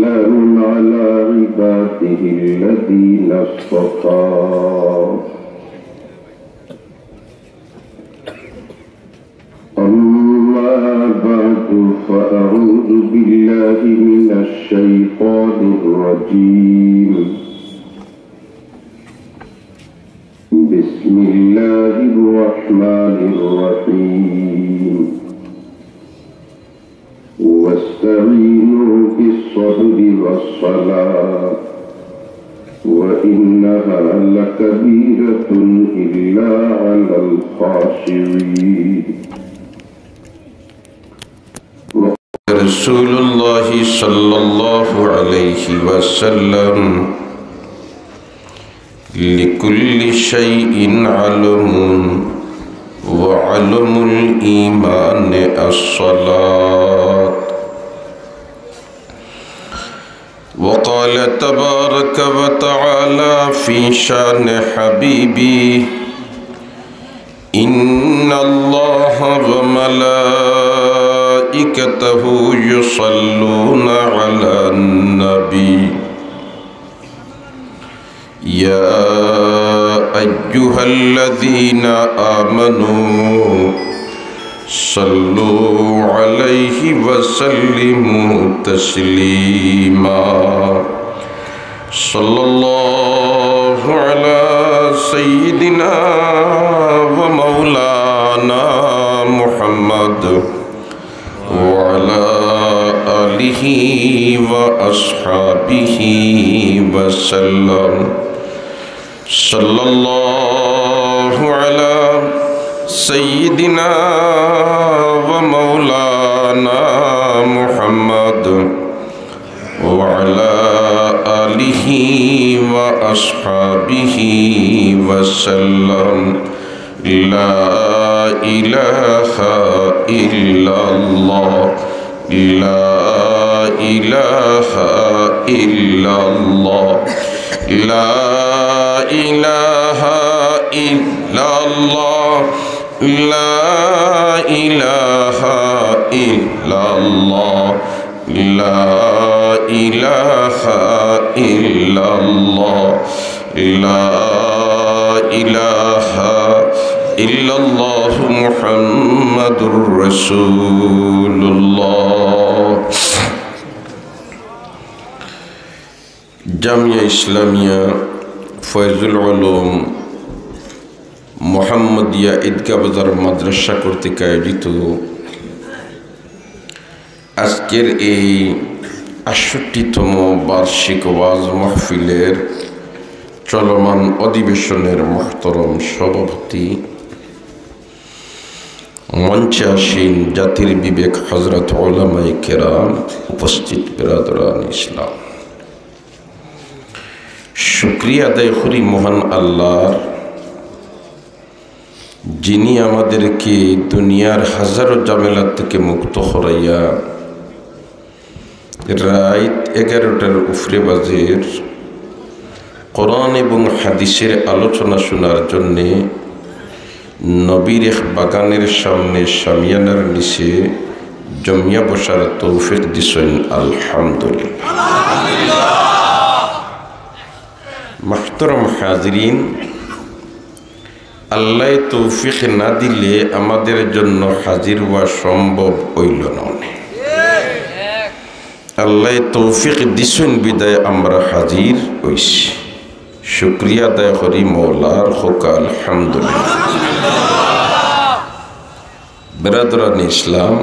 وسلام على عباده الذين اصطفى أما بعد فأعوذ بالله من الشيطان الرجيم بسم الله الرحمن الرحيم واستعينوا بالصبر والصلاة وإنها لكبيرة إلا على الخاشعين رسول الله صلى الله عليه وسلم لكل شيء علم وعلم الإيمان الصلاة وقال تبارك وتعالى في شان حبيبي إن الله وملائكته يصلون على النبي يا أيها الذين آمنوا صلوا عليه وسلموا تسليما صلى الله على سيدنا ومولانا محمد وعلى آله وأصحابه وسلم صلى الله على سيدنا ومولانا محمد وعلى آله وأصحابه وسلم لا إله إلا الله لا إله إلا الله لا إله إلا الله لا إله إلا الله لا إله إلا الله لا إله إلا الله محمد رسول الله জামিয়া ইসলামিয়া ফয়জুল উলুম মোহাম্মদিয়া ঈদগাহ বাজার মাদ্রাসা কর্তৃক আয়োজিত আজকের এই ৬৮তম বার্ষিক ওয়াজ মাহফিলের চলমান অধিবেশনের মুহতারাম সভাপতি মঞ্চে আসীন জাতির বিবেক হযরত উলামায়ে কেরাম, উপস্থিত বিরাদরান ইসলাম, শুকরিয়া আদায় করি মহান আল্লাহর, যিনি আমাদেরকে দুনিয়ার হাজারো ঝামেলা থেকে মুক্ত করাইয়া রাত 11টার উপরে বাজের কোরআন এবং হাদিসের আলোচনা শোনার জন্যে নবীর এক বাগানের সামনে শামিয়ানার নিচে জমিয়া বসার তৌফিক দিছেন। আলহামদুলিল্লাহ। মাহতারাম হাজিরিন, আল্লাহ তৌফিক না দিলে আমাদের জন্য হাজির হওয়া সম্ভব হইল না। আল্লাহ তৌফিক দিছেন বিদায় আমরা হাজির হইছি। শুকরিয়া আদায় করি মওলার, হোক আলহামদুলিল্লাহ। বিরাদরান ইসলাম,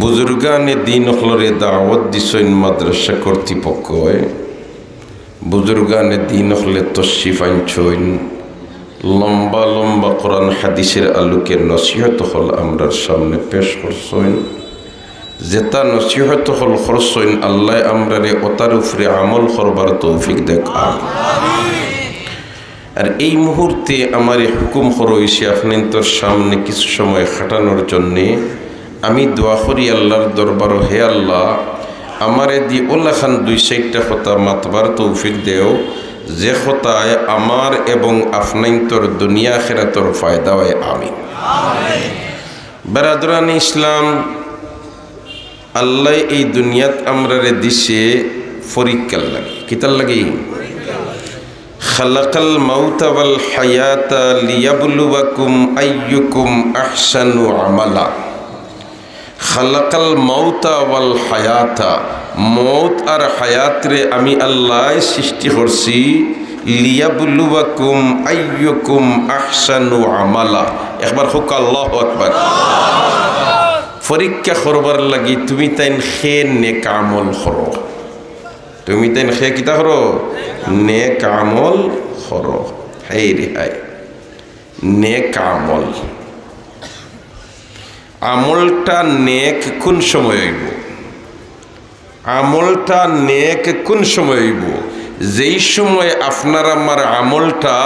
বুজুর্গানে দিন হলরে দাওয়াত দিছেন মাদ্রাসা কর্তৃপক্ষ, বুজুর্গানে দিন হলে তশরিফ আনছেন, লম্বা লম্বা কোরআন হাদিসের আলোকে নসিহত হল আমরার সামনে পেশ করছেন। যেটা নসিহত হল করছেন, আল্লাহ আমরারে ওতার উপরে আমল করবার তৌফিক দেখ। আর এই মুহূর্তে আমার হুকুম হয়েছে আপনার সামনে কিছু সময় খাটানোর জন্যে। আমি দোয়া করি আল্লাহর দরবার, হে আল্লাহ আমারে দি ওল্লা খান ২-৪টা কথা মাতবার তৌফিক দেও, যে কথায় আমার এবং আপনার দুনিয়া আখিরাতের ফায়দা হয়। আমিন। বেরাদরান ইসলাম, আল্লাহ এই দুনিয়াত আমরারে দিছে পরীক্ষার লাগে, কিতার লাগে? খালাকাল মাউতা ওয়াল হায়াতা লিয়াবলুয়াকুম আইয়ুকুম আহসানু আমালা। খালাকাল মাউতা ওয়াল হায়াতা, মৌত আর হায়াতরে আমি আল্লাহ সৃষ্টি করছি লিয়াবলুয়াকুম আইয়ুকুম আহসানু আমালা। একবার হোক আল্লাহু আকবার। পরীক্ষা করবার লাগি তুমি তাইন খে নেক আমল করো, তুমি তাইন খে কিতা করো? নেক আমল করো। হাই রে হাই, নেক আমল, আমলটা নেক কোন সময় হইব? আমলটা নেক কোন সময় হইব? যেই সময় আপনার আমার আমলটা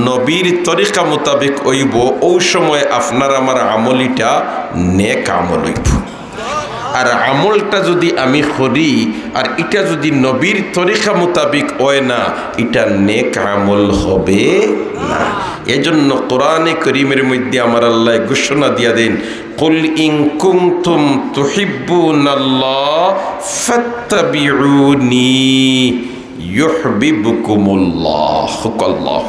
নবীর তরিকা মোতাবেক হইব, ওই সময় আপনার আমার আমলিটা নেক আমল হইব। আর আমলটা যদি আমি করি আর এটা যদি নবীর তরিকা মোতাবেক হয় না, এটা নেক আমল হবে না। এজন্য কোরআনে করিমের মধ্যে আমার আল্লাহ ঘোষণা দিয়া দেন, কুল ইন কুনতুম তুহিব্বুনাল্লাহ ফাত্তাবিউনি ইউহিব্বুকুমুল্লাহ। আল্লাহ,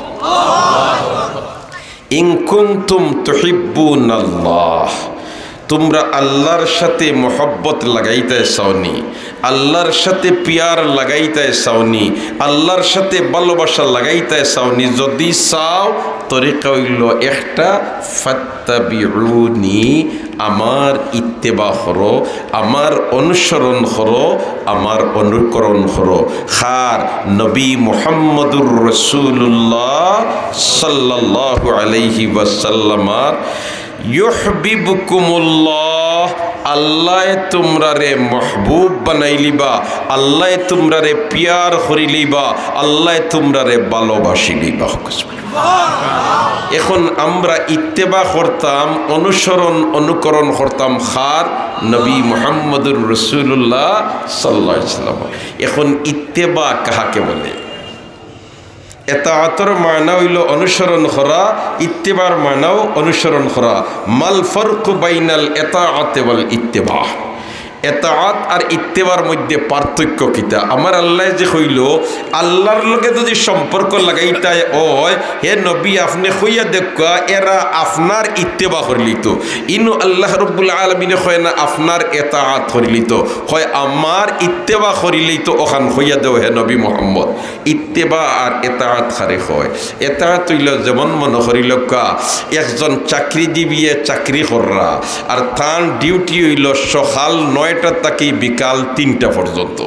ইন কুনতুম তুহিব্বুনাল্লাহ, তোমরা আল্লাহর সাথে মোহব্বত লাগাইতে চাওনি, আল্লাহর সাথে পিয়ার লাগাইতে চাওনি, আল্লাহর সাথে ভালোবাসা লাগাইতে চাওনি, যদি চাও তরিকা হইল একটা, ফাত্তাবিউনি, আমার ইত্তেবা করো, আমার অনুসরণ করো, আমার অনুকরণ করো। খার নবী মুহাম্মদুর রাসূলুল্লাহ সাল্লাল্লাহু আলাইহি ওয়াসাল্লামার ইউহিব্বুকুমুল্লাহ, আল্লাহ তোমরা রে মাহবুব বানাইলিবা, আল্লাহ তোমরা রে পিয়ার করিলিবা, আল্লাহ তোমরা রে ভালোবাসিলিবা। এখন আমরা ইত্তেবা করতাম, অনুসরণ অনুকরণ করতাম খার নবী মুহাম্মদুর রাসূলুল্লাহ সাল্লাল্লাহু আলাইহি ওয়াসাল্লাম। এখন ইত্তেবা কাহাকে বলে? এতাআতের মানা হইল অনুসরণ করা, ইত্তেবার মানাও অনুসরণ করা। মাল ফারকু বাইনাল এতাআতি ওয়াল ইত্তেবা, এতাআত আর ইত্তেবার মধ্যে পার্থক্য কিতা? আমার আল্লাহ যে হইল, আল্লাহর লগে যদি সম্পর্ক লাগাইতাই হয়, হে নবী আপনি কইয়া দেখা এরা আপনার ইত্তেবা করিলিত, ইনু আল্লাহ রব্বুল আলামিনে কয় না আপনার এতাআত করিলিত, হয় আমার ইত্তেবা করিলিত। ওখান কইয়া দেও হে নবী মোহাম্মদ, ইত্তেবা আর এতাআত খারে হয়। এতাআত হইল যেমন মনে করিল একজন চাকরিজীবী চাকরি কররা, আর তার ডিউটি হইল সকাল 9টা থেকে বিকাল 3টা পর্যন্ত।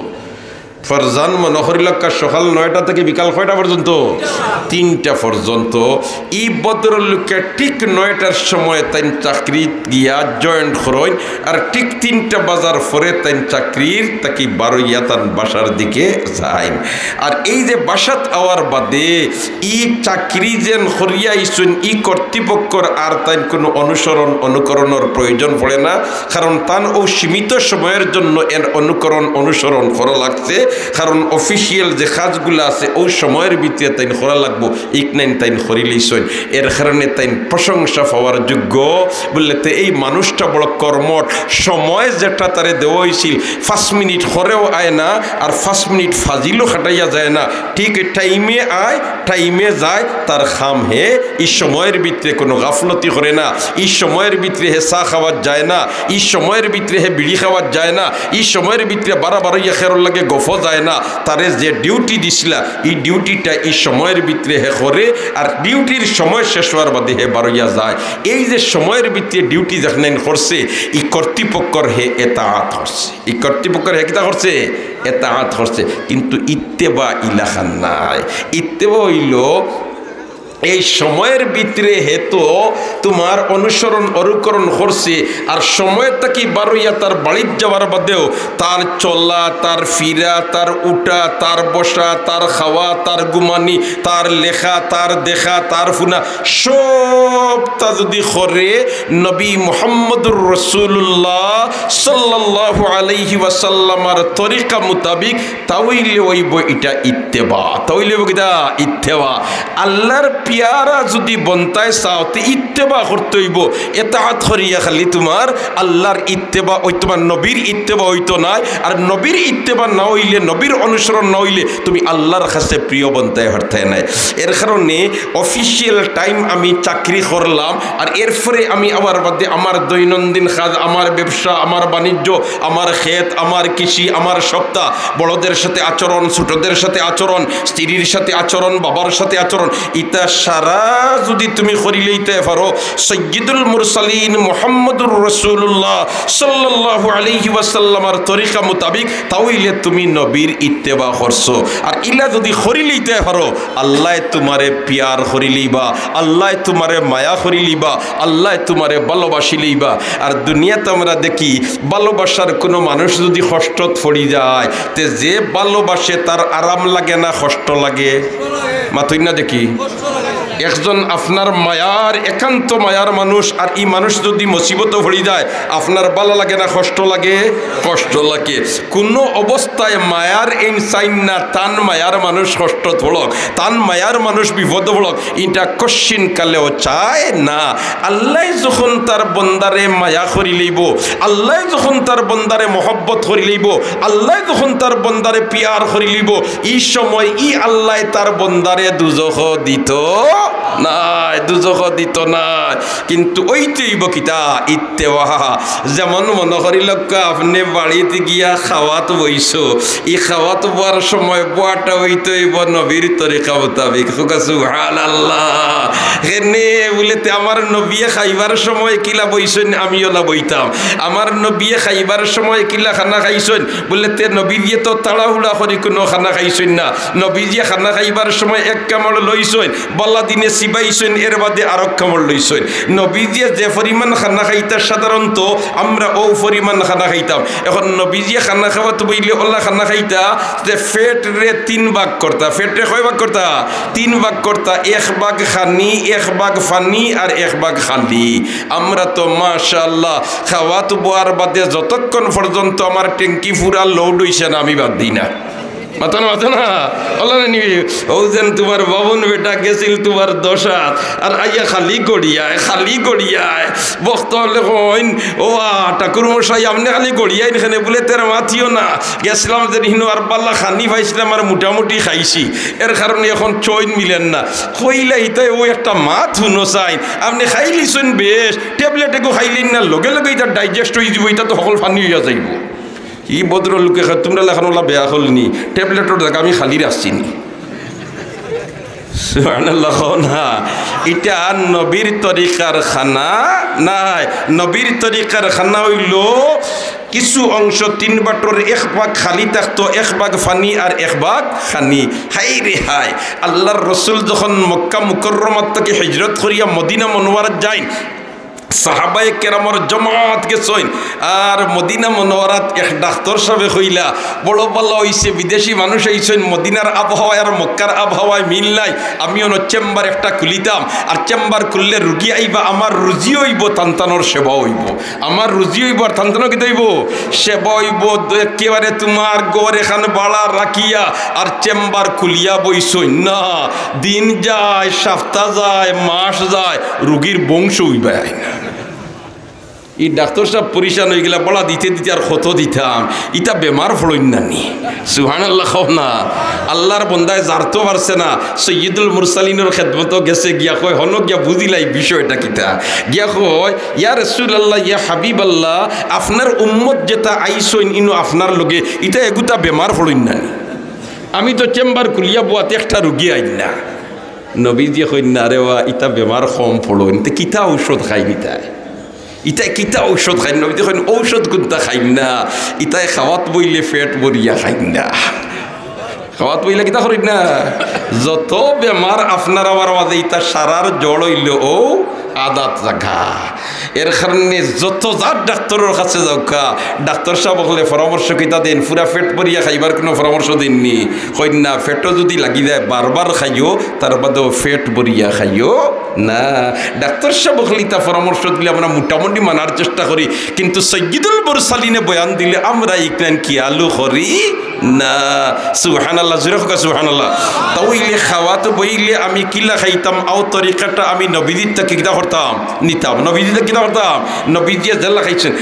ফরজান মনে করিল সকাল 9টা থেকে বিকাল কয়টা পর্যন্ত? 3টা পর্যন্ত। এই ভদ্রলোকে ঠিক 9টার সময় তাই চাকরি গিয়া জয়েন্ট করেন, আর ঠিক 3টা বাজার পরে তাই চাকরির তাকে 12 তান বাসার দিকে যায়। আর এই যে বাসাত আওয়ার বাদে ই চাকরি যেন করিয়া ইসুন, ই কর্তৃপক্ষর আর তাই কোনো অনুসরণ অনুকরণের প্রয়োজন পড়ে না, কারণ তান ও সীমিত সময়ের জন্য এর অনুকরণ অনুসরণ করা লাগছে। কারণ অফিসিয়াল যে কাজগুলো আছে ওই সময়ের ভিতরে তাইন করা লাগবো, ইকনাইন তাইন করিলেইছেন। এর কারণে তাইন প্রশংসা পাওয়ার যোগ্য। বললে তো এই মানুষটা বড় কর্মঠ, সময় যেটা তারে দেওয়া হয়েছিল 5 মিনিট করেও আয় না, আর 5 মিনিট ফাজিলও খাটাইয়া যায় না, ঠিক টাইমে আয় টাইমে যায়, তার খাম হে এই সময়ের ভিতরে কোনো গাফলতি করে না, এই সময়ের ভিতরে হে চা খাওয়ার যায় না, এই সময়ের ভিতরে হে বিড়ি খাওয়ার যায় না, এই সময়ের ভিতরে বারবার খেরোর লাগে গফ যায় না। তারে যে ডিউটি দিছিলা এই ডিউটিটা এই সময়ের ভিতরে হে করে, আর ডিউটির সময় শেষ হওয়ার বাদে হে বারইয়া যায়। এই যে সময়ের ভিতরে ডিউটি যেখানে করছে, এই কর্তৃপক্ষর হে এতাআত করছে, এই কর্তৃপক্ষর হে কিতা করছে? এতাআত করছে। কিন্তু ইত্তেবা ইলাখান নাই। ইত্তেবা হইল এই সময়ের ভিতরে হেতু তোমার অনুসরণ অনুকরণ করছে, আর সময় তাকে বারইয়া তার বাড়ির যাওয়ার বাদেও তার চলা, তার ফিরা, তার উঠা, তার বসা, তার খাওয়া, তার ঘুমানি, তার লেখা, তার দেখা, তার ফুনা, সবটা যদি করে নবী মুহাম্মদুর রাসূলুল্লাহ সাল্লাল্লাহু আলাইহি ওয়াসাল্লামার তরিকা মোতাবিক, তাহলে হইব এটা ইত্তেবা, তাহলে কিটা ইত্তেবা। আল্লাহর পিয়ারা যদি বন্তায় চাও তে ইত্তেবা করতে হইব, এতাআত করিয়া খালি তোমার আল্লাহর ইত্তেবা ওই তোমার নবীর ইত্তেবা হইতো না। আর নবীর ইত্তেবা না হইলে, নবীর অনুসরণ না হইলে তুমি আল্লাহর কাছে প্রিয় বন্তায় হরতায় নাই। এর কারণে অফিসিয়াল টাইম আমি চাকরি করলাম, আর এরপরে আমি আবার বাদে আমার দৈনন্দিন কাজ, আমার ব্যবসা, আমার বাণিজ্য, আমার ক্ষেত, আমার কৃষি, আমার সপ্তাহ, বড়দের সাথে আচরণ, ছোটদের সাথে আচরণ, স্ত্রীর সাথে আচরণ, বাবার সাথে আচরণ, ইতা সারা যদি তুমি করিলেইতে পারো সাইয়্যিদুল মুরসালিন মুহাম্মদুর রাসূলুল্লাহ সাল্লাল্লাহু আলাইহি ওয়াসাল্লামের তরিকা মোতাবিক, তাহলে তুমি নবীর ইত্তেবা করছো। আর ইলা যদি করিলেইতে পারো আল্লাহ তোমারে পিয়ার করিলেইবা, আল্লাহ তোমারে মায়া করিলেইবা, আল্লাহ তোমারে ভালোবাসিলেইবা। আর দুনিয়াতে আমরা দেখি ভালোবাসার কোনো মানুষ যদি কষ্টত পড়ি যায়, তে যে ভালোবাসে তার আরাম লাগে না কষ্ট লাগে? মাথুই না দেখি একজন আপনার মায়ার, একান্ত মায়ার মানুষ, আর এই মানুষ যদি মুসিবত পড়ি যায় আপনার ভালো লাগে না কষ্ট লাগে? কষ্ট লাগে। কোনো অবস্থায় মায়ার এই চাইন না তান মায়ার মানুষ কষ্ট পড়ক, তান মায়ার মানুষ বিপদ পড়ক, এটা কশ্চিন কালেও চায় না। আল্লাহ যখন তার বন্দারে মায়া করি লইব, আল্লাহ যখন তার বন্দারে মহব্বত করি লইব, আল্লাহ যখন তার বন্দারে পিয়ার করি লইব, এই সময় আল্লাহ তার বন্দারে দুজখ দিত না, দুজখ দিত না। কিন্তু ওইটাইব কিতা ইত্তেবা। যেমন মনে করি লোক আপনি বাড়িতে গিয়া খাওয়াত বইছো, এই খাওয়াত বোয়ার সময় বোয়াটা হইতেইব নবীর তরিকা মোতাবিক। সুবহানাল্লাহ। হেনে বলেতে আমার নবিয়ে খাইবার সময় কিলা বইছেন আমিও না বইতাম, আমার নবিয়ে খাইবার সময় কিলা খানা খাইছেন বলেতে নবী দিয়ে তো তাড়াহুড়া করি কোনো খানা খাইছেন না। নবী দিয়ে খানা খাইবার সময় এক কামড় লইছেন, বল্লা দিনে চিবাইছেন, এর বাদে আর এক কামড় লইছেন। নবী দিয়ে যে পরিমাণ খানা খাইতা সাধারণত আমরা ও পরিমাণ খানা খাইতাম। এখন নবী দিয়ে খানা খাওয়া তো বইলে ওল্লা খানা খাইতা যে ফেট রে 3 ভাগ করতা। ফেট রে কয় ভাগ করতা? 3 ভাগ করতা। 1 ভাগ খানি, 1 ভাগ ফানি, আর 1 ভাগ খালি। আমরা তো মাশাআল্লাহ খাওয়া তো বোয়ার বাদে যতক্ষণ পর্যন্ত আমার ট্যাঙ্কি পুরা লোড হইছে না আমি বাদ দিই না। মাথা না মাথা না বলা নিবি ও যেন তোমার বাবন বেটা গেছিল তোমার দশাত, আর আইয়া খালি গড়িয়ায়, খালি গড়িয়ায় বক্ত হলে কইন ও ঠাকুর মশাই আপনি খালি গড়িয়াই এখানে বলে তের মাথিও না। গেছিলাম যে হিনু আর পাল্লা খানি পাইছিলাম আর মোটামুটি খাইছি, এর কারণে এখন চইন মিলেন না। কইলে ইতাই ও একটা মাথ হুনো চাই আপনি খাইলিছেন বেশ, ট্যাবলেট একো খাইলেন না, লগে লগে এটা ডাইজেস্ট হয়ে যাব, এটা তো সকল ফানি হইয়া যাইব। ই ভদ্রলোকে তোমরা লেখানো বেয়া হলনি, ট্যাবলেটের দেখা আমি খালি আসছিনি। সুবহানাল্লাহ না, এটা নবীর তরিকার খানা নাই। নবীর তরিকার খানা হইল কিছু অংশ 3 বাটর 1 ভাগ খালি থাকতো, 1 ভাগ ফানি আর 1 ভাগ খানি। হাই রে হাই, আল্লাহর রসুল যখন মক্কা মুকররমাত থেকে হিজরত করিয়া মদিনা মুনওয়ারাত যায়, সাহাবায়ে কেরামর জমাত গেছেন, আর মদিনা মনোয়ারাত এক ডাক্তার সাহেব কইলা বড় ভালো হইছে, বিদেশি মানুষ আইছেন, মদিনার আবহাওয়া আর মক্কার আবহাওয়ায় মিল নাই, আমিও চেম্বার একটা খুলিতাম, আর চেম্বার খুললে রুগী আইবা, আমার রুজি হইব, তান্তানোর সেবা হইব, আমার রুজি হইব আর তান্তানো কি হইব সেবা হইব। একেবারে তোমার গড় এখানে বাড়া রাখিয়া আর চেম্বার খুলিয়া বইছই না, দিন যায়, সপ্তাহ যায়, মাস যায়, রুগীর বংশ হইবা না। এই ডাক্তার সাহেব পরিশান হয়ে গেলা, বলা দিতে দিতে আর কত দিতাম, ইটা বেমার ফলইন নানি। সুবহানাল্লাহ খাও না, আল্লাহর বন্দায় জারতো পারছে না, সৈয়দুল মুরসালিনের খেদমত গেছে, গিয়া কয় হন গিয়া বুঝিলাই বিষয়টা কিতা, গিয়া কয় ইয়া রাসূলুল্লাহ, ইয়া হাবিবাল্লাহ, আপনার উম্মত যেটা আইসইন ইনো আপনার লগে ইটা এগুতা বেমার ফলইন নানি, আমি তো চেম্বার খুলিয়া বুয়াতে একটা রুগী আইন না। নবী দিয়ে কইন না রে ওয়া ইটা বেমার কম ফলইন, তে কিতা ঔষধ খাই নিতায়, ইটাই কিতা ঔষধ খাই না, দেখেন ঔষধ কোনটা খাই না, ইটাই খাওয়াত বইলে পেট ভরিয়া খাই না, খাওয়াত বইলে কিতা করি না। যত বেমার আপনার আমার মাঝে ইটা সারার জড় হইল ও আদাত জাগা। এর কারণে যত যার ডাক্তারের কাছে যাওকা, ডাক্তার সাহেব হলে পরামর্শ কিতা দেন, পুরা পেট ভরিয়া খাইবার কোনো পরামর্শ দেননি, কই না পেটও যদি লাগি যায় বারবার খাইও, তার বাদেও পেট ভরিয়া খাইও না। ডাক্তার সাহেব হলে তা পরামর্শ দিলে আমরা মোটামুটি মানার চেষ্টা করি, কিন্তু সৈয়দুল মুরসালিনে বয়ান দিলে আমরা ইকরান কি আলু করি না সুবহানাল্লাহ জোরে হোক সুবহানাল্লাহ তাইলে খাওয়া তো বইলে আমি কিলা খাইতাম আও তরিকাটা আমি নবীজির থেকে কিতা করতাম নিতাম নবীজি থেকে কিতা করতাম নবীজি জাল্লা খাইছেন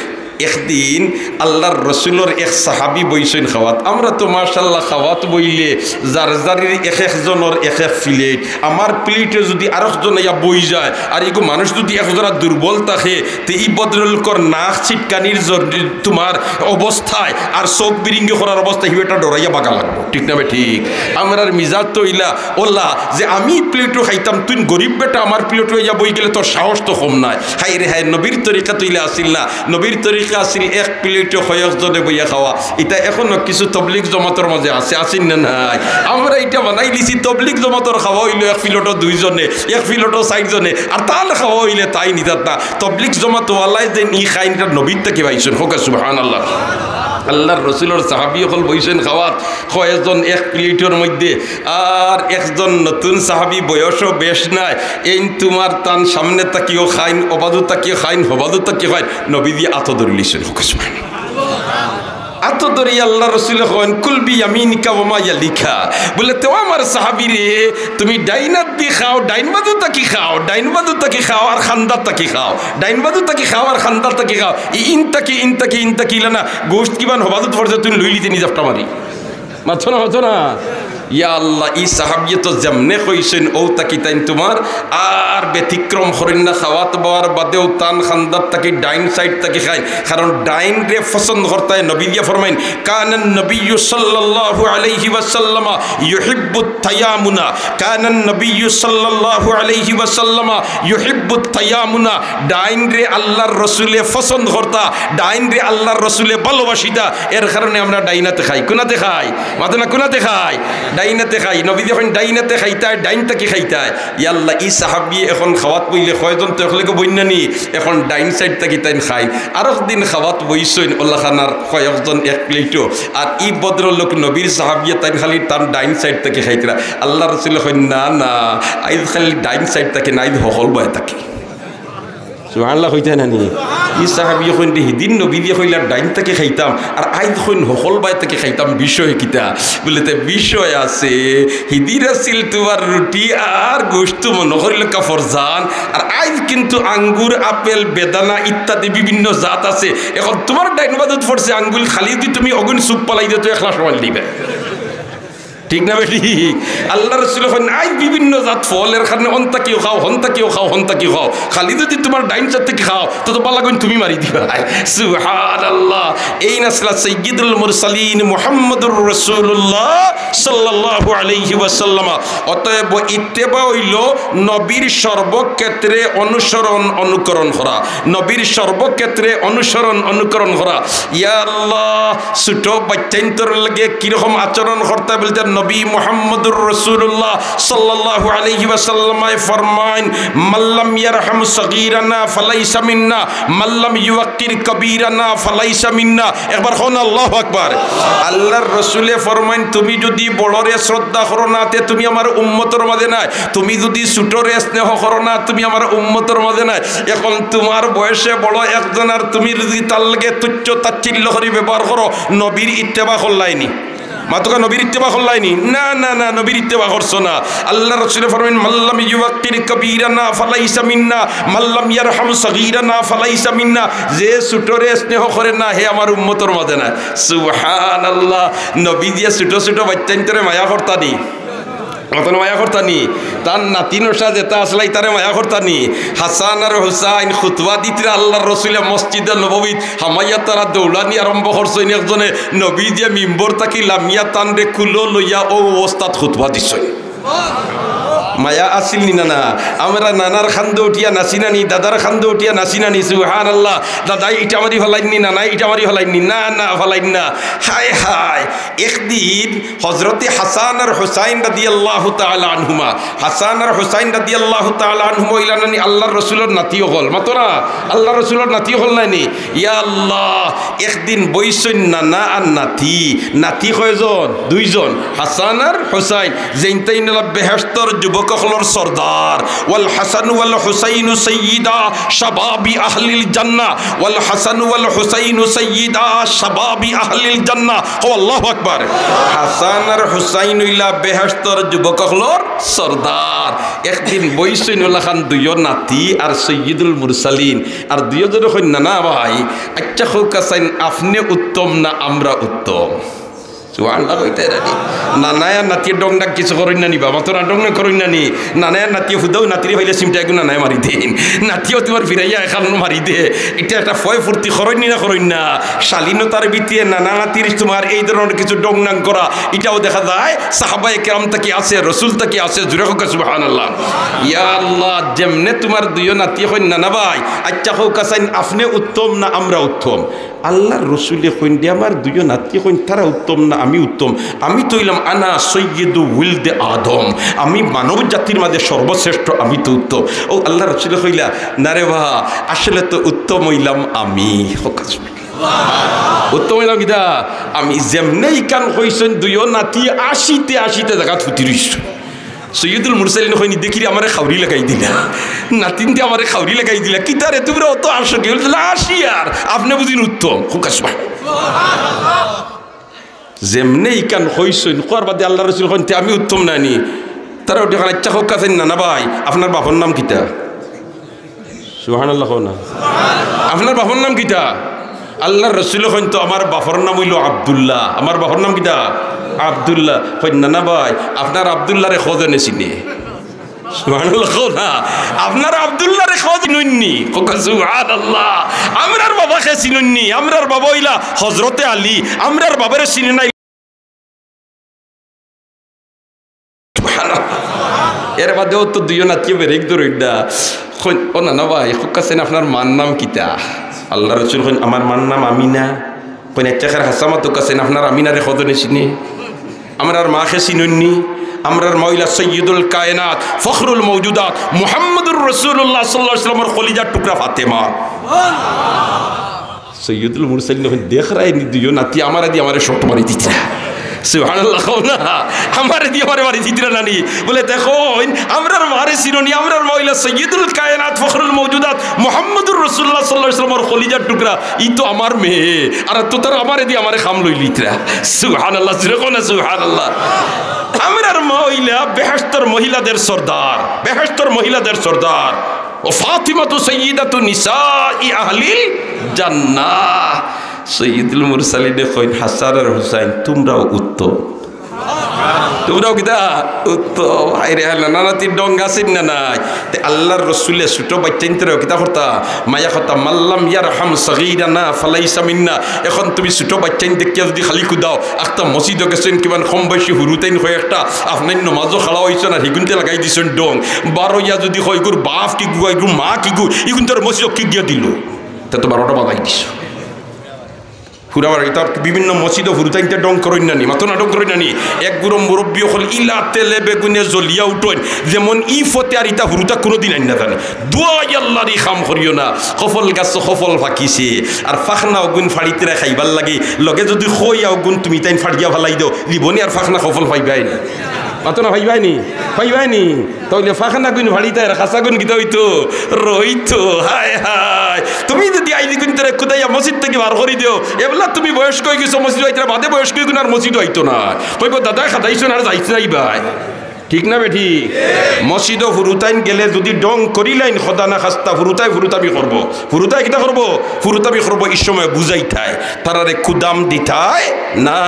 একদিন আল্লাহর রসুলের এক সাহাবি বইছেন খাওয়াত আমরা তো মাশাআল্লাহ খাওয়াত বইলে যার যারির এক একজনের এক এক প্লেট আমার প্লেটে যদি আরেকজন ইয়া বই যায় আর এগো মানুষ যদি একজনা দুর্বল থাকে তো ই বদরুলকর নাক ছিটকানির তোমার অবস্থায় আর চোখ বিরিঙ্গি করার অবস্থায় হিবেটা ডরাইয়া বাগা লাগবো ঠিক না ঠিক আমার মিজাজ তো ইলা ওল্লা যে আমি প্লেটও খাইতাম তুই গরিব বেটা আমার প্লেটও ইয়া বই গেলে তোর সাহস তো কম নাই হাই রে হাই নবীর তরিকা তো ইলা আসিল না নবীর তরিকা আসিল এক প্লেটে কয়েকজনে বইয়া খাওয়া এটা এখনো কিছু তবলিগ জমাতের মাঝে আছে আসিন না নাই আমরা এটা বানাই লিছি তবলিগ জমাতর খাওয়া হইলো এক প্লেটও দুইজনে এক প্লেটও চারজনে আর তাহলে খাওয়া হইলে তাই নিতাত না তবলিগ জমাত ওয়ালাই যে নি খাইন এটা নবীর থেকে পাইছেন হোক সুবহানাল্লাহ আল্লাহর রসুলের সাহাবি হল বইছেন খাওয়াত কয়েকজন এক প্লেটের মধ্যে আর একজন নতুন সাহাবি বয়সও বেশ নাই এই তোমার তান সামনে তাকিও খাইন অবাদু তাকিও খাইন হবাদু তাকিও খাইন নবী দিয়ে আতো ধরলিছেন আতো ধরি আল্লাহ রসুল হন কুলবি ইয়ামিনিকা ওমা ইয়ালিকা বলে তো আমার সাহাবি রে তুমি ডাইনাত দি খাও ডাইন বাদু তাকি খাও ডাইন বাদু তাকি খাও আর খান্দাত তাকি খাও ডাইন বাদু তাকি খাও আর খান্দাত তাকি খাও ইন তাকি না গোশত কিবান হবাদত ফরজে তুমি লইলিতে নি জাফটা মারি মাথো না ইয়া আল্লাহ ই সাহাবি তো যেমনে কইছেন ও তাকি তাইন তোমার আর ব্যতিক্রম করেন না খাওয়াত বাওয়ার বাদেও তান খান্দাত তাকি ডাইন সাইড তাকি খায় কারণ ডাইন রে পছন্দ করতে নবী দিয়া ফরমাইন কানান নবী সাল্লাল্লাহু আলাইহি ওয়াসাল্লাম ইউহিব্বুত তায়ামুনা কানান নবী সাল্লাল্লাহু আলাইহি ওয়াসাল্লাম ইউহিব্বুত তায়ামুনা ডাইন রে আল্লাহর রাসূলে পছন্দ করতা ডাইন রে আল্লাহর রাসূলে ভালোবাসিতা এর কারণে আমরা ডাইনাতে খাই কোনাতে খাই মাদনা কোনাতে খাই ডাইনাতে খাই নবী যখন ডাইনাতে খাইতায় ডাইন তাকি খাইতায় ইয়াল্লাহ ই সাহাবি এখন খাওয়াত বইলে কয়জন তো এখনকে বইনানি এখন ডাইন সাইড তাকি তাইন খাই আর একদিন খাওয়াত বইছেন আল্লাহ খানার কয়েকজন এক প্লেটও আর ই ভদ্রলোক নবীর সাহাবিয়ে তাইন খালি তার ডাইন সাইড তাকি খাইতরা আল্লাহ রসুল কইন না আইজ খালি ডাইন সাইড তাকি না আইজ হকল বয় তাকি সুবহানাল্লাহ হইতে না নি ই সাহাবি কইন হিদিন নবী দিয়ে কইলা ডাইন থেকে খাইতাম আর আইজ কইন হকল বাই থেকে খাইতাম বিষয় কিতা বলে তে বিষয় আছে হিদির আছিল তোমার রুটি আর গোশত মনে করিল কাফর জান আর আইজ কিন্তু আঙ্গুর আপেল বেদানা ইত্যাদি বিভিন্ন জাত আছে এখন তোমার ডাইন বাদত পড়ছে আঙ্গুল খালি দি তুমি অগুন সুপ পালাই দিয়ে তো একলা সমাল দিবে ঠিক না বেটি আল্লাহ রসুল আই বিভিন্ন জাত ফলের কারণে অন্তাকিও খাও হন্তাকিও খাও খালি যদি তোমার ডাইন জাত থেকে খাও তো পালাগুন তুমি মারি দিবা সুবহানাল্লাহ এই নাসলা সাইয়্যিদুল মুরসালিন মুহাম্মদুর রাসূলুল্লাহ সাল্লাল্লাহু আলাইহি ওয়াসাল্লাম অতএব ইত্তেবা হইল নবীর সর্বক্ষেত্রে অনুকরণ করা নবীর সর্বক্ষেত্রে অনুকরণ করা ইয়া আল্লাহ ছোট বাচ্চাইন্তর লাগে কিরকম আচরণ করতে বলতে নবী মুহাম্মদুর রাসূলুল্লাহ সাল্লাল্লাহু আলাইহি ওয়াসাল্লাম ফরমান মাল্লাম ইয়ারহাম সগীরানা ফালাইসা মিন্না মাল্লাম ইউকির কবীরানা ফালাইসা মিন্না একবার কোন আল্লাহু আকবার আল্লাহর রাসূলে ফরমান তুমি যদি বড়রে শ্রদ্ধা করো না তে তুমি আমার উম্মতের মাঝে নাই তুমি যদি ছোটরে স্নেহ করো না তুমি আমার উম্মতের মাঝে নাই এখন তোমার বয়সে বড় একজন আর তুমি যদি তার লাগে তুচ্ছ তাচ্ছিল্য করে ব্যবহার করো নবীর ইত্তেবা করলাইনি মাতুকা নবীর ইত্তেবা করলাইনি না নবীর ইত্তেবা করছো না আল্লাহ রাসূল ফরমান মাল্লাম ইউকির কবীরানা ফালাইসা মিন্না মাল্লাম ইয়ারহাম সগীরানা ফালাইসা মিন্না যে ছোটরে স্নেহ করে না হে আমার উম্মতের মাঝে না সুবহানাল্লাহ নবী দিয়া ছোট বাচ্চাইন্তরে মায়া করতানি অতন মায়া করতানি তার নাতিনসা যেটা আসলাই তারে মায়া করতানি হাসান আর হুসাইন খুতবা দিতে আল্লাহর রসুলে মসজিদে নববীত হামাইয়া তারা দৌড়ানি আরম্ভ করছেন একজনে নবী যে মিম্বর তাকি লামিয়া তান রে কুলো লইয়া ও অবস্থাত খুতবা দিছেন মায়া আসিল নি না আমরা নানার খান্দে উঠিয়া নাচি নানি দাদার খান্দে উঠিয়া নাচি নানি সুবহানাল্লাহ দাদা ইটা মারি ফেলাইনি না ইটা মারি ফেলাইনি না ফেলাইন না হায় একদিন হজরতে হাসান আর হুসাইন রাদিয়াল্লাহু তাআলা আনহুমা হাসান আর হুসাইন রাদিয়াল্লাহু তাআলা আনহুমা ইলানানি আল্লাহর রাসূলের নাতিও হল মাতরা আল্লাহর রাসূলের নাতিও হল নানি ইয়া আল্লাহ একদিন বইছেন নানা আর নাতি কয়জন দুইজন হাসান আর হুসাইন যেইনতাইনলা বেহেশতর যুবক কখলর সরদার ওয়াল হাসান ওয়াল হুসাইন সাইয়্যিদা শাবাবি আহলিল জান্নাহ ওয়াল হাসান ওয়াল হুসাইন সাইয়্যিদা শাবাবি আহলিল জান্নাহ ও আল্লাহু আকবার আকবার। হাসান আর হুসাইন হইলা বেহেশতর যুবক হলর সর্দার। একদিন বৈসইনুল্লাহ খান দুইও নাতি আর সৈয়দুল মুরসালিন আর দুইজন কইন না ভাই আচ্ছা হোক হাসাইন আপনি উত্তম না আমরা উত্তম? সুবহানাল্লাহ কইতে রানি নানায়া নাতি ডং ডাক কিছু করেন না নি বাবা তোরা ডং না করেন না নি নানায়া নাতি ফুদাও নাতিরে ভাইলে সিমটা এগুলো নানায় মারি দিন নাতিও তোমার ফিরাইয়া এখন মারি দে। এটা একটা ফয় ফুর্তি করেন না করেন না শালীনতার ভিত্তিতে নানা নাতির তোমার এই ধরনের কিছু ডং নাং করা এটাও দেখা যায় সাহাবায়ে কেরাম তাকি আছে রসুল তাকি আছে জুরে হোক সুবহানাল্লাহ। ইয়া আল্লাহ যেমনে তোমার দুইও নাতি কইন না ভাই আচ্ছা হোক কাসাইন আপনি উত্তম না আমরা উত্তম? আল্লাহর রসুলে কইন দে আমার দুইও নাতি কইন তারা উত্তম না আমি উত্তম? আমি তো হইলাম আনা সৈয়দু উলদে আদম, আমি মানব জাতির মাঝে সর্বশ্রেষ্ঠ, আমি তো উত্তম। ও আল্লাহ রসুলে কইলা না রে ভা আসলে তো উত্তম হইলাম আমি। উত্তম হইলাম কিতা আমি? যেমনে ইকান কইছেন দুইও নাতি আশিতে জায়গা ফুটি রইছ। সৈয়দুল মুরসালিন কইনি দেখি আমারে খাউরি লাগাই দিলা, নাতিন দিয়ে আমারে খাউরি লাগাই দিলা কিতারে তুমি অত আসো কি আসি আর আপনি বুঝিন উত্তম হুকাসমা। যেমনে ইকান হইসইন কোয়ার বাদে আল্লাহ রসুল কইতে আমি উত্তম নানি তারা ওটা ইচ্ছা হোক কাছেন না ভাই আপনার বাপর নাম কিতা? সুবহানাল্লাহ না আপনার বাপর নাম কিতা? আল্লাহ রসুল কইতো আমার বাপর নাম হইল আব্দুল্লাহ। আমার বাপর নাম কিতা? আব্দুল্লাহ। কই না ভাই আপনার আব্দুল্লাহ রে খোঁজে চিনে? সুবহানাল্লাহ না আপনার আব্দুল্লাহ রে খোঁজ নইনি সুবহানাল্লাহ। আমরার বাবাকে চিনুননি, আমরার বাবা হইলা হযরতে আলী, আমরার বাবারে চিনে নাই। এর বাদেও তো দুইও নাতি বেরেক দরইডা ও না ভাই কাছেন আপনার মান নাম কিতা? আল্লাহ রসুল কইন আমার মান নাম আমিনা। কইন একটা হাসামা তো কাছেন আপনার আমিনারে খোঁজে চিনে? আমরার মাকে চিনুননি, আমরার মহিলা সৈয়দুল কায়নাত ফখরুল মওজুদাত মুহাম্মদুর রাসূলুল্লাহ সাল্লাল্লাহু আলাইহি ওয়াসাল্লামের কলিজার টুকরা ফাতেমা। সৈয়দুল মুরসালিন দেখ রায় দুইও নাতি আমার দি আমারে শর্ট মারি দিতে। সুবহানাল্লাহ না আমার দি আমারে মারি দিতে নানি বলে দেখো আমরার মারে চিনুনি, আমরার মহিলা সৈয়দুল কায়নাত ফখরুল মওজুদাত মুহাম্মদুর রাসূলুল্লাহ সাল্লাল্লাহু আলাইহি ওয়াসাল্লামের কলিজার টুকরা ই তো আমার মেয়ে আর তো তার আমারে দি আমারে খাম লইলিতরা। সুবহানাল্লাহ সুবহানাল্লাহ। আমরার মহিলা বেহেশতের মহিলাদের সর্দার, বেহেশতের মহিলাদের সর্দার। ও ফাতিমা তো সৈয়দাতু নিসাই আহলিল জান্নাহ। সৈয়দুল মুরসালিন কইন হাসান আর হুসাইন তোমরাও উত্তম, তোমরাও কিতা উত্তম। আইরে নানা নাতির ডঙ্গা আছেন না নাই? আল্লাহর রসুলে ছোট বাচ্চাইন্তরে কিতা করতা মায়া কথা মাল্লাম ইয়ারহাম সগীরানা ফালাইসা মিন্না। এখন তুমি ছোট বাচ্চাইন দেখিয়া যদি খালি কুদাও একটা মসজিদে গেছেন কিমান কম বয়সী হুরুতাইন হয়ে একটা আপনার নমাজও খালা হয়েছে না হিগুনতে লাগাই দিছেন ডং বারো ইয়া যদি হয় গুর বাপ কি গু এগুর মা কি গু ইগুন তোর মসজিদ কি গিয়া দিল তা তো 12টা বাজাই দিছ। হুরাবার এটা বিভিন্ন মসজিদও হুরুতাইনতে ডং করেন নানি মাত্র না ডং করেন নানি এক গুরু মুরব্বী হল ইলা তেলে বেগুনে জ্বলিয়া উঠেন যেমন ই ফতে আর ইটা হুরুতা কোনোদিন আইন না জানে দোয়াই আল্লাহরই খাম করিও না। সফল গাছ সফল ফাঁকিছে আর ফাঁকনা অগুন ফাড়িতে খাইবার লাগে লগে যদি খইয়া অগুন তুমি তাইন ফাড়িয়া ভালাই দাও লিবনি আর ফাঁকনা সফল পাইবাই না মাত্র না পাইবাইনি তাহলে ফাঁকনা গুণ ফাড়িতে আর খাসা গুণ গীতা হইতো রইতো। হায় হায় তুমি যদি আইনি গুণ তোরা খুদাইয়া মসজিদ থেকে বার করে দিও এবেলা তুমি বয়স্ক হয়ে গেছো মসজিদ হইতে বাদে বয়স্ক হয়ে গুণ আর মসজিদ হইতো না কইব দাদা খাদাইছো আর যাইতে নাই ভাই ঠিক না বেঠি? মসজিদ ফুরুতাইন গেলে যদি ডং করিলাইন সদা না খাস্তা ফুরুতামি করবো ফুরুতাই কিতা করবো ফুরুতামি করবো এই সময় বুঝাই থাই তারারে খুদাম দিতাই না।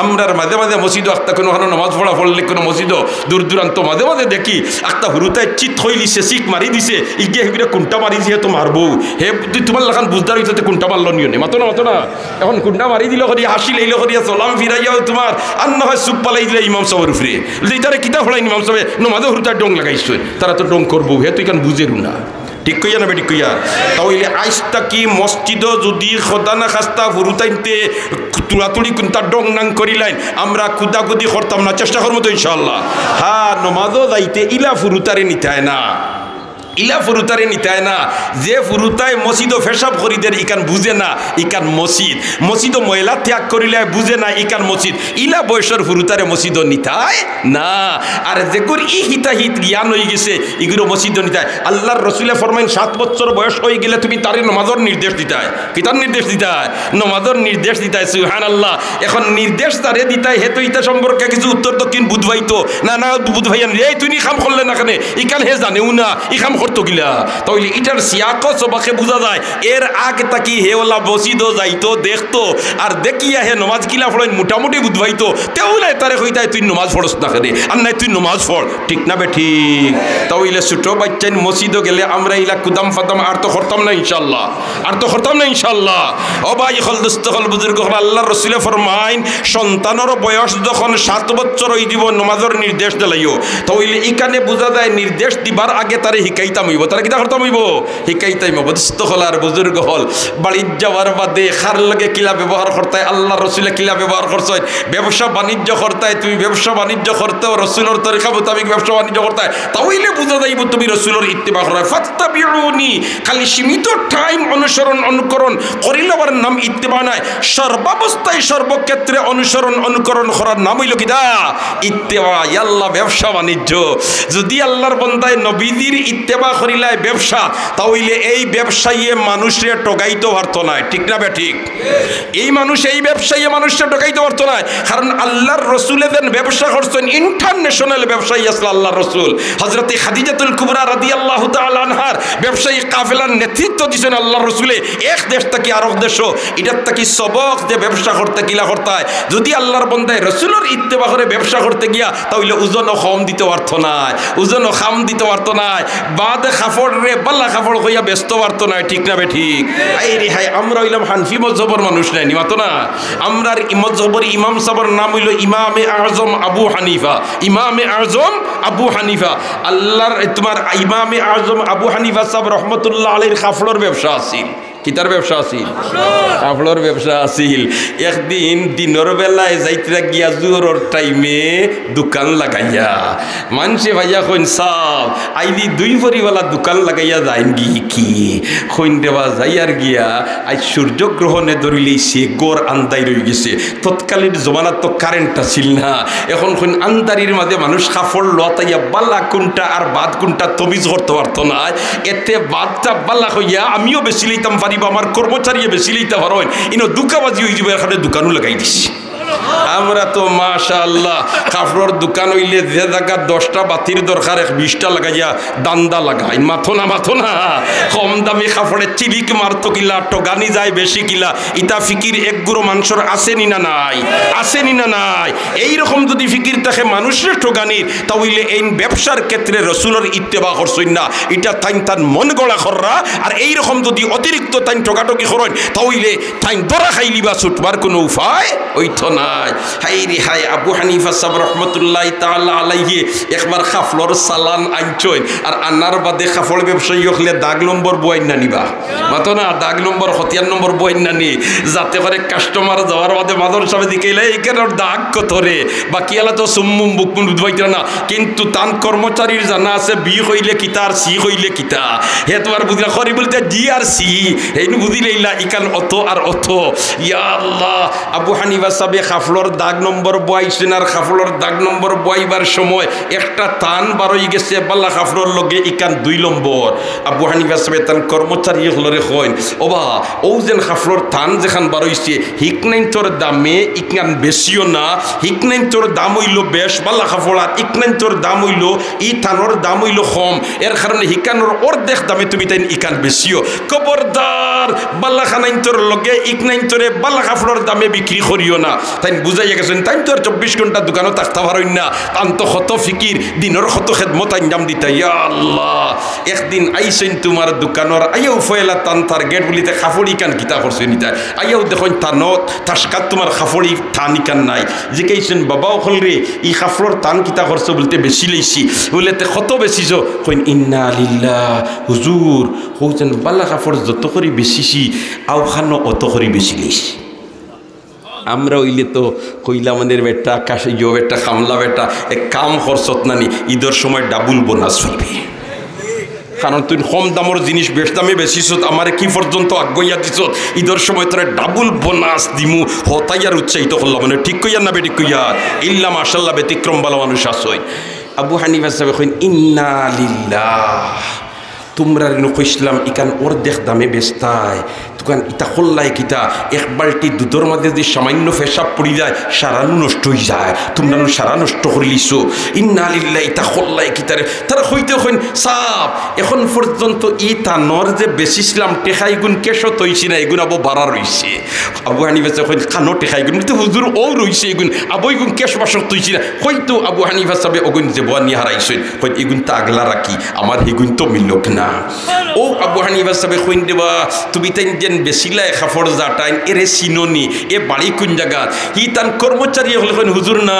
আমরার মাঝে মাঝে মসজিদ একটা কোনো নামাজ পড়লে কোনো মসজিদ দূর দূরান্ত মাঝে মাঝে দেখি একটা হুরুতাই চিত হইলিছে চিক মারি দিছে ইগে সেগুলো কোনটা মারি দিয়ে তো মারবো হে তোমার লাখান বুঝদার হইতে কোনটা মারল নিও নেই মাতো না এখন কোনটা মারি দিল করিয়া হাসি লাইল করিয়া চলাম ফিরাইয়াও তোমার আর না হয় চুপ পালাই দিলে ইমাম সাহেবের উপরে তারা কিতা ফলাই ইমাম সাহেব নমাজে হুরুতার ডং লাগাইছ তারা তো ডং করবো হে তুই কেন বুঝেরু না ঠিক কইয়া না বেঠিক কইয়া? তাহলে আইসটা কি মসজিদ যদি খোদা না খাস্তা হুরুতাইনতে তুড়াতুড়ি কোনটা ডং নাং করিলাইন আমরা কুদাকুদি করতাম না চেষ্টা করবো তো ইনশাল্লাহ। হ্যাঁ নমাজও যাইতে ইলা ফুরুতারে নিতায় না ইলা ফুরুতারে নিতায় না, যে ফুরুতায় মসজিদ ও ফেসাব করিদের ইকান বুঝে না ইকান মসজিদ ও ময়লা ত্যাগ করিলে বুঝে না ইকান মসজিদ, ইলা বয়সের ফুরুতারে মসজিদ নিতায় না। আর যেগুর ই হিতাহিত জ্ঞান হয়ে গেছে এগুলো মসজিদ নিতায়। আল্লাহর রসুলে ফরমাইন 7 বছর বয়স হয়ে গেলে তুমি তারে নমাজের নির্দেশ দিতায়, কিতার নির্দেশ দিতায়, নমাজের নির্দেশ দিতায়। সুবহানাল্লাহ। এখন নির্দেশ তারে দিতায়, হেতু ইতা সম্পর্কে কিছু উত্তর দক্ষিণ বুধবাইতো না, না বুধবাইয়ান রে তুই নি খাম করলে না কেন, ইকান হে জানেও না ই খাম করতো গিলা। তাহলে এটার সিয়াক সবাকে বোঝা যায়। এর আগে তাকি হেওলা বসিদো যাইতো দেখতো, আর দেখিয়া হে নমাজ কিলা পড়েন মোটামুটি বুধবাইতো, তেউলাই তারে কইতায় তুই নমাজ পড়স না কেন, আর নাই তুই নমাজ পড়, ঠিক না বে ঠিক। তাহলে ছোট বাচ্চান মসজিদও গেলে আমরা ইলা কুদাম ফাদাম আর তো করতাম না ইনশাল্লাহ, আর তো করতাম না ইনশাল্লাহ। ও ভাই হল দোস্ত হল বুজুর্গ হল, আল্লাহর রাসূলে ফরমাইন সন্তানের বয়স যখন 7 বছর হই দিব নমাজের নির্দেশ দিলাইও। তাহলে এখানে বোঝা যায় নির্দেশ দিবার আগে তারে শিকাইতাম হইব, তারা কিতা করতাম হইব, শিকাইতাম হইব। দোস্ত হল আর বুজুর্গ হল বাড়ির যাওয়ার বাদে খার লাগে কিলা ব্যবহার করতায়, আল্লাহর রাসূলে কিলা ব্যবহার করছেন, ব্যবসা বাণিজ্য করতায়, তুমি ব্যবসা বাণিজ্য করতেও রসুলের তরিকা মোতাবেক ব্যবসা বাণিজ্য করতায়, তাহলে বোঝা যাইব তুমি রসুলের ইত্তেবা করা। ফাত্তাবিউনি, খালি সীমিত টাইম অনুসরণ অনুকরণ করিলে আবার নাম ইত্তেবা নাই, সর্বাবস্থায় সর্বক্ষেত্রে অনুসরণ অনুকরণ করার নাম হইল কিনা ইত্তেবা। আল্লাহ ব্যবসা বাণিজ্য যদি আল্লাহর বন্দায় নবীদের ইত্তেবা করিলায় ব্যবসা, তাহলে এই ব্যবসায়ী মানুষে ঠকাইতে পারতো না, ঠিক না বে ঠিক। এই মানুষ এই ব্যবসায়ী মানুষে ঠকাইতে পারতো না, কারণ আল্লাহর রসুলে দেন ব্যবসা করছেন ইন্টারন্যাশনাল ব্যবসায়ী আসলে আল্লাহর রসুল। হযরতে খাদিজাতুল কুবরা রাদিয়াল্লাহু তাআলা আনহার ব্যবসায়ী কাফেলার নেতৃত্ব দিয়েছেন আল্লাহর রসুলে, এক দেশ থেকে আরেক দেশ। এটার থেকে সবক যে ব্যবসা করতে কিলা করতে হয়, যদি আল্লাহর বন্দায় রসুলের ইত্তেবা করে ব্যবসা করতে গিয়া তাহলে ওজনও কম দিতে পারতো না, ওজনও খাম দিতে পারতো না, বাদে কাপড় রে বাল্লা কাপড় হইয়া ব্যস্ত পারতো না, ঠিক না বে ঠিক। এই রে হাই আমরা হইলাম হানফি মযহবের মানুষ নাই নিমাতো না, আমরা মযহবের ইমাম সাহেবের নাম হইল ইমামে আজম আবু হানিফা, ইমামে আজম আবু হানিফা। আল্লাহর তোমার ইমামে আজম আবু হানিফা সাহেব রহমতুল্লাহ আলাইহির কাফড়ের ব্যবসা আছিল, কিতার ব্যবসা আছিল, কাপড়ের ব্যবসা আছিল। একদিন দিনের বেলায় যাইতে গিয়া জোহরের টাইমে দোকান লাগাইয়া মানুষে ভাইয়া কইন সাহ আইলি 2 ভরিওয়ালা দোকান লাগাইয়া যাইন কি কইন দেওয়া যাইয়ার গিয়া আজ সূর্যগ্রহণে ধরিলেইছে, গড় আন্দাই রয়ে গেছে। তৎকালীন জমানাত তো কারেন্ট আছিল না, এখন কইন আন্দারির মাঝে মানুষ কাপড় লতাইয়া বালা কোনটা আর বাদ কোনটা তমিজ করতে পারতো না। এতে বাদটা বালা হইয়া আমিও বেশি লইতাম পারি, আমার কর্মচারী বেশি লইতে পারেন, ইনো দুকাবাজি হয়ে যাবে, এখানে দোকানও লাগাই দিছি। আমরা তো মাশাআল্লাহ কাপড়ের দোকান হইলে যে জায়গা 10টা বাতির দরকার 20টা লাগাইয়া দান্দা লাগাই, মাথো না কম দামি কাপড়ে চিলিক মারতো কিলা, টগানি যায় বেশি কিলা, ইটা ফিকির এক গুরু মানুষের আসেনি না নাই, আসেনি না নাই। এইরকম যদি ফিকির থাকে মানুষের ঠগানির, তাহলে এই ব্যবসার ক্ষেত্রে রসুলের ইত্তেবা করছেন না, এটা তান মন গড়া কররা। আর এইরকম যদি অতিরিক্ত তাই ঠকাঠকি করেন, তাহলে তাই দরা খাইলি বা ছুটবার কোনো উপায় ওইতো নাই। হাই রে হাই, আবু হানিফা সাহেব রহমতুল্লাহ তাআলা আলাইহি একবার কাফলর চালান আনছই, আর আনার বাদে কাপড় ব্যবসায়ী হলে দাগ নম্বর বই না নিবা, মাতো না দাগ নম্বর ৭০ নম্বর বই না নি, যাতে করে কাস্টমার যাওয়ার বাদে মাদর সাহেব দিকে এইখানে দাগ কত রে বা কি আলা তো সুম্মুম বুকমুন বুঝবাইতে না। কিন্তু তান কর্মচারীর জানা আছে বি হইলে কিতা আর সি হইলে কিতা, হে তোমার বুঝলা করি বলতে জি আর সি, এই বুঝিলেইলা ইকান অত আর অত। ইয়া আল্লাহ, আবু হানিফা সাহেব কাফলর দাগ নম্বর বয়াইছেন, আর কাফলর দাগ নম্বর বয়াইবার সময় একটা টান বারই গেছে বাল্লা কাফলর লগে ইকান 2 নম্বর। আবু হানিফা সাহেব তান কর্মচারী হলরে কইন, ওবা ও যেন কাফলর টান যেখান বারইছে হিকনাইন তোর দামে ইকান বেশিও না, হিকনাইন তোর দাম হইল বেশ বাল্লা কাফল, আর ইকনাইন তোর দাম হইল ই থানোর দাম হইল কম, এর কারণে হিকানোর অর্ধেক দামে তুমি তাই ইকান বেশিও। খবরদার বাল্লা খানাইন তোর লগে ইকনাইন তোরে বাল্লা কাফলর দামে বিক্রি করিও না। তাই বুঝাইয়া গেছেন তাই তো আর 24 ঘন্টা দোকানও থাকতে পারেন না, তান তো কত ফিকির দিনের কত খেদমত আঞ্জাম দিতা। ইয়া আল্লাহ, একদিন আইসেন তোমার দোকানের আইয়াও ফয়লা তান তার গেট বলিতে কাপড়ি কান কিতা করছে নিতা, আইয়াও দেখুন তানত তাসকাত তোমার কাপড়ি টানি কান নাই, যে কেছেন বাবাও হল রে ই কাপড়র টান কিতা করছো বলতে বেশি লইছি, বলতে কত বেশিছ কইন ইন্না লিল্লাহ হুজুর হইছেন বাল্লা কাপড় যত করে বেশিছি আও খানো অত করে বেশি লইছি। আমরা হইলে তো কইলা আমাদের বেটা কাশে ইয়ো বেটা খামলা বেটা এক কাম খরচত নানি ঈদের সময় ডাবল বোনাস হইবে, কারণ তুই কম দামের জিনিস বেশ দামে বেশিস আমার কি পর্যন্ত আজ্ঞা দিস ঈদের সময় তোরা ডাবল বোনাস দিমু হতাই আর উৎসাহিত করলাম মানে ঠিক কইয়া না বেটি কইয়া ইল্লা মাশাল্লাহ ব্যতিক্রম ভালো মানুষ আসই। আবু হানিফা সাহেব কইন ইন্না লিল্লাহ তোমরা রেনু কইসলাম ইকান ওর দেখ দামে বেচতায় তুকান ইটা খোল্লাই কিতা এক বালটি দুধের মাঝে যদি সামান্য ফেসাব পড়ি যায় সারানো নষ্ট হয়ে যায় তোমরা সারা নষ্ট করে লিছো ইন্না লিল্লাহ ইটা খোল্লাই কিতারে তারা হইতে হইন সাপ এখন পর্যন্ত ই তানর যে বেচিছিলাম টেকাই গুণ কেশো তৈছি না এগুণ আবু বাড়া রইছে। আবু হানিফা সাহেব কইন খানো টেকাই গুণ তো হুজুর ও রইছে এগুণ আবু এগুণ কেশ বাসক তৈছি না হয়তো আবু হানিফা সাহেব ওগুণ যে বোয়ানি হারাইছেন কই এগুণ তা আগলা রাখি আমার এগুণ তো মিলক না। ও আবু হানিফা সাহেব কইন দেবা তুমি তাই যেন বেশিলাই খাফড় জাটাইন এরে চিননি এ বাড়ি কোন জায়গা হি তান কর্মচারী হলে কইন হুজুর না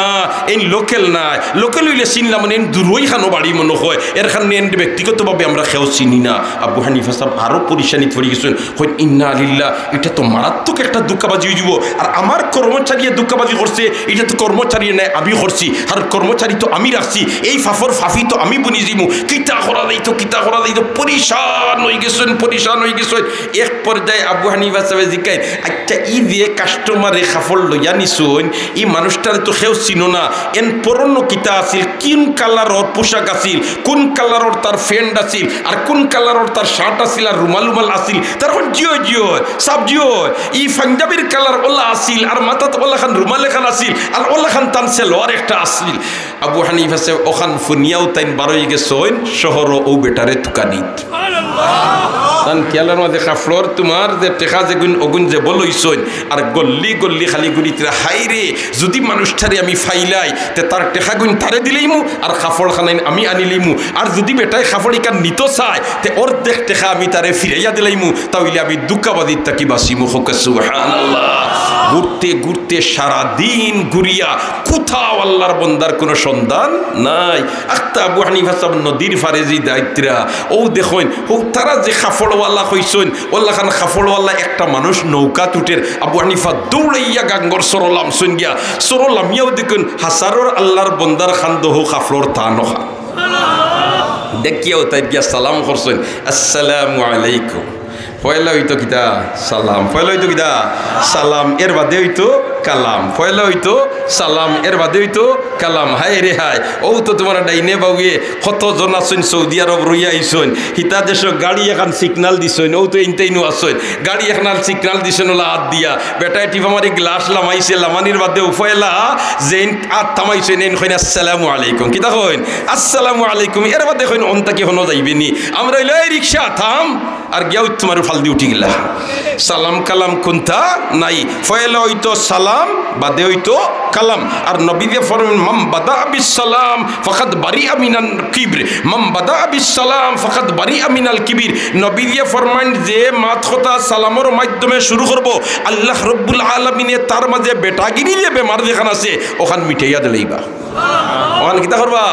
এই লোকেল নাই লোকেল হইলে চিনলাম মানে দূরই খানো বাড়ি মনে হয় এর খান ব্যক্তিগতভাবে আমরা কেউ চিনি না। আবু হানিফা সাহেব আরো পরিশানি পড়ে গেছেন কইন ইন্না লিল্লাহ এটা তো মারাত্মক একটা দুঃখাবাজি হয়ে যাব আর আমার কর্মচারী দুঃখাবাজি করছে এটা তো কর্মচারী নাই আমি করছি আর কর্মচারী তো আমি রাখছি এই ফাফর ফাফি তো আমি বুনি দিমু কিতা করা দেই তো পরিশান হয়ে গেছেন। এক পর্যায়ে আবু হানিফা সাহেব জিকাই আচ্ছা ই দিয়ে কাস্টমারে খাফল লইয়া নিছুন ই মানুষটারে তো কেউ চিনো না এন পরনো কিতা আছিল কোন কালারর পোশাক আছিল কোন কালারর তার ফ্যান্ড আছিল আর কোন কালারর তার শার্ট আছিল আর রুমাল আছিল তখন জিও সব জিও ই পাঞ্জাবির কালার ওলা আছিল আর মাথাত ওলা খান রুমাল খান আছিল আর ওলা খান তান সেলোয়ার একটা আছিল। আবু হানিফা সাহেব ওখান ফুনিয়াও তাইন বারোই গেছেন শহর ও বেটারে তুকানিত তান কেলার মাঝে কাফলোর তোমার যে টেকা যে অগুন যে বলইছইন আর গল্লি খালি গুলিতরা হাই রে যদি মানুষটারে আমি ফাইলাই তে তার টেকা গুণ তারে দিলেইমু আর কাফড় খানাইন আমি আনিলিমু আর যদি বেটায় কাফড় ইকান নিত চায় তে ওর দেখ টেকা আমি তারে ফিরাইয়া দিলাইমু তাহলে আমি দুঃখাবাদিত তাকি বাসিমু হোক সুবহানাল্লাহ। ঘুরতে সারা দিন ঘুরিয়া কোথাও আল্লাহর বন্দার কোনো সন্ধান নাই। আখতা আবু হানিফা সাহেব নদীর ফারেজি দায়িত্রা ও দেখুন ও তারা যে খাফড়ওয়ালা হইছেন ওল্লা খান খাফড়ওয়ালা একটা মানুষ নৌকা তুটের আবু হানিফা দৌড়াইয়া গাঙ্গর সরলাম শুন গিয়া সরলামিয়াও দেখুন হাসারর আল্লাহর বন্দার খান দহু খাফড়র তা নখা দেখিয়াও তাই গিয়া সালাম করছেন আসসালামু আলাইকুম পয়লা হইতো কিতা সালাম পয়লা হইতো কিতা সালাম এর বাদে হইতো কালাম পয়লা হইতো সালাম এর বাদে হইতো কালাম হাই রে হাই ও তো তোমার ডাইনে বাউয়ে কতজন আসছেন সৌদি আরব রইয়া আইসন হিতা দেশ গাড়ি এখন সিগনাল দিছেন ও তো ইনতেইনু আসছেন গাড়ি এখন সিগনাল দিছেন ওলা হাত দিয়া বেটায় টিপ আমার গ্লাস লামাইছে লামানির বাদে উফয়লা জেন আত থামাইছেন এন কইন আসসালামু আলাইকুম কিতা কইন আসসালামু আলাইকুম এর বাদে কইন অন্তাকি হনো যাইবেনি আমরা হইলো এই রিক্সা থাম আর গিয়াও তোমার ফাল দি উঠি গেলা সালাম কালাম কোনটা নাই ফয়লা হইতো সালাম বাদে হইতো কালাম আর নবী দিয়ে ফরমান মাম বাদা বিস সালাম ফাকাদ বারিআ মিনাল কিবর মাম বাদা বিস সালাম ফাকাদ বারিআ মিনাল কিবর নবী দিয়ে ফরমান যে মাত কথা সালামের মাধ্যমে শুরু করব আল্লাহ রাব্বুল আলামিনে তার মাঝে বেটাগিরি যে বেমার দেখান আছে ওখান মিটাইয়া দিলাইবা ওখান কিতা করবা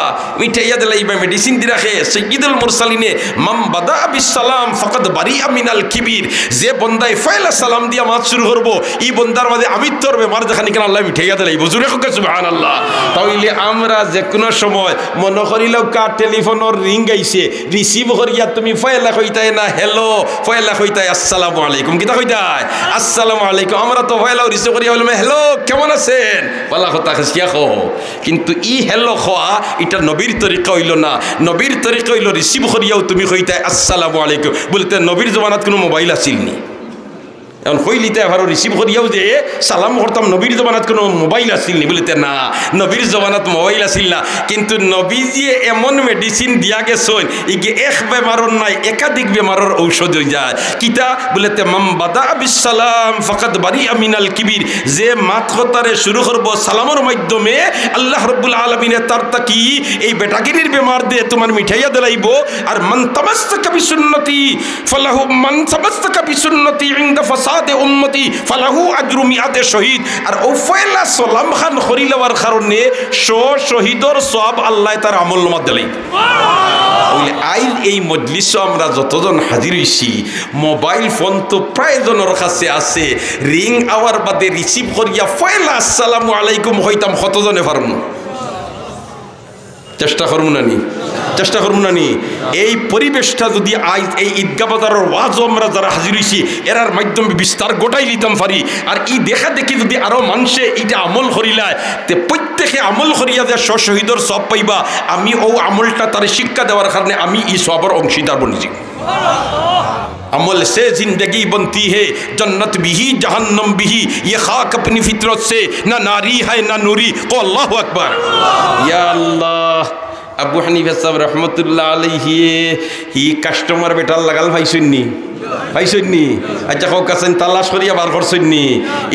মিটাইয়া দিলাইবা মেডিসিন দি রাখে সাইয়্যিদুল মুরসালিনে মাম বাদা বিস সালাম ফাকাদ বারিআ মিনাল কিবর যে বন্দায় ফাইলা সালাম দিয়া মাত শুরু করব এই বন্দার মাঝে আমিত্বর বেমার দেখানি কেন আল্লাহ মিটাইয়া দিলাইব জোরে হোক সুবহানাল্লাহ। তাইলে আমরা যে কোনো সময় মনে করিলেও কার টেলিফোনের রিং গাইছে রিসিভ করিয়া তুমি ফাইলা কইতাই না হ্যালো ফাইলা কইতাই আসসালামু আলাইকুম কিতা কইতাই আসসালামু আলাইকুম আমরা তো ফাইলা রিসিভ করিয়া বললাম হ্যালো কেমন আছেন বলা কথা কিয়া কো কিন্তু ই হ্যালো খোয়া এটা নবীর তরিকা হইল না নবীর তরিকা হইল রিসিভ করিয়াও তুমি কইতাই আসসালামু আলাইকুম বলতে নবীর জমানাত কোনো মোবাইল আছিল নি এখন হইলিতে আবার রিসিভ করিয়াও যে সালাম করতাম নবীর জমানাত কোনো মোবাইল আসিল নি বলিতে না নবীর জমানাত মোবাইল আসিল না কিন্তু নবীজিয়ে এমন মেডিসিন দিয়া গেছেন ইগে এক বেমারর নাই একাধিক বেমারর ঔষধ হয়ে যায় কিতা বলিতে মাম বাদা বিস সালাম ফাকাদ বারিআ মিনাল কিবির যে মাত কথারে শুরু করব সালামের মাধ্যমে আল্লাহ রাব্বুল আলামিনে তার তাকি এই বেটাগিরির বেমার দিয়ে তোমার মিঠাইয়া দিলাইব আর মান তামাসসাকা বিসুন্নতি ফালাহু মান তামাসসাকা বিসুন্নতি ইনদা ফাসাদে উম্মতি ফালাহু আজরু মিআতে শহীদ আর ও ফয়লা সালাম খান খরিলাওয়ার কারণে শহীদর সওয়াব আল্লাহ তার আমল নামা দিলাই ওই আইল এই মজলিস আমরা যতজন হাজির হইছি মোবাইল ফোন তো প্রায় জনের কাছে আছে রিং আওয়ার বাদে রিসিভ করিয়া ফয়লা আসসালামু আলাইকুম হইতাম কতজনে পারমু চেষ্টা করবো না নি চেষ্টা করবো না নি এই পরিবেশটা যদি আজ এই ঈদগাহ বাজারের ওয়াজ আমরা যারা হাজির হয়েছি এরার মাধ্যমে বিস্তার গোটাই দিতাম পারি আর এই দেখা দেখি যদি আরো মানুষে এইটা আমল করিলায় তে প্রত্যেকে আমল করিয়া যে শহীদর সব পাইবা আমি ও আমলটা তার শিক্ষা দেওয়ার কারণে আমি এই সবার অংশীদার বনিছি अमल से जिंदगी बनती है जन्नत भी ही जहन्नम भी ही ये खाक अपनी फितरत से ना नारी है ना नूरी को अल्लाह अकबर या अल्लाह अबू हनीफा साहब रहमतुल्लाह अलैहि ही कस्टमर बेटा लगाल भाई सुन्नी अच्छा कौ कासें तलाश करिया बार करसन्नी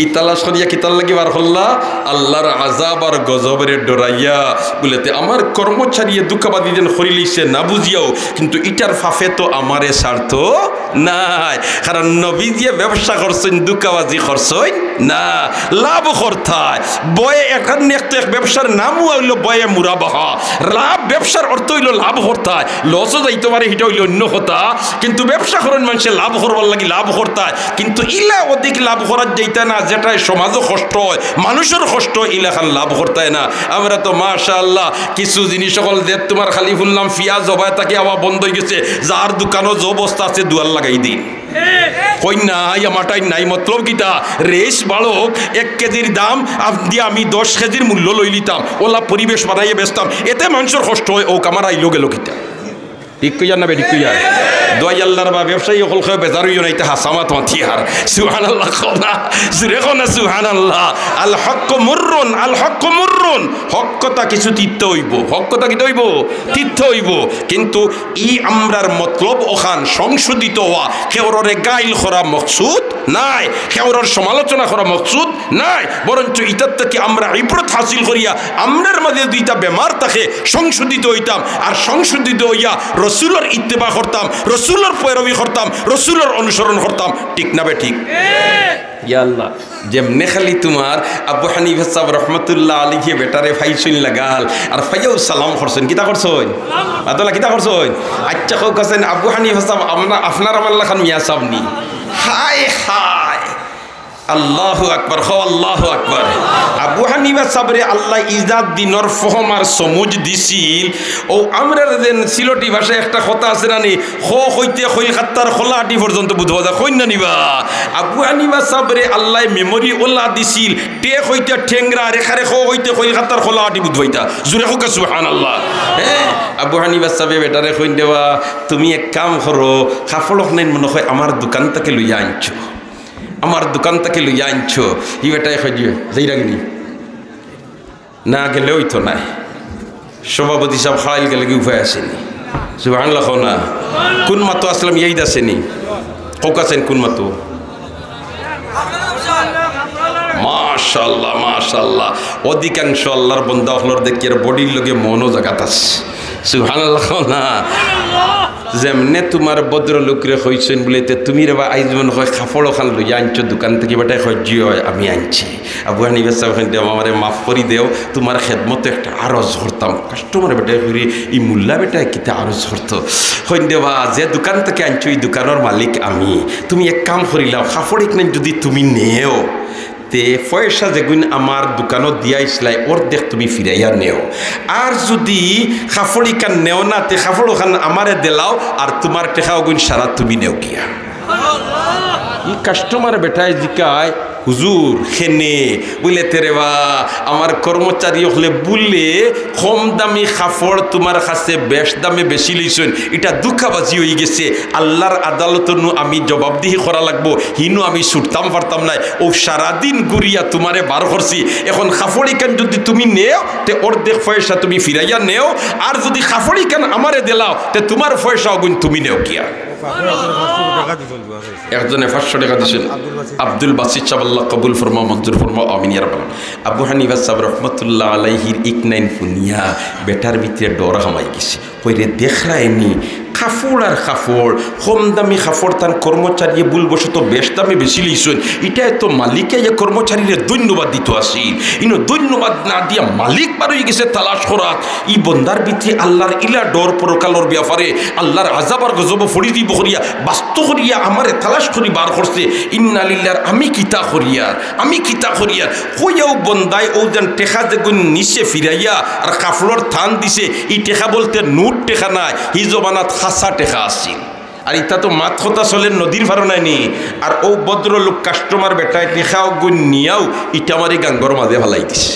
ई तलाश करिया किताल लगी बार करला अल्लाहर आजाब और गजबेर डराइया बोलेते आमार कर्मचारिये दुःखबादी जेन करि लइছে ना बुझियाও কিন্তু ইটার ফাফে তো আমারে স্বার্থ নাই কারণ নবীজিয়ে ব্যবসা করছেন দুঃখবাজি করছেন না লাভ করতায় বয়ে এখানে একটা ব্যবসার নামও হইল বয়ে মুরাবাহা লাভ ব্যবসার অর্থ হইল লাভ করতায় লসও যাইতে পারে এটা হইল অন্য কথা কিন্তু ব্যবসা করেন মানুষের লাভ করবার লাগি লাভ করতায় কিন্তু ইলা অধিক লাভ করার যাইতে না যেটা সমাজও কষ্ট হয় মানুষের কষ্ট ইলাখান লাভ করতায় না আমরা তো মাশাআল্লাহ কিছু জিনিস সকল যে তোমার খালি শুনলাম পিঁয়াজ হবায় তাকে আবার বন্ধ হয়ে গেছে যার দোকানও যে অবস্থা আছে দুয়ার লাগাই দিন কই নাই আমারটাই নাই মতলব কিতা রেস বাড়ক 1 কেজির দাম দিয়ে আমি 10 কেজির মূল্য লই লিতাম ওলা পরিবেশ বানাইয়ে বেচতাম এতে মানুষের কষ্ট হয় ও কামার আইলো গেল কিতা ঠিক কইয়া না বেঠিক কইয়া দোয়াই আল্লাহর বা ব্যবসায়ী সকল খেয়ে বেজার হইও না এটা হাসামাত মাথিয়ার সুবহানাল্লাহ খোদা জুরে খোনা সুবহানাল্লাহ আল হক মুররুন হক কথা কিছু তিত্ত হইব হক কথা কি হইব তিত্ত হইব কিন্তু ই আমরার মতলব ওখান সংশোধিত হওয়া কেউরে গাইল করা মকসুদ নাই কেউর সমালোচনা করা মকসুদ নাই বরঞ্চ ইতার থেকে আমরা ইবরত হাসিল করিয়া আমরার মাঝে দুইটা বেমার থাকে সংশোধিত হইতাম আর সংশোধিত হইয়া রসুলের ইত্তেবা করতাম রসুলের পয়রবি করতাম রসুলের অনুসরণ করতাম ঠিক না বে ঠিক ইয়া আল্লাহ যেমনে খালি তোমার আবু হানিফা সাহেব রহমতুল্লাহ আলাইহি বেটারে ফাইসুন লাগাল আর ফাইয়াও সালাম করছেন কিতা করছেন আদলা কিতা করছেন আচ্ছা কও কাছেন আবু হানিফা সাহেব আপনার আমাল্লাহ খান মিয়া সাহেব নি হায় হায় আল্লাহু আকবার খো আল্লাহু আকবার আবু হানিফা সাবরে আল্লাহ ইজাত দিনর ফহম আর সমুজ দিছিল ও আমরা দেন সিলটি ভাষায় একটা কথা আছে না নি খো হইতে খইল খাত্তার খোলাটি পর্যন্ত বুঝবা যা কই না নিবা আবু হানিফা সাবরে আল্লাহ মেমরি ওলা দিছিল টে হইতে ঠেংরা রেখারে খো হইতে খইল খাত্তার খোলাটি বুঝবাইতা জুরে হোক সুবহানাল্লাহ হ্যাঁ আবু হানিফা সাবে বেটারে কই দেবা তুমি এক কাম করো কাফলক নাই মনে হয় আমার দোকান থেকে লইয়া আনছো আমার দোকান থেকে লইয়া আনছো ই বেটাই খাইয়ে যাই রাগিনি না গেলে ওই তো নাই সভাপতি সাহেব খাইল গেলে কি উপায় আসেনি সুবহানাল্লাহ না কোন মাতো আসলাম ইয়াইদ আসেনি কোক আছেন কোন মাতো মাশাআল্লাহ মাশাআল্লাহ অধিকাংশ আল্লাহর বান্দা হলর দেখিয়ে বডির লগে মনও জাগাত আছে সুবহানাল্লাহ না যেমনে তোমার ভদ্রলোকরে কইছেন বলেতে তুমি রে বা আইজ মনে হয় কাপড় খান লইয়া আনছো দোকান থেকে বেটাই সহ্য হয় আমি আনছি আবু হানিফা সাহেব আমারে মাফ করি দেও তোমার খেদমতে একটা আরজ করতাম কাস্টমার বেটাই করি ই মুল্লা বেটাই কিতা আরজ করতো হইন দেবা যে দোকান থেকে আনছো এই দোকানের মালিক আমি তুমি এক কাম করিলাও কাপড় এক যদি তুমি নেও তে পয়সা যেগুন আমার দোকানত দিয়াইছিলাই অর্ধেক তুমি ফিরাইয়া নেও আর যদি কাপড়ি কান নেও না তে কাপড় খান আমারে দিলাও আর তোমার টেকাও গুণ সারা তুমি নেও গিয়া ই কাস্টমার বেটায় জিকায় হুজুর খেনে বলে তেরে বা আমার কর্মচারী হলে বললে কম দামি কাপড় তোমার কাছে বেশ দামে বেশি লইছেন এটা দুঃখাবাজি হয়ে গেছে আল্লাহর আদালত আমি জবাবদিহি করা লাগবো হিনু আমি ছুটতাম পারতাম না ও সারাদিন ঘুরিয়া তোমারে বার করছি এখন কাপড়ি কান যদি তুমি নেও তে অর্ধেক পয়সা তুমি ফিরাইয়া নেও আর যদি কাপড়ি কান আমারে দিলাও তে তোমার পয়সা গুণ তুমি নেও কিয়া একজনে 500 টাকা দিয়েছেন আব্দুল বাসিত সাহেব আল্লাহ কবুল ফরমাও মঞ্জুর ফরমাও আমিন ইয়া রাব্বাল আবু হানিফা সাহেব রহমতুল্লাহ আলাইহির ইকনাইন ফুনিয়া বেটার ভিতরে ডর হামাই গেছে কইরে দেখরায়নি কাপড় আর কাপড় কম দামি কাপড় তার কর্মচারী ভুলবশত বেশ দামে বেশি লইছেন এটা তো মালিকে যে কর্মচারীরে ধন্যবাদ দিত আসিল ইনো ধন্যবাদ না দিয়া মালিক বার হয়ে গেছে তালাশ করাত ই বন্দার ভিতরে আল্লাহর ইলা ডর পরকালর ব্যাপারে আল্লাহর আযাব আর গজব ফড়ি দিব করিয়া বাস্তব করিয়া আমারে তালাশ করি বার করছে ইন্না লিল্লাহ আমি কিতা করিয়ার কইয়াও বন্দায় ও যেন টেকা যেগুন নিচে ফিরাইয়া আর কাপড়র থান দিছে ই টেকা বলতে নূর উট টেকা নাই, হি জমানাত খাসা টেকা আছিল। আর ইটা তো মাত কথা চলে নদীর ভাড়া নাইনি। আর ও ভদ্রলোক কাস্টমার বেটায় টেকাও গুণ নিয়াও ইটা মারি গাঙ্গর মাঝে ফেলাই দিছে।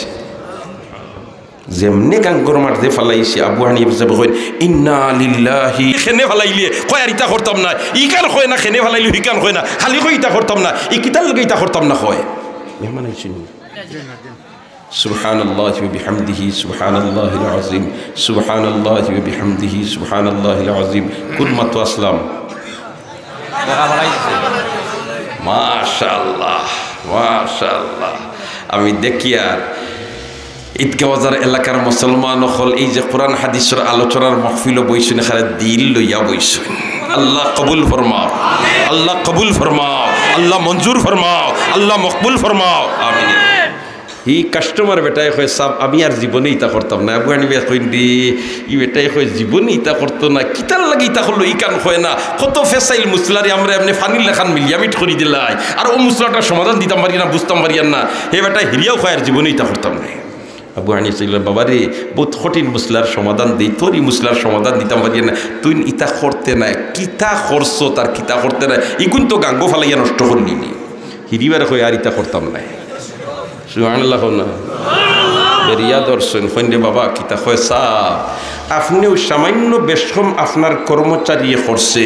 যেমনি গাঙ্গর মাঝে ফেলাইছে আবু হানিফা সাহেব কইন ইন্না লিল্লাহি, খেনে ফেলাইলে কয় আর ইটা করতাম না, ই কান কয় না, খেনে ফেলাইলে হি কান কয় না, খালি কয় ইটা করতাম না, ই কিতার লগে ইটা করতাম না কয়। মেহমান আইছেন সুবহানাল্লাহি ওয়া বিহামদিহি সুবহানাল্লাহিল আযীম সুবহানাল্লাহি ওয়া বিহামদিহি সুবহানাল্লাহিল আযীম। কোন মাত্র আসলাম? মাশাআল্লাহ মাশাআল্লাহ। আমি দেখি আর ঈদগাহ বাজার এলাকার মুসলমান হল এই যে কোরআন হাদিসের আলোচনার মাহফিল বইছেন, এখানে দিল লইয়া বইছেন। আল্লাহ কবুল ফরমাও, আল্লাহ কবুল ফরমাও, আল্লাহ মঞ্জুর ফরমাও, আল্লাহ মকবুল ফরমাও, আমিন। ই কাস্টমার বেটাই কয় সাব আমি আর জীবনে ইতা করতাম না। আবু হানিফা কইন রে ই বেটাই কয় জীবনে ইতা করতো না, কিতার লাগে ইতা করলো, ই কান কয় না, কত ফেসাইল মুসলারে আমরা এমনি ফানির লেখান মিলিয়া মিট করি দিলাই, আর ও মুসলাটার সমাধান দিতাম পারি না, বুঝতাম পারি না। হে বেটা হিরিয়াও কয় আর জীবনে ইতা করতাম না। আবু হানিফা চাইল বাবা রে বহুত কঠিন মুসলার সমাধান দিই, তোরই মুসলার সমাধান দিতাম পারি না, তুই ইতা করতে নাই, কিতা করছ তার কিতা করতে নাই, ইগুন তো গাঙ্গ ফালাইয়া নষ্ট করলি নি। হিরিবার কয় আর ইতা করতাম নাই। সুবহানাল্লাহ না বেরিয়া দর্শন ফন্ডে বাবা কিতা কয় সাহ আপনিও সামান্য বেশম আপনার কর্মচারী করছে,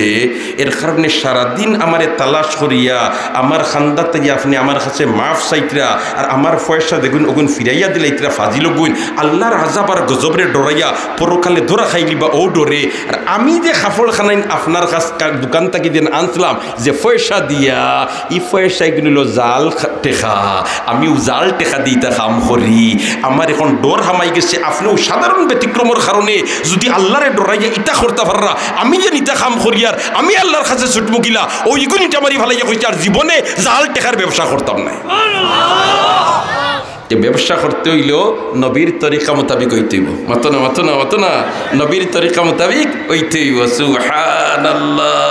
এর কারণে সারাদিন আমারে তালাশ করিয়া আমার খান্দাতে আপনি আমার কাছে মাফ চাইতরা, আর আমার পয়সা দেখুন ওগুন ফিরাইয়া দিলে ইতরা ফাজিল গুণ আল্লাহর আযাব আর গজবরে ডরাইয়া পরকালে ধরা খাইলি বা ও ডরে। আর আমি যে কাপড় খানাইন আপনার কাছ দোকান থেকে দিন আনছিলাম যে পয়সা দিয়া, ই পয়সা এগুলো জাল টেকা, আমিও জাল টেকা দিতে কাম করি, আমার এখন ডর হামাই গেছে। আপনিও সাধারণ ব্যতিক্রমের কারণে যদি আল্লাহরে ডরাইয়া ইটা করতে পাররা, আমি যে নিতা কাম করিয়ার আমি আল্লাহর কাছে ছুটমু গিলা ও ইগুন ইটা মারি ভালাইয়া কইছে আর জীবনে জাল টেকার ব্যবসা করতাম না। ব্যবসা করতে হইলেও নবীর তরিকা মোতাবিক হইতে হইব। মাতো না মাতো না মাতো না, নবীর তরিকা মোতাবিক হইতে হইব। সুবহানাল্লাহ।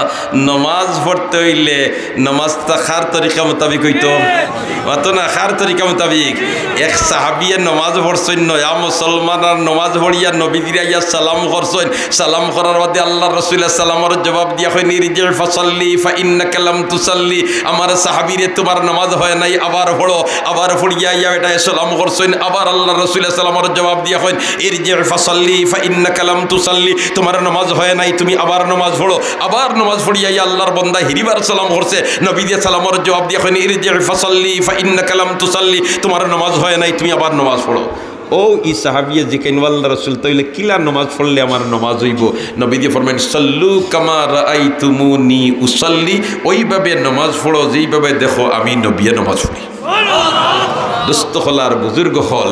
নমাজ পড়তে হইলে নমাজটা খার তরিকা মোতাবিক হইতো, মাতো না খার তরিকা মোতাবিক। এক সাহাবিয়ে নমাজ পড়ছেন, নয়া মুসলমান আর নমাজ পড়িয়া নবী দিরাইয়া সালাম করছেন, সালাম করার বাদে আল্লাহ রাসূলের সালামের জবাব দিয়া কই নিরজি ফাসাল্লি ফা ইন্নাকা লাম তুসাল্লি, আমার সাহাবীরে তোমার নামাজ হয় নাই, আবার পড়ো। আবার পড়িয়া ইয়া এটা সালাম করছেন, আবার আল্লাহ রাসূলের সালামের জবাব দিয়া কইন ইরজি ফাসাল্লি ফা ইন্নাকা লাম তুসাল্লি, তোমার নামাজ হয় নাই, তুমি আবার নামাজ পড়ো। আবার নামাজ পড়িয়া ইয়া আল্লাহর বান্দা হিরিবার সালাম করছে, নবী দিয়া সালামের জবাব দিয়া কইন ইরজি ফাসাল্লি ফা ইন্নাকা লাম তুসাল্লি, তোমার নামাজ হয় নাই, তুমি আবার নামাজ পড়ো। ও ই সাহাবিয়ে জিকাইন আল্লাহ রাসূল তাইলে কিলা নামাজ পড়লে আমার নামাজ হইব? নবী দিয়ে ফরমাইন সাল্লু কামা রাআইতুমুনি উসাল্লি, ওইভাবে নামাজ পড়ো যেইভাবে দেখো আমি নবীয়ে নামাজ পড়ি। দোস্ত হল আর বুজুর্গ হল,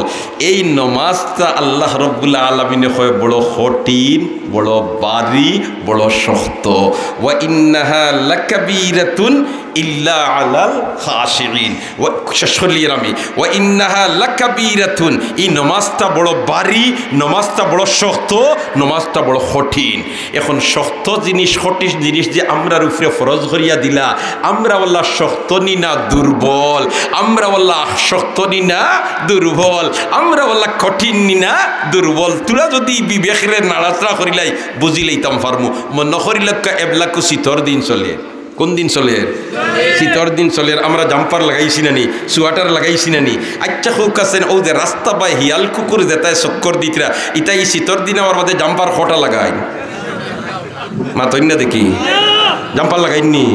এই নমাজটা আল্লাহ রব্বুল আলামিনে হয় বড় কঠিন, বড় বারি, বড় শক্ত। ওয়া ইন্নাহা লাকাবীরাতুন ইল্লা আলাল খাশিঈন। শেষ করলিয়ের আমি, ওয়া ইন্নাহা লাকাবীরাতুন, এই নমাজটা বড় বারি, নমাজটা বড় শক্ত, নমাজটা বড় কঠিন। এখন শক্ত জিনিস কঠিন জিনিস যে আমরার উপরে ফরজ করিয়া দিলা, আমরা আল্লাহ শক্ত নি না দুর্বল, আমরা আল্লাহ শক্ত নি না দুর্বল, আমরা আল্লাহ কঠিন নি না দুর্বল। তুলা যদি বিবেকের নাড়াচড়া করিলাই বুঝিলাইতাম পারমু, নকরিলাক্কা এবলাকু শীতর দিন চলে। কোন দিন চলে? শীতর দিন চলে। আমরা জাম্পার লাগাইছি না নি, সোয়াটার লাগাইছি না নি? আচ্ছা হোক আছেন ও যে রাস্তা বা হিয়াল কুকুর যেতায় চক্কর দিতরা, ইটাই শীতর দিন আমার মাঝে জাম্পার খটা লাগাই মা তৈন না দেখি জাম্পার লাগাইনি,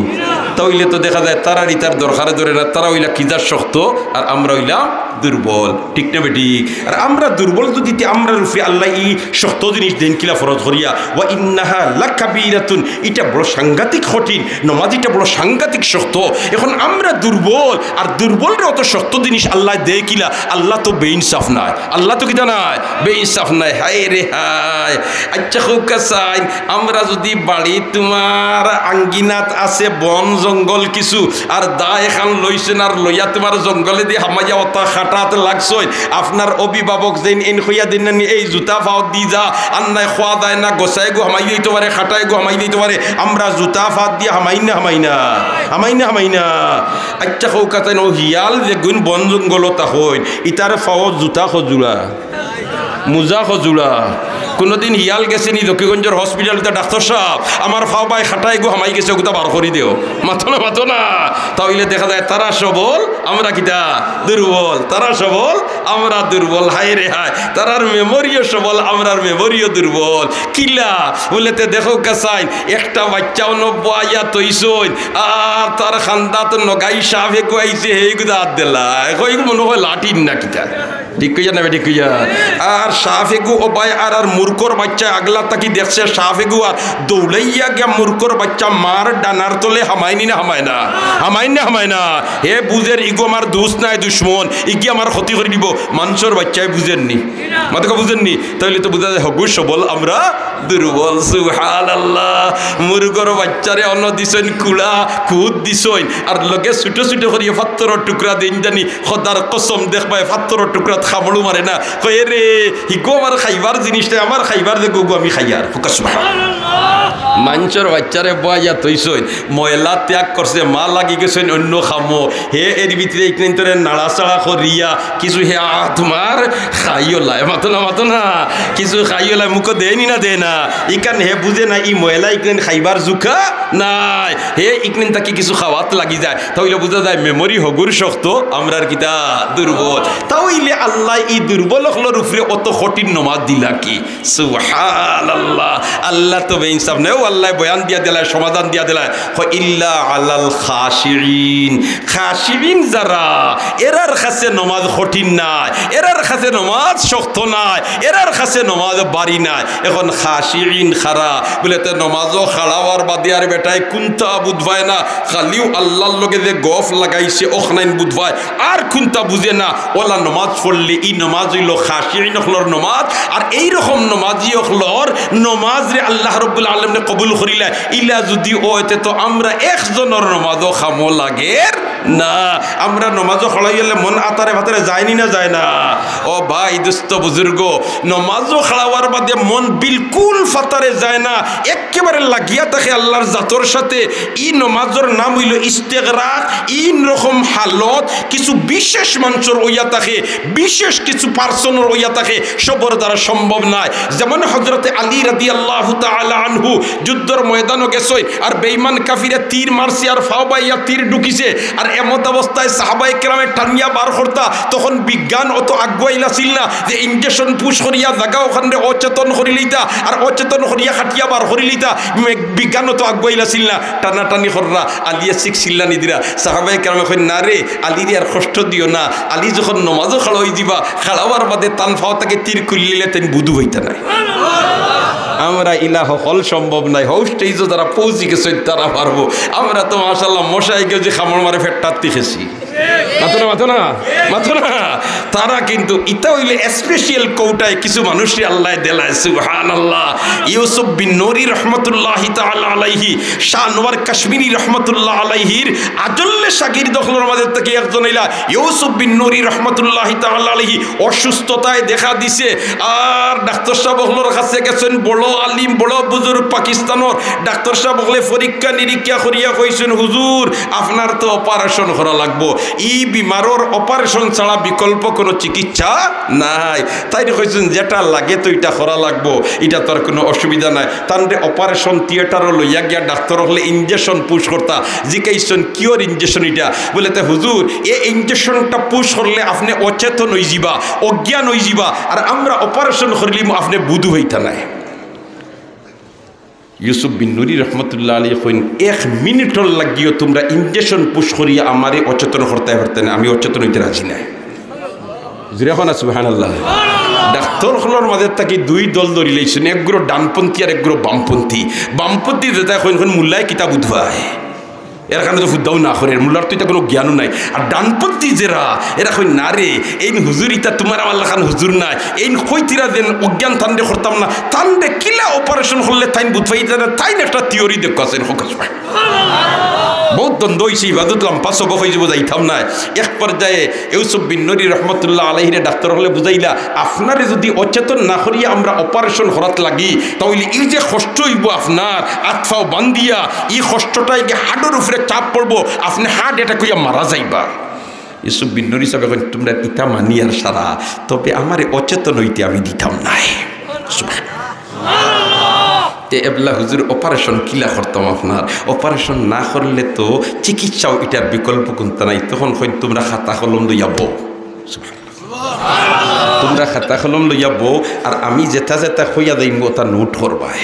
তাইলে তো দেখা যায় তারা ইতার দরকারে ধরে না, তারা হইলা কিজার শক্ত আর আমরা হইলাম দুর্বল। ঠিক না বেঠিক? আর আমরা দুর্বল যদি আমরা রূপে আল্লাহ ই শক্ত জিনিস দেন কিলা ফরজ করিয়া, ওয়া ইন্নাহা লাকাবীরাতুন, এটা বড় সাংঘাতিক কঠিন নমাজ, এটা বড় সাংঘাতিক শক্ত। এখন আমরা দুর্বল, আর দুর্বলরা অত শক্ত জিনিস আল্লাহ দেয় কিলা? আল্লাহ তো বেইনসাফ নাই, আল্লাহ তো কিতা নাই, বেইনসাফ নাই। হায় রে হায়। আচ্ছা খুব কাছাই আমরা যদি বাড়ি তোমার আঙ্গিনাত আছে বন জঙ্গল কিছু, আর দা এখান লইছেন আর লইয়া তোমার জঙ্গলে দিয়ে হামাইয়া অতা খাটাতে লাগছই, আপনার অভিভাবক যেন এন হইয়া দিন না এই জুতা ফাও দি যা আন্নাই খোয়া দেয় না, গোসাই গো হামাই দিতে পারে, খাটাই গো হামাই দিতে পারে, আমরা জুতা ফাত দিয়ে হামাই না হামাই না হামাই না হামাই না। আচ্ছা কৌকাতেন ও হিয়াল যে গুণ বন জঙ্গল তা হইন, ইতার ফাও জুতা খজুরা, মোজা খজুরা, কোনোদিন হিয়াল গেছে নি দক্ষিণগঞ্জের হসপিটালতে ডাক্তার সাহেব আমার ফাও বাই খাটাই গো হামাই গেছে ওগুতা বার করি দেও মাথো না তাহলে দেখা যায় তারা সবল আমরা কিটা দুর্বল, তারা সবল আমরা দুর্বল। হায় রে হায়, তারার মেমোরিও সবল আমরার মেমোরিও দুর্বল। কিলা বলেতে দেখো কাসাইন একটা বাচ্চাও নব্বাইয়া তৈসইন আর তার খান্দা তো নগাই সাফে কুয়াইছে হেগুদা হাত দিলা কই মনে হয় লাঠিন না কিটা ঠিক কইয়া না ঠিক কইয়া। আর সাফেগু ও বাই আর মূর্খর বাচ্চা আগলা তাকি দেখছে সাফেগু আর দৌড়াইয়া গিয়া মূর্খর বাচ্চা মার ডানার তলে হামায়নি না হামায় না হামায় না হে বুঝের ইগো আমার দোষ নাই দুশ্মন ইগি আমার ক্ষতি করে দিব মানুষের বাচ্চায় বুঝেননি মাথাকে বুঝেননি তাহলে তো বুঝা যায় হগু সবল আমরা দুর্বল। সুবহানাল্লাহ, মূর্খর বাচ্চারে অন্ন দিছেন কুড়া খুদ দিছেন আর লগে ছুটো ছুটো করিয়া পাত্তরের টুকরা দিন জানি খোদার কসম দেখবাই পাত্তরের টুকরা খামড়ু মারে না কয়ে রে হিগো আমার খাইবার জিনিসটা আমার খাইবার দেখো আমি খাইয়ার ফোকাস মানুষের বাচ্চারে বয়া তৈসই ময়লা ত্যাগ করছে মা লাগি গেছেন অন্য খামো হে এর ভিতরে এইখানে নাড়াচাড়া করিয়া কিছু হে তোমার খাইও লাই মাতো না কিছু খাইও লাই মুখে দেয়নি না দে না ইকান হে বুঝে না ই ময়লা ইখানে খাইবার জুখা নাই হে ইখানে তাকে কিছু খাওয়াত লাগি যায় তাহলে বোঝা যায় মেমোরি হগুর শক্ত আমরার কিতা দুর্বল। তাহলে আল্লাহ এই দুর্বল হলোর উপরে অত কঠিন নমাজ দিলা কি? সুবহানাল্লাহ, আল্লাহ তো বেইনসাফ নেই আল্লাহ বয়ান দিয়া দিলায় সমাধান দিয়া দিলায় ইল্লা আলাল খাশিরিন, খাশিরিন যারা এরার কাছে নমাজ কঠিন নাই, এরার কাছে নমাজ শক্ত নাই, এরার কাছে নমাজ বাড়ি নাই। এখন খাশিরিন খারা বলে তো নমাজও খাড়াওয়ার বাদে আর বেটায় কুন্তা বুঝবায় না খালিও আল্লাহর লগে যে গফ লাগাইছে ওখানাইন বুঝবায় আর কুন্তা বুঝে না ওলা নমাজ পড়লে এই নমাজ হইল খাশিরিন হলর নমাজ। আর এইরকম নমাজি হলর নমাজ রে আল্লাহ রব্বুল আলামিন কবুল করিলা ইলা যদি ওতে তো আমরা একজনের নমাজও খামো লাগের না, আমরা নমাজও খড়াই গেলে মন আতারে ভাতারে যায়নি না যায় না। ও ভাই দোস্ত বুজুর্গ, নমাজও খাড়াওয়ার বাদে মন বিলকুল ফাতারে যায় না, একেবারে লাগিয়া থাকে আল্লাহর জাতর সাথে। ই নমাজের নাম হইল ইস্তেগরাক। ইন রকম হালত কিছু বিশেষ মানুষের ওইয়া থাকে, বিশেষ কিছু পার্সনের ওইয়া থাকে, সবর দ্বারা সম্ভব নয়। যেমন হযরতে আলী রাদিয়াল্লাহু তাআলা আনহু যুদ্ধের ময়দানে গেছই আর বেঈমান কাফিরা তীর মারছে আর ফাওবাইয়া তীর ঢুকিছে আর এমত অবস্থায় সাহাবায়ে কেরামে টানিয়া বার করতা। তখন বিজ্ঞান অত আগুয়াইলা ছিল না যে ইনজেকশন পুশ করিয়া জায়গা ওখানে অচেতন করি লইতা আর অচেতন করিয়া খাটিয়া বার করি লইতা। বিজ্ঞান অত আগুয়াইলা ছিল না, টানাটানি কররা আলিয়া শিখ ছিল্লা নিদিরা। সাহাবায়ে কেরামে কই না রে আলীর আর কষ্ট দিও না, আলী যখন নমাজও খাড়া হয়ে দিবা খাড়াবার বাদে টান ফাও তাকে তীর খুললিলে তেন বুধু হইতা নাই। আমরা ইলা হল সম্ভব নাই, হৌ স্টেজও যারা পৌঁছি গেছে তারা পারবো। আমরা তো মাশাআল্লাহ মশাই গেও যে খামড় মারে ফেটটাতে খেছি মাথো না তারা কিন্তু ইতা হইলে স্পেশাল কৌটায় কিছু মানুষই আল্লাহ দেলায়। সুবহানাল্লাহ, ইউসুফ বিন নূরি রহমতুল্লাহি তাআলা আলাইহি, শাহ আনোয়ার কাশ্মীরি রহমতুল্লাহ আলাইহির আজল্লে শাগির্দ হলোর আমাদের থেকে একজন ইলা ইউসুফ বিন নূরি রহমতুল্লাহি তাআলা আলাইহি অসুস্থতায় দেখা দিছে আর ডাক্তার সাহেব হলোর কাছে গেছেন, বড় আলিম বড় বুজুর্গ পাকিস্তানের ডাক্তার সাহেব হলে পরীক্ষা নিরীক্ষা করিয়া কইছেন হুজুর আপনার তো অপারেশন করা লাগবো, ই বিমারর অপারেশন ছাড়া বিকল্প কোনো চিকিৎসা নাই। তাই কইছেন যেটা লাগে তো এটা করা লাগবো, এটা তোর কোনো অসুবিধা নাই। তাহলে অপারেশন থিয়েটারও লইয়া গিয়া ডাক্তার হলে ইঞ্জেকশন পুশ করতা, জিকাইছেন কিওর ইঞ্জেকশন এটা বলে তো হুজুর এই ইঞ্জেকশনটা পুশ করলে আপনি অচেতন হয়ে যাবা, অজ্ঞান হয়ে যাবা, আর আমরা অপারেশন করলে আপনি বুধু হইতা নাই। ইউসুফ বিন নূরি রহমতুল্লাহ আলাইহি কইন এক মিনিটর লাগিও তোমরা ইঞ্জেকশন পুশ করিয়া আমারে অচেতন করতে পারতে না, আমি অচেতন হইতে রাজি নাই। যখন সুবহানাল্লাহ, ডাক্তার হলোর মাঝে তাকে দুই দল ধরি লাইছেন, একগুলো ডানপন্থী আর একগুলো বামপন্থী। বামপন্থী যেটা এখন মুল্লায় কিতাব উদ্ভায় এর কারণে তো ফুদ্দাও না করে, মুল্লার তো এটা কোনো জ্ঞানও নাই। আর ডানপন্থী যেরা এরা কই না রে এই হুজুর ইতা তোমার আমার খান হুজুর নাই, এই কইতিরা যেন অজ্ঞান তান্ডে করতাম না, তান্ডে কিলা অপারেশন করলে তাইন বুঝবাই তাইন একটা থিওরি দেখছেন ফোকাস পায়। বহুত দ্বন্দ্ব হয়েছে, ইবাদত লম্পা সব হয়ে যাব যাইতাম না। এক পর্যায়ে ইউসুফ বিন নূরি রহমতুল্লাহ আলাইহিরে ডাক্তার হলে বুঝাইলা আপনারে যদি অচেতন না করিয়া আমরা অপারেশন করাত লাগি তাহলে এই যে কষ্ট হইব আপনার আতফাও বান্দিয়া, এই কষ্টটাই গিয়ে হাডের উপরে চাপ পড়বো, আপনি হাড এটা কইয়া মারা যাইবা। ইউসুফ বিন নূরি সাহেব এখন তোমরা ইটা মানি আর সারা, তবে আমারে অচেতন হইতে আমি দিতাম নাই। তে এবলা হুজুর অপারেশন কিলা করতাম আপনার, অপারেশন না করলে তো চিকিৎসাও এটার বিকল্প কোনটা নাই। তখন কই তোমরা খাতা কলম লইয়া বউ, তোমরা খাতা কলম লইয়া বউ, আর আমি যেটা যেটা কইয়া দিম ওটা নোট করবাই।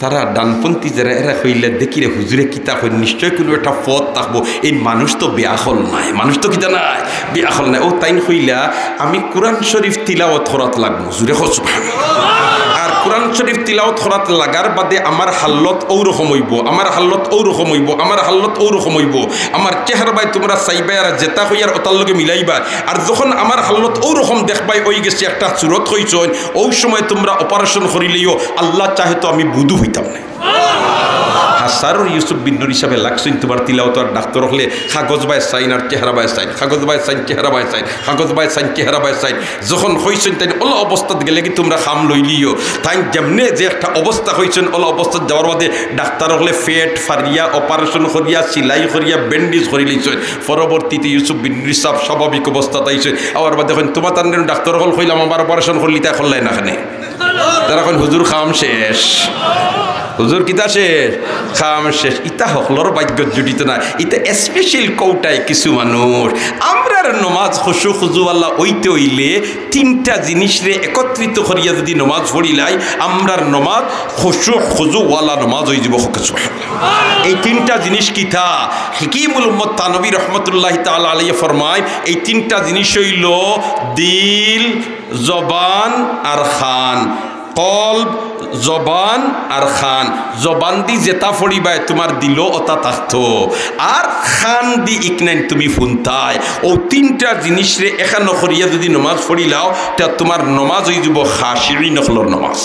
তারা ডানপন্থী যারা এরা কইলে দেখি রে হুজুরে কিতা কই, নিশ্চয় কোনো একটা পথ থাকবো। এই মানুষ তো বেআখল নাই, মানুষ তো কিতা নাই, বেআখল নাই। ও তাইন কইলা আমি কোরআন শরীফ তিলাওয়াত করাত লাগবো, জুরে কও সুবহানাল্লাহ। আর কোরআন শরীফ তিলাওয়াত করাত লাগার বাদে আমার হাল্লত ওরকম হইব, আমার হাল্লত ওরকম হইব, আমার হাল্লত ওরকম হইব। আমার চেহারা বাই তোমরা চাইবাই আর জেতা হইয়ার ওটার লগে মিলাইবা। আর যখন আমার হাল্লত ওরকম দেখবাই ওই গেছে একটা চুরত হইছন, ওই সময় তোমরা অপারেশন করিলেও আল্লাহ চাহে তো আমি বুধু হইতাম না। হাসারুর ইউসুফ বিন নুর হিসাবে লাগছেন তোমার তিলাওয়াত। আর ডাক্তার হলে কাগজ বাই সাইন আর চেহারা বাই সাইন, কাগজ বাই সাইন চেহারা বাই সাইন, কাগজ বাই সাইন চেহারা বাই সাইন। যখন হয়েছেন তাই ওলা অবস্থাত গেলে কি তোমরা খাম লইলিও। তাই যেমনে যে একটা অবস্থা হয়েছেন ওলা অবস্থাত যাওয়ার বাদে ডাক্তার হলে ফেট ফারিয়া অপারেশন করিয়া সিলাই করিয়া ব্যান্ডেজ করে লইছেন। পরবর্তীতে ইউসুফ বিন নুর সাহেব স্বাভাবিক অবস্থা তাইছেন। আবার বাদে এখন তোমার তার ডাক্তার হল কইলাম আমার অপারেশন করলি তাই করলাই না খানে। তারা এখন হুজুর খাম শেষ, হুজুর কিতা শেষ, খাম শেষ। ইতা হকলর ভাগ্য জুড়িত না, ইতা স্পেশাল কৌটায় কিছু মানুষ। আমরার নমাজ খুশু খুজু আল্লাহ ওইতে হইলে তিনটা জিনিস রে একত্রিত করিয়া যদি নমাজ পড়িলাই আমরার নমাজ খুশু খুজু ওয়ালা নমাজ হয়ে যাব। এই তিনটা জিনিস কিতা হিকিমুল উম্মত তানবী রহমতুল্লাহি তাআলা আলাইহি ফরমায়, এই তিনটা জিনিস হইল দিল, জবান আর খান। কলব, জবান আর খান। জবান দি যেটা ফড়িবাই তোমার দিল ওটা থাকতো, আর খান দি ইকনাইন তুমি ফুনতাই। ও তিনটা জিনিস রে এখানো করিয়া যদি নমাজ পড়িলাও তা তোমার নমাজ হয়ে যাব খাশিরিন নকলর নমাজ।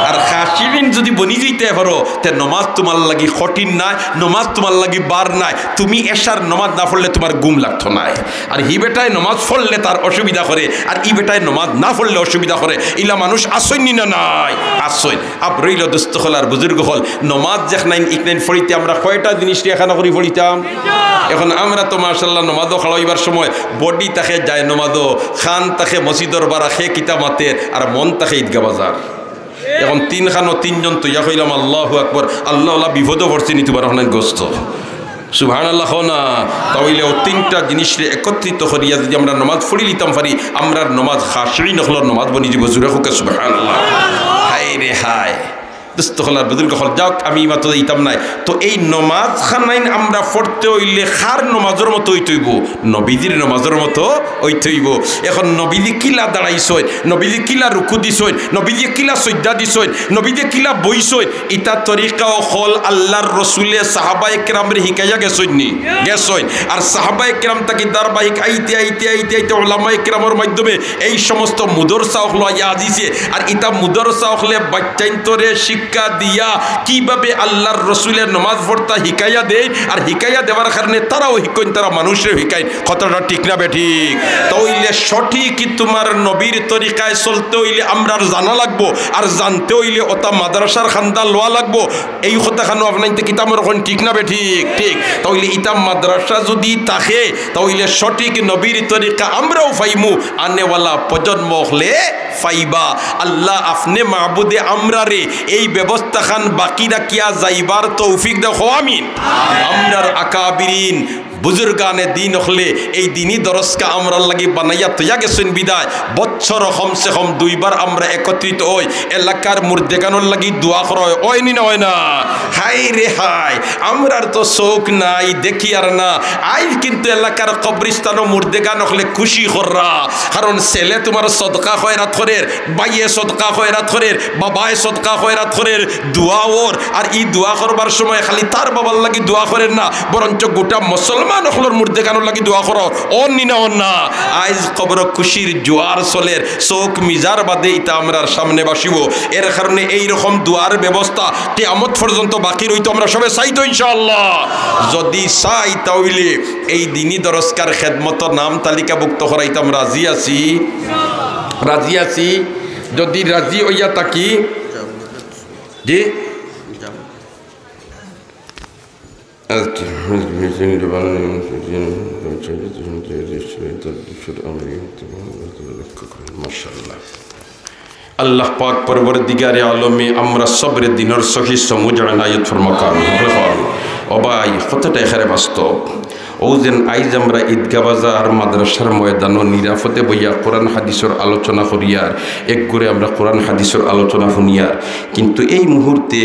আর খাশিরিন যদি বনি যেতে পারো তে নমাজ তোমার লাগি কঠিন নাই, নমাজ তোমার লাগি বার নাই। তুমি এশার নমাজ না পড়লে তোমার গুম লাগতো নাই। আর হি বেটায় নমাজ পড়লে তার অসুবিধা করে, আর ই বেটায় নমাজ না পড়লে অসুবিধা করে। ইলা মানুষ আসেননি না নাই আসইন। আপ রইল দুস্থ হল আর বুজুর্গ হল নমাজ যেখানে ইকনাইন ফড়িতে আমরা কয়টা জিনিস এখানে করি ফড়িতাম। এখন আমরা তো মাশাল্লাহ নমাজও খাওয়াইবার সময় বডি তাকে যায় নমাজও, খান তাকে মসজিদর বারা খে কিতা মাতের, আর মন তাকে ঈদগা বাজার। এখন তিনখানো তিনজন তৈয়া কইলাম আল্লাহু আকবার, আল্লাহ আল্লাহ বিপদও পড়ছে নি তোমার অনেক গোস্ত সুবহানাল্লাহ না। তাহলে ও তিনটা জিনিস একত্রিত করিয়া যদি আমরা নমাজ পড়ি লিতাম পারি আমরা নমাজ খাশিরিন নকলর নমাজ বনি যাব। জুরে হোক সুবহানাল্লাহ। হায় রে হায় দুস্থ হলার বুজুর্গ হল যাক আমি মাত্র দিতাম নাই। তো এই নমাজ খানাইন আমরা পড়তে হইলে খার নমাজের মতো হইতইব, নবীজির নমাজের মতো হইতইব। এখন নবীজি কিলা দাঁড়াইছই, নবীজি কিলা রুকু দিছই, নবীজি কিলা সজ্জা দিছই, নবীজি কিলা বইছই, ইটা তরিকাও হল আল্লাহর রসুলে সাহাবায়ে কেরামরে হিকাইয়া গেছই নি গেছই। আর সাহাবায়ে কেরাম তাকে ধারাবাহিক আইতে আইতে আইতে আইতে ওলামায়ে কেরামের মাধ্যমে এই সমস্ত মুদরসা হলো আইয়া আজিছে। আর ইটা মুদরসা হলে বাচ্চাইন্তরে শিক্ষা দিয়া কিভাবে আল্লাহর রসুলের নমাজ পড়তা হিকাইয়া দেয়, আর হিকাইয়া দেওয়ার কারণে তারাও হিকইন, তারা মানুষের হিকাইন। কথাটা ঠিক না বেঠিক? তাইলে সঠিক তোমার নবীর তরিকায় চলতে হইলে আমরা জানা লাগবো, আর জানতে হইলে ওটা মাদ্রাসার খান্দা লওয়া লাগবো। এই কথাখানো আপনার কিতাবের এখন ঠিক না বেঠিক? ঠিক। তাইলে ইটা মাদ্রাসা যদি থাকে তাইলে সঠিক নবীর তরিকা আমরাও পাইমু, আনেওয়ালা প্রজন্ম হলে ফাইবা। আল্লাহ আপনি মাহবুদে আমরা রে এই ব্যবস্থা খান বাকি রাখিয়া যাইবার তৌফিক দেখো আমিন। আমরার আকাবিরিন বুজুর্গানে দিন হলে এই দিনই দরজকা আমরা লাগি বানাইয়া তৈয়া গেছেন বিদায় বছর কমসে কম দুইবার আমরা একত্রিত হই এলাকার মুর্দেগানোর লাগি দোয়া করা হয় নি না হয় না? হাই রে হাই, আমরার তো শোক নাই দেখি আর না। আইজ কিন্তু এলাকার কবরিস্তান ও মুর্দেগান হলে খুশি কররা, কারণ ছেলে তোমার সদকা খয়রাত করের, বাইয়ে সদকা খয়রাত করের, বাবায় সদকা খয়রাত করের, দোয়া ওর। আর এই দোয়া করবার সময় খালি তার বাবার লাগি দোয়া করেন না, বরঞ্চ গোটা মুসলমান নখলর মুর্দেগানোর লাগি দোয়া করো অন নি না অন না। আইজ কবর খুশির জোয়ার চলের চোখ মিজার বাদে ইতা আমরার সামনে বাসিব। এর কারণে এইরকম দোয়ার ব্যবস্থা কিয়ামত পর্যন্ত বাকি রইতো আমরা সবাই চাইতো ইনশাআল্লাহ। যদি চাই তাহলে এই দিনই দরজকার খেদমত নাম তালিকাভুক্ত করাইতাম। রাজি আছি? রাজি আছি? যদি রাজি হইয়া থাকি জি মাশাআল্লাহ আল্লাহ পাক পরবর্তীকারে আলমে আমরা সবরে দিনের সহি সমুজ আনায়ত ফরমাকাম ও ভাই কথাটা এখানে বাস্তব ও যেন আইজ আমরা ঈদগা বাজার মাদ্রাসার ময়দানও নিরাপদে বইয়া কোরআন হাদিসের আলোচনা করিয়ার এক করে আমরা কোরআন হাদিসের আলোচনা শুনিয়ার কিন্তু এই মুহূর্তে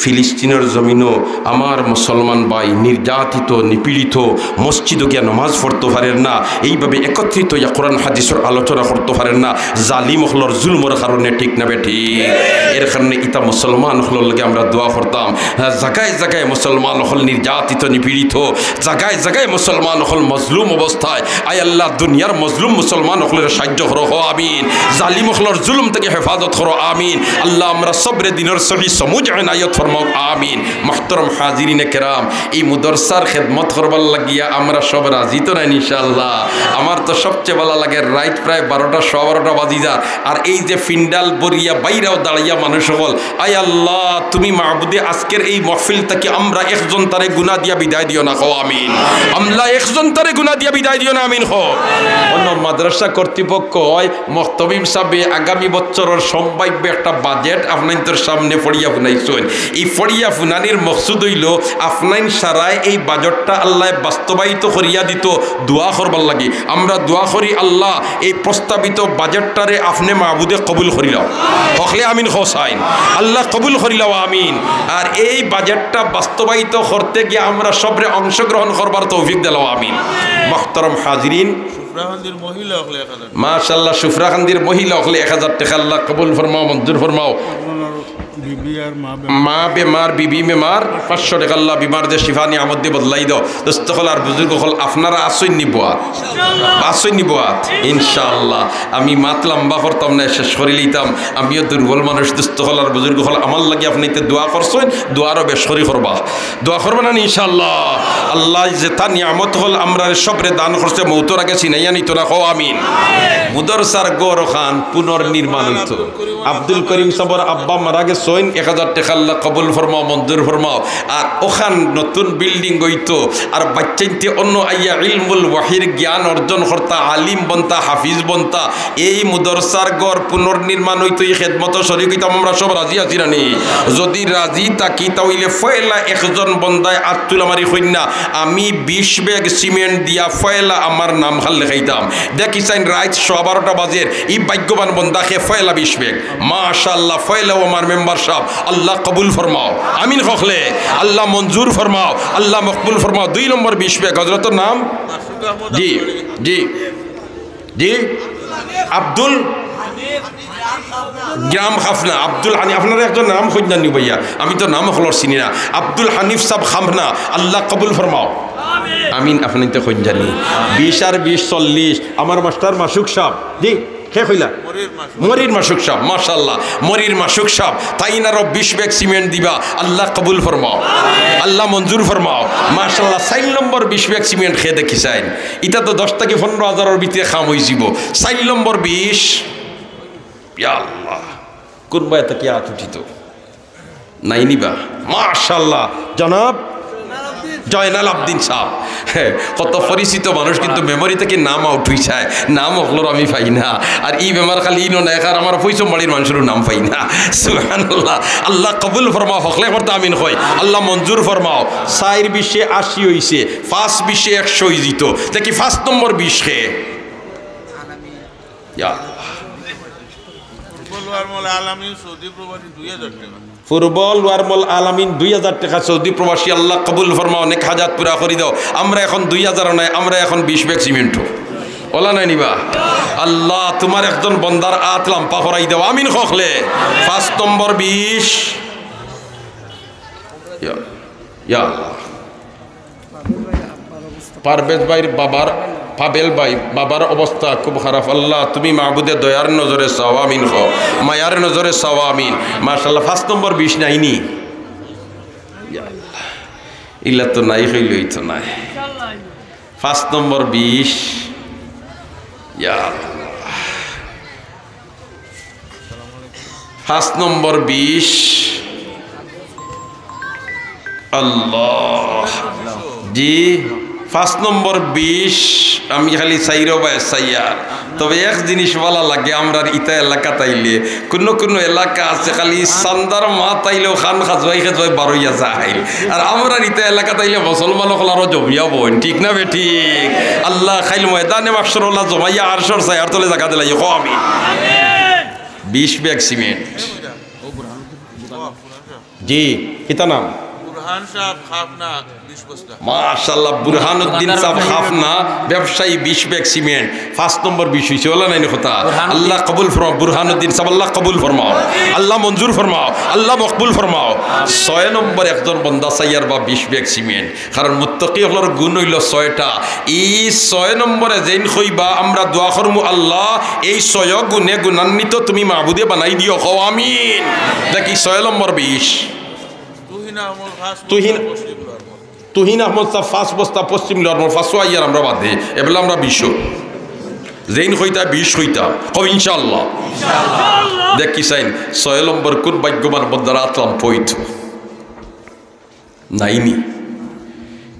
ফিলিস্তিনের জমিনও আমার মুসলমান ভাই নির্যাতিত নিপীড়িত মসজিদে গিয়া নমাজ পড়তে পারেন না, এইভাবে একত্রিত ইয়া কোরআন হাদিসের আলোচনা করতে পারেন না জালিম হলর জুলমর কারণে, ঠিক না বেঠি? এর কারণে ইতা মুসলমান হলর লগে আমরা দোয়া করতাম, জায়গায় জায়গায় মুসলমান হল নির্যাতিত নিপীড়িত, জায়গায় জায়গায় মুসলমান হল মজলুম অবস্থায়, আয় আল্লাহ দুনিয়ার মজলুম মুসলমান হলের সাহায্য করো হো আমিন, জালিম হলর জুলুম থেকে হেফাজত করো আমিন। আল্লাহ আমরা সবরে দিনের সহি সমুজ আনায়ত ফরমাও আমিন। মুহতারাম হাজিরিনে কেরাম, এই মুদরসার খেদমত করবার লাগিয়া আমরা সব রাজি তো নাই ইনশাআল্লাহ? আমার তো সবচেয়ে ভালো লাগে রাইট প্রায় 12টা 12:15 বাজি যা, আর এই যে ফিন্ডাল বরিয়া বাইরাও দাঁড়িয়া মানুষ সকল, আয় আল্লাহ তুমি মাহবুদে আজকের এই মহফিল থেকে আমরা একজন তারে গুনাহ দিয়া বিদায় দিও না, খো আমিন। আমরা একজন তারে গুনাহ দিয়া বিদায় দিও না, আমিন খো। অন্য মাদ্রাসা কর্তৃপক্ষ হয় মুহতামিম সাহেব আগামী বছরের সম্ভাব্য একটা বাজেট আপনাদের সামনে পড়িয়া শুনাইছেন। এই পড়িয়া ফুনানির মকসুদ হইল আপনাইন সারায় এই বাজেটটা আল্লাহ বাস্তবায়িত করিয়া দিত, দোয়া করবার লাগে। আমরা দোয়া করি আল্লাহ এই প্রস্তাবিত বাজেটটারে আপনি মাহবুদে কবুল করিলাও, হকলে আমিন হোসাইন, আল্লাহ কবুল করিলাও আমিন। আর এই বাজেটটা বাস্তবায়িত করতে গিয়ে আমরা সবরে অংশগ্রহণ করবার তৌফিক দিলাও আমিন। মুহতারাম হাজিরিন, মাশাআল্লাহ সুফরাখান্দির মহিলা হলে 1000 টাকা আল্লাহ কবুল ফরমাও, মঞ্জুর ফরমাও। মা বেমার, বিবি বেমার, 500 টাকা আল্লাহ বিমারদের শিফা নিয়ামত দিয়ে বদলাই দাও। দোস্ত হল আর বুজুর্গ হল আপনারা আসইন নিবাত, আসইন নিবাত ইনশাআল্লাহ। আমি মাত লম্বা করতাম না, শেষ করে লইতাম। আমিও দুর্বল মানুষ, দোস্ত হল আর বুজুর্গ হল আমার লাগে আপনি দোয়া করছেন, দোয়ারও বেশ করি করবা, দোয়া করবে না ইনশাআল্লাহ। আল্লাহ যে তার নিয়ামত হল আমরা সবরে দান করছে, মৌতর আগে চিনাইয়া নিত না, কো আমিন। মুদরসার গৌর খান পুনর্নির্মাণ হইত, আব্দুল করিম সাবর আব্বা মারা গেছে, 1000 টাকা আল্লাহ কবুল ফরমাও, মঞ্জুর ফরমাও। আর ওখান নতুন বিল্ডিং হইতো, আর বাচ্চাইতে অন্য আইয়া ইলমুল ওয়াহির জ্ঞান অর্জন করতা, আলিম বনতা, হাফিজ বনতা। এই মুদরসার গড় পুনর্নির্মাণ হইতো, এই খেদমত শরীক হইতাম। আমরা সব রাজি আছি রানি? যদি রাজি থাকি তাহলে ফয়লা একজন বন্দায় আত্মুলা মারি কইনা আমি 20 ব্যাগ সিমেন্ট দিয়া ফয়লা আমার নাম খাল লেখাইতাম। দেখি চাইন রাইট 12:15 বাজের এই ভাগ্যবান বন্দাকে ফয়লা 20 ব্যাগ, মাশাআল্লাহ। ফয়লাও আমার মেম্বার সাহেব আল্লাহ কবুল ফরমাও, আমিন হকলে আল্লাহ মঞ্জুর ফরমাও, আল্লাহ মকবুল ফরমাও। 2 নম্বর 20 ব্যাগ হযরতের নাম জি জি জি আব্দুল গ্রাম খাফনা, আব্দুল হানিফ। আপনারা একজন নাম খুঁজ জানি ভাইয়া, আমি তো নাম হলর চিনি না। আব্দুল হানিফ সাহেব খাফনা, আল্লাহ কবুল ফরমাও, আমিন। আপনি তো খুঁজ জানি 20 আর 20 40। আমার মাস্টার মাসুক সাহেব জি কে কইলা? মরির মাসুক সাহেব, মাশাআল্লাহ মরির মাসুক সাহেব। তাই না 20 ব্যাগ সিমেন্ট দিবা, আল্লাহ কবুল ফরমাও, আল্লাহ মঞ্জুর ফরমাও, মাশাআল্লাহ। 4 নম্বর 20 ব্যাগ সিমেন্ট খেয়ে দেখি চাইন, এটা তো 10 থেকে 15 হাজারের ভিতরে খাম হয়ে যাব। 4 নম্বর 20, ইয়া আল্লাহ কোন ভাই তাকে হাত উঠিত নাই নিবা, মাশাআল্লাহ জনাব জয়নাল আবদিন সাহেব। কত পরিচিত মানুষ, কিন্তু মেমোরি থেকে নাম আউট হয়ে যায়, নাম হকলোর আমি পাই না। আর এই বেমার খালি ইনো নাই, কার আমার পয়সা বাড়ির মানুষের নাম পাই না। সুবহানাল্লাহ, আল্লাহ কবুল ফরমাও, হকলে করতে আমিন হয়, আল্লাহ মঞ্জুর ফরমাও। 4 20 80 হয়েছে, 5 20 100 হয়ে যেত। দেখি 5 নম্বর 20 খে ফুরবল ওয়ারমল আলামিন 2000 টাকা সৌদি প্রবাসী, আল্লাহ কবুল ফরমাও, অনেক হাজাত পুরা করে দাও। আমরা এখন 2000 নয়, আমরা এখন 20 ব্যাগ সিমেন্ট ওলা নাই নিবা। আল্লাহ তোমার একজন বন্দার আত লাম্পা করাই দাও, আমিন হকলে। 5 নম্বর 20 ইয়া পারভেজ ভাইয়ের বাবার, পাবেল ভাই বাবার অবস্থা খুব খারাপ। আল্লাহ তুমি মাহবুদে দয়ার নজরে চাও, আমিন হো, মায়ার নজরে চাও, আমিন। মাশাআল্লাহ 5 নম্বর 20 নাইনি, ইল্লা তো নাই হইলই তো নাই। 5 নম্বর 20 ইয়া 5 নম্বর 20 আল্লাহ জি 5 নম্বর 20 আমি খালি চাইরো বা চাইয়ার তবে এক জিনিস ভালো লাগে আমরা ইতা এলাকা তাইলে কোনো এলাকা আছে খালি সান্দার মা তাইলেও খান খাজবাই 12 যায় আর আমরা ইতা এলাকা তাইলে মুসলমান আরো জমিয়া বোন ঠিক না বে ঠিক আল্লাহ খাইল ময়দানে মাশরুল্লাহ জমাইয়া আরশর চাইয়ার তলে জায়গা দিলাই কো আমি 20 ব্যাগ সিমেন্ট জি কিতা নাম বুরহান সাহেব খাফনা 20 বস্তা মাশাআল্লাহ বুরহানুদ্দিন সাহেব খাফনা ব্যবসায়ী 20 ব্যাগ সিমেন্ট 5 নম্বর 20 হইছে ওলা নাই কথা আল্লাহ কবুল ফরমাও বুরহানুদ্দিন সাহেব আল্লাহ কবুল ফরমাও আল্লাহ মঞ্জুর ফরমাও আল্লাহ মকবুল ফরমাও 6 নম্বর একজন বান্দা সাইয়ার বা 20 ব্যাগ সিমেন্ট কারণ মুত্তাকি হলোর গুণ হইল 6টা এই 6 নম্বরে যেন কইবা আমরা দোয়া করমু আল্লাহ এই 6 গুণে গুণান্বিত তুমি মাবুদে বানাই দিও কও আমিন দেখি 6 নম্বর 20 তুহিন আহমদ সাহ 5 বস্তা পশ্চিম লরমর 500 আইয়ার আমরা বাদে এবেলা আমরা 20 জেইন হইতা 20 হইতা কব ইনশাআল্লাহ দেখ কি সাইন 6 নম্বর কোন ভাগ্যবান বন্দারা আতলাম পয়িত নাইনি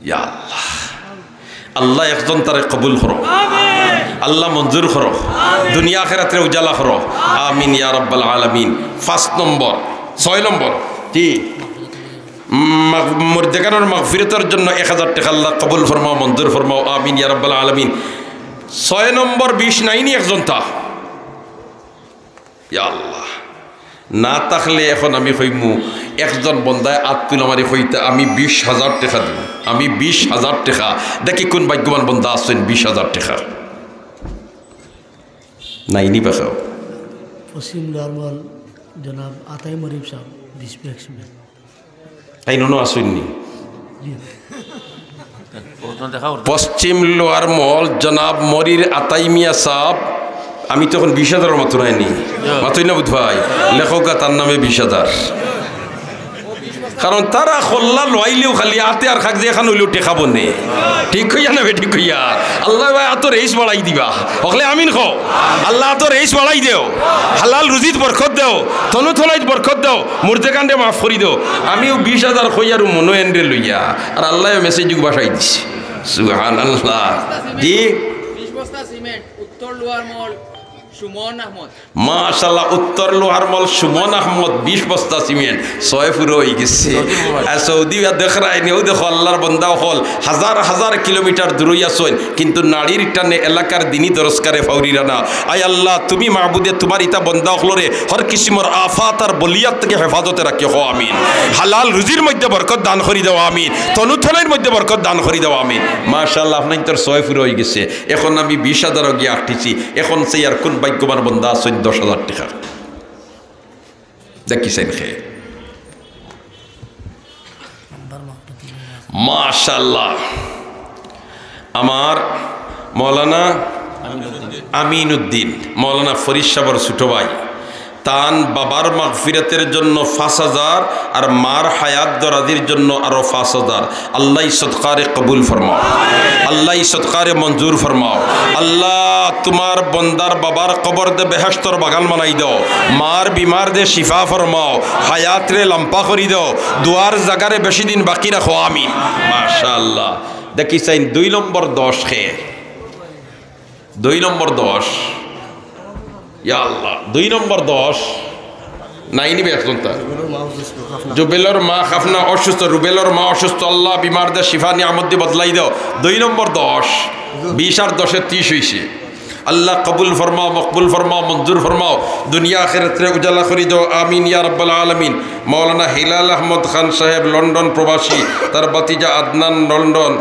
ইয়া আল্লাহ আল্লাহ একজন তারে কবুল করো আল্লাহ মঞ্জুর করো দুনিয়া আখিরাতে উজালা করো আমিন ইয়া রাব্বাল আলামিন 5 নম্বর 6 নম্বর জি মুরদেগানোর মাগফিরাতের জন্য 1000 টাকা আল্লাহ কবুল ফরমাও মঞ্জুর ফরমাও আমিন ইয়া রাব্বাল আলামিন 6 নম্বর 20 নাইনি একজন তা ইয়া আল্লাহ না থাকলে এখন আমি কইমু একজন বন্দায় আত্মীয় আমারে কইতে আমি 20,000 টাকা দেব আমি 20,000 টাকা দেখি কোন ভাগ্যবান বন্দা আছেন 20,000 টাকা নাইনি বাখাও পশ্চিম নরমাল জনাব আতাই মরিব সাহেব 20 ব্যাগ সিমেন্ট তাই নো আসেননি পশ্চিম লোয়ার মল জনাব মরির আতাই মিয়া সাহেব আমি তখন 20,000 মতো নাইনি মাতই না বুধ ভাই লেখকা তার নামে 20,000 কারণ তারা খোল্লা লইলেও খালি আতে আর খাক যে এখন হইলেও টেকা বনে ঠিক হইয়া না ঠিক হইয়া আল্লাহ ভাই এত রেস বাড়াই দিবা হকলে আমিন খো আল্লাহ এত রেস বাড়াই দেও হালাল রুজিত বরকত দেও তনু থলাইত বরকত দেও মুর্দে কাণ্ডে মাফ করি দেও আমিও 20,000 খইয়ারু মনো এন্ডে লইয়া আর আল্লাহ মেসেজ বাসাই দিছে সুবহানাল্লাহ জি 20 বস্তা সিমেন্ট উত্তর লোয়ার মল সুমন আহমদ মাশাআল্লাহ উত্তর লোহার মল সুমন আহমদ 20 বস্তা সিমেন্ট 6 পুরো হয়ে গেছে আর সৌদি দেখরাই নেও দেখো আল্লাহর বান্দা হল হাজার হাজার কিলোমিটার দূরে আসেন কিন্তু নারীর টানে এলাকার দিনী দরস্কারে ফাউরিরা না আয় আল্লাহ তুমি মাহবুদে তোমার ইতা বান্দা হলরে হর কিসমর আফাত আর বলিয়াত থেকে হেফাজতে রাখি হো আমিন হালাল রুজির মধ্যে বরকত দান করি দাও আমিন তনুথলের মধ্যে বরকত দান করি দাও আমিন মাশাআল্লাহ আপনার তোর 6 পুরো হয়ে গেছে এখন আমি 20,000 গিয়ে আটটিছি এখন সেই আর কোন ভাগ্যবান বন্দা আছেন 10,000 টাকা দেখিছেন খেয়ে মাশাআল্লাহ আমার মৌলানা আমিনুদ্দিন মৌলানা ফরিদ সাহেবের ছোট ভাই তান বাবার মাগফিরাতের জন্য 5,000 আর মার হায়াত দরাদির জন্য আরো 5,000 আল্লাহ সদকারে কবুল ফরমাও আল্লাহ সদকারে মঞ্জুর ফরমাও আল্লাহ তোমার বন্দার বাবার কবর দে বেহেশতর বাগান বানাই দাও মার বিমার দে শিফা ফরমাও হায়াত রে লম্পা করি দাও দুয়ার জাগারে বেশি দিন বাকি রাখো আমিন মাশাআল্লাহ দেখি চাই 2 নম্বর 10 খেয়ে 2 নম্বর 10 ইয়া আল্লাহ 2 নম্বর 10 নাইনি বেতন তা জুবেলর মা খাফনা অসুস্থ রুবেলর মা অসুস্থ আল্লাহ বিমার দে শিফা নিয়ামত দিয়ে বদলাই দাও 2 নম্বর 10 20 আর 10 30 হইছে আল্লাহ কবুল ফরমাও মকবুল ফরমাও মঞ্জুর ফরমাও দুনিয়া আখিরাতে উজালা করি দাও আমিন ইয়া রাব্বাল আলামিন মাওলানা হিলাল আহমদ খান সাহেব লন্ডন প্রবাসী তার বাতিজা আদনান লন্ডন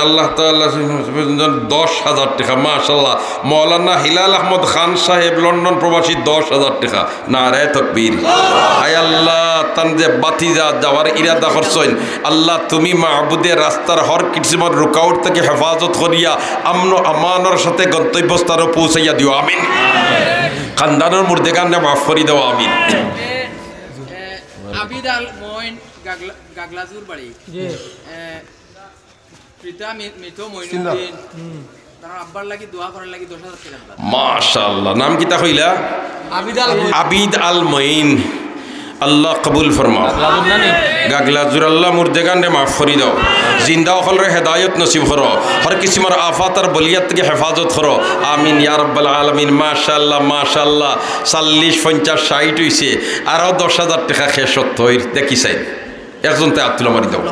আল্লাহ তাআলা 10,000 টাকা মাশাআল্লাহ মাওলানা হিলাল আহমদ খান সাহেব লন্ডন প্রবাসী 10,000 টাকা নারে তাকবীর আয় আল্লাহ তান যে বাতিজা যাওয়ার ইরাদা করছেন আল্লাহ তুমি মাহবুদের রাস্তার হর কিসমত রুকাউট থেকে হেফাজত করিয়া আমন আমানের সাথে গন্তব্যস্থানে পৌঁছাইয়া দিও আমিন খানদানের মুর্দেগানে মাফ করি দাও আমিন আবিদ আল মইন গাগলাজুর বাড়ি জি পিতা মিঠো মইনুদ্দিন তার আব্বার লাগি দোয়া করার লাগি 10,000 টাকা মাশাআল্লাহ নাম কিতা কইলা আবিদ আল মইন আল্লাহ কবুল ফরমাও গাগলা জুর আল্লাহ মুর্দেগান রে মাফ করি দাও জিন্দা হল রে হেদায়ত নসিব করো হর কিসিমার আফাত আর বলিয়াত থেকে হেফাজত করো আমিন ইয়া রাব্বাল আলামিন মাশাআল্লাহ মাশাআল্লাহ 40 50 60 হইছে আরো 10,000 টাকা খেসত হইর দেখি চাই একজন তে আতুলা মারি দাও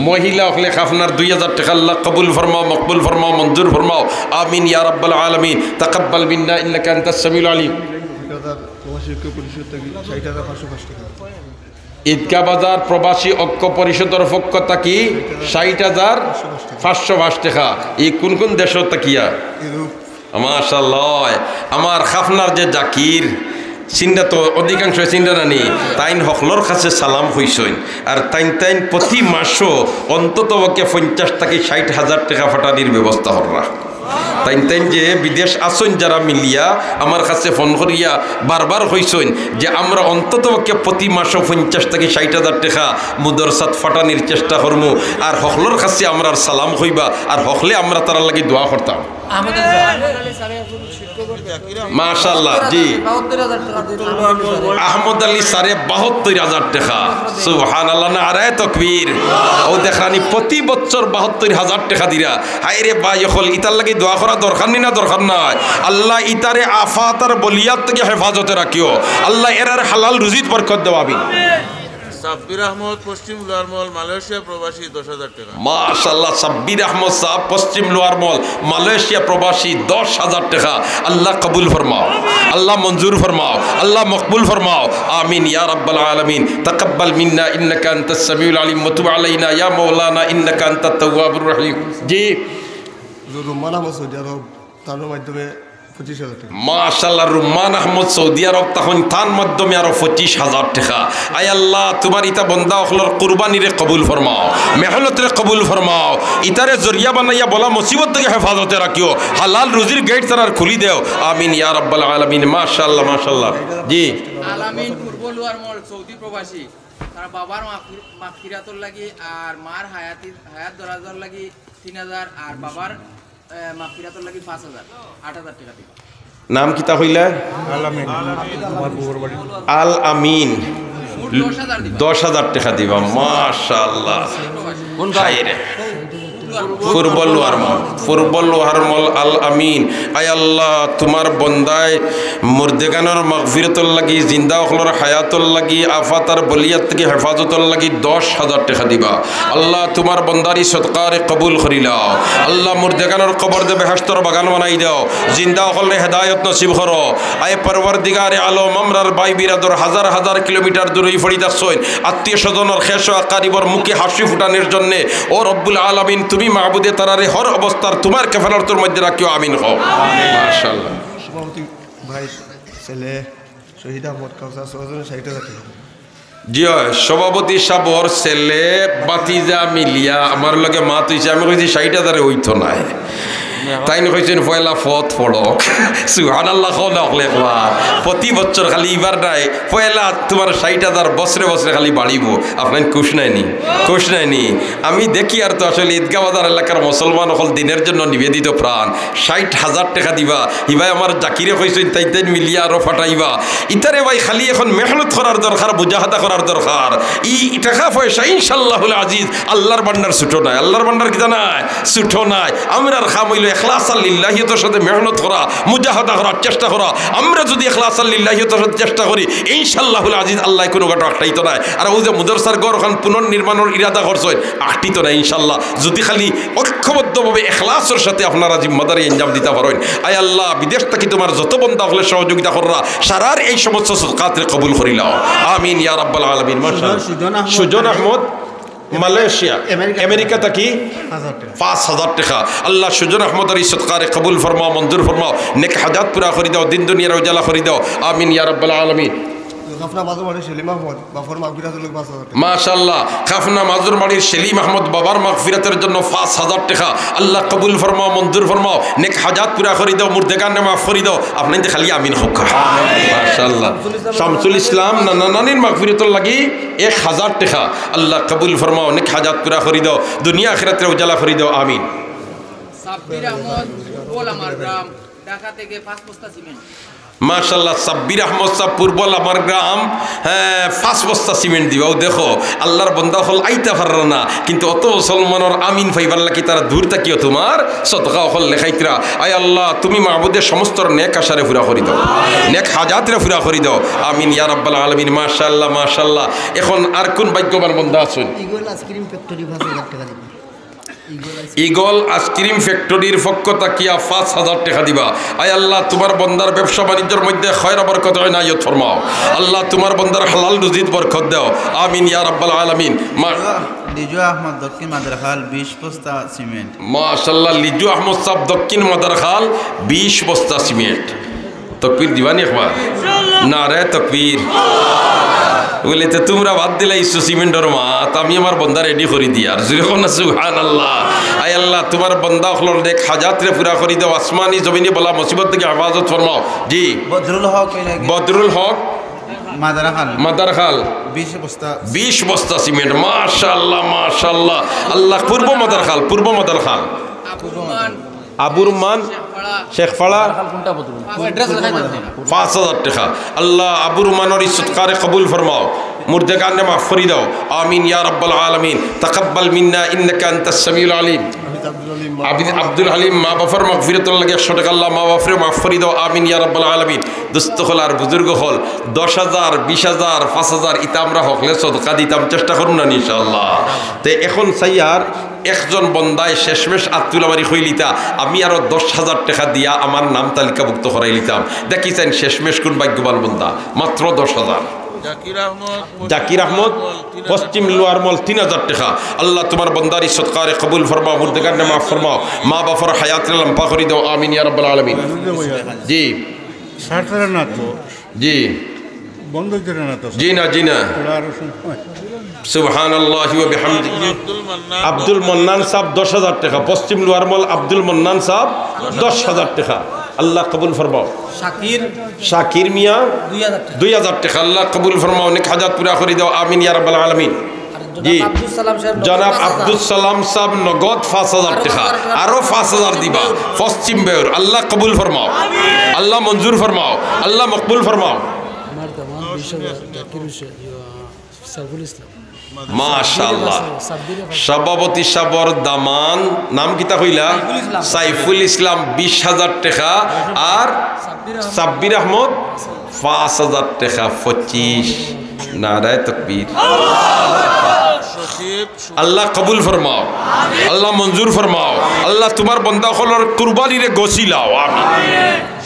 মহিলা হলে খাফনার 2000 টাকা আল্লাহ কবুল ফরমাও মকবুল ফরমাও মঞ্জুর ফরমাও আমিন ইয়া রাব্বাল আলামিন তাকাব্বাল মিন্না ইন্নাকা আনতাস সামিউল আলিম ঈদগাহ বাজার প্রবাসী ঐক্য পরিষদের পক্ষ থাকি 60,505 টাকা এই কোন কোন দেশ তাকিয়া মাশাআল্লাহ আমার খাফনার যে জাকির চিন্তা তো অধিকাংশ চিন্তা নানি তাইন হকলর কাছে সালাম হইসইন আর তাইন প্রতি মাসও অন্তত 50 থেকে 60,000 টাকা ফাটানির ব্যবস্থা হররা তাইন যে বিদেশ আসন যারা মিলিয়া আমার কাছে ফোন করিয়া বারবার হইসইন যে আমরা অন্তত প্রতি মাসও 50 থেকে 60,000 টাকা মুদরসাত ফাটানির চেষ্টা করমু আর হকলর কাছে আমরা সালাম হইবা আর হকলে আমরা তারা লাগি দোয়া করতাম মাশাআল্লাহ জি আহমদ আলী সারে 72,000 টাকা সুবহানাল্লাহ নারে তাকবীর ও দেখানি প্রতি বছর 72,000 টাকা দিরা হায়রে ভাই হল ইতার লাগি দোয়া করা দরকার নি না দরকার নাই আল্লাহ ইতারে আফাত আর বলিয়াত থেকে হেফাজতে রাখিও আল্লাহ এরার হালাল রুজিত বরকত দাও আমিন সাব্বির আহমদ পশ্চিম লোয়ারমল মালয়েশিয়া প্রবাসী 10,000 টাকা মাশাআল্লাহ সাব্বির আহমদ সাহেব পশ্চিম লোয়ারমল মালয়েশিয়া প্রবাসী 10,000 টাকা আল্লাহ কবুল ফরমাও আল্লাহ মঞ্জুর ফরমাও আল্লাহ মকবুল ফরমাও আমিন ইয়া রাব্বাল আলামিন তাকাব্বাল মিন্না ইন্নাকা আনতাস সামিউল আলিম ওয়া তুব আলাইনা ইয়া মাওলানা ইন্নাকা আনতাত তাওয়াবুর রহিম জি রুমান আহমদ সৌদি আরব তার মাধ্যমে 25,000 টাকা মাশাআল্লাহ রুমান আহমদ সৌদি আরব তখন তার মাধ্যমে আরো 25,000 টাকা আয় আল্লাহ তোমার ইতা বন্দা হলর কুরবানিরে কবুল ফরমাও মেহনতরে কবুল ফরমাও ইতারে জরিয়া বানাইয়া বলা মুসিবত থেকে হেফাজতে রাখিও হালাল রুজির গেট তার খুলি দেও আমিন ইয়া রাব্বাল আলামিন মাশাআল্লাহ মাশাআল্লাহ জি আলামিন পূর্ব লোয়ারমল সৌদি প্রবাসী তার বাবার মাগফিরাতুর লাগি আর মার হায়াত দরাজার লাগি 3,000 আর বাবার মাগফিরাতুর লাগি 5,000 8,000 টাকা দিবা নাম কিতা হইলা আল আমিন 10,000 টাকা দিবা মাশাআল্লাহ কোন খাইরে ফুরবল লোহারমল আল আমিন আয় আল্লাহ তোমার বন্দায় মুর্দেগানোর মাগফিরাতুল লাগি জিন্দা হলর হায়াতুল লাগি আফাত আর বলিয়াত থেকে হেফাজতুল লাগি 10,000 টাকা দিবা আল্লাহ তোমার বন্দারি সদকারে কবুল করিলাও আল্লাহ মুর্দেগানোর কবর দে বেহেশতর বাগান বানাই দাও জিন্দা হলরে হেদায়েত নসিব করো আয় পরওয়ারদিগারে আলম আমরার ভাই বিরাদর হাজার হাজার কিলোমিটার দূরে ফরিদাসইন আত্মীয় স্বজনের খেশ ও আকারিবর মুখে হাসি ফুটানোর জন্য ও রব্বুল আলামিন তুমি মাহবুদে তারারে হর অবস্থার তোমার কেফালাতুর মধ্যে রাখিও আমিন হও মাশাআল্লাহ সভাপতি ভাই ছেলে শহীদ আহমদ কাউসার 60,000 টাকা জি সভাপতি সাবর ছেলে বাতিজা মিলিয়া আমার লগে মাত হইছে আমি কইছি 60,000 হইতো না তাই কইছেন পয়লা ফত পড়ক সুবহানাল্লাহ খোলা প্রতি বছর খালি এবার নাই পয়লা তোমার 60,000 বছরে বছরে খালি বাড়িব আপনার খুশ নাইনি আমি দেখি আর তো আসলে ঈদগাহ বাজার এলাকার মুসলমান হল দিনের জন্য নিবেদিত প্রাণ 60,000 টাকা দিবা ইভাই আমার জাকিরে কইছেন তাই মিলিয়া আরো ফাটাইবা ইতারে ভাই খালি এখন মেহনত করার দরকার মুজাহাদা করার দরকার ই টাকা পয়সা ইনশাআল্লাহুল আজিজ আল্লাহর ভান্ডার ছুটো নাই আল্লাহর ভান্ডার কি নাই ছুটো নাই আমরার খাম হইল ইখলাসাল লিল্লাহিয়তের সাথে মেহনত করা মুজাহাদা করার চেষ্টা করা আমরা যদি ইখলাসাল লিল্লাহিয়তের সাথে চেষ্টা করি ইনশাআল্লাহুল আজিজ আল্লাহ কোনো ঘাট আটটাই তো নাই আর ওই যে মুদরসার ঘর খান পুনর্নির্মাণের ইরাদা করছেন আটটি তো নাই ইনশাআল্লাহ যদি খালি ঐক্যবদ্ধভাবে ইখলাসের সাথে আপনারা জিম্মাদারি ইনজাম দিতে পারেন আয় আল্লাহ বিদেশ থেকে তোমার যত বন্ধা হলে সহযোগিতা কররা সারার এই সমস্ত সদকাতে কবুল করিলাও আমিন ইয়া রাব্বাল আলামিন মাশাআল্লাহ সুজন আহমদ মালয়েশিয়া আমেরিকা থাকি 5,000 টাকা আল্লাহ সুজন আহমদের এই সদকারে কবুল ফরমাও মঞ্জুর ফরমাও নেক হাজাত পুরা করে দাও দিন দুনিয়ার উজালা করে দাও আমিন ইয়া রাব্বাল আলামিন খাফনা মাজুর বাড়ির সেলিম আহমদ বাবার মাগফিরাতুল লাগি 5,000 টাকা মাশাআল্লাহ খাফনা মাজুর বাড়ির সেলিম আহমদ বাবার মাগফিরাতের জন্য 5,000 টাকা আল্লাহ কবুল ফরমাও মঞ্জুর ফরমাও নেক হাজাত পুরা করে দাও মুর্দেগান মাফ করে দাও আপনি খালি আমিন হোক মাশাআল্লাহ শামসুল ইসলাম নানানির মাগফিরাতুল লাগি 1,000 টাকা আল্লাহ কবুল ফরমাও নেক হাজাত পুরা করে দাও দুনিয়া আখিরাতের উজালা করে দাও আমিন সাব্বির আহমদ ওলামার গ্রাম ঢাকা থেকে 5 বস্তা সিমেন্ট মাশাল্লাহ সাব্বির আহমদ সাহ পূর্বল আমার গ্রাম, হ্যাঁ 5 বস্তা সিমেন্ট দিবাও। দেখো আল্লাহর বন্দা হল আইতা পারল না, কিন্তু অত মুসলমানের আমিন ফাইবার লাগি তারা দূর থাকিও তোমার সদকা হল লেখাইতরা। আয় আল্লাহ তুমি মাহবুদের সমস্ত নেক আশারে পুরা করি দাও, নেক হাজাতরে পুরা করি দাও, আমিন ইয়া রাব্বাল আলামিন। মাশাল্লাহ মাশাল্লাহ। এখন আর কোন ভাগ্যবান বন্দা আছেন? ইগল আইসক্রিম ফ্যাক্টরি 5,000 টাকা দিবেন। ইগল আইসক্রিম ফ্যাক্টরির পক্ষ তাকিয়া 5,000 টাকা দিবা। আয় আল্লাহ তোমার বন্দার ব্যবসা বাণিজ্যের মধ্যে খয়র বরকত ইনায়ত ফরমাও। আল্লাহ তোমার বন্দার হালাল রুজিত বরকত দাও, আমিন ইয়া রাব্বাল আলামিন। লিজু আহমদ দক্ষিণ মাদারখাল 20 বস্তা সিমেন্ট। মাশাল্লাহ লিজু আহমদ সাহেব দক্ষিণ মাদারখাল 20 বস্তা সিমেন্ট। তকবীর দিবানি একবার, নারে তকবীর। বলে তো তোমরা বাদ দিলে ইসু সিমেন্টর মাত, আমি আমার বন্দা রেডি করে দিই। আর সুবহানাল্লাহ। আয় আল্লাহ তোমার বন্দা হলর দেখ হাজাতরে পুরা করে দাও, আসমানি জমিনে বলা মুসিবত থেকে হেফাজত ফরমাও। জি বদরুল হক, বদরুল হক মাদারখাল 20 বস্তা সিমেন্ট। মাশাআল্লাহ মাশাআল্লাহ। আল্লাহ পূর্ব মাদারখাল, পূর্ব মাদারখাল আবুর মান শেখপাড়া 5,000 টাকা। আল্লাহ আবুর মানের ইজ্জতকারে কবুল ফরমাও, মুর্দেগানে মাফ করে দাও, আমিন ইয়া রাব্বাল আলামিন। তাকাব্বাল মিন্না ইন্নাকা আনতাস সামিউল আলিম। আব্দুল হালিম মা বাবার মাগফিরাতুল লাগে 100 টাকা আল্লাহ মা বাফরে মাফ করে দাও, আমিন ইয়া রাব্বাল আলামিন। দোস্ত হল আর বুজুর্গ হল 10,000 20,000 5,000 ইতা আমরা হকলে সদকা দিতাম, চেষ্টা করুন না ইনশাআল্লাহ। তো এখন সাইয়ার একজন বন্দায় শেষমেশ আত্মুল আমারি হইলিতা, আমি আরো 10,000 টাকা দিয়া আমার নাম তালিকাভুক্ত করাই লিতাম। দেখিছেন শেষমেশ কোন ভাগ্যবান বন্দা, মাত্র 10,000। জাকির আহমদ পশ্চিম লোয়ারমল 3,000 টাকা। আল্লাহ তোমার বন্দার সৎকারে কবুল ফরমাও, মুর্দেগানে মাফ ফরমাও, মা বাবার হায়াতের লম্বা করে দাও, আমিন ইয়া রাব্বাল আলামিন। জি জি জি না জি না। সুবহানাল্লাহি ওয়া বিহামদিহি। আব্দুল মান্নান সাহেব 10,000 টাকা, পশ্চিম লোয়ারমল আব্দুল মান্নান সাহেব 10,000 টাকা। আল্লাহ কবুল ফরমাও। শাকির মিয়া 2,000 টাকা। আল্লাহ কবুল ফরমাও, নেক হাজাত পুরা করে দাও, আমিন ইয়া রাব্বাল আলামিন। জি জনাব আব্দুল সালাম সাহেব নগদ 5,000 টাকা, আরো 5,000 দিবা পশ্চিম বেউর। আল্লাহ কবুল ফরমাও, আল্লাহ মঞ্জুর ফরমাও, আল্লাহ মকবুল ফরমাও। মাশাআল্লাহ। সভাপতি সাবর দামান নাম কিতা কইলা? সাইফুল ইসলাম 20,000 টাকা, আর সাব্বির আহমদ 5,000 টাকা। 25 নারায়ে তাকবীর। আল্লাহ কবুল ফরমাও, আল্লাহ মঞ্জুর ফরমাও। আল্লাহ তোমার বন্দা হলর কুরবানিরে গছিলাও, আমিন।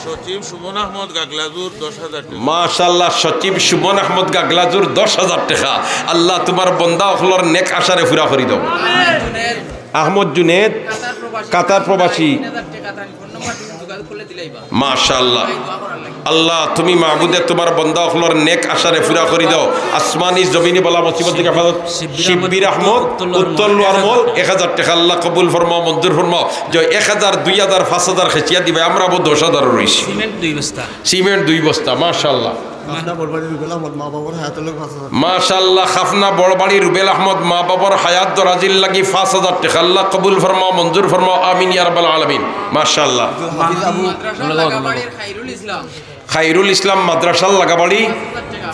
সচিব সুমন আহমদ গাগলাজুর 10,000 টাকা। মাশাআল্লাহ। সচিব সুমন আহমদ গাগলাজুর 10,000 টাকা। আল্লাহ তোমার বন্দা হলর নেক আশারে পুরা করে দাও। আহমদ জুনেদ কাতার প্রবাসী। মাশাআল্লাহ। আল্লাহ তুমি মাহবুদে তোমার বন্দা হলর নেক আশারে পুরা করে দাও, আসমানি জমিনে বলা মুসিবত থেকে হেফাজত। শিববির আহমদ উত্তর লোয়ারমল 1,000 টাকা। আল্লাহ কবুল ফরমাও, মঞ্জুর ফরমাও। যে 1,000 2,000 5,000 খেচিয়া দিবে, আমরা 10,000 রইছি। সিমেন্ট 2 বস্তা। মাশাআল্লাহ মাশাআল্লাহ। খাফনা বড়বাড়ি রুবেল আহমদ মা বাবার হায়াত দরাজিল লাগি 5,000 টাকা। আল্লাহ কবুল ফরমাও, মঞ্জুর ফরমাও, আমিন ইয়া রাব্বাল আলামিন। মাশাআল্লাহ। খাইরুল ইসলাম মাদ্রাসার লাগাবাড়ি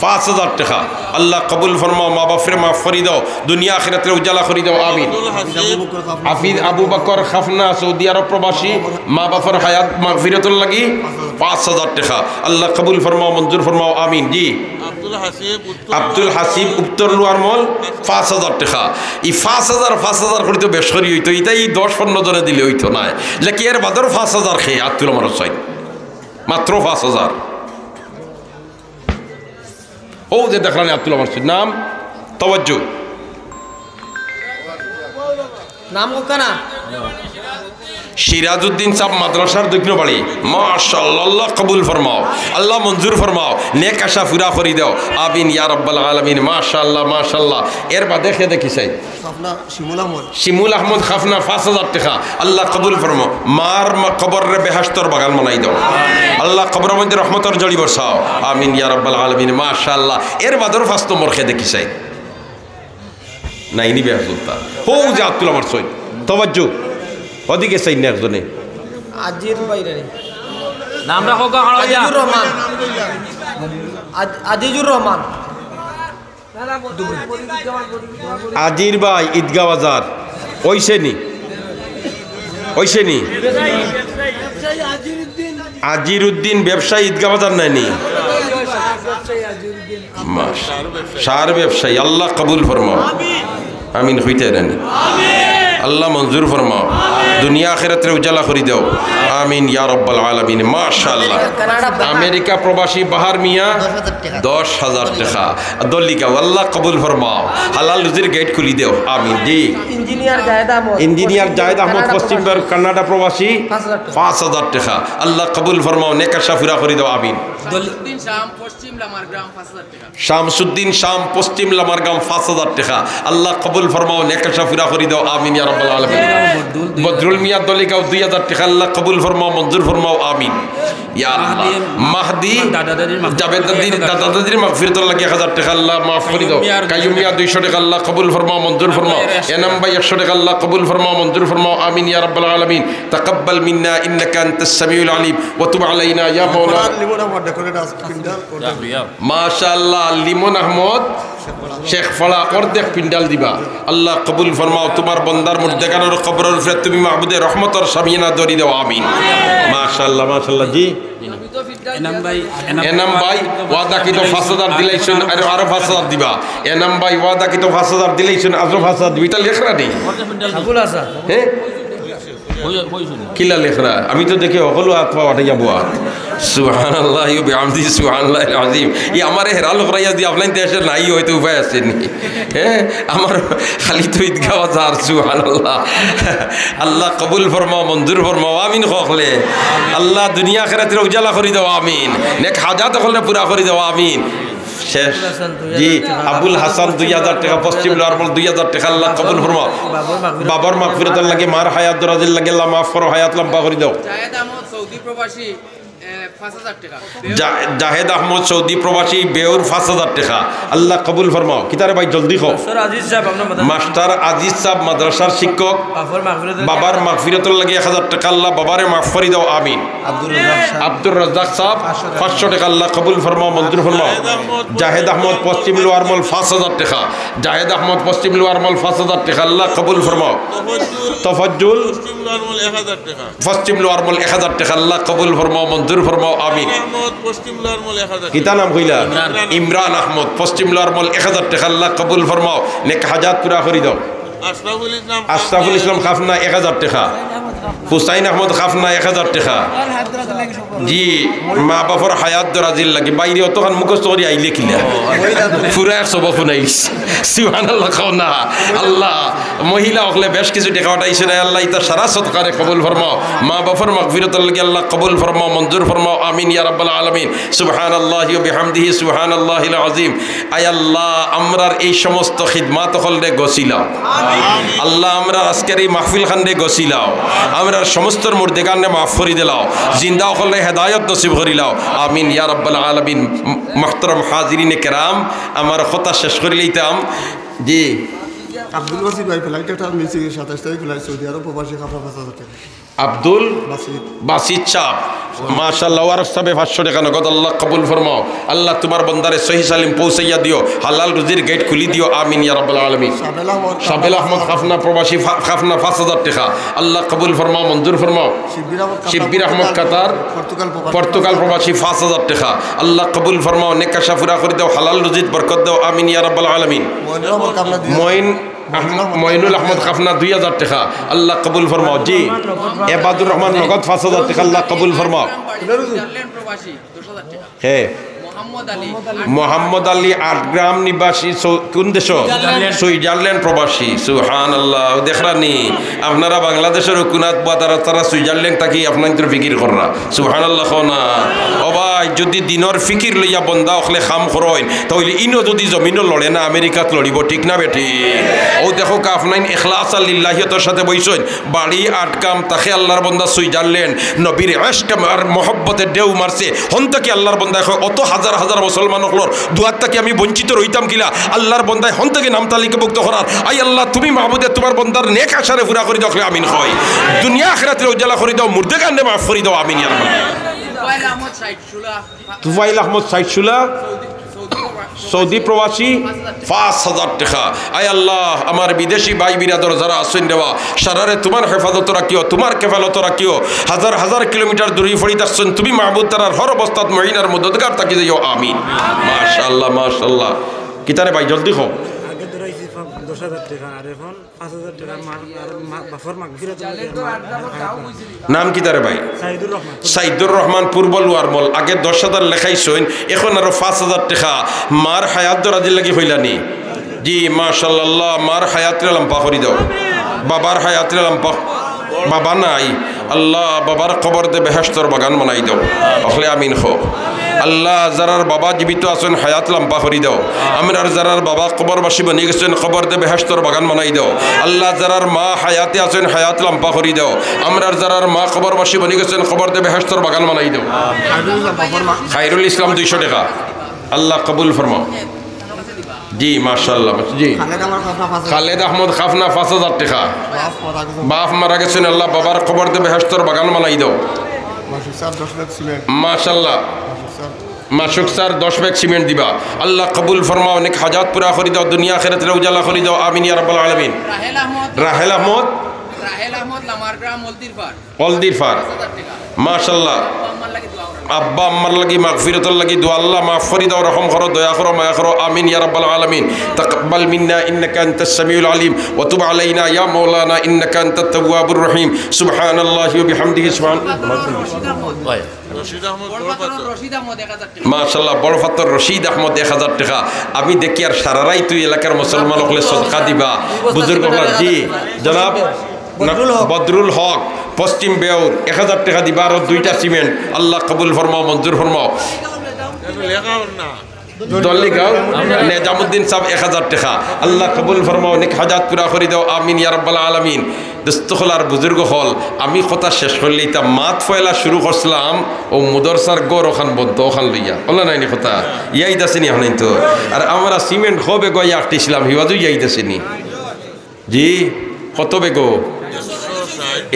5,000 টাকা। আল্লাহ কবুল ফরমাও, মা বাপরে মাফ করে দাও, দুনিয়া আখিরাতে উজালা করে দাও, আমিন। হাফিজ আবু বকর খাফনা সৌদি আরব প্রবাসী, মা বাপের হায়াত মাগফিরাতুল লাগি 5,000 টাকা। আল্লাহ কবুল ফরমাও, মঞ্জুর ফরমাও, আমিন। জি আব্দুল হাসিব উত্তর লোয়ারমল 5,000 টাকা। এই 5,000 করে তো বেশ করি হইতো, এটাই 10-15 জনে দিলে হইতো না। লেকি এর বাদর 5,000 খেয়ে আত্মুল আমার চাই, মাত্র 5,000। ও যে দেখলাম আব্দুল আমার নাম তওয়াজ্জু নাম কানা সিরাজউদ্দিন সাহেব মাদ্রাসার দক্ষিণ বাড়ি। মাশাআল্লাহ। আল্লাহ কবুল ফরমাও, আল্লাহ মঞ্জুর ফরমাও, নেক আশা পুরা করে দাও, আমিন ইয়া রাব্বাল আলামিন। মাশাআল্লাহ মাশাআল্লাহ। এর বাদে খেয়ে দেখি চাই শিমুল আহমদ খাফনা 5,000 টাকা। আল্লাহ কবুল ফরমাও, মার কবরের বেহেশতর বাগান বানাই দাও, আল্লাহ কবরের মধ্যে রহমতের জড়ি বর্ষাও, আমিন ইয়া রাব্বাল আলামিন। মাশাআল্লাহ। এর বাদর 5 নম্বর খেয়ে দেখি চাই নাইনি বেহাজুলতা হো যে আব্দুল আমার সই তওয়াজ্জু ওদিকে চাই না একজনে আজির বাইরে নামটা হোক আজিজুর রহমান আজিজুর রহমান আজির ভাই ঈদগাহ বাজার ওইসেনি আজির উদ্দিন ব্যবসায়ী ঈদগাহ বাজার নাইনি সার ব্যবসায়ী আল্লাহ কবুল ফরমাও আমিন হইতে রানি আল্লাহ মঞ্জুর ফরমাও দুনিয়া আখিরাতে উজালা করে দাও আমিন ইয়া রাব্বাল আলামিন মাশাআল্লাহ আমেরিকা প্রবাসী বাহার মিয়া 10,000 টাকা দলিকা আল্লাহ কবুল ফরমাও হালাল রুজির গেট খুলি দাও আমিন জি ইঞ্জিনিয়ার জায়েদ আহমদ পশ্চিম কানাডা প্রবাসী 5,000 টাকা আল্লাহ কবুল ফরমাও নেক আশা পুরা করে দাও আমিন শামসুদ্দিন শাম পশ্চিম লামারগাম 5,000 টাকা আল্লাহ কবুল ফরমাও নেক আশা পুরা করে দাও আমিন ইয়া রাব্বাল আলামিন বদরুল মিয়া দলিকাও 2,000 টাকা আল্লাহ কবুল ফরমাও মঞ্জুর ফরমাও আমিন ইয়া আল্লাহ মাহদি জাবেদ দাদাদের মাগফিরাতুল লাগি 1000 টাকা আল্লাহ মাফ করে দাও কাইয়ুম মিয়া 200 টাকা আল্লাহ কবুল ফরমাও মঞ্জুর ফরমাও এনাম ভাই 100 টাকা আল্লাহ কবুল ফরমাও মঞ্জুর ফরমাও আমিন ইয়া রাব্বাল আলামিন তাকাব্বাল মিন্না ইন্নাকা আনতাস সামিউল আলিম ওয়া তুব আলাইনা ইয়া মাওলানা মাশাআল্লাহ লিমন আহমদ শেখ ফলা অর্ধেক পিন্ডাল দিবা আল্লাহ কবুল ফরমাও তোমার বন্দার মুর্দেগানোর কবরের উপরে তুমি মাহবুদে রহমতের সামিয়ানা দরি দাও আমিন মাশাআল্লাহ মাশাআল্লাহ জি এনাম ভাই ওয়াদা কি তো 5,000 দিলাইছেন আরো 5,000 দিবা এনাম ভাই ওয়াদা কি তো 5,000 দিলাইছেন আরো 5,000 দিবা এটা লেখরা নেই হ্যাঁ কিলা লেখরা আমি তো দেখি সকলো আত্মা ওঠাইয়া বুয়া সুবহানাল্লাহ ওয়া বিহামদিহি সুবহানাল্লাহিল আযীম ই আমারে হেরাল করাইয়া দি আপনার দেশে নাই হয়তো উপায় আছে নি হ্যাঁ আমার খালি তো ঈদগাহ বাজার সুবহানাল্লাহ আল্লাহ কবুল ফরমাও মঞ্জুর ফরমাও আমিন কখলে আল্লাহ দুনিয়া আখিরাতের উজালা করে দাও আমিন নেক হাজাত হলে পুরা করে দাও আমিন শেষ জি আবুল হাসান 2,000 টাকা পশ্চিম নরমাল 2,000 টাকা আল্লাহ কবুল ফরমাও বাবার মাগফিরাতের লাগে মার হায়াত দরাজিল লাগে আল্লাহ মাফ করো হায়াত লম্বা করে দাও জায়েদ আহমদ সৌদি প্রবাসী 5,000 টাকা জাহেদ আহমদ সৌদি প্রবাসী বেউর 5,000 টাকা আল্লাহ কবুল ফরমাও কিতারে ভাই জলদি কও মাস্টার আজিজ সাহেব মাদ্রাসার শিক্ষক বাবার মাগফিরাতুল লাগি 1000 টাকা আল্লাহ বাবারে মাফ করে দাও আমিন আব্দুর রাজ্জাক সাহেব 500 টাকা আল্লাহ কবুল ফরমাও মঞ্জুর ফরমাও জাহেদ আহমদ পশ্চিম লোয়ারমল 5,000 টাকা জাহেদ আহমদ পশ্চিম লোয়ারমল 5,000 টাকা আল্লাহ কবুল ফরমাও তফজ্জুল পশ্চিম লোয়ারমল 1,000 টাকা আল্লাহ কবুল ফরমাও মঞ্জুর ফরমাও আমিন কিতা নাম কইলা ইমরান আহমদ পশ্চিম লোয়ারমল 1,000 টাকা আল্লাহ কবুল ফরমাও নেক হাজাত পুরা করে দাও আশরাফুল ইসলাম খাফনা 1,000 টাকা হুসাইন আহমদ খাফনা 1,000 টাকা জি মা বাবার হায়াত দরাজিল লাগে বাইরে অতখান মুখস্থ করে আইলে কিলা পুরা 100 বফুনাইস সুবহানাল্লাহ খাওনা আল্লাহ মহিলা হলে বেশ কিছু টাকা উঠাইছে না আল্লাহ ইতা সারা সদকারে কবুল ফরমাও মা বাবার মাগফিরাতুল লাগি আল্লাহ কবুল ফরমাও মঞ্জুর ফরমাও আমিন ইয়া রাব্বাল আলামিন সুবহানাল্লাহি ওয়া বিহামদিহি সুবহানাল্লাহিল আযীম আয় আল্লাহ আমরার এই সমস্ত খিদমাত হলরে গছিলাও আল্লাহ আমরা আজকের এই মাহফিল খানে গছিলাও আমরা সমস্ত মুর্দেগানে মাফ করে দিলাও জিন্দা হলে হেদায়ত নসিব করিলাও আমিন ইয়া রাব্বাল আলামিন মুহতারাম হাজিরিনে কেরাম আমার কথা শেষ করে লইতাম জি আব্দুল বাসির ভাই ফ্লাইটটা মিসিং 27 তারিখ ফ্লাইট সৌদি আরব প্রবাসী খাফা 5,000 টাকা আব্দুল বাসিত সাহেব মাশাআল্লাহ ওয়ারস সাহেব 500 টাকা নগদ আল্লাহ কবুল ফরমাও আল্লাহ তোমার বান্দারে সহি সালিম পৌঁছাইয়া দিও হালাল রুজির গেট খুলি দিও আমিন ইয়া রাব্বাল আলামিন সাবেল আহমদ খাফনা প্রবাসী খাফনা 5,000 টাকা আল্লাহ কবুল ফরমাও মঞ্জুর ফরমাও শিববির আহমদ কাতার পর্তুগাল প্রবাসী 5,000 টাকা আল্লাহ কবুল ফরমাও নেক আশা পুরা করে দাও হালাল রুজিত বরকত দাও আমিন ইয়া রাব্বাল আলামিন মইনুল আহমদ খাফনা 2,000 টাকা আল্লাহ কবুল ফরমাও জি এবাদুর রহমান নগদ 5,000 টাকা আল্লাহ কবুল ফরমাও হ্যাঁ মোহাম্মদ আলী 8 গ্রাম নিবাসী কোন দেশ সুইজারল্যান্ড প্রবাসী সুবহানাল্লাহ দেখরানি আপনারা বাংলাদেশের কুনাত বা তারা সুইজারল্যান্ড থাকি আপনাদের ফিকির কররা সুবহানাল্লাহ না ও ভাই যদি দিনের ফিকির লইয়া বন্দা হলে খাম করইন তাহলে ইনো যদি জমিনও লড়ে না আমেরিকাত লড়িব ঠিক না বেটি ও দেখো আপনাইন ইখলাস লিল্লাহিয়তের সাথে বইছেন বাড়ি 8 কাম তাকে আল্লাহর বন্দা সুইজারল্যান্ড নবীর ইশক আর মহব্বতে ঢেউ মারছে হন্তাকি আল্লাহর বন্দা অত হাজার হাজার মুসলমান হলর দুয়ার থেকে আমি বঞ্চিত রইতাম কিলা আল্লাহর বন্দায় হন থেকে নাম তালিকাভুক্ত করার আই আল্লাহ তুমি মাহবুদে তোমার বন্দার নেক আশারে পুরা করে দাও আমিন হয় দুনিয়া আখিরাতের উজালা করে দাও মুর্দেগানে মাফ করে দাও আমিন ইয়া রাব্বাল তুফাইল আহমদ সাইদ শুলা তুফাইল আহমদ সাইদুল্লাহ সৌদি প্রবাসী 5,000 টাকা। আয় আল্লাহ, আমার বিদেশি ভাই বিরাদর যারা আছেন দেওয়া সারারে তোমার হেফাজত রাখিও, তোমার কেফালত রাখিও। হাজার হাজার কিলোমিটার দূরে ফড়ি থাকছেন তুমি মাহবুব তারার হর অবস্থাত মহিনার মদদগার তাকি যাইও, আমিন। মাশাআল্লাহ মাশাআল্লাহ। কিতারে ভাই জলদি খো। আগে ধরাইছি 10,000 টাকা, আর এখন 5,000 টাকা বাফর মাগফিরাত নাম কিতারে ভাই? সাইদুর রহমান। সাইদুর রহমান পূর্ব লোয়ারমল। আগে 10,000 লেখাইছেন, এখন আরো 5,000 টাকা মার হায়াত দরাজির লাগি হইলানি। জি মাশাআল্লাহ, মার হায়াতের লম্বা করি দাও, বাবার হায়াতের লম্বা। বাবা নাই, আল্লাহ বাবার কবর দে বেহেশতর বাগান বানাই দাও, অখলে আমিন খো। আল্লাহ যারার বাবা জীবিত আছেন হায়াত লম্বা করি দাও। আমরার যারার বাবা কবরবাসী বনে গেছেন কবর দে বেহেশতর বাগান বানাই দাও। আল্লাহ যারার মা হায়াতে আছেন হায়াত লম্বা করি দাও। আমরার যারার মা কবরবাসী বনে গেছেন কবর দে বেহেশতর বাগান বানাই দাও। খায়রুল ইসলাম 200 টাকা, আল্লাহ কবুল ফরমাও। জি মাশাআল্লাহ। জি খালেদ আহমদ খাফনা 5,000 টাকা। বাপ মারা গেছেন, আল্লাহ বাবার খবর দেবে বেহেশতর বাগান বানাই দাও। মাশাআল্লাহ। মাসুক স্যার 10 ব্যাগ সিমেন্ট দিবা, আল্লাহ কবুল ফরমাও, অনেক হাজাত পুরা করি দাও, দুনিয়া আখিরাতের উজালা করি দাও, আমিন ইয়া রাব্বাল আলামিন। রাহেল আহমদ লামারগ্রাম অলদির ফার মাশাআল্লাহ। আব্বা আম্মার লাগি মাগফিরাতুল লাগি দোয়া, আল্লাহ মাফ করি দাও, রহম করো, দয়া করো, মায়া করো, আমিন ইয়া রাব্বাল আলামিন। তাকাব্বাল মিন্না ইন্নাকা আনতাস সামিউল আলিম ওয়া তুব আলাইনা ইয়া মাওলানা ইন্নাকা আনতাত তাওয়াবুর রহিম। সুবহানাল্লাহি ওয়া বিহামদিহি মাশাআল্লাহ। বড় ফাতর রশিদ আহমদ 1,000 টাকা। আমি দেখি আর সারারাই তুই এলাকার মুসলমান হলে সদকা দিবা বুজুর্গ। জি জনাব বদরুল হক পশ্চিম বেউর 1,000 টাকা দিবা, আর 2টা সিমেন্ট, আল্লাহ কবুল ফরমাও, মঞ্জুর ফরমাও। দলিগাঁও নেজামুদ্দিন সাহেব 1,000 টাকা, আল্লাহ কবুল ফরমাও, অনেক হাজাত পুরা করে দাও, আমিন ইয়া রাব্বাল আলামিন। দোস্ত হল আর বুজুর্গ হল, আমি কথা শেষ করলে তা মাত ফয়লা শুরু করছিলাম ও মুদরসার গড় ওখান বন্ধ ওখান লইয়া বললা নাইনি কথা ইয়াই দাসেনি এখন তো। আর আমরা সিমেন্ট হবে গিয়ে আঁকতেছিলাম হিবাজু ইয়াই দাসেনি। জি কত বেগো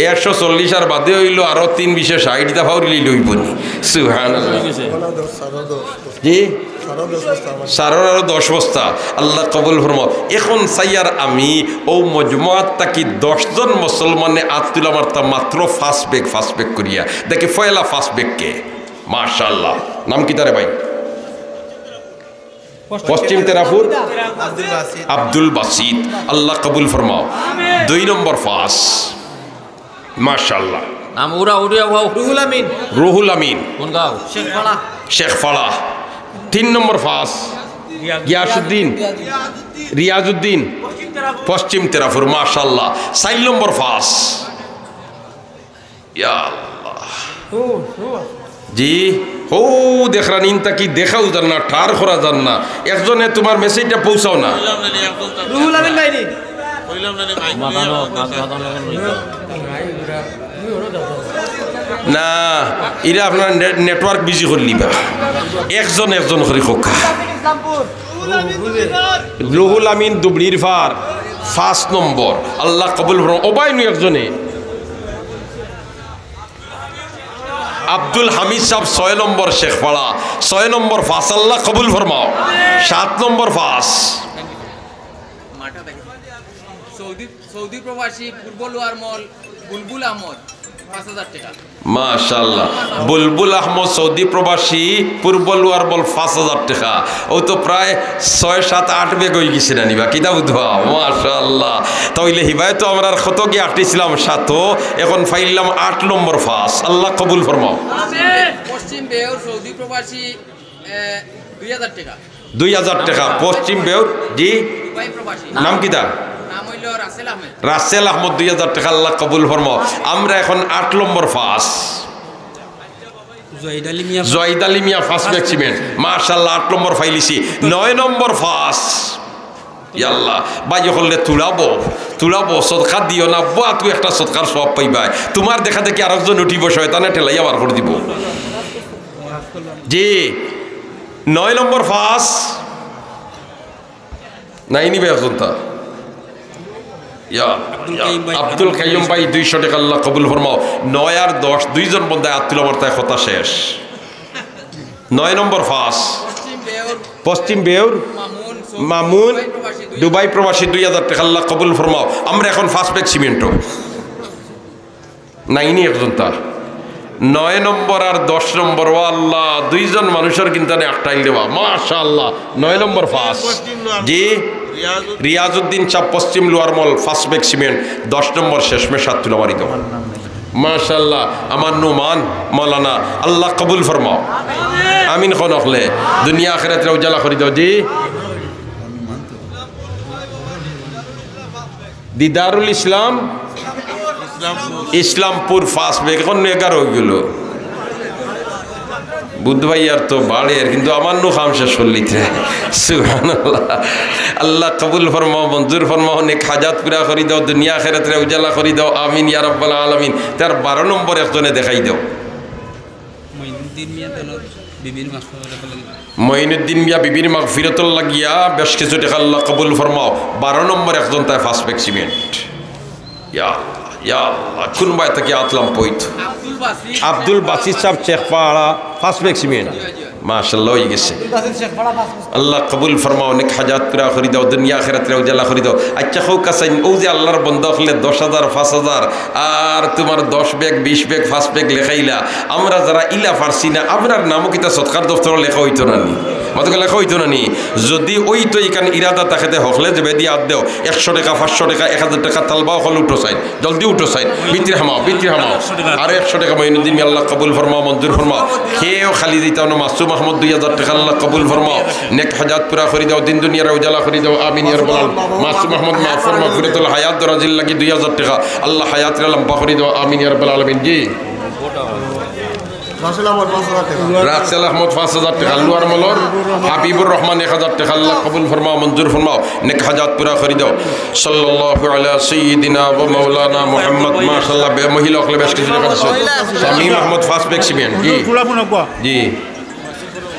140 আর বাদে হইল আরো 3,260 দফা লইবনি। সুবহানাল্লাহ। জি সারর আরো 10 বস্তা, আল্লাহ কবুল ফরমাও। এখন সাইয়ার আমি ও মজমুআত তাকি 10 জন মুসলমানে আতুল মারতা মাত্র 5 বেগ করিয়া দেখি ফয়লা 5 বেগ কে মাশাআল্লাহ। নাম কি তারে ভাই? পশ্চিম তেরাপুর আব্দুল বাসিত, আল্লাহ কবুল ফরমাও। 2 নম্বর ফাস মাশাআল্লাহ। নাম রুহুল আমিন শেখ ফালাহ। 3 নম্বর ফাস গিয়াসউদ্দিন রিয়াজউদ্দিন পশ্চিম তেরাপুর মাশাআল্লাহ। 4 নম্বর ফাস ইয়া আল্লাহ। জি ও দেখরা নিন তাকি দেখাও যান না, ঠার করা যান না, একজনে তোমার মেসেজটা পৌঁছাও না। না এরা আপনার নেটওয়ার্ক বিজি করলি বা একজন করে খোকা। রুহুল আমিন দুবড়ির ফার 5 নম্বর, আল্লাহ কবুল ফরমাও। ওবাইনু একজনে আব্দুল হামিদ সাহেব 6 নম্বর শেখপাড়া 6 নম্বর ফাস, আল্লাহ কবুল ফরমাও। 7 নম্বর ফাস সৌদি প্রবাসী পূর্ব লোয়ারমল বুলবুল আহমদ 5,000 টাকা মাশাআল্লাহ। বুলবুল আহমদ সৌদি প্রবাসী পূর্ব লোয়ারমল 5,000 টাকা। ও তো প্রায় 6, 7, 8 বেগ হয়ে গেছে না নিবা কিতাব উদ্ভা মাশাআল্লাহ। তাইলে হিবায় তো আমরা কত গিয়ে আঁকতেছিলাম 7, এখন ফাইলাম 8 নম্বর ফাস, আল্লাহ কবুল ফরমাও। পশ্চিম বেউর সৌদি প্রবাসী 2,000 টাকা 2,000 টাকা পশ্চিম বেউর। জি নাম কি তার? রাসেল আহমদ 2,000 টাকা, আল্লাহ কবুল ফরমাও। আমরা এখন 8 নম্বর ফাস জয়দ আলী মিয়া ফার্স্ট ম্যাক্সিমেন্ট মাশাআল্লাহ 8 নম্বর ফাইলিছি। 9 নম্বর ফাস ইয়াল্লাহ বাইয় করলে তুলাবো সদকা দিও না বুয়া, তুই একটা সদকার সব পাইবা, তোমার দেখা দেখি আরেকজন উঠিব শয়তানে ঠেলাইয়া বার করে দিব। জি 9 নম্বর ফাস নাই নিবে একজন তা আব্দুল কাইয়ুম ভাই 200 টাকা আল্লাহ কবুল ফরমাও। 9 আর 10 দুইজন বন্ধু আত্মুল আমার তাই কথা শেষ। 9 নম্বর ফাঁস পশ্চিম বেউর মামুন দুবাই প্রবাসী 2000 টাকা আল্লাহ কবুল ফরমাও। আমরা এখন ফার্স্ট ব্যাগ সিমেন্টও নাইনি একজন তার 9 নম্বর আর 10 নম্বর ও আল্লাহ দুইজন মানুষের কিন্তু একটাই দেওয়া মাশাআল্লাহ। 9 নম্বর ফাঁস জি রিয়াজউদ্দিন চাপ পশ্চিম লোয়ারমল ফার্স্ট ব্যাগ সিমেন্ট 10 নম্বর শেষমেশ আত্মুল আমারই তো মাশাআল্লাহ। আমার নুমান মৌলানা আল্লাহ কবুল ফরমাও আমিন খনখলে দুনিয়া আখিরাতে উজালা করে দাও জি। দিদারুল ইসলাম ইসলামপুর ফার্স্ট ব্যাগ এখন 11 হয়ে গেল বুধ ভাইয়ার তো বাড়ের কিন্তু আমার নো খাম শেষ করলিতে সুবহানাল্লাহ। আল্লাহ কবুল ফরমাও মঞ্জুর ফরমাও নেক হাজাত পুরা করে দাও দুনিয়া আখিরাতে উজালা করে দাও আমিন ইয়া রাব্বাল আলামিন। তার 12 নম্বর একজনে দেখাই দাও মঈনুদ্দিন মিয়া বিবির মাগফিরাতুল লাগিয়া বেশ কিছু টাকা আল্লাহ কবুল ফরমাও। 12 নম্বর একজন তাই ফার্স্ট ব্যাগ সিমেন্ট ইয়া ইয়া আল্লাহ কোন ভাই থেকে আতলাম পয়ত আব্দুল বাসির সাহেব চেকপাড়া ফার্স্ট ব্যাগ সিমেন্ট মাশাআল্লাহ হয়ে গেছে আল্লাহ কবুল ফরমাও নেক হাজাত পুরা করে দাও দুনিয়া আখিরাতে উজালা করে দাও। আচ্ছা হোক কাসাইন ও যে আল্লাহর বন্ধা হলে 10,000 5,000 আর তোমার 10 ব্যাগ 20 ব্যাগ ফার্স্ট ব্যাগ লেখাইলা আমরা যারা ইলা পারছি না আপনার নামও কিতা সৎকার দফতর লেখা হইতো না নি মাতকে লেখা হইতো না নি যদি ওই তো এখানে ইরাদা তাকে হকলে যে বেদি আদ দেও 100 টাকা 500 টাকা 1000 টাকা তালবাও হল উঠো চাই জলদি উঠো চাই বিত্রি হামাও আর 100 টাকা মঈনুদ্দিন আল্লাহ কবুল ফরমাও মঞ্জুর ফরমাও। খেয়েও খালি দিতাও না মাসুম আহমদ 2000 টাকা আল্লাহ কবুল ফরমাও নেক হাজাত পুরা করে দাও দিন দুনিয়ার উজালা করে দাও আমিন ইয়া রাব্বাল আলামিন। মাসুম আহমদ মাফর মাগফিরাতুল হায়াত দরাজিল লাগি 2000 টাকা আল্লাহ হায়াত লম্বা করে দাও আমিন ইয়া রাব্বাল আলামিন। জি রাসেল আহমদ 5000 টাকা লোয়ার মলর হাবিবুর রহমান 1000 টাকা আল্লাহ কবুল ফরমাও মঞ্জুর ফরমাও নেক হাজাত পুরা করে দাও। সাল্লাল্লাহু আলা সাইয়্যিদিনা ওয়া মাওলানা মুহাম্মদ মাশাআল্লাহ বে মহিলা হলে বেশ কিছু টাকা দিছো Shamim Ahmad first bag cement জি জি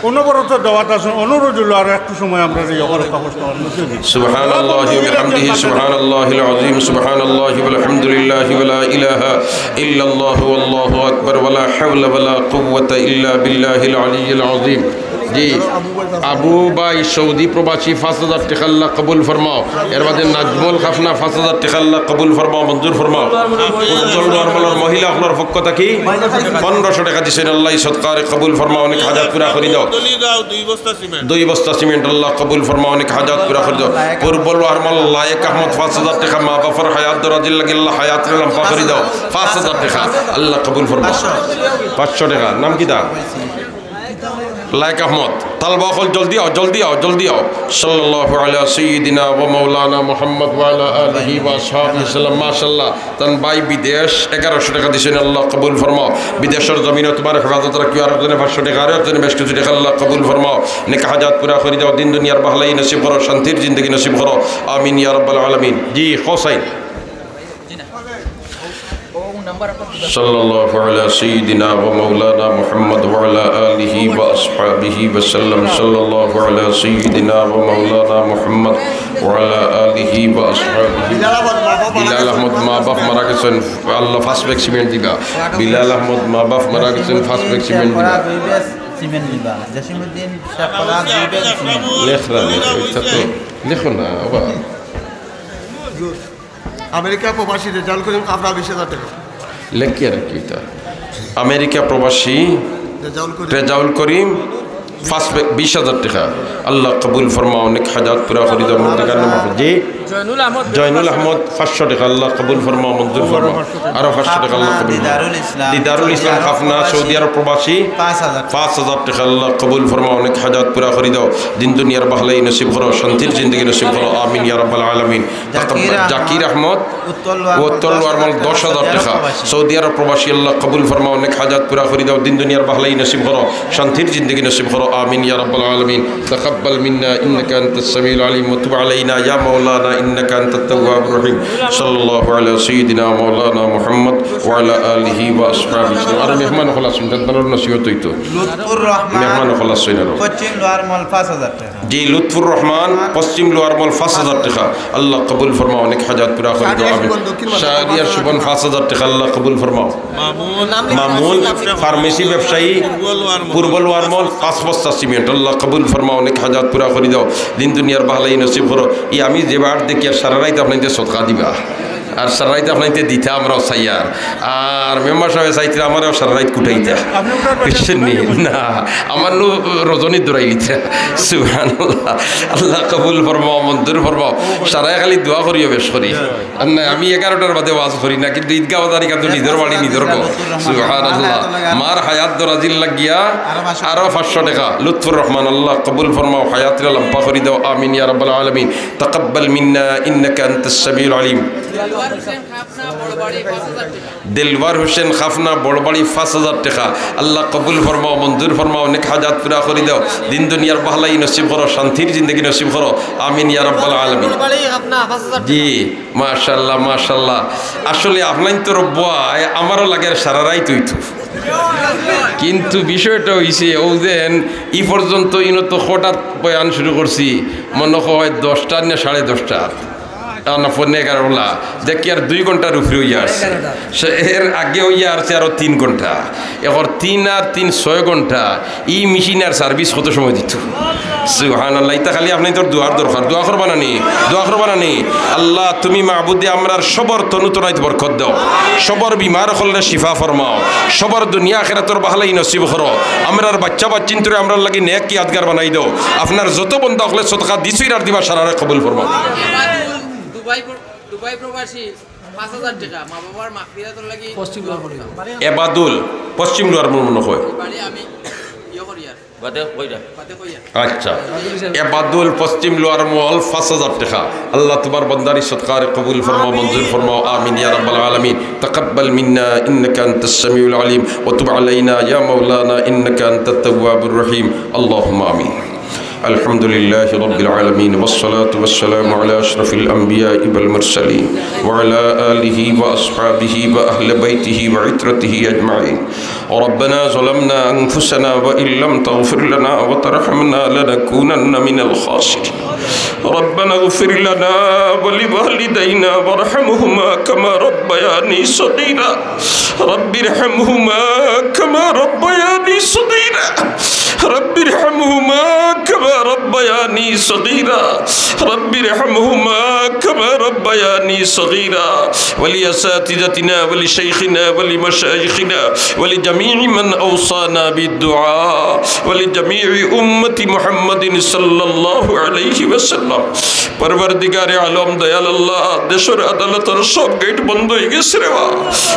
অনবরত দাওয়াত আছে অনুরোধ হলো আর একটু সময় আমরা এই অবস্থা সুবহানাল্লাহি ওয়া বিহামদিহি সুবহানাল্লাহিল আযীম সুবহানাল্লাহি ওয়া আলহামদুলিল্লাহি ওয়া লা ইলাহা ইল্লাল্লাহু আল্লাহু আকবার ওয়া লা হাওলা ওয়া লা কুওয়াতা ইল্লা বিল্লাহিল আলিয়্যিল আযীম। জি আবু ভাই সৌদি প্রবাসী 5000 টাকা আল্লাহ কবুল ফরমাও। এর বাদে নাজমুল খাফনা 5000 টাকা আল্লাহ কবুল ফরমাও মঞ্জুর ফরমাও। উজ্জ্বল নরমালর মহিলা আপনার পক্ষ থেকে 1500 টাকা দিছেন আল্লাহ সদকারে কবুল ফরমাও অনেক হাজাত পুরা করে দাও। 2 বস্তা সিমেন্ট আল্লাহ কবুল ফরমাও অনেক হাজাত পুরা করে দাও। পূর্বল আরমাল লায়েক আহমদ 5000 টাকা মা বাবার হায়াত দরাজিল লাগি আল্লাহ হায়াত লম্বা করে দাও 5000 টাকা আল্লাহ কবুল ফরমাও। 500 টাকা নাম কি দা লাইক আহমদ তালবা হল জলদি আও সাল্লাল্লাহু আলা সাইয়্যিদিনা ওয়া মাওলানা মুহাম্মদ ওয়া আলা আলিহি ওয়া আসহাবিহি সাল্লাম। মাশাআল্লাহ তান ভাই বিদেশ 1100 টাকা দিছেন আল্লাহ কবুল ফরমাও। বিদেশের জমিনে তোমার হেফাজত রাখিও আর একজনে 500 টাকা আর একজনে বেশ কিছু টাকা আল্লাহ কবুল ফরমাও নেক হাজাত পুরা করে দাও দিন দুনিয়ার ভালাই নসিব করো শান্তির জিন্দেগি নসিব করো আমিন ইয়া রাব্বাল আলামিন। জি হোসাইন সাল্লাল্লাহু আলা সাইয়্যিদিনা ওয়া মাওলানা মুহাম্মদ ওয়া আলা আলিহি ওয়া আসহাবিহি ওয়া সাল্লাম। সাল্লাল্লাহু আলা সাইয়্যিদিনা ওয়া মাওলানা মুহাম্মদ ওয়া আলা আলিহি ওয়া আসহাবিহি। বিলাল আহমদ মা বাপ মারা গেছেন আল্লাহ ফার্স্ট ব্যাগ সিমেন্ট দিবা। বিলাল আহমদ মা বাপ মারা গেছেন ফার্স্ট ব্যাগ সিমেন্ট দিবা। লেখো না আমেরিকা প্রবাসী রেজাউল করিম আপনার 20,000 টাকা লেখিয়া রাখি তা আমেরিকা প্রবাসী রেজাউল করিম ফার্স্ট ব্যাগ 20,000 টাকা আল্লাহ কবুল ফরমাও অনেক হাজাত পুরা করে দাও মধ্যকার নাম জি জয়নুল আহমদ 500 টাকা আল্লাহ কবুল ফরমাও মঞ্জুর ফরমাও আরো 500 টাকা আল্লাহ কবুল। দিদারুল ইসলাম খাফনা সৌদি আরব প্রবাসী 5000 টাকা আল্লাহ কবুল ফরমাও অনেক হাজাত পুরা করে দাও দিন দুনিয়ার ভালাই নসিব করো শান্তির জিন্দেগি নসিব করো আমিন ইয়া রাব্বাল আলামিন। জাকির আহমদ উত্তর ওয়ারমাল 10000 টাকা সৌদি আরব প্রবাসী আল্লাহ কবুল ফরমাও অনেক হাজাত পুরা করে দাও দিন দুনিয়ার ভালাই নসিব করো শান্তির জিন্দেগি নসিব করো আমিন ইয়া রাব্বাল আলামিন। তাকাব্বাল মিন্না ইন্নাকা আনতাস সামিউল আলিম ওয়া তুব আলাইনা ইয়া মাওলানা إنك أنت التواب الرحيم صلى الله على سيدنا مولانا محمد وعلى آله وأصحابه আর মেহমান খলাস তার নসিহত হইতো লুৎফুর রহমান মেহমান খলাস হইনা পশ্চিম লোয়ারমল 5000 টাকা জি লুৎফুর রহমান পশ্চিম লোয়ারমল 5000 টাকা আল্লাহ কবুল ফরমাও অনেক হাজাত পুরা করে দাও আমিন শাহরিয়া সুবন 5000 টাকা আল্লাহ কবুল ফরমাও মামুন ফার্মেসি ব্যবসায়ী পূর্ব লোয়ারমল 5 বস্তা সিমেন্ট আল্লাহ কবুল ফরমাও অনেক হাজাত পুরা করে দাও দিন দুনিয়ার ভালাই নসিব করো ই আমি যেবার দেখি আর সারা রাত আপনাদের সদকা দিবা আর সারা রাত আপনাদের দিতে আমরাও চাইয়ার আর মেম্বার সাহেব চাইতে আমারও সারা রাত কুটাইতে বুঝছেন নি না আমার রজনী দৌড়াইলিতে সুবহানাল্লাহ আল্লাহ কবুল ফরমাও মঞ্জুর ফরমাও সারাই খালি দোয়া করিও বেশ করি আর না আমি 11টার বাদে ওয়াজ করি না কিন্তু ঈদগাহ তারিখ তো নিজের বাড়ি নিজের গো সুবহানাল্লাহ মার হায়াত দরাজিল লাগিয়া আরো 500 টাকা লুৎফুর রহমান আল্লাহ কবুল ফরমাও হায়াতিরা লম্বা করে দাও আমিন ইয়া রাব্বাল আলামিন তাকাব্বাল মিন্না ইন্নাকা আনতাস সামিউল আলিম দিলওয়ার হোসেন খাফনা বড়বাড়ি 5000 টাকা আল্লাহ কবুল ফরমাও মঞ্জুর ফরমাও অনেক হাজাত পুরা করে দাও দিন দুনিয়ার ভালাই নসিব করো শান্তির জিন্দগি নসিব করো আমিন ইয়া রাব্বাল আলামিন জি মাশাআল্লাহ মাশাআল্লাহ আসলে আপনাই তো রব্বায় আমারও লাগে সারা রাত হইতো কিন্তু বিষয়টা হইছে ও যেন ই পর্যন্ত ইনো তো হঠাৎ বয়ান শুরু করছি মনে হয় 10টা না 10:30 না 11:30 দেখি আর 2 ঘন্টার উপরে হইয়া আসছে এর আগে হইয়া আসছে আরো 3 ঘন্টা এখন 3 আর 3 6 ঘন্টা ই মেশিনের সার্ভিস কত সময় দিত সুবহানাল্লাহ এটা খালি আপনি তোর দোয়ার দরকার দোয়া করবা না নি আল্লাহ তুমি মাবুদে আমরার সবর তনু তনাইত বরকত দাও সবর বিমার হলে শিফা ফরমাও সবর দুনিয়া আখিরাতের ভালাই নসিব করো আমরার বাচ্চা বাচ্চিন তোরে আমরার লাগি নেক ইয়াদগার বানাই দাও আপনার যত বন্ধা হলে সদকা দিছই আর দিবা সারারে কবুল ফরমাও দুবাই প্রবাসী 5000 টাকা মা বাবার মাগফিরাতের লাগি পশ্চিম লোয়ারমল এবাদুল পশ্চিম লোয়ারমল মনে হয় বাড়ি আমি ইয়া করি আর বাদে কইরা আচ্ছা এবাদুল পশ্চিম লোয়ারমল 5000 টাকা আল্লাহ তোমার বান্দারি সদকার কবুল ফরমাও মঞ্জুর ফরমাও আমিন ইয়া রাব্বাল আলামিন তাকাব্বাল মিন্না ইন্নাকা আনতাস সামিউল আলিম ওয়া তুব আলাইনা ইয়া মাওলানা ইন্নাকা আনতাত তাওয়াবুর রহিম আল্লাহুম্মা আমিন الحمد لله رب العالمين والصلاة والسلام على أشرف الأنبياء والمرسلين وعلى آله وأصحابه وأهل بيته وعترته أجمعين ربنا ظلمنا أنفسنا وإن لم تغفر لنا وترحمنا لنكونن من الخاسرين ربنا اغفر لنا ولوالدينا وارحمهما كما ربياني صغيرا رب ارحمهما كما ربياني صغيرا رب ارحمهما كما ربياني صغيرا رب ارحمهما كما ربياني صغيرا ولأساتذتنا ولشيخنا ولمشايخنا ولجميع من أوصانا بالدعاء ولجميع أمة محمد صلى الله عليه وسلم পরবর্তীকারে আলম দয়াল আল্লাহ দেশের আদালতের সব গেট বন্ধ হয়ে গেছে রে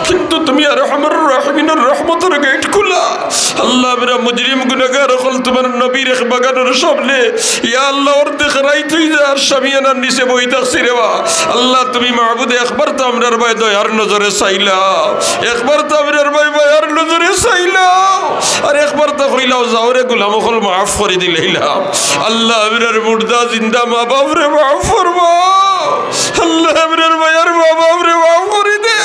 কিন্তু তুমি আর রহমান রহিমিনের রহমতের গেট খোলা আল্লাহ মেরা মুজরিম গুনাহগার হল তোমার নবীর এক বাগানের সামনে ইয়া আল্লাহ ওর দেখরাই তুই আর শামিয়ানার নিচে বই থাকছি রে আল্লাহ তুমি মাহবুদে একবার তো আমরার ভাই দয়ার নজরে চাইলাও একবার তো আমরার ভাই দয়ার নজরে চাইলাও আর একবার তো কইলাও যাওরে গোলাম হল মাফ করে দিলাম আল্লাহ আমরার মুর্দা জিন্দা মা বাপ রে মাফ ফরমা আল্লাহ আমরার ভাইয়ার মা বাপ রে মাফ করে দে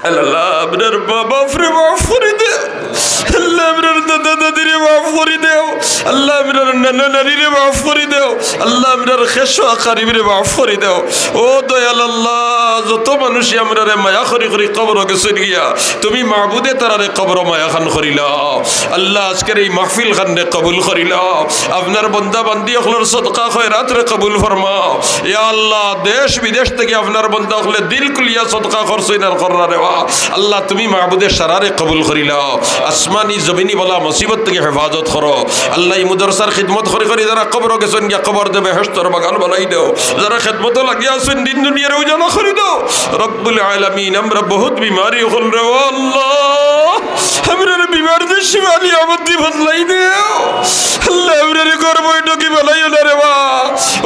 আল্লাহ আপনার বাবা ফ্রে মাফ করে দে আল্লাহ আপনার দাদা দাদিরে মাফ করে দেও আল্লাহ আপনার নানা নানিরে মাফ করে দেও আল্লাহ আপনার খেসো আকারিবরে মাফ করে দেও ও দয়াল আল্লাহ যত মানুষই আমরা মায়া করি করি কবর গেছে গিয়া তুমি মাহবুদে তারারে কবর মায়া খান করিলাও আল্লাহ আজকের এই মাহফিল খানে কবুল করিলাও আপনার বন্দা বান্দি হলর সদকা খয়রাত রে কবুল ফরমাও ইয়া আল্লাহ দেশ বিদেশ থেকে আপনার বন্দা হলে দিল কুলিয়া সদকা খরচইন আর কররা রে আল্লাহ তুমি মাহবুদের সারারে কবুল করিলাও আসমানি জমিনি বলা মুসিবত থেকে হেফাজত করো আল্লাহ মুদরসার খিদমত করে করে যারা কবর গেছেন গিয়া কবর দেবে হেশতর বাগান বানাই দাও যারা খিদমত লাগিয়া আছেন দিন দুনিয়ার উজালা করে দাও রব্বুল আলামিন আমরা বহুত বিমারি হল রে আল্লাহ আমরা বিমারদের শিবালি আমদি বদলাই দেও আল্লাহ আমরা ঘর বৈঠকি বলাইও না রে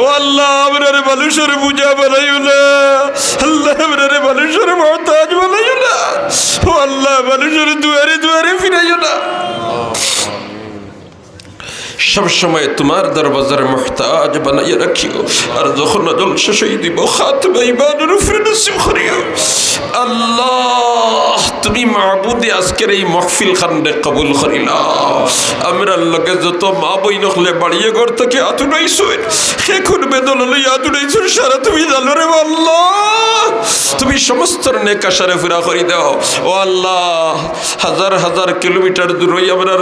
ও আল্লাহ আমরা মানুষের পূজা বলাইও না আল্লাহ আমরা মানুষের মহতাজ বলাইও না ও আল্লাহ মানুষের দুয়ারে দুয়ারে ফিরাইও না सब समय तुम्हार दरवाजार मुहताज बनाइए रखियो और जखन अजल शेष हई দিব खात्मा ईमानेर उपरे नसीब करियो আল্লাহ তুমি মাহবুদে আজকের এই মাহফিল খান্ডে কবুল করিলা আমরা লগে যত মা বইন হলে বাড়িয়ে ঘর থেকে আতুনাইছুন এখন বেদন লই আতুনাইছুন সারা তুমি জানো রে আল্লাহ তুমি সমস্ত নেক আশারে পুরা করি দাও ও আল্লাহ হাজার হাজার কিলোমিটার দূর হই আমরা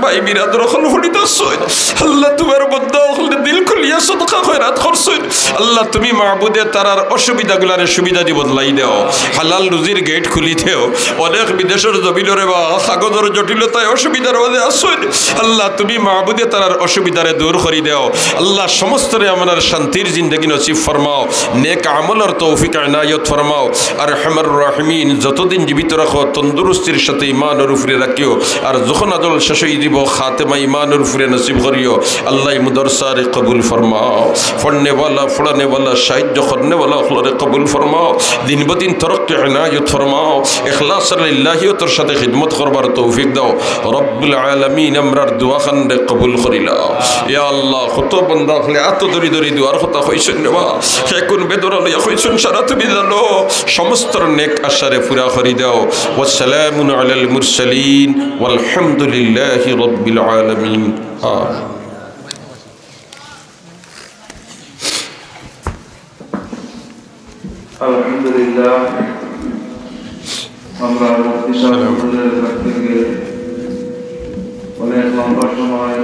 ভাই বিরাদর হল হলিতাছুন আল্লাহ তোমার বন্ধা হলে দিল খুলিয়া সদকা খয়রাত করছুন আল্লাহ তুমি মাহবুদে তারার অসুবিধাগুলারে সুবিধা দি বদলাই দাও হালাল রুজির গেট খুলি দেও অনেক বিদেশের জমিনরে বা কাগজের জটিলতায় অসুবিধার মধ্যে আসুন আল্লাহ তুমি মাহবুদে তারার অসুবিধারে দূর করে দাও আল্লাহ সমস্তরে আমার শান্তির জিন্দগি নসিব ফরমাও নেক আমলের তৌফিক ইনায়ত ফরমাও আর রহমান রাহিমিন যতদিন জীবিত রাখো তন্দুরস্তির সাথে ঈমানের উপরে রাখিও আর যখন আজল শেষ হয়ে দিব খাতেমা ঈমানের উপরে নসিব করিও আল্লাহ মুদরসারে কবুল ফরমাও পড়নে वाला पढ़ाने वाला साहित्य करने वाला अखलारे कबूल फरमाओ दिन ब दिन तरक्की इनायत फरमाओ इखलास लिल्लाहियतर साथे खिदमत करबार तौफिक दाओ रब्बुल आलामीन আমরার दुआ खान्डे कबूल करिला या अल्लाह कत बंदा खले एत दरी दरी दुआर কথা কইছেন নেবা এখন বেদরা লইয়া কইছেন সারা তুমি জানো সমস্ত নেক আশারে পুরা করি দাও ওয়াসসালামু আলাল মুরসালিন ওয়ালহামদুলিল্লাহি রাব্বিল আলামিন আলহামদুলিল্লাহ আমরা মুফতি সাহেবের কাছ থেকে অনেক লম্বা সময়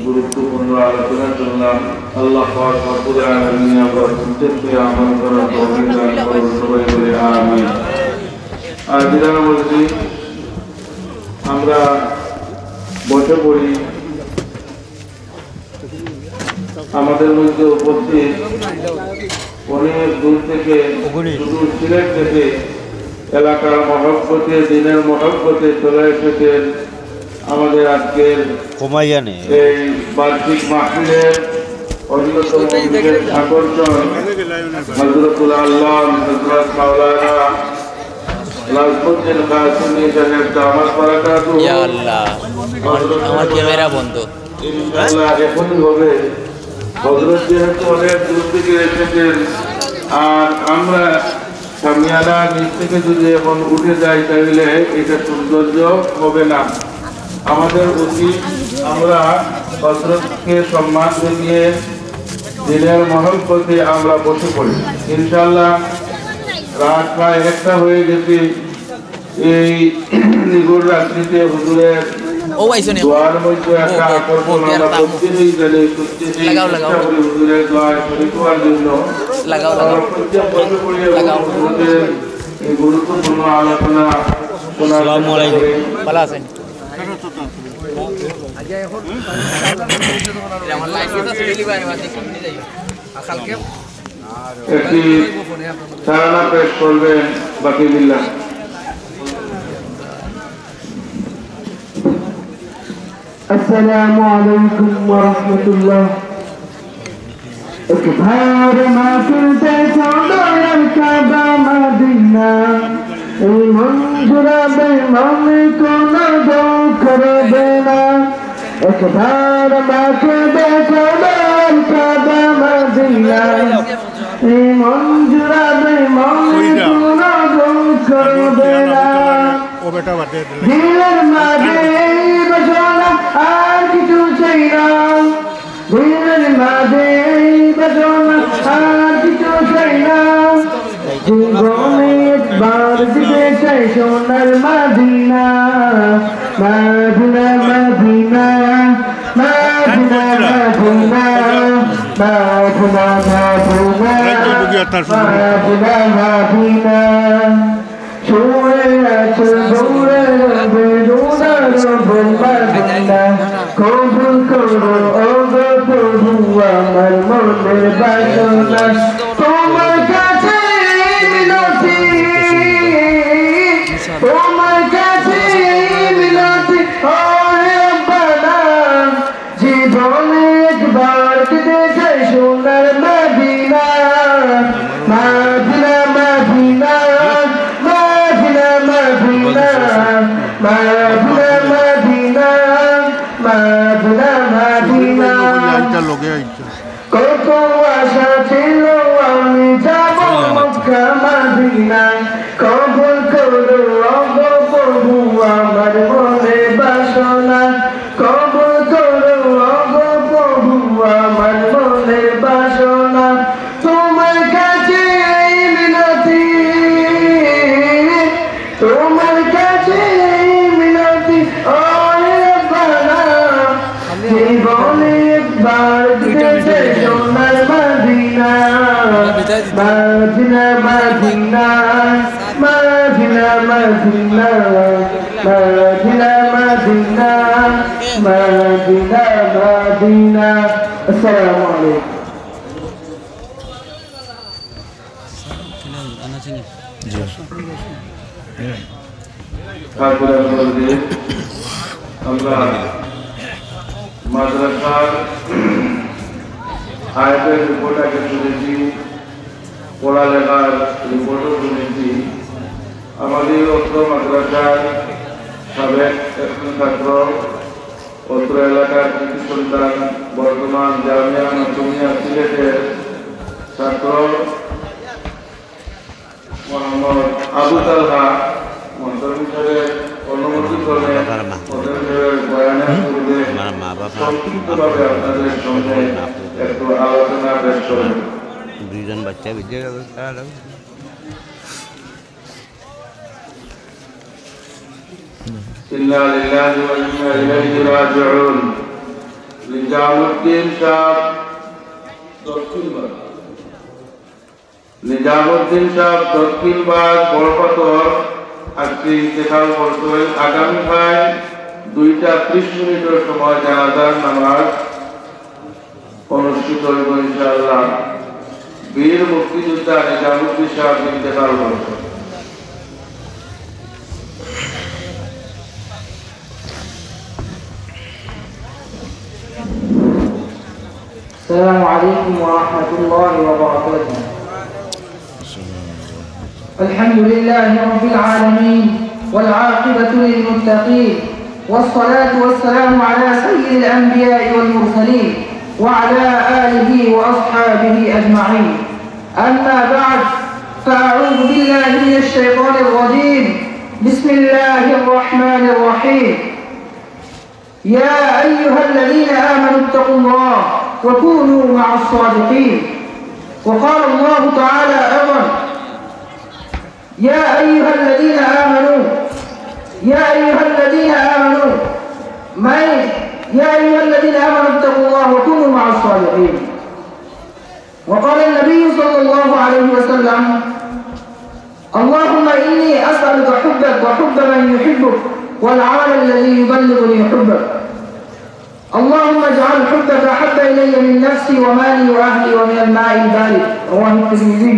গুরুত্বপূর্ণ আলোচনা শুনলাম আল্লাহ পাক রব্বুল আলামিন আমরা প্রত্যেককে আমল করার তৌফিক দান করুন সবাই বলে আমিন আর বিদায় বলছি আমরা বসে পড়ি আমাদের মধ্যে উপস্থিত অনেক দূর থেকে শুধু সিলেট থেকে এলাকার মহব্বতে দিনের মহব্বতে চলে এসেছেন আমাদের আজকের এই বার্ষিক মাহফিলের অন্যতম আকর্ষণ হযরতুল আল্লাহ হযরত মাওলানা লালপুদ্দিন কাসিমি সাহেব দামাত বারাকাতুহু ইয়া আল্লাহ আমার ক্যামেরা বন্ধ ইনশাআল্লাহ এখনই হবে হযরত যেহেতু অনেক দূর থেকে এসেছেন আর আমরা সামিয়ানা নিচ থেকে যদি এখন উঠে যাই তাহলে এটা সৌন্দর্য হবে না আমাদের উচিত আমরা হযরতকে সম্মান দিয়ে দিনের মহব্বতে আমরা বসে পড়ি ইনশাআল্লাহ রাত প্রায় 1টা হয়ে গেছে এই নিগুড় রাত্রিতে হুজুরের ও আইছনি দোয়ার মধ্যে একটা আকর্ষণ আমরা প্রত্যেকই জানি লাগাও লাগাও হুজুরের দোয়া শরীফ হওয়ার জন্য লাগাও লাগাও লাগাও এই গুরুত্বপূর্ণ আলোচনা আসসালামু আলাইকুম ভালো আছেন আজকে এখন আমার লাইফে তো ডেলিভারি বাকি কমনি যাই কালকে একটি সারানা পেশ করবেন বাকি বিল্লাহ السلام عليكم ورحمة الله اكبر ما كنت تعمل الكعبة مدينة المنظر بإمام كنا ذكر بنا اكبر ما كنت تعمل الكعبة مدينة المنظر بإمام كنا ذكر بنا দিলের মাঝে বসনা আর কিছু চাই না দিলের মাঝে বসনা আর কিছু চাই না জীবনে একবার দিতে চাই সোনার Madina Madina Madina Madina Madina Madina Madina Madina শুয়ে আছে দূরে বেদুনার বলবানা কবুল করো ও গো প্রভু আমার মনের বাসনা তোমার কাছে মিনতি তোমার কাছে মিনতি ও রব্বানা জীবনে একবার দিতে চাই সোনার Madina Madina Madina Madina, Madina, Madina, Madina. লগে আইছে কত আশা ছিল আমি যাব মক্কা মদিনা কবুল করো ওগো প্রভু আমার মনে বাসনা কবুল করো ওগো প্রভু আমার মনে বাসনা তোমার কাছে মিনতি তোমার কাছে মিনতি ও রব্বানা জীবনে একবার দিতে সোনার Madina Madina Madina Madina Madina Madina Madina Madina Madina আসসালামু আলাইকুম আমরা মাদ্রাসার আয়াতের রিপোর্ট আগে শুনেছি, পড়ালেখার রিপোর্টও শুনেছি। আমাদের অত্র মাদ্রাসার সাবেক একজন ছাত্র, অত্র এলাকার কৃতি সন্তান, বর্তমান জামিয়া নতুনিয়া সিলেটের ছাত্র মোহাম্মদ আবু তালহা মন্ত্রীর অনুমতি করে বয়ানের পূর্বে সংক্ষিপ্তভাবে আপনাদের সঙ্গে একটু আলোচনা পেশ করেন। দুইজন বাচ্চা বিদ্যা ইন্না লিল্লাহি ওয়া ইন্না ইলাইহি রাজিউন। নিজামুদ্দিন সাহেব দক্ষিণবাগ বড়পাথর আজকে ইন্তেকাল করতেন। আগামীকাল 2:30 সময় জানাজার নামাজ অনুষ্ঠিত হইব ইনশাআল্লাহ। বীর মুক্তিযোদ্ধা নিজামুদ্দিন সাহেব ইন্তেকাল করতেন। السلام عليكم ورحمة الله وبركاته. الحمد لله رب العالمين والعاقبة للمتقين والصلاة والسلام على سيد الأنبياء والمرسلين وعلى آله وأصحابه أجمعين. أما بعد فأعوذ بالله من الشيطان الرجيم. بسم الله الرحمن الرحيم. يا أيها الذين آمنوا اتقوا الله وكونوا مع الصادقين. وقال الله تعالى أيضا: يا أيها الذين آمنوا يا أيها الذين آمنوا اتقوا الله وكونوا مع الصادقين. وقال النبي صلى الله عليه وسلم: اللهم إني أسألك حبك وحب من يحبك والعمل الذي يبلغني حبك. اللهم اجعل حبك أحب إلي من نفسي ومالي وأهلي ومن الماء البارد. رواه الترمذي.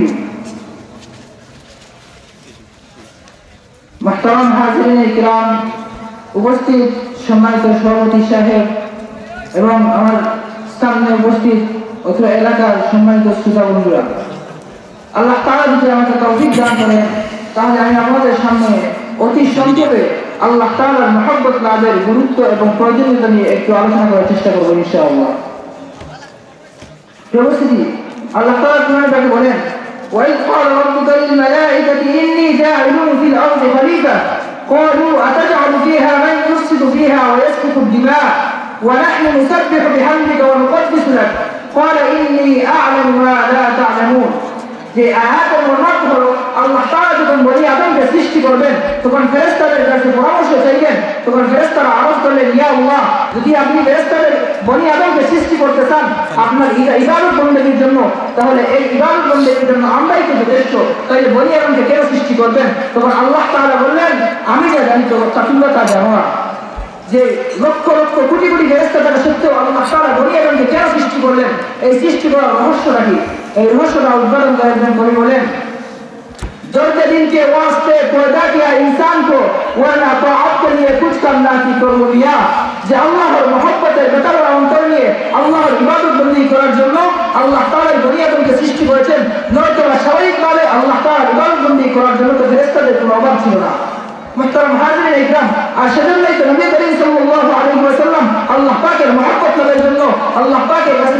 محترم হাজিরিন ইকরাম, উপস্থিত সম্মানিত সভাপতি সাহেব এবং আমার সামনে উপস্থিত অত্র এলাকার সম্মানিত শ্রোতা বন্ধুরা, আল্লাহ তাআলা যদি আমাকে তৌফিক দান করেন তাহলে আমি আপনাদের সামনে অতি সংক্ষেপে আল্লাহ তাআলার মহব্বত লাভের গুরুত্ব এবং প্রয়োজনীয়তা নিয়ে একটু আলোচনা করার চেষ্টা করবো ইনশাআল্লাহ। উপস্থিতি, আল্লাহ তাআলা কোরআনে বলেন: وإذ قال ربك للملائكة إني جاعل في الأرض خليفة قالوا أتجعل فيها من يفسد فيها ويسفك الدماء ونحن نسبح بحمدك ونقدس لك قال إني أعلم ما لا تعلمون. যে আয়াতের মর্মার্থ হলো, আল্লাহ তাআলা যখন বনি আদমকে সৃষ্টি করবেন তখন ফেরেশতাদের কাছে পরামর্শ চাইলেন। তখন ফেরেশতারা আরজ করলেন: ইয়া আল্লাহ, যদি আপনি ফেরেশতাদের বনি আদমকে সৃষ্টি করতে চান আপনার ইবাদত বন্দেগীর জন্য, তাহলে এই ইবাদত বন্দেগীর জন্য আমরাই তো যথেষ্ট, তাইলে বনি আদমকে কেন সৃষ্টি করবেন? তখন আল্লাহ তাআলা বললেন: আমি যা জানি তোমরা তা জানো না। যে লক্ষ লক্ষ কোটি কোটি ফেরেশতা থাকা সত্ত্বেও আল্লাহ তাআলা বনি আদমকে কেন সৃষ্টি করলেন, এই সৃষ্টি করার রহস্যটা কি? এই রহস্যটা উদ্ঘাটন করেন কবি বলেন: दर्द दिन के वास्ते पैदा किया इंसान को वरना ताअत के लिए कुछ करना की कुर्बानियां। যে আল্লাহর মহব্বতের বেতার অন্তর নিয়ে আল্লাহর ইবাদত বন্দেগী করার জন্য আল্লাহ তাআলা বনি আদমকে সৃষ্টি করেছেন, নয়তো স্বাভাবিকভাবে আল্লাহ তাআলার ইবাদত বন্দেগী করার জন্য তো ফেরেশতাদের কোনো অভাব ছিল না। মুহতারাম হাজিরিন ইকরাম, আর সেজন্যই তো নবী করিম সাল্লাল্লাহু আলাইহি ওয়াসাল্লাম আল্লাহ পাকের মহব্বত লাভের জন্য আল্লাহ পাকের কাছে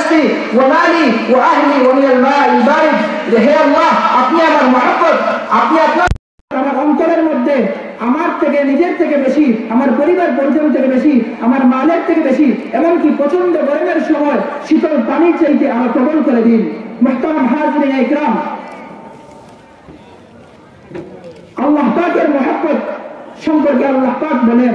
نفسي ومالي وأهلي ومن الماء البارد হে আল্লাহ আপনি আমার মহব্বত আপনি আপনার আমার অন্তরের মধ্যে আমার থেকে নিজের থেকে বেশি আমার পরিবার পরিজন থেকে বেশি আমার মালের থেকে বেশি এমনকি প্রচন্ড গরমের সময় শীতল পানির চাইতে আমার প্রবল করে দিন মুহতারাম হাজিরিন ইকরাম আল্লাহ পাকের মহব্বত সম্পর্কে আল্লাহ পাক বলেন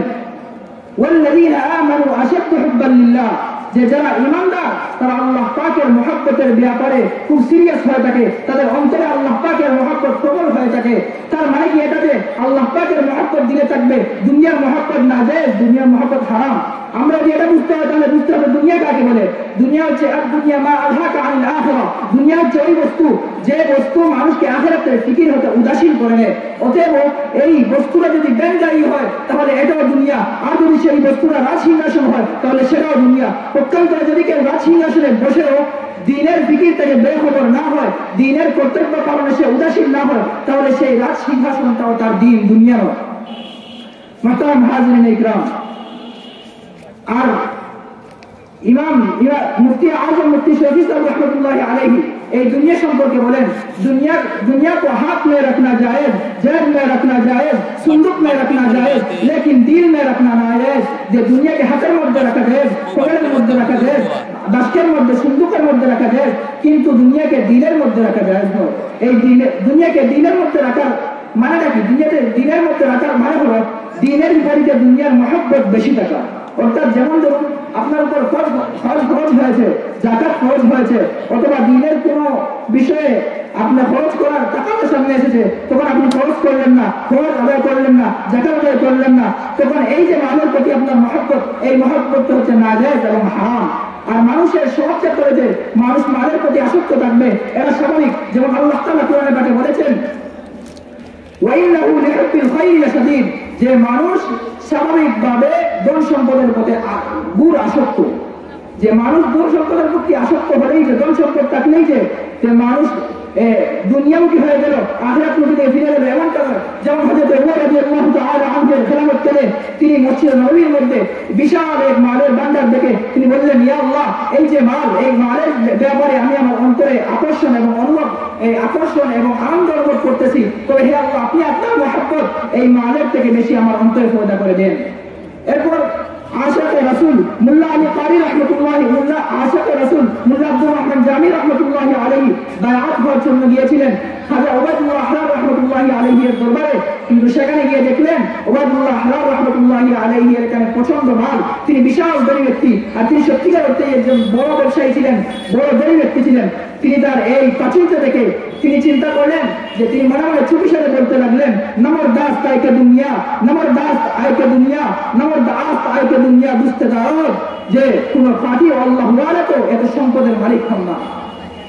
ওয়াল্লাযীনা আমানু আশাদ্দু হুব্বান লিল্লাহ যে যারা ঈমানদার তারা আল্লাহ পাকের মহব্বতের ব্যাপারে খুব সিরিয়াস হয়ে থাকে তাদের অন্তরে আল্লাহ পাকের মহব্বত প্রবল হয়ে থাকে তার মানে কি এটাতে আল্লাহ পাকের মহব্বত দিলে থাকবে দুনিয়ার মহব্বত না যায় দুনিয়ার মহব্বত হারাম আমরা যদি এটা বুঝতে হয় তাহলে বুঝতে হবে দুনিয়া কাকে বলে দুনিয়া হচ্ছে আর দুনিয়া মা আলহাকা আনিল আখিরাহ দুনিয়া হচ্ছে ওই বস্তু যে বস্তু মানুষকে আখিরাতের ফিকির হতে উদাসীন করে দেয় অতএব এই বস্তুটা যদি বেঞ্জারি হয় তাহলে এটাও দুনিয়া আর যদি সেই বস্তুটা রাজসিংহাসন হয় তাহলে সেটাও দুনিয়া পক্ষান্তরে যদি কেউ রাজসিংহাসনে বসেও দিনের ফিকির থেকে বেখবর না হয় দিনের কর্তব্য পালনে সে উদাসীন না হয় তাহলে সেই রাজসিংহাসনটাও তার দিন দুনিয়া নয় মুহতারাম হাজিরিন ইকরাম আর ইমাম মুফতি আজম মুফতি শফি সাহেব रहमतुल्लाह अलैहि এই দুনিয়া সম্পর্কে বলেন दुनिया को हाथ में रखना जायज जेब में रखना जायज संदूक में रखना जायज लेकिन दिल में रखना नाजायज যে দুনিয়াকে হাতের মধ্যে রাখা যায় পকেটের মধ্যে রাখা যায় বাস্কের মধ্যে संदूকের মধ্যে রাখা যায় কিন্তু দুনিয়াকে দিলের মধ্যে রাখা যায় না এই দুনিয়াকে দিলের মধ্যে রাখার মানেটা কি দুনিয়াতে দিলের মধ্যে রাখার মানে হলো দিনের বিপরীতে দুনিয়ার মহব্বত বেশি থাকা অর্থাৎ যেমন ধরুন আপনার উপর ফরজ হয়েছে যাকাত ফরজ হয়েছে অথবা দিনের কোনো বিষয়ে আপনার খরচ করার টাকাটা সামনে এসেছে তখন আপনি খরচ করলেন না ফরজ আদায় করলেন না যাকাত আদায় করলেন না তখন এই যে মালের প্রতি আপনার মহব্বত এই মহব্বতটা হচ্ছে নাজায়েজ এবং হারাম আর মানুষের স্বভাবটা করে যে মানুষ মালের প্রতি আসক্ত থাকবে এটা স্বাভাবিক যেমন আল্লাহ তাআলা কোরআনের পাঠে বলেছেন ওয়াইন্নাহু লিহুব্বিল খাইরি লাশাদীদ যে মানুষ স্বাভাবিকভাবে ধন সম্পদের প্রতি গুড় আসক্ত যে মানুষ ধন সম্পদের প্রতি আসক্ত হলেই যে ধন সম্পদ থাকলেই যে মানুষ দুনিয়ামুখী হয়ে গেল আখিরাত মুখে ফিরে গেল এমন কথা যেমন হযরত ওমর রাদিয়াল্লাহু তাআলা আনহুর খেলাফতকালে তিনি মসজিদ নববীর মধ্যে বিশাল এক মালের ভান্ডার দেখে তিনি বললেন ইয়া আল্লাহ এই যে মাল এই মালের ব্যাপারে আমি আমার অন্তরে আকর্ষণ এবং আনন্দ অনুভব করতেছি তবে হে আল্লাহ আপনি আপনার মহব্বত এই মালের থেকে বেশি আমার অন্তরে পয়দা করে দেন এরপর আশাকে রাসূল মুল্লা আলী কারি রাহমাতুল্লাহ মুল্লা আশাকে রাসূল মুল্লা আব্দুর রহমান জামি রাহমাতুল্লাহ আলাইহি বায়াত হওয়ার জন্য গিয়েছিলেন খাজা ওবায়দুল্লাহ আহরার রাহমাতুল্লাহ আলাইহি এর দরবারে কিন্তু সেখানে গিয়ে দেখলেন ওবায়দুল্লাহ আহরার রাহমাতুল্লাহ আলাইহি এর কাছে প্রচন্ড মাল তিনি বিশাল ধনী ব্যক্তি আর তিনি সত্যিকার অর্থে একজন বড় ব্যবসায়ী ছিলেন বড় ধনী ব্যক্তি ছিলেন তিনি তার এই প্রাচীনতা দেখে তিনি চিন্তা করলেন যে তিনি মনে মনে চুপি সাথে বলতে লাগলেন নমর দাস আয়কে দুনিয়া নমর দাস আয়কে দুনিয়া নমর দাস আয়কে দুনিয়া বুঝতে দাঁড়ান যে কোন পার্টি আল্লাহ ওয়ালা তো এত সম্পদের মালিক হন না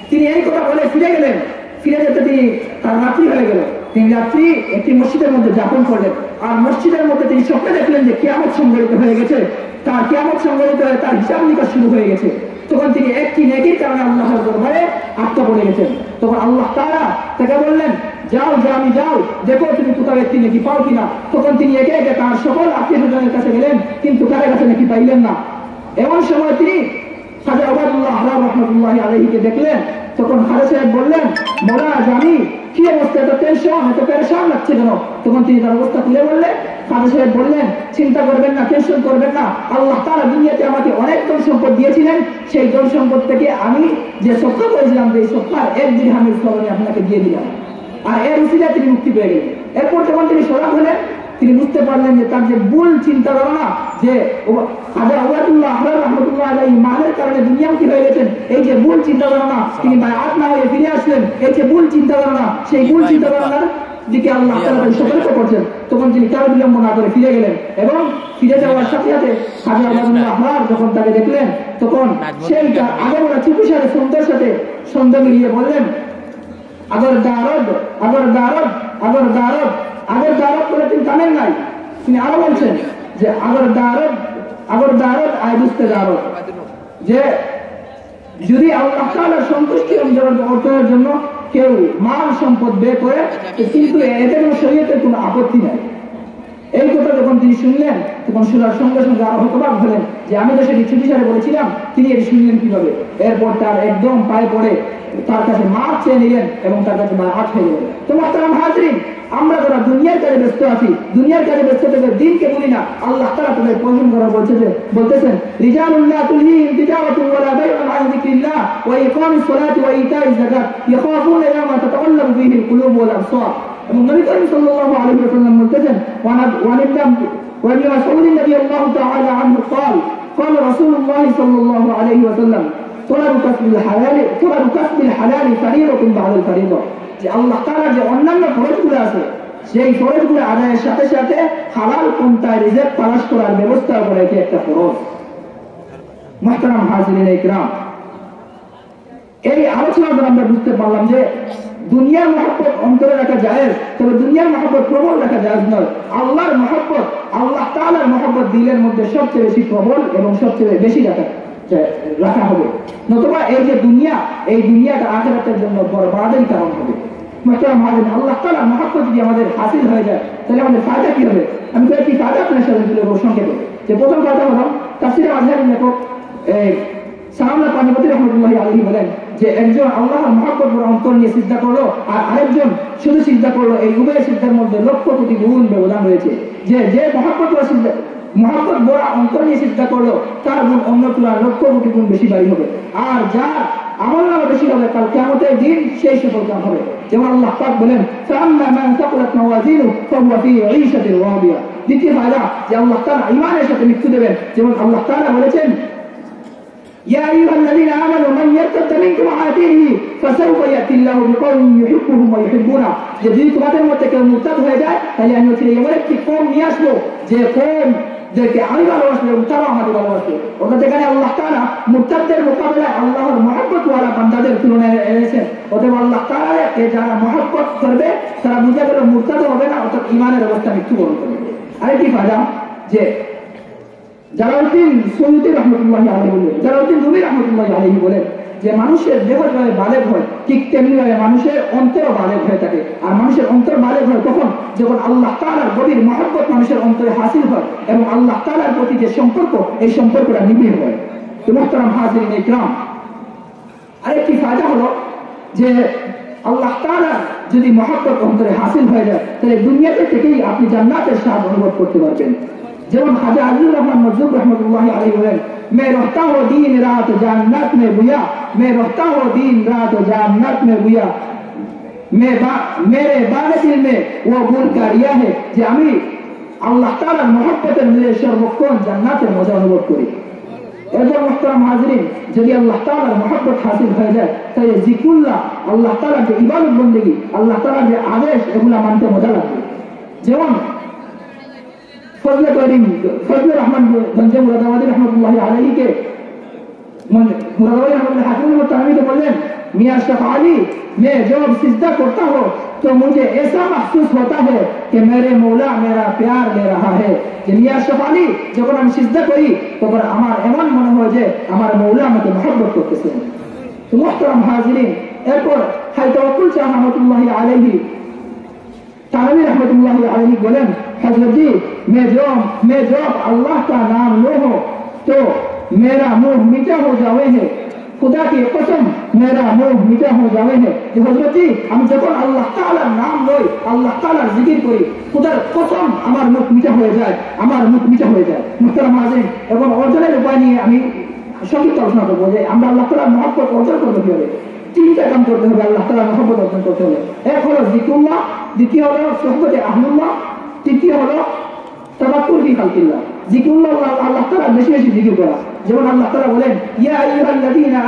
তিনি এই কথা বলে ফিরে গেলেন ফিরে যেতে তিনি তার রাত্রি হয়ে গেল তিনি রাত্রি একটি মসজিদের মধ্যে যাপন করলেন আর মসজিদের মধ্যে তিনি স্বপ্নে দেখলেন যে কিয়ামত সংঘটিত হয়ে গেছে তার কিয়ামত সংঘটিত হয়ে তার হিসাব নিকাশ শুরু হয়ে গেছে তখন তিনি একটি নেকির কারণে আল্লাহর দরবারে আটকা পড়ে গেছেন তখন আল্লাহ তাআলা তাকে বললেন যাও আমি যাও দেখো তুমি কোথাও একটি নেকি পাও কিনা তখন তিনি একে একে তার সকল আত্মীয়স্বজনের কাছে গেলেন কিন্তু কারো কাছে নেকি পাইলেন না এমন সময় তিনি খাজা ওবায়দুল্লাহ আহরার রাহমাতুল্লাহ আলাইহিকে দেখলেন তখন খাজা সাহেব বললেন মওলানা জানি কি অবস্থা এত টেনশন এত পেরেশান লাগছে কেন তখন তিনি তার অবস্থা তুলে বললেন খাজা সাহেব বললেন চিন্তা করবেন না টেনশন করবেন না আল্লাহ তাআলা দুনিয়াতে আমাকে অনেক ধন সম্পদ দিয়েছিলেন সেই ধন সম্পদ থেকে আমি যে সদকা করেছিলাম এই সদকার 1 দিরহামের ফলনে আপনাকে দিয়ে দিলাম আর এর উসিলায় তিনি মুক্তি পেয়ে গেলেন এরপর যখন তিনি সজাগ হলেন তিনি বুঝতে পারলেন যে তার যে ভুল চিন্তা ধারণা যে খাজা ওবায়দুল্লাহ আহরার রাহমাতুল্লাহ আলাইহি মালের কারণে দুনিয়ামুখী হয়ে গেছেন এই যে ভুল চিন্তা ধারণা তিনি বায়াত না হয়ে ফিরে আসলেন এই যে ভুল চিন্তা ধারণা সেই ভুল চিন্তা ধারণার দিকে আল্লাহ তাআলা সতর্ক করছেন তখন তিনি কারো বিলম্ব না করে ফিরে গেলেন এবং ফিরে যাওয়ার সাথে সাথে খাজা ওবায়দুল্লাহ আহরার যখন তাকে দেখলেন তখন সেইটা আগের চুপিসারে সুন্দর সাথে সন্দেহ মিলিয়ে বললেন আগর দারদ করে তিনি থামেন নাই তিনি আরো বলছেন যে আগর দারদ আয় বুঝতে দারদ যে যদি আল্লাহ তাআলার সন্তুষ্টি অর্জনের জন্য কেউ মাল সম্পদ ব্যয় করে কিন্তু এতে কোনো শরীয়তের কোনো আপত্তি নাই এই কথা যখন তিনি শুনলেন তখন শোনার সঙ্গে সঙ্গে আরো হতবাক হলেন যে আমি তো সেটি ছুটি সারে বলেছিলাম, তিনি এটি শুনলেন কিভাবে। এরপর তার একদম পায়ে পড়ে তার কাছে মাপ চেয়ে নিলেন এবং তার কাছে বায়াত হয়ে গেলেন। তো মুহতারাম হাজরিন, আমরা যারা দুনিয়ার কাজে ব্যস্ত আছি, দুনিয়ার কাজে ব্যস্ত থেকে দিনকে বলি না, আল্লাহ তাআলা তাদের প্রশংসা করা বলতেছেন রিজালুল্লাহ তুলহিহিম তিজারাতুন ওয়ালা বাইউন আন যিকরিল্লাহ ওয়া ইকামিস সালাতি ওয়া ইতাইজ যাকাত ইয়াখাফুনা ইয়াওমান তাতাকাল্লাবু ফীহিল কুলুব ওয়াল আবসার। এবং নবী করিম সাল্লাল্লাহু আলাইহি ওয়াসাল্লাম বলতেছেন وابن مسعود رضي الله تعالى عنه قال رسول الله صلى الله عليه وسلم طلب كسب الحلال فريضة بعد الفريضة। যে আল্লাহ তাআলা যে অন্যান্য ফরজগুলো আছে সেই ফরজগুলো আদায়ের সাথে সাথে হালাল পন্থায় রিজিক তালাশ করার ব্যবস্থা করে এটি একটা ফরজ। মুহতারাম হাজিরিন ইকরাম, এই আলোচনা দ্বারা আমরা বুঝতে পারলাম যে দুনিয়ার মহব্বত অন্তরে রাখা জায়েজ, তবে দুনিয়ার মহব্বত প্রবল রাখা জায়েজ নয়। আল্লাহর মহব্বত, আল্লাহ তাআলার মহব্বত দিলের মধ্যে সবচেয়ে বেশি প্রবল এবং সবচেয়ে বেশি রাখা হবে, নতুবা এই যে দুনিয়া, এই দুনিয়াটা আখিরাতের জন্য বরবাদের কারণ হবে। মুহতারাম হাজিরিন, আল্লাহ তাআলার মহব্বত যদি আমাদের হাসিল হয়ে যায় তাহলে আমাদের ফায়দা কি হবে? আমি কয়েকটি ফায়দা আপনার সাথে তুলে ধরব সংক্ষেপে। যে প্রথম ফায়দা হলো, তাফসীরে মাযহারের লেখক সালামুল্লাহ পানিপতি রাহমাতুল্লাহি আলাইহি বলেন যে একজন আল্লাহর মহব্বত বড় অন্তর নিয়ে সিজদা করলো আর আরেকজন শুধু সিজদা করলো, এই উভয় সিজদার মধ্যে লক্ষ কোটি গুণ ব্যবধান রয়েছে। যে মহব্বত বড় অন্তর নিয়ে সিজদা করলো তার গুণ অন্য তুলনায় লক্ষ কোটি গুণ বেশি বাড়ি হবে, আর যার আমলনামা বেশি হবে কাল কিয়ামতের দিন সেই সফলকাম হবে। যেমন আল্লাহ পাক বলেন ফাআম্মা মান সাকুলাত মাওয়াজিনু ফাহুয়া ফি ঈশাতিন রাদিয়া। দ্বিতীয় ফায়দা যে আল্লাহ তাআলা ঈমানের সাথে মৃত্যু দেবেন। যেমন আল্লাহ তাআলা বলেছেন يا أيها الذين آمنوا من يرتد منكم عن دينه فسوف يأتي الله بقوم يحبهم ويحبونه। যদি তোমাদের মধ্যে কেউ মুরতাদ হয়ে যায় তাহলে আমি হচ্ছে এমন একটি কওম নিয়ে আসবো যে কওম যাকে আমি ভালোবাসবো এবং তারাও আমাকে ভালোবাসবে। অর্থাৎ এখানে আল্লাহ তাআলা মুরতাদদের মোকাবেলায় আল্লাহর মহব্বত ওয়ালা বান্দাদের তুলনায় এনেছেন। অতএব আল্লাহ তাআলাকে যারা মহব্বত করবে তারা বুঝে গেল মুরতাদ হবে না, অর্থাৎ ঈমানের অবস্থা মৃত্যুবরণ করবে। আরেকটি ফায়দা যে জালালউদ্দিন সৈয়দী রাহমাতুল্লাহি আলাইহি বলেন, জালালউদ্দিন রুমি রাহমাতুল্লাহি আলাইহি বলেন যে মানুষের দেহ যেভাবে বালেগ হয় ঠিক তেমনি ভাবে মানুষের অন্তরও বালেগ হয়ে থাকে। আর মানুষের অন্তর বালেগ হয় তখন যখন আল্লাহ তাআলার গভীর মহব্বত মানুষের অন্তরে হাসিল হয় এবং আল্লাহ তাআলার প্রতি যে সম্পর্ক, এই সম্পর্কটা নিবিড় হয়। তো মুহতারাম হাজিরিন ইকরাম, আরেকটি ফায়দা হলো যে আল্লাহ তাআলা যদি মহব্বত অন্তরে হাসিল হয়ে যায় তাহলে দুনিয়াতে থেকেই আপনি জান্নাতের স্বাদ অনুভব করতে পারবেন। যেমন খাজা আজিজুর রহমান মজদুব রহমতুল্লাহি আলাইহি বলেন, मैं रहता हूँ दिन रात जन्नत में बुया, मैं रहता हूँ दिन रात जन्नत में बुया, मेरे बारे दिल में वो गुल का रिया है যে আমি আল্লাহ তাআলার মহব্বতের মিলে সর্বক্ষণ জান্নাতের মজা অনুভব করি। এরপর মুহতারাম হাজিরিন, যদি আল্লাহ তাআলার মহব্বত হাসিল হয়ে যায় তাহলে জিকুল্লাহ, আল্লাহ তাআলার যে ইবাদত বন্দেগী, আল্লাহ তাআলার যে আদেশ, এগুলা মানতে মজা লাগবে। যেমন ফজলে রহমান গঞ্জে মুরাদাবাদী রহমতুল্লাহি আলাইহিকে मुरादाबादी रहमतुल्लाह हाकिम ने तामीर बोले मियां अशरफ अली, मैं जब सिजदा करता हूँ तो मुझे ऐसा महसूस होता है कि मेरे मौला मेरा प्यार ले रहा है। যে মিয়াঁ আশরাফ আলী যখন আমি সিজদা করি তখন আমার এমন মনে হয় যে আমার মৌলা আমাকে মহব্বত করতেছেন। তো মুহতারাম হাজিরিন, এরপর হাই তাওয়াক্কুল শাহ রহমতুল্লাহি আলাইহি तानवी रहमतुल्लाहि अलैहि बोलें, हजरत जी मैं जब अल्लाह का नाम लो हो तो मेरा मुंह मीठा हो जावे है, खुदा की कसम मेरा मुंह मीठा हो जावे है। যে হযরত জি আমি যখন আল্লাহ তাআলার নাম লই, আল্লাহ তাআলার জিকির করি, খুদার কসম আমার মুখ মিঠা হয়ে যায়, আমার মুখ মিঠা হয়ে যায়। মুহতারাম হাজিরিন, এবং অর্জনের উপায় নিয়ে আমি সংক্ষিপ্ত আলোচনা করবো যে আমরা আল্লাহ তাআলার মহব্বত অর্জন করতে হবে। তিনটা কাম করতে হবে আল্লাহ তাআলার মহব্বত অর্জন করতে হলে। এক হলো জিকুল্লাহ, দ্বিতীয় হলো সুহবতে আহলুল্লাহ, তৃতীয় হলো তাওয়াক্কুল ফি খালকিল্লাহ। জিকুল্লাহ আল্লাহ তাআলা বেশি বেশি জিকির করা। যেমন আল্লাহ তাআলা বলেন ইয়া আইয়ুহাল্লাযীনা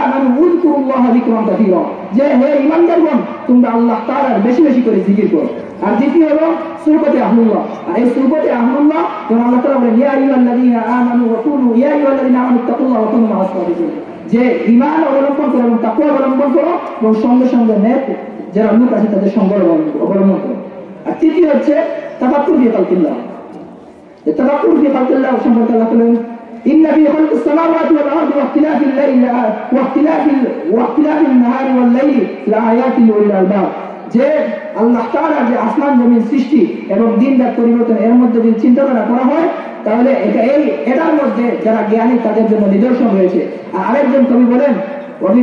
আমানু উযকুরুল্লাহা যিকরান কাসীরা, যে হে ঈমানদারগণ তোমরা আল্লাহ তাআলার বেশি বেশি করে জিকির করো। আর দ্বিতীয় হলো সুহবতে আহলুল্লাহ। আর এই সুহবতে আহলুল্লাহ যেমন আল্লাহ তাআলা বলেন ইয়া আইয়ুহাল্লাযীনা আমানু তাকুল্লাহা ওয়া কুনু মা'আস সাদিকিন, যে ঈমান অবলম্বন করো এবং তাকওয়া অবলম্বন করো এবং সঙ্গে সঙ্গে নেক যারা লোক আছে তাদের সঙ্গ অবলম্বন করো। আর তৃতীয় হচ্ছে তাফাক্কুর ফি খালকিল্লাহ। এই তাফাক্কুর ফি খালকিল্লাহ সম্পর্কে আল্লাহ বলেন ইন্না ফি খালকিস সামাওয়াতি ওয়াল আরদি ওয়া ইখতিলাফিন নাহারি ওয়াল লাইলি লাআয়াতিন লিল আলবাব, যে আল্লাহ তাআলা যে আসমান জমিন সৃষ্টি এবং দিন রাত পরিবর্তন এর মধ্যে যদি চিন্তাধারা করা হয় তাহলে এটার মধ্যে যারা জ্ঞানী তাদের জন্য নিদর্শন রয়েছে। আর আরেকজন কবি বলেন وفي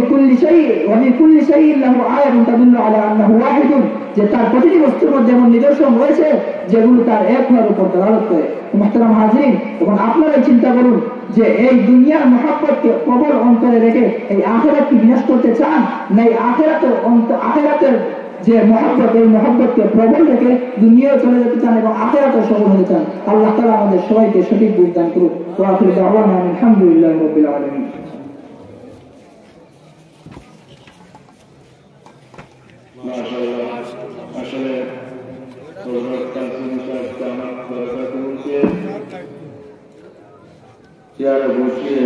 كل شيء له آية تدل على أنه واحد, যে তার প্রতিটি বস্তুর মধ্যে এমন নিদর্শন রয়েছে যেগুলো তার এক হওয়ার উপর দলালত করে। মুহতারাম হাজিরিন, এবং আপনারা চিন্তা করুন যে এই দুনিয়ার মহব্বতকে প্রবল অন্তরে রেখে এই আখিরাতকে বিনাশ করতে চান, না এই আখিরাতের যে মহব্বত এই মহব্বতকে প্রবল রেখে দুনিয়ায় চলে যেতে চান এবং আখিরাতে সফল হতে চান। আল্লাহ তাআলা আমাদের সবাইকে সঠিক বুঝ দান করুন। ওয়া আখিরু দাওয়ানা আলহামদুলিল্লাহি রাব্বিল আলামিন। আসলে চেয়ারে বসিয়ে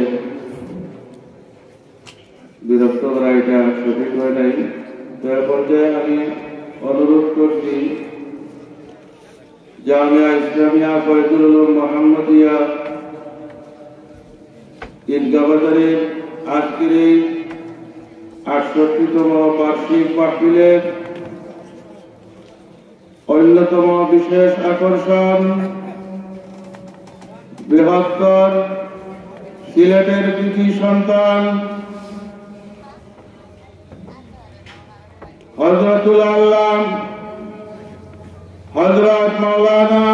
বিরক্ত করা এটা সঠিক হয় নাই। তার পর্যায়ে আমি অনুরোধ করছি জামিয়া ইসলামিয়া ফয়জুল উলুম মোহাম্মদিয়া ঈদগাহ বাজারে আজকের এই 68তম বার্ষিক মাহফিলের অন্যতম বিশেষ আকর্ষণ বৃহত্তর সিলেটের কৃতি সন্তান হযরতুল আল্লাম হযরত মাওলানা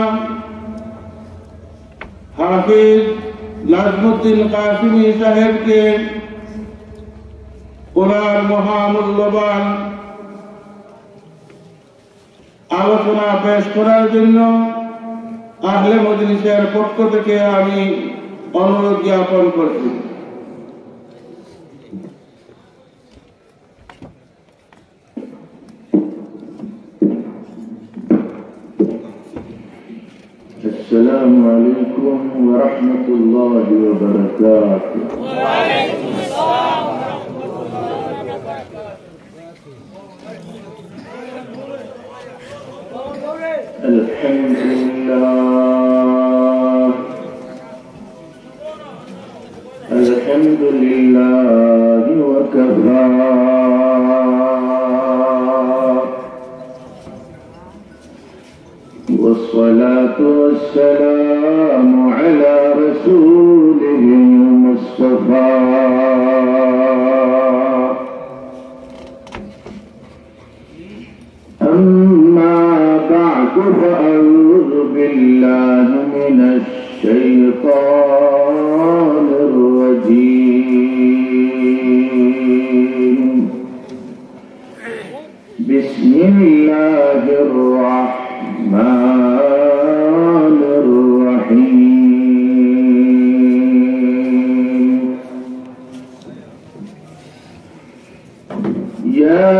হাফিজ নাজমুদ্দিন কাসিমি সাহেবকে ওনার মহামূল্যবান আলোচনা পেশ করার জন্য আহলে মজলিসের পক্ষ থেকে আমি অনুরোধ জ্ঞাপন করছি। السلام عليكم ورحمة الله وبركاته. وعليكم السلام ورحمة الله وبركاته. الحمد لله الحمد لله وكفى والصلاة والسلام على رسوله المصطفى أما بعد فأعوذ بالله من الشيطان الرجيم بسم الله الرحمن الرحيم يا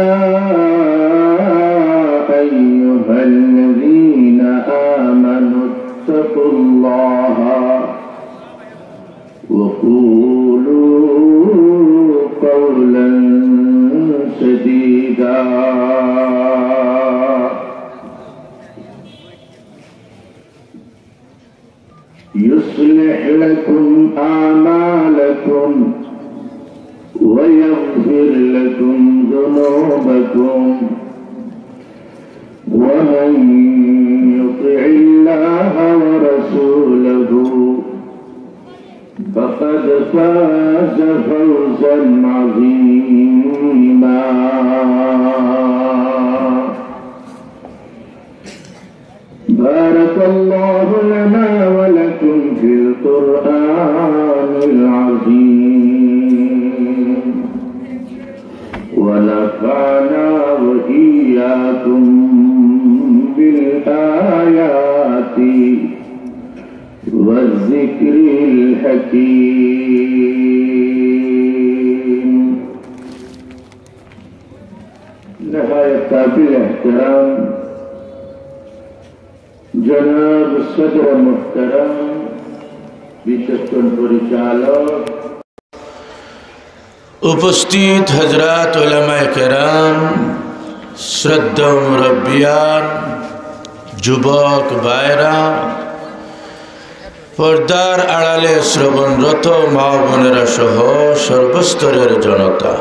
أيها الذين آمنوا اتقوا الله وقولوا قولا سديدا يصلح لكم أعمالكم ويغفر لكم ذنوبكم ومن يطع الله ورسوله فقد فاز فوزا عظيما بارك الله لنا ولكم في القرآن العظيم ونفعنا وإياكم بالآيات والذكر الحكيم نهاية قابل احترام जनाब सदर मुहतरम विचक्षण परिचालक उपस्थित हजरात उलमाए केराम श्रद्धा मुरब्बियान যুবক ভাইরা পর্দার আড়ালে শ্রবণরত মা বোনেরা সহ সর্বস্তরের জনতা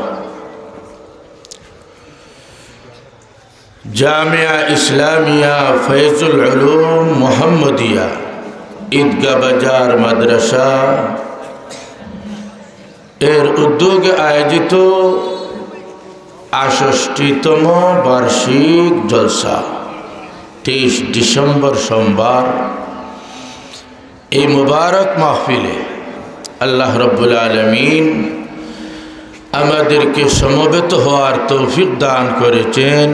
জামিয়া ইসলামিয়া ফয়জুল উলুম মোহাম্মদিয়া ঈদগাহ বাজার মাদ্রাসা এর উদ্যোগে আয়োজিত ৬৮তম বার্ষিক জলসা 23 ডিসেম্বর সোমবার এই মুবারক মাহফিলে আল্লাহ রাব্বুল আলামিন আমাদেরকে সমবেত হওয়ার তৌফিক দান করেছেন।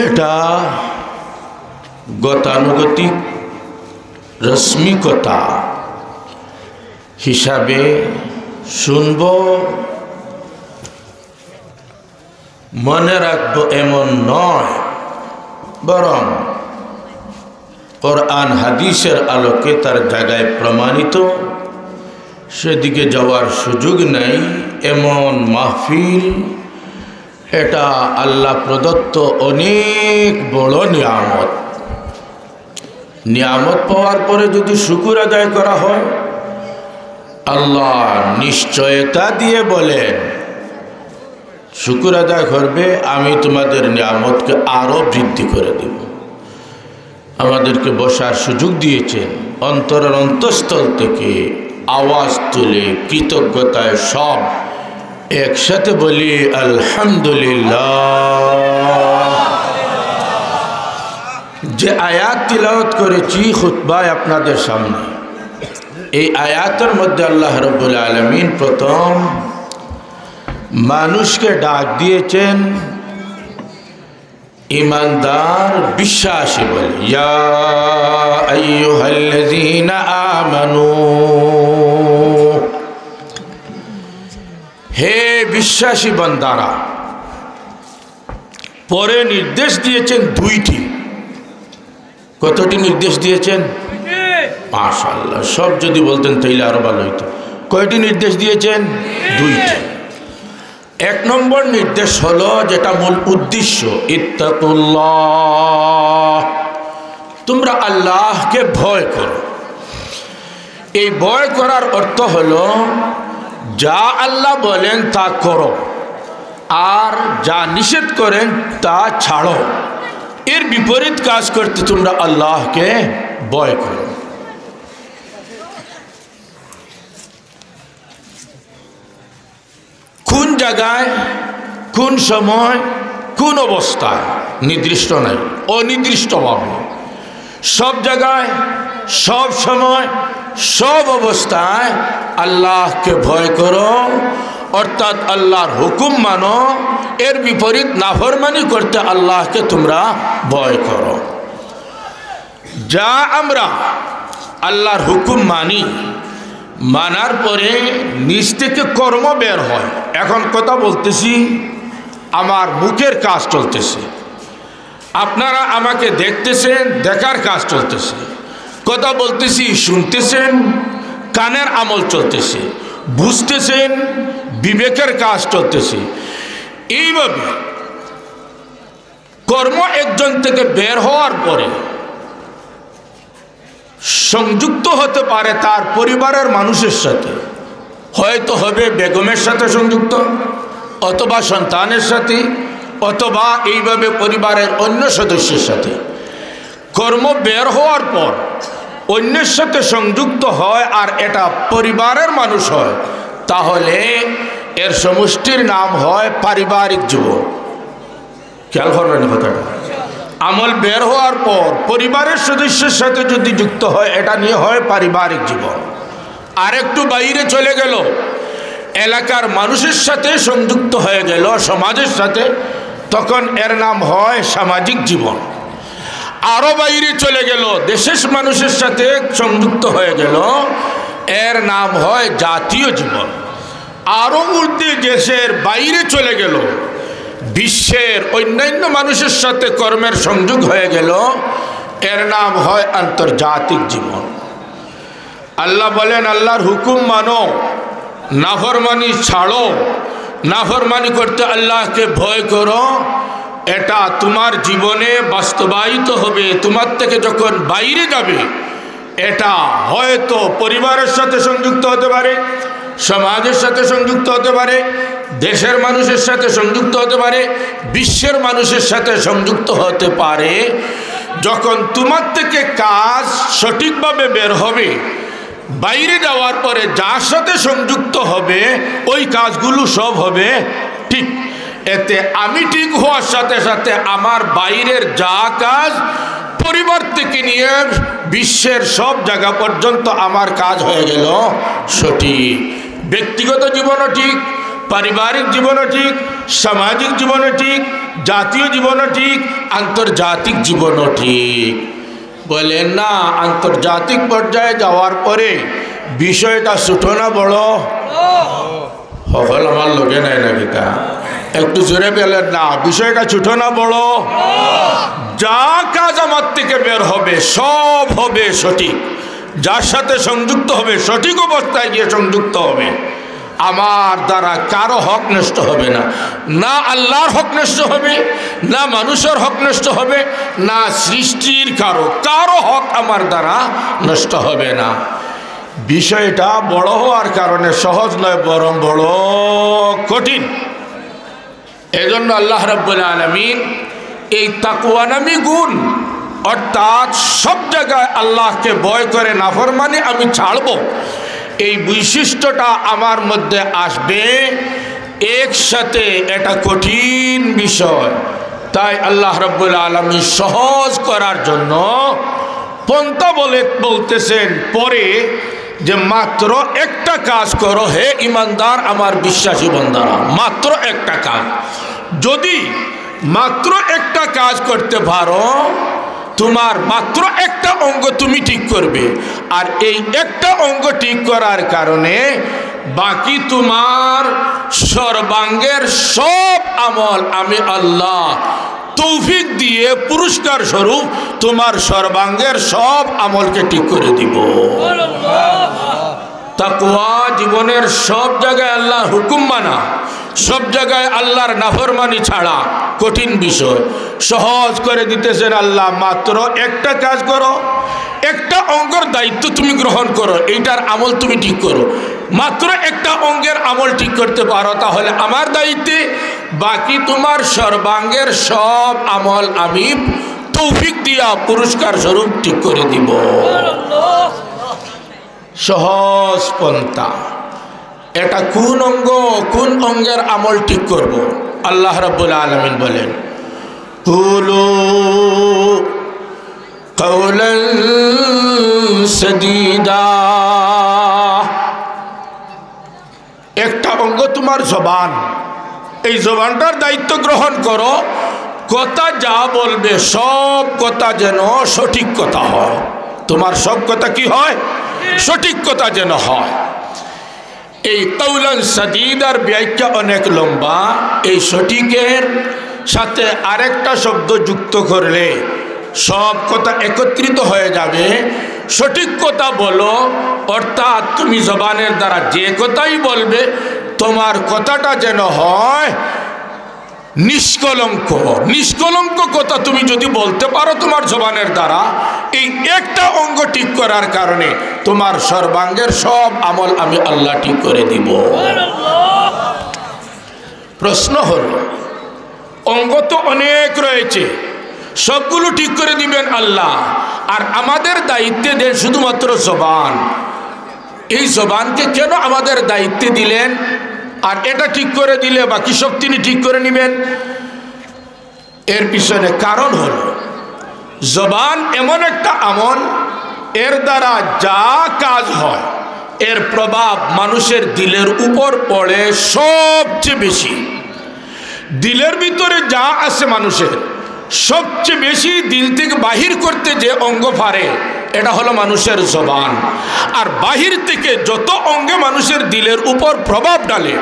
এটা গতানুগতিক রশ্মিকতা হিসাবে শুনব, মনে রাখবো এমন নয়, বরং কোরআন হাদিসের আলোকে তার জায়গায় প্রমাণিত, সেদিকে যাওয়ার সুযোগ নাই এমন মাহফিল। এটা আল্লাহ প্রদত্ত অনেক বড় নিয়ামত। নিয়ামত পাওয়ার পরে যদি শুকর আদায় করা হয়, আল্লাহ নিশ্চয়তা দিয়ে বলেন শুকর আদায় করবে, আমি তোমাদের নিয়ামতকে আরো বৃদ্ধি করে দেব। আমাদেরকে বসার সুযোগ দিয়েছেন, অন্তরের অন্তঃস্থল থেকে আওয়াজ তুলে কৃতজ্ঞতায় সব একসাথে বলি আলহামদুলিল্লাহ। যে আয়াত তিলাওয়াত করেছি খুতবায় আপনাদের সামনে, এই আয়াতের মধ্যে আল্লাহ রাব্বুল আলামিন প্রথম মানুষকে ডাক দিয়েছেন ईमानदार বিশ্বাসী বলে, ইয়া আইয়ুহাল্লাযীনা আমানু, হে বিশ্বাসী বান্দারা। পরে নির্দেশ দিয়েছেন দুইটি। কতটি নির্দেশ দিয়েছেন? মাশাআল্লাহ, সব যদি বলতেন তাইলে আরো ভালো হইতো। কয়টি নির্দেশ দিয়েছেন? দুইটি। এক নম্বর নির্দেশ হলো, যেটা মূল উদ্দেশ্য, ইত্তাকুল্লাহ, তোমরা আল্লাহকে ভয় করো। এই ভয় করার অর্থ হলো যা আল্লাহ বলেন তা করো, আর যা নিষেধ করেন তা ছাড়ো। এর বিপরীত কাজ করতে তোমরা আল্লাহকে ভয় করো। কোন জায়গায়, কোন সময়, কোন অবস্থায় নির্দিষ্ট নাই, অনির্দিষ্টভাবে সব জায়গায়, সব সময়, সব অবস্থায় আল্লাহকে ভয় করো, অর্থাৎ আল্লাহর হুকুম মানো। এর বিপরীত নাফরমানি করতে আল্লাহকে তোমরা ভয় করো। যা আমরা আল্লাহর হুকুম মানি, মানার পরে নিজ থেকে কর্ম বের হয়। এখন কথা বলতেছি, আমার মুখের কাজ চলতেছে, আপনারা আমাকে দেখতেছেন, দেখার কাজ চলতেছে। কথা বলতেছি, শুনতেছেন, কানের আমল চলতেছে, বুঝতেছেন, বিবেকের কাজ চলতেছে। এইভাবে কর্ম একজন থেকে বের হওয়ার পরে সংযুক্ত হতে পারে তার পরিবারের মানুষের সাথে, হয়তো হবে বেগমের সাথে সংযুক্ত, অথবা সন্তানের সাথে, অথবা এইভাবে পরিবারের অন্য সদস্যের সাথে। কর্ম বের হওয়ার পর অন্যের সাথে সংযুক্ত হয় আর এটা পরিবারের মানুষ হয়, তাহলে এর সমষ্টির নাম হয় পারিবারিক জীবন। খেয়াল করবেন কথাটা। আমল বের হওয়ার পর পরিবারের সদস্যের সাথে যদি যুক্ত হয়, এটা নিয়ে হয় পারিবারিক জীবন। আর একটু বাইরে চলে গেল, এলাকার মানুষের সাথে সংযুক্ত হয়ে গেল, সমাজের সাথে, তখন এর নাম হয় সামাজিক জীবন। আরো বাইরে চলে গেল, দেশের মানুষের সাথে সংযুক্ত হয়ে গেল, এর নাম হয় জাতীয় জীবন। আরো ঊর্ধ্বে দেশের বাইরে চলে গেল, বিশ্বের অন্যান্য মানুষের সাথে কর্মের সংযোগ হয়ে গেল, এর নাম হয় আন্তর্জাতিক জীবন। আল্লাহ বলেন আল্লাহর হুকুম মানো, নাফরমানি ছাড়ো, নাফরমানি করতে আল্লাহকে ভয় করো। এটা তোমার জীবনে বাস্তবায়িত হবে। তোমার থেকে যখন বাইরে যাবে, এটা হয়তো পরিবারের সাথে সংযুক্ত হতে পারে, সমাজের সাথে সংযুক্ত হতে পারে, দেশের মানুষের সাথে সংযুক্ত হতে পারে, বিশ্বের মানুষের সাথে সংযুক্ত হতে পারে। যখন তোমার থেকে কাজ সঠিকভাবে বের হবে, বাইরে যাওয়ার পরে যার সাথে সংযুক্ত হবে ওই কাজগুলো সব হবে ঠিক। এতে আমি ঠিক হওয়ার সাথে সাথে আমার বাইরের যা কাজ, পরিবার থেকে নিয়ে বিশ্বের সব জায়গা পর্যন্ত আমার কাজ হয়ে গেল সঠিক। ব্যক্তিগত জীবনও ঠিক, পারিবারিক জীবনও ঠিক, সামাজিক জীবনও ঠিক, জাতীয় জীবনও ঠিক, আন্তর্জাতিক জীবনও ঠিক। বলেন না, আন্তর্জাতিক পর্যায়ে যাওয়ার পরে বিষয়টা ছোটো না বড়? সকল আমার লোকে নাই নাকি তা একটু জোরে পেলেন না, বিষয়টা ছোটো না বড়? যা কাজ আমার থেকে বের হবে সব হবে সঠিক, যার সাথে সংযুক্ত হবে সঠিক অবস্থায় গিয়ে সংযুক্ত হবে। আমার দ্বারা কারো হক নষ্ট হবে না, না আল্লাহর হক নষ্ট হবে, না মানুষের হক নষ্ট হবে, না সৃষ্টির কারো হক আমার দ্বারা নষ্ট হবে না। বিষয়টা বড় হওয়ার কারণে সহজ নয়, বরং বড় কঠিন। এজন্য আল্লাহ রাব্বুল আলামিন এই তাকওয়া নামী গুণ, অর্থাৎ সব জায়গায় আল্লাহকে ভয় করে নাফরমানি আমি ছাড়ব, এই বৈশিষ্ট্যটা আমার মধ্যে আসবে একসাথে। এটা কঠিন বিষয়, তাই আল্লাহ রাব্বুল আলামিন সহজ করার জন্য পন্থা বলতেছেন পরে যে মাত্র একটা কাজ করো হে ইমানদার আমার বিশ্বাসী বান্দারা, মাত্র একটা কাজ। যদি মাত্র একটা কাজ করতে পারো, তোমার মাত্র একটা অঙ্গ তুমি ঠিক করবে, আর এই একটা অঙ্গ ঠিক করার কারণে বাকি তোমার সর্বাঙ্গের সব আমল আমি আল্লাহ তৌফিক দিয়ে পুরস্কার স্বরূপ তোমার সর্বাঙ্গের সব আমলকে ঠিক করে দিব। তাকওয়া জীবনের সব জায়গায় আল্লাহর হুকুম মানা, সব জায়গায় আল্লাহর নাফরমানি ছাড়া কঠিন বিষয়। সহজ করে দিতেছেন আল্লাহ, মাত্র একটা কাজ করো, একটা অঙ্গের দায়িত্ব তুমি গ্রহণ করো, এইটার আমল তুমি ঠিক করো। মাত্র একটা অঙ্গের আমল ঠিক করতে পারো তাহলে আমার দায়িত্বে বাকি তোমার সর্বাঙ্গের সব আমল আমি তৌফিক দিয়া পুরস্কার স্বরূপ ঠিক করে দিব। সহজ পন্থা। এটা কোন অঙ্গ, কোন অঙ্গের আমল ঠিক করব? আল্লাহ রাব্বুল আলামিন বলেন, কুলু কাওলান সাদীদা। একটা অঙ্গ তোমার জবান, এই জবানটার দায়িত্ব গ্রহণ করো। কথা যা বলবে সব কথা যেন সঠিক কথা হয়, তোমার সব কথা কি হয়? সঠিক কথা যেন হয়। এই কাওলান সাদীদার ব্যাখ্যা অনেক লম্বা। এই সঠিকের সাথে আরেকটা শব্দ যুক্ত করলে সব কথা একত্রিত হয়ে যাবে। সঠিক কথা বলো, অর্থাৎ তুমি জবানের দ্বারা যে কথাই বলবে তোমার কথাটা যেন হয় নিষ্কলঙ্ক। নিষ্কলঙ্ক কথা তুমি যদি বলতে পারো তোমার জবানের দ্বারা, এই একটা অঙ্গ ঠিক করার কারণে তোমার সর্বাঙ্গের সব আমল আমি আল্লাহ ঠিক করে দিব। প্রশ্ন হলো, অঙ্গ তো অনেক রয়েছে, সবগুলো ঠিক করে দিবেন আল্লাহ, আর আমাদের দায়িত্বে দেন শুধুমাত্র জবান। এই জবানকে কেন আমাদের দায়িত্বে দিলেন? আর এটা ঠিক করে দিলে বাকি সব তিনি ঠিক করে নেবেন। এর পিছনে কারণ হলো, জবান এমন একটা আমল, এর দ্বারা যা কাজ হয় এর প্রভাব মানুষের দিলের উপর পড়ে সবচেয়ে বেশি। দিলের ভিতরে যা আছে মানুষের, সবচেয়ে বেশি দিল থেকে বাহির করতে যে অঙ্গ পারে এটা হলো মানুষের জবান। আর বাহির থেকে যত অঙ্গে মানুষের দিলের উপর প্রভাব ডালে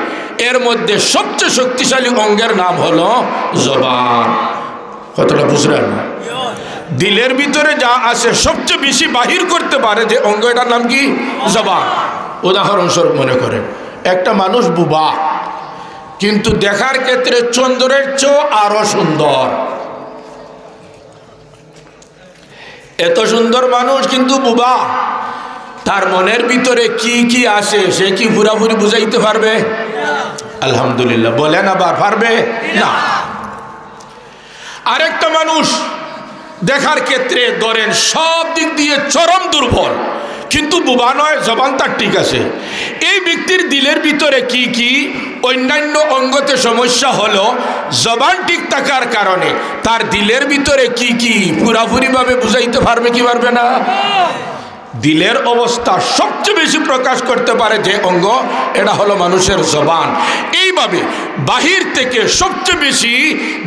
এর মধ্যে সবচেয়ে শক্তিশালী অঙ্গের নাম হলো জবান। কতটা বুঝলেন? দিলের ভিতরে যা আছে সবচেয়ে বেশি বাহির করতে পারে যে অঙ্গ, এটার নাম কি? জবান। উদাহরণস্বরূপ মনে করেন একটা মানুষ বুবা, কিন্তু দেখার ক্ষেত্রে চন্দ্রের চেয়েও আরো সুন্দর। এত সুন্দর মানুষ কিন্তু বুবা, তার মনের ভিতরে কি কি আসে সে কি পুরাপুরি বুঝাইতে পারবে? আলহামদুলিল্লাহ। বলেন আবার পারবে না। আরেকটা মানুষ দেখার ক্ষেত্রে ধরেন সব দিক দিয়ে চরম দুর্বল, কিন্তু বোবা নয়, জবান তার ঠিক আছে। এই ব্যক্তির দিলের ভিতরে কি কি অন্যান্য অঙ্গতে সমস্যা হলো, জবান ঠিক থাকার কারণে তার দিলের ভিতরে কি কি পুরাপুরিভাবে বুঝাইতে পারবে কি পারবে না? দিলের অবস্থা সবচেয়ে বেশি প্রকাশ করতে পারে যে অঙ্গ, এটা হলো মানুষের জবান। এইভাবে বাহির থেকে সবচেয়ে বেশি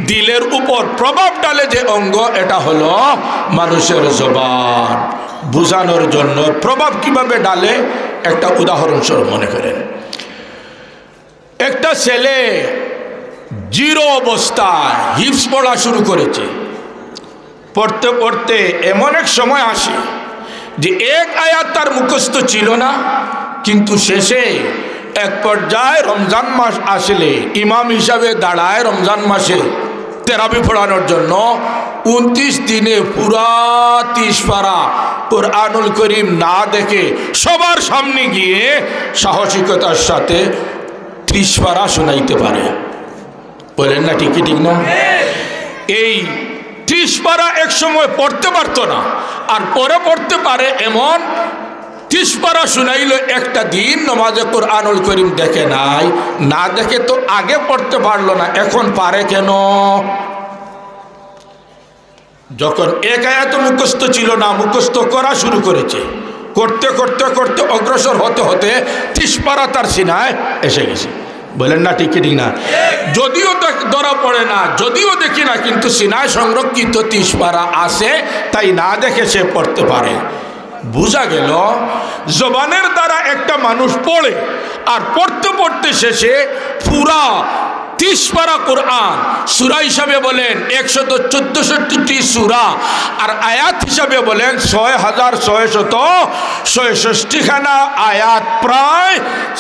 দিলের উপর প্রভাব ডালে যে অঙ্গ, এটা হলো মানুষের জবান। বুঝানোর জন্য প্রভাব কিভাবে ডালে একটা উদাহরণস্বরূপ মনে করেন। একটা ছেলে জিরো অবস্থায় হিফজ পড়া শুরু করেছে। পড়তে পড়তে এমন এক সময় আসে যে এক আয়াত তার মুখস্থ ছিল না, কিন্তু শেষে এক পর্যায়ে রমজান মাস আসলে ইমাম হিসাবে দাঁড়ায় রমজান মাসে তেরাবি পড়ানোর জন্য। 29 দিনে পুরা 30 পারা কুরআনুল করিম না দেখে সবার সামনে গিয়ে সাহসিকতার সাথে 30 পারা শোনাইতে পারে। বলেন না ঠিক ঠিক না? এই 30 পারা এক সময় পড়তে পারতো না, আর পরে পড়তে পারে এমন 30 পারা শুনাইল। একটা দিন নমাজে কুরআনুল করিম দেখে নাই, না দেখে তো আগে পড়তে পারলো না, এখন পারে কেন? যখন এক আয়াত মুখস্থ ছিল না, মুখস্থ করা শুরু করেছে। করতে করতে করতে অগ্রসর হতে হতে 30 পারা তার সিনায় এসে গেছে। বলেন না ঠিক ঠিক না? যদিও ধরা পড়ে না, যদিও দেখি না, কিন্তু সিনায় সংরক্ষিত 30 পারা আছে, তাই না দেখে সে পড়তে পারে। বোঝা গেল জবানের দ্বারা একটা মানুষ পড়ে, আর পড়তে পড়তে শেষে পুরা 30 পারা কোরআন সূরা হিসাবে বলেন 164টি সূরা, আর আয়াত হিসাবে বলেন 6666 খানা আয়াত প্রায়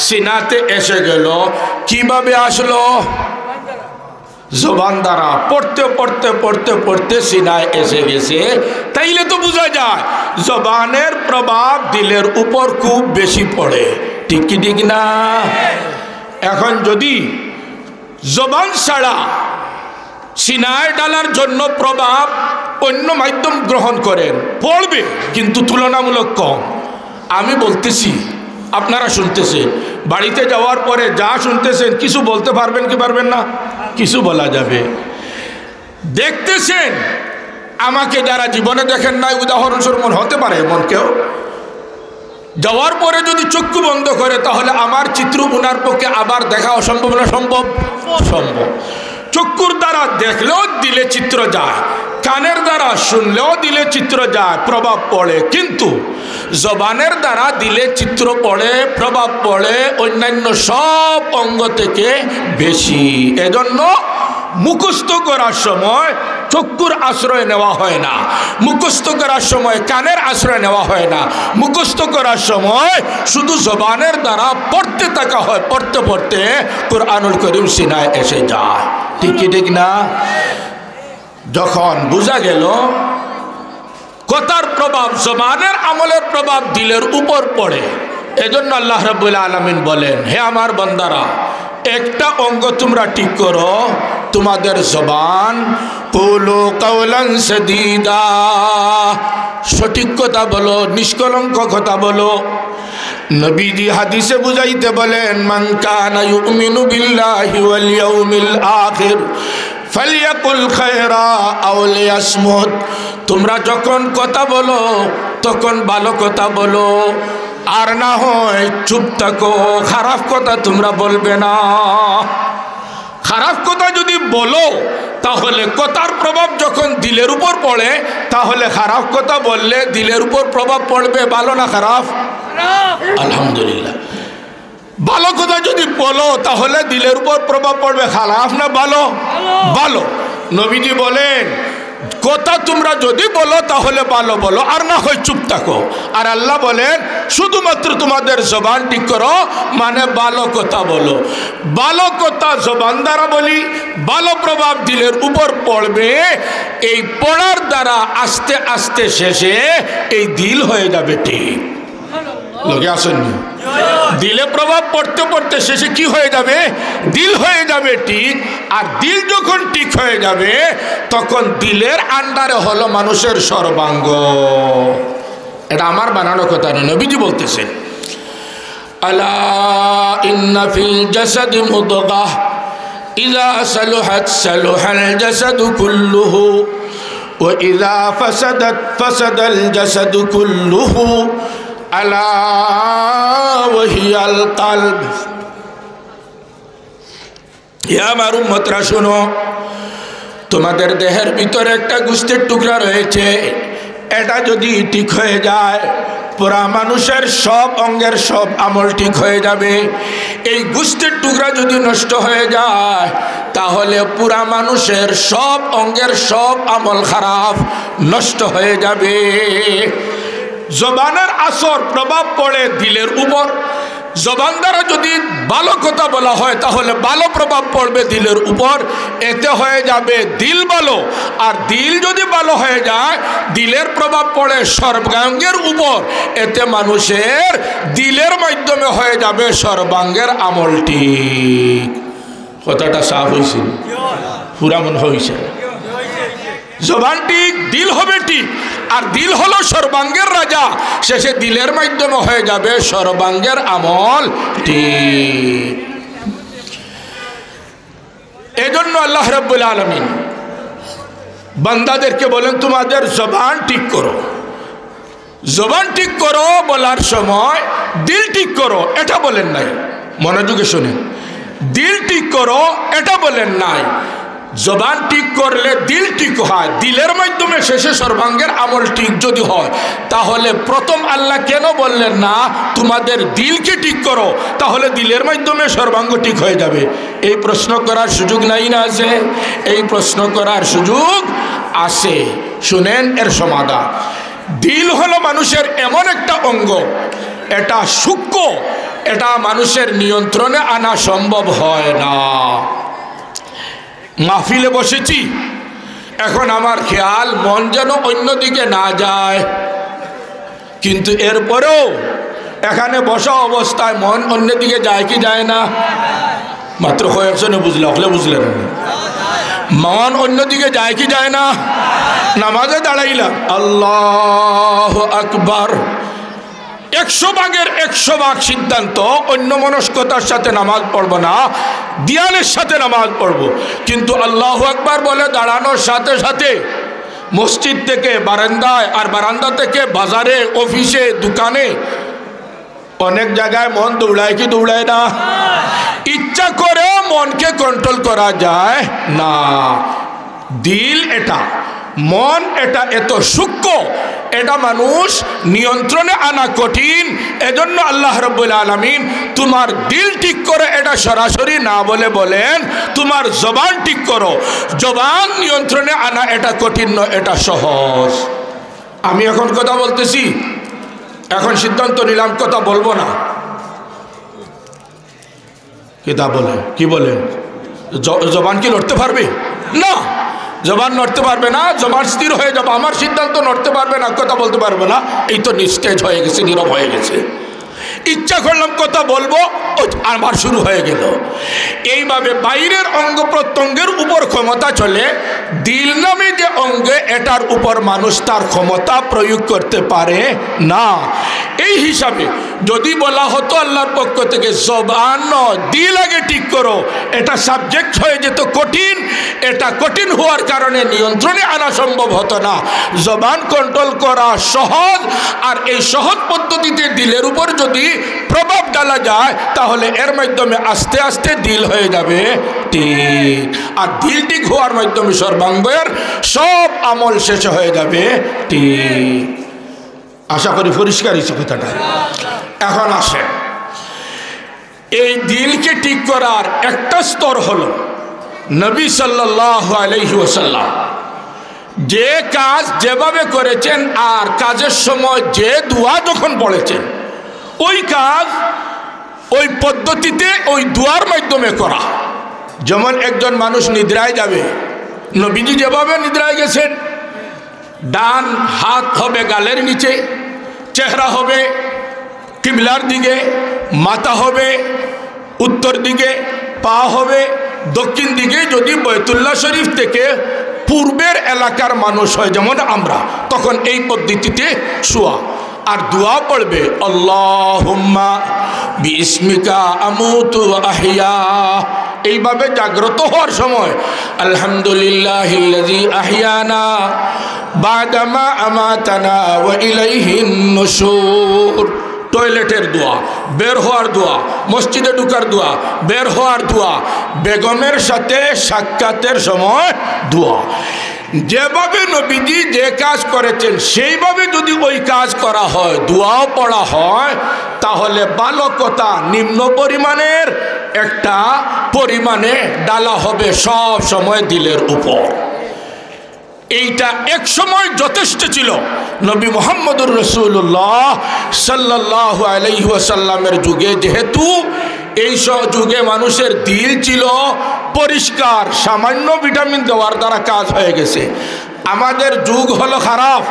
সিনাতে এসে গেল। কিভাবে আসলো? জবান দ্বারা পড়তে পড়তে পড়তে পড়তে সিনায় এসে গেছে। তাইলে তো বোঝা যায় জবানের প্রভাব দিলের উপর খুব বেশি পড়ে। ঠিক কি ঠিক না? এখন যদি জবান ছাড়া সিনায় ডালার জন্য প্রভাব অন্য মাধ্যম গ্রহণ করেন, পড়বে কিন্তু তুলনামূলক কম। আমি বলতেছি, আপনারা শুনতেছেন, বাড়িতে যাওয়ার পরে যা শুনতেছেন কিছু বলতে পারবেন কি পারবেন না? কিছু বলা যাবে। দেখতেছেন, আমাকে যারা জীবনে দেখেন নাই, উদাহরণস্বরূপ হতে পারে এমন কেউ, যাওয়ার পরে যদি চক্ষু বন্ধ করে তাহলে আমার চিত্র উনার পক্ষে আবার দেখা অসম্ভব না সম্ভব? সম্ভব। চক্ষুর দ্বারা দেখলেও দিলে চিত্র যায়, কানের দ্বারা শুনলেও দিলে চিত্র যায়, প্রভাব পড়ে। কিন্তু জবানের দ্বারা দিলে চিত্র পড়ে, প্রভাব পড়ে অন্যান্য সব অঙ্গ থেকে বেশি। এজন্য মুখস্থ করার সময় চক্ষুর আশ্রয় নেওয়া হয় না, মুখস্থ করার সময় কানের আশ্রয় নেওয়া হয় না, মুখস্থ করার সময় শুধু জবানের দ্বারা পড়তে থাকা হয়। পড়তে পড়তে কুরআনুল করিম সিনায় এসে যায়। ঠিক কি ঠিক না? যখন বোঝা গেল কথার প্রভাব, জবানের আমলের প্রভাব দিলের উপর পড়ে, এজন্য আল্লাহ রাব্বুল আলামিন বলেন, হে আমার বান্দারা, একটা অঙ্গ তোমরা ঠিক করো, তোমাদের জবান। কুলু কাওলান সাদীদা, সঠিক কথা বলো, নিষ্কলঙ্ক কথা বলো। নবীজি হাদিসে বুঝাইতে বলেন, মান কানা ইউমিনু বিল্লাহি ওয়াল ইয়াউমিল আখির ফালিয়াকুল খায়রা আও লিয়াসমুত। তোমরা যখন কথা বলো তখন ভালো কথা বলো, আর না হয় চুপ থাকো। খারাপ কথা তোমরা বলবে না। খারাপ কথা যদি বলো তাহলে কথার প্রভাব যখন দিলের উপর পড়ে, তাহলে খারাপ কথা বললে দিলের উপর প্রভাব পড়বে। ভালো না খারাপ? আলহামদুলিল্লাহ। ভালো কথা যদি বলো তাহলে দিলের উপর প্রভাব পড়বে। খারাপ না ভালো? ভালো। নবীজি বলেন, কথা তোমরা যদি বলো তাহলে ভালো বলো, আর না হয় চুপ থাকো। আর আল্লাহ বলেন, শুধুমাত্র তোমাদের জবান ঠিক করো, মানে ভালো কথা বলো। ভালো কথা জবান দ্বারা বলি, ভালো প্রভাব দিলের উপর পড়বে। এই পড়ার দ্বারা আস্তে আস্তে শেষে এই দিল হয়ে যাবে ঠিক। লোকে আসেননি দিলে প্রভাব পড়তে পড়তে শেষে কি হয়ে যাবে দিল হয়ে যাবে ঠিক আর দিল যখন ঠিক হয়ে যাবে তখন দিলের আন্ডারে হলো মানুষের সর্বাঙ্গ এটা আমার বানানো কথা নয় নবীজি বলতেছেন আলা ইন্না ফিল জাসাদি মুদগাহ ইযা সালুহাত সালুহাল জাসাদু কুল্লুহু ওয়া ইযা ফাসাদাত ফাসাদাল জাসাদু কুল্লুহু আলা ওয়া হিয়াল কলব হে আমার উম্মতরা শোনো তোমাদের দেহের ভিতরে একটা গোশতের টুকরা রয়েছে এটা যদি ঠিক হয়ে যায় পুরা মানুষের সব অঙ্গের সব আমল ঠিক হয়ে যাবে এই গোশতের টুকরা যদি নষ্ট হয়ে যায় তাহলে পুরা মানুষের সব অঙ্গের সব আমল খারাপ নষ্ট হয়ে যাবে জবানের আসর প্রভাব পড়ে দিলের উপর জবান দ্বারা যদি ভালো কথা বলা হয় তাহলে ভালো প্রভাব পড়বে দিলের উপর এতে হয়ে যাবে দিল ভালো আর দিল যদি ভালো হয়ে যায় দিলের প্রভাব পড়ে সর্বাঙ্গের উপর এতে মানুষের দিলের মাধ্যমে হয়ে যাবে সর্বাঙ্গের আমলটি কথাটা সাফ হয়েছিল পুরা মনে হয়েছে জবান ঠিক দিল হবে ঠিক আর দিল হলো সর্বাঙ্গের রাজা শেষে দিলের মাধ্যমে হয়ে যাবে সর্বাঙ্গের আমল ঠিক এজন্য আল্লাহ রাব্বুল আলামিন বান্দাদেরকে বলেন তোমাদের জবান ঠিক করো জবান ঠিক করো বলার সময় দিল ঠিক করো এটা বলেন নাই মনোযোগে শুনেন দিল ঠিক করো এটা বলেন নাই জবান ঠিক করলে দিল ঠিক হয় দিলের মাধ্যমে শেষে সর্বাঙ্গের আমল ঠিক যদি হয় তাহলে প্রথম আল্লাহ কেন বললেন না তোমাদের দিলকে ঠিক করো তাহলে দিলের মাধ্যমে সর্বাঙ্গ ঠিক হয়ে যাবে এই প্রশ্ন করার সুযোগ নাই না আছে এই প্রশ্ন করার সুযোগ আছে শুনেন এর সমাধান দিল হলো মানুষের এমন একটা অঙ্গ এটা সূক্ষ্ম এটা মানুষের নিয়ন্ত্রণে আনা সম্ভব হয় না মাহফিলে বসেছি এখন আমার খেয়াল মন যেন অন্যদিকে না যায় কিন্তু এরপরেও এখানে বসা অবস্থায় মন অন্যদিকে যায় কি যায় না মাত্র কয়েকজনে বুঝলে হলে বুঝলেন মন অন্যদিকে যায় কি যায় না নামাজে দাঁড়াইলাম আল্লাহু আকবার 100 ভাগের 100 ভাগ সিদ্ধান্ত অন্য মনস্কতার সাথে নামাজ পড়বো না দিয়ালের সাথে নামাজ পড়বো কিন্তু আল্লাহু আকবার বলে দাঁড়ানোর সাথে সাথে মসজিদ থেকে বারান্দায় আর বারান্দা থেকে বাজারে অফিসে দোকানে অনেক জায়গায় মন দৌড়ায় কি দৌড়ায় না ইচ্ছা করে মনকে কন্ট্রোল করা যায় না দিল এটা মন এটা এত সূক্ষ্ম এটা মানুষ নিয়ন্ত্রণে আনা কঠিন এজন্য আল্লাহ রাব্বুল আলামিন তোমার দিল ঠিক করে এটা সরাসরি না বলে বলেন তোমার জবান ঠিক করো জবান নিয়ন্ত্রণে আনা এটা কঠিন নয় এটা সহজ আমি এখন কথা বলতেছি এখন সিদ্ধান্ত নিলাম কথা বলবো না কিতা বলে কি বলে জবান কি লড়তে পারবে না জবান নড়তে পারবে না জবান স্থির হয়ে যাবে আমার সিদ্ধান্ত নড়তে পারবে না কথা বলতে পারবে না এই তো নিস্তেজ হয়ে গেছে নীরব হয়ে গেছে ইচ্ছা করলাম কথা বলবো আমার শুরু হয়ে গেল এইভাবে বাইরের অঙ্গ প্রত্যঙ্গের উপর ক্ষমতা চলে দিল নামে যে অঙ্গে এটার উপর মানুষ তার ক্ষমতা প্রয়োগ করতে পারে না এই হিসাবে যদি বলা হতো আল্লাহর পক্ষ থেকে জবান দিল আগে ঠিক করো এটা সাবজেক্ট হয়ে যেত কঠিন এটা কঠিন হওয়ার কারণে নিয়ন্ত্রণে আনা সম্ভব হতো না জবান কন্ট্রোল করা সহজ আর এই সহজ পদ্ধতিতে দিলের উপর যদি প্রভাব ডালা যায় তাহলে এর মাধ্যমে আস্তে আস্তে দিল হয়ে যাবে ঠিক আর দিল ঠিক হওয়ার মাধ্যমে সর্বাঙ্গের সব আমল শেষ হয়ে যাবে ঠিক আশা করি পরিষ্কার হয়েছে কথাটা এখন আসে এই দিলকে ঠিক করার একটা স্তর হলো নবী সাল্লাল্লাহু আলাইহি ওয়াসাল্লাম যে কাজ যেভাবে করেছেন আর কাজের সময় যে দোয়া যখন পড়েছেন ওই কাজ ওই পদ্ধতিতে ওই দোয়ার মাধ্যমে করা যেমন একজন মানুষ নিদ্রায় যাবে নবীজি যেভাবে নিদ্রায় গেছেন ডান হাত হবে গালের নিচে চেহারা হবে কিবলার দিকে মাথা হবে, উত্তর দিকে পা হবে, দক্ষিণ দিকে যদি বাইতুল্লাহ শরীফ থেকে পূর্বের এলাকার মানুষ হয় যেমন আমরা, তখন এই পদ্ধতিতে শোয়া। আর দোয়া পড়বে আল্লাহুম্মা বিইসমিকা আমুতু ওয়া আহইয়া। এইভাবে জাগ্রত হওয়ার সময় আলহামদুলিল্লাহিল্লাযী আহইয়ানা বাদামা আমাতানা ওয়া ইলাইহিন নুশুর। টয়লেটের দোয়া, বের হওয়ার দোয়া, মসজিদে ঢুকার দোয়া, বের হওয়ার দোয়া, বেগমের সাথে সাক্ষাতের সময় দোয়া। যেভাবে নবীজি যে কাজ করেছেন সেইভাবে যদি ওই কাজ করা হয়, দোয়াও পড়া হয়, তাহলে ভালো কথা নিম্ন পরিমাণের একটা পরিমাণে ডালা হবে সব সময় দিলের উপর। এইটা এক সময় যথেষ্ট ছিল। নবী মুহাম্মদুর রাসূলুল্লাহ সাল্লাল্লাহু আলাইহি ওয়াসাল্লামের যুগে, যেহেতু এই সব যুগে মানুষের দিল ছিল পরিষ্কার, সামান্য ভিটামিন দেওয়ার দ্বারা কাজ হয়ে গেছে। আমাদের যুগ হলো খারাপ,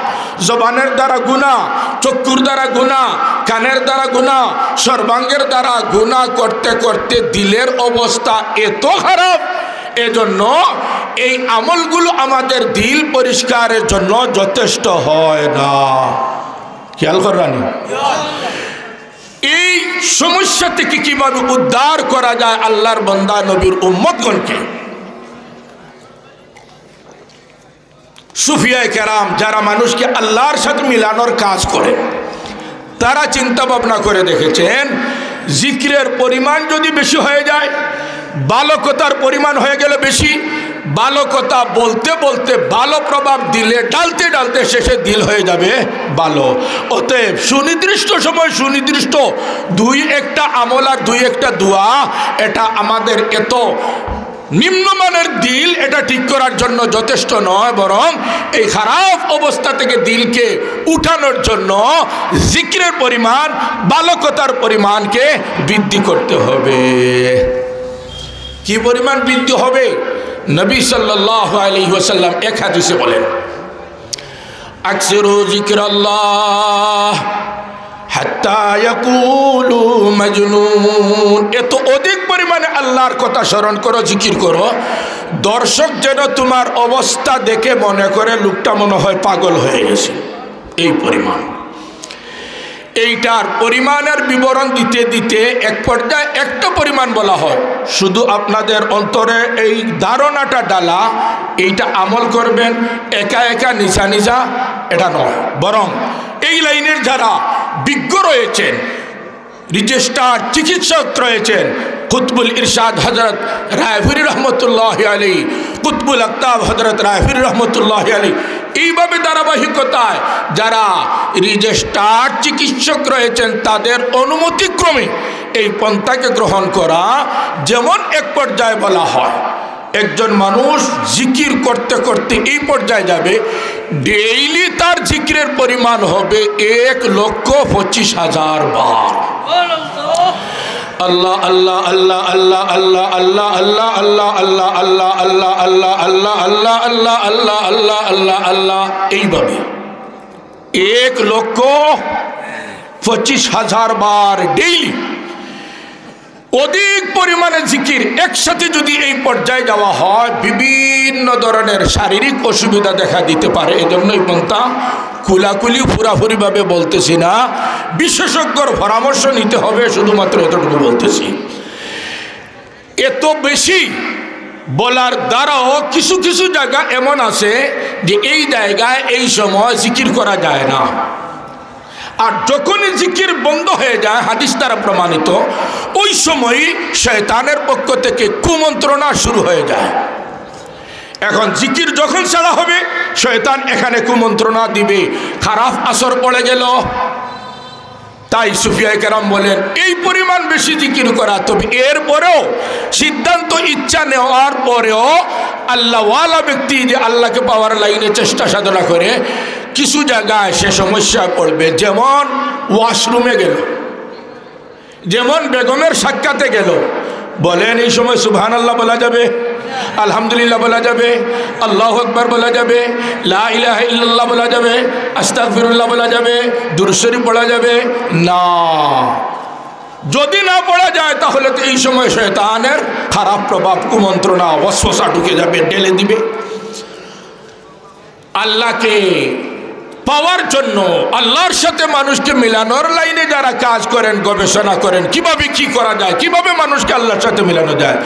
জবানের দ্বারা গুনাহ, চক্ষুর দ্বারা গুনাহ, কানের দ্বারা গুনাহ, সর্বাঙ্গের দ্বারা গুনাহ করতে করতে দিলের অবস্থা এত খারাপ, এজন্য এই আমলগুলো আমাদের দিল পরিষ্কারের জন্য যথেষ্ট হয় না। খেয়াল করানি এই সমস্যা থেকে কিভাবে উদ্ধার করা যায় আল্লাহর বান্দা নবীর উম্মতগণকে। সুফিয়ায়ে কেরাম যারা মানুষকে আল্লাহর সাথে মিলানোর কাজ করে, তারা চিন্তা ভাবনা করে দেখেছেন জিকিরের পরিমাণ যদি বেশি হয়ে যায়, ভালো কথার পরিমাণ হয়ে গেলে বেশি, ভালো কথা বলতে বলতে ভালো প্রভাব দিলে ডালতে ডালতে শেষে দিল হয়ে যাবে ভালো। অতএব সুনির্দিষ্ট সময় সুনির্দিষ্ট দুই একটা আমল আর দুই একটা দোয়া, এটা আমাদের এত নিম্নমানের দিল এটা ঠিক করার জন্য যথেষ্ট নয়, বরং এই খারাপ অবস্থা থেকে দিলকে উঠানোর জন্য জিকিরের পরিমাণ, ভালো কথার পরিমাণকে বৃদ্ধি করতে হবে। কি পরিমাণ বৃদ্ধি হবে? নবী সাল্লাল্লাহু আলাইহি ওয়াসাল্লাম এক হাদিসে বলেন, আকসিরু যিকরাল্লাহ হাত্তা ইয়াকুলু মাজনুন। এত অধিক পরিমাণে আল্লাহর কথা স্মরণ করো, জিকির করো, দর্শক যেন তোমার অবস্থা দেখে মনে করে লোকটা মনে হয় পাগল হয়ে গেছে। এই পরিমাণ, এইটার পরিমাণের বিবরণ দিতে দিতে এক পর্যায়ে একটা পরিমাণ বলা হয়। শুধু আপনাদের অন্তরে এই ধারণাটা ডালা, এইটা আমল করবেন একা একা নিজা নিজা, এটা নয়, বরং এই লাইনের যারা বিজ্ঞ রয়েছেন, রেজিস্টার চিকিৎসক রয়েছেন, কুতবুল ইরশাদ হযরত রায়পুরি রহমতুল্লাহ আলাইহি, কুতবুল আকতাব হযরত রায়পুরি রহমতুল্লাহ আলাইহি, এইভাবে ধারাবাহিকতায় যারা রেজিস্টার চিকিৎসক রয়েছেন তাদের অনুমতিক্রমে এই পন্থাকে গ্রহণ করা। যেমন এক পর্যায়ে বলা হয় একজন মানুষ জিকির করতে করতে এই পর্যায়ে যাবে, ডেইলি তার জিকিরের পরিমাণ হবে 1,25,000 বার। আল্লাহ আল্লাহ আল্লাহ আল্লাহ আল্লাহ আল্লাহ আল্লাহ আল্লাহ আল্লাহ আল্লাহ আল্লাহ আল্লাহ আল্লাহ আল্লাহ আল্লাহ আল্লাহ আল্লাহ আল্লাহ আল্লাহ, এইভাবে 1,25,000 বার ডেইলি। অধিক পরিমাণে জিকির একসাথে যদি এই পর্যায়ে যাওয়া হয়, বিভিন্ন ধরনের শারীরিক অসুবিধা দেখা দিতে পারে। এজন্যই পন্থা খুলাখুলি পুরাপুরিভাবে বলতেছি না, বিশেষজ্ঞর পরামর্শ নিতে হবে, শুধুমাত্র এতটুকু বলতেছি। এত বেশি বলার দ্বারাও কিছু কিছু জায়গা এমন আছে যে এই জায়গায় এই সময় জিকির করা যায় না, আর যখনই জিকির বন্ধ হয়ে যায় হাদিস দ্বারা প্রমাণিত, ওই সময়ই শয়তানের পক্ষ থেকে কুমন্ত্রণা শুরু হয়ে যায়। এখন জিকির যখন ছাড়া হবে, শয়তান এখানে কুমন্ত্রণা দিবে, খারাপ আসর পড়ে গেল। তাই সুফিয়ায়ে কেরাম বলেন এই পরিমাণ বেশি জিকির করা। তবে এরপরেও সিদ্ধান্ত ইচ্ছা নেওয়ার পরেও আল্লাহওয়ালা ব্যক্তি যে আল্লাহকে পাওয়ার লাইনে চেষ্টা সাধনা করে, কিছু জায়গায় সে সমস্যায় পড়বে। যেমন ওয়াশরুমে গেল, যেমন বেগমের সাক্ষাতে গেল, বলেন এই সময় সুবহানাল্লাহ বলা যাবে? আলহামদুলিল্লাহ বলা যাবে, আল্লাহু আকবার বলা যাবে, লা ইলাহা ইল্লাল্লাহ বলা যাবে, আস্তাগফিরুল্লাহ বলা যাবে, দুরূদ শরীফ পড়া যাবে না। যদি না পড়া যায় তাহলে তো এই সময় শয়তানের খারাপ প্রভাব, কুমন্ত্রণা, ওয়াসওয়াসা ঢুকে যাবে, ঢেলে দিবে। আল্লাহকে পাওয়ার জন্য, আল্লাহর সাথে মানুষকে মিলানোর লাইনে যারা কাজ করেন, গবেষণা করেন কিভাবে কি করা যায়, কিভাবে মানুষকে আল্লাহর সাথে মিলানো যায়,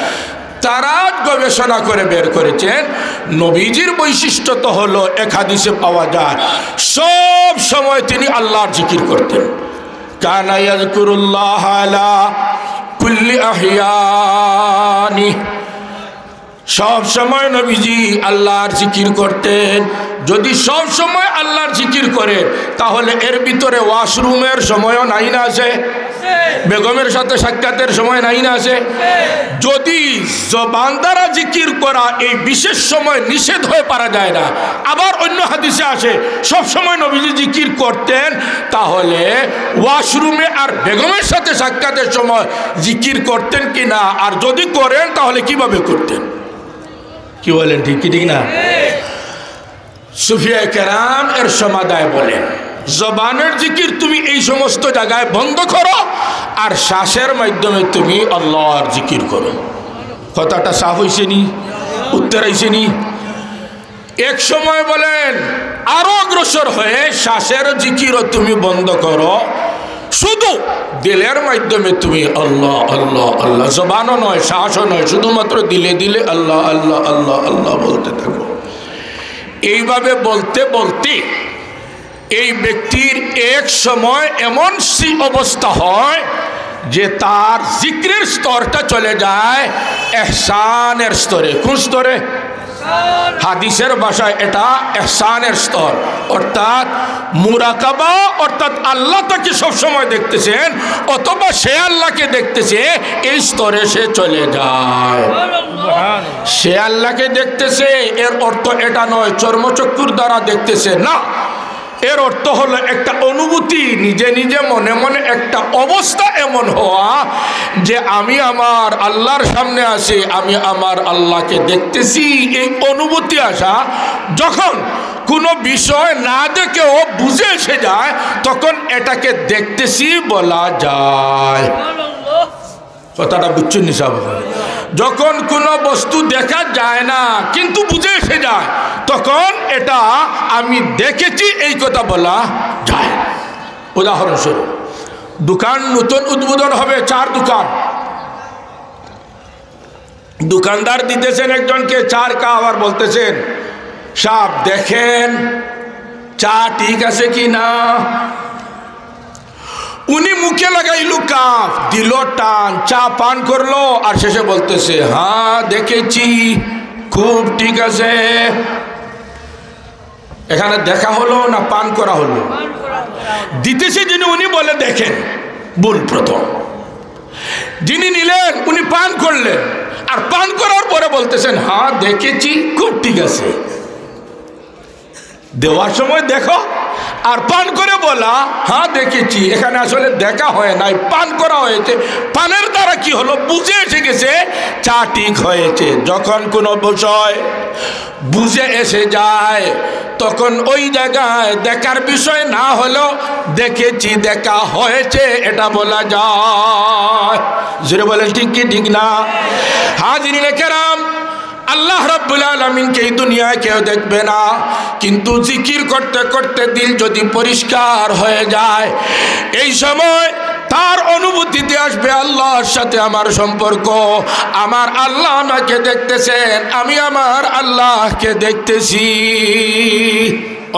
তারা গবেষণা করে বের করেছেন নবীজির বৈশিষ্ট্য তো হলো, এক হাদিসে পাওয়া যায় সব সময় তিনি আল্লাহর জিকির করতেন। কানা ইয়াযকুরুল্লাহ আলা কুল্লি আহইয়ানি, সব সময় নবীজি আল্লাহর জিকির করতেন। যদি সব সময় আল্লাহর জিকির করে তাহলে এর ভিতরে ওয়াশরুমের সময়ও নাই না আছে, বেগমের সাথে সাক্ষাতের সময় নাই না আছে। যদি জবান দ্বারা জিকির করা এই বিশেষ সময় নিষেধ হয়ে পারা যায় না, আবার অন্য হাদিসে আসে সব সময় নবীজি জিকির করতেন, তাহলে ওয়াশরুমে আর বেগমের সাথে সাক্ষাতের সময় জিকির করতেন কি না, আর যদি করেন তাহলে কিভাবে করতেন? কি বলেন, ঠিক কি ঠিক না? সুফিয়া কেরাম এর সমাদায় বলেন, জবানের জিকির তুমি এই সমস্ত জায়গায় বন্ধ করো আর শ্বাসের মাধ্যমে তুমি আল্লাহর জিকির করো। কথাটা সাফ হয়েছে নি? উত্তর হয়েছে নি? এক সময় বলেন আরো অগ্রসর হয়ে শ্বাসের জিকিরও তুমি বন্ধ করো, শুধু দিলের মাধ্যমে তুমি আল্লাহ আল্লাহ আল্লাহ, জবানও নয়, শ্বাসও নয়, শুধুমাত্র দিলে দিলে আল্লাহ আল্লাহ আল্লাহ আল্লাহ বলতে থাকো। এইভাবে বলতে বলতে এই ব্যক্তির এক সময় এমন অবস্থা হয় যে তার জিক্রের স্তরটা চলে যায় ইহসানের স্তরে। কোন স্তরে? হাদিসের ভাষায় এটা ইহসানের স্তর, অর্থাৎ মুরাকাবা, অর্থাৎ আল্লাহ তাকে সবসময় দেখতেছেন অথবা সে আল্লাহকে দেখতেছে, এই স্তরে সে চলে যায়। সে আল্লাহকে দেখতেছে এর অর্থ এটা নয় চর্মচক্ষুর দ্বারা দেখতেছে না, এর অর্থ হলো একটা অনুভূতি, নিজে নিজে মনে মনে একটা অবস্থা এমন হওয়া যে আমি আমার আল্লাহর সামনে আছি, আমি আমার আল্লাহকে দেখতেছি। এই অনুভূতি আসা যখন কোনো বিষয় না দেখেও বুঝে এসে যায়, তখন এটাকে দেখতেছি বলা যায়। কথাটা বুঝছেন নি সাহেব? যখন কোনো বস্তু দেখা যায় না কিন্তু বুঝে এসে যায়, তখন এটা আমি দেখেছি এই কথা বলা যায়। উদাহরণস্বরূপ, দোকান নতুন উদ্বোধন হবে, চার দোকান, দোকানদার দিতেছেন একজনকে চার কাপ, আর বলতেছেন সাহেব দেখেন চা ঠিক আছে কি না। উনি মুখে লাগাইল কাপ, দিল টান, চা পান করলো, আর শেষে বলতেছে হ্যাঁ দেখেছি খুব ঠিক আছে। এখানে দেখা হলো না পান করা হলো? দিতেছে যিনি উনি বলে দেখেন, ভুল প্রথম। যিনি নিলেন উনি পান করলেন, আর পান করার পরে বলতেছেন হ্যাঁ দেখেছি খুব ঠিক আছে। দেওয়ার সময় দেখো আর পান করে বলা হ্যাঁ দেখেছি, এখানে আসলে দেখা হয় নাই, পান করা হয়েছে। পানের দ্বারা কি হলো? বুঝে এসে গেছে চা ঠিক হয়েছে। যখন কোনো বিষয় বুঝে এসে যায় তখন ওই জায়গায় দেখার বিষয় না হলেও দেখেছি, দেখা হয়েছে এটা বলা যায়। জোরে বলেন ঠিক কি ঠিক না? হাজিরিনে কেরাম, আল্লাহ রাব্বুল আলামিনকে এই দুনিয়ায় কেউ দেখবে না, কিন্তু জিকির করতে করতে দিল যদি পরিষ্কার হয়ে যায়, এই সময় তার অনুভূতিতে আসবে আল্লাহর সাথে আমার সম্পর্ক। আমার আল্লাহ আমাকে দেখতেছেন, আমি আমার আল্লাহকে দেখতেছি।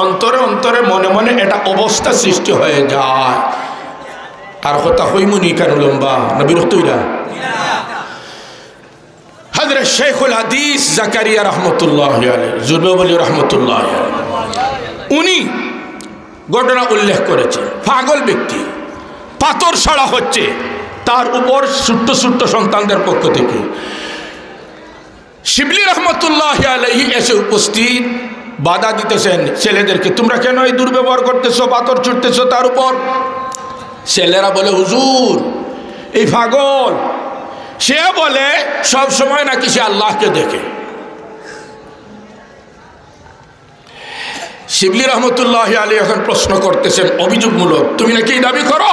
অন্তরে অন্তরে মনে মনে এটা অবস্থা সৃষ্টি হয়ে যায়। আর কথা হইমুনি কেন লম্বা না বিরক্ত হইলা? হযরত শেখুল হাদিস জাকারিয়া রহমতুল্লাহ আলাইহি, জুরবুলি রহমতুল্লাহ আলাইহি, উনি ঘটনা উল্লেখ করেছেন। পাগল ব্যক্তি, পাথর ছাড়া হচ্ছে তার উপর ছোট্ট ছোট্ট সন্তানদের পক্ষ থেকে। শিবলি রহমতুল্লাহ আলাইহি এসে উপস্থিত, বাধা দিতেছেন ছেলেদেরকে, তোমরা কেন এই দুর্ব্যবহার করতেছো, পাথর ছুটতেছো তার উপর। ছেলেরা বলে হুজুর এই পাগল, সে বলে সব সময় নাকি সে আল্লাহকে দেখে। শিবলি রহমতুল্লাহ আলী এখন প্রশ্ন করতেছেন অভিযোগমূলক, তুমি নাকি দাবি করো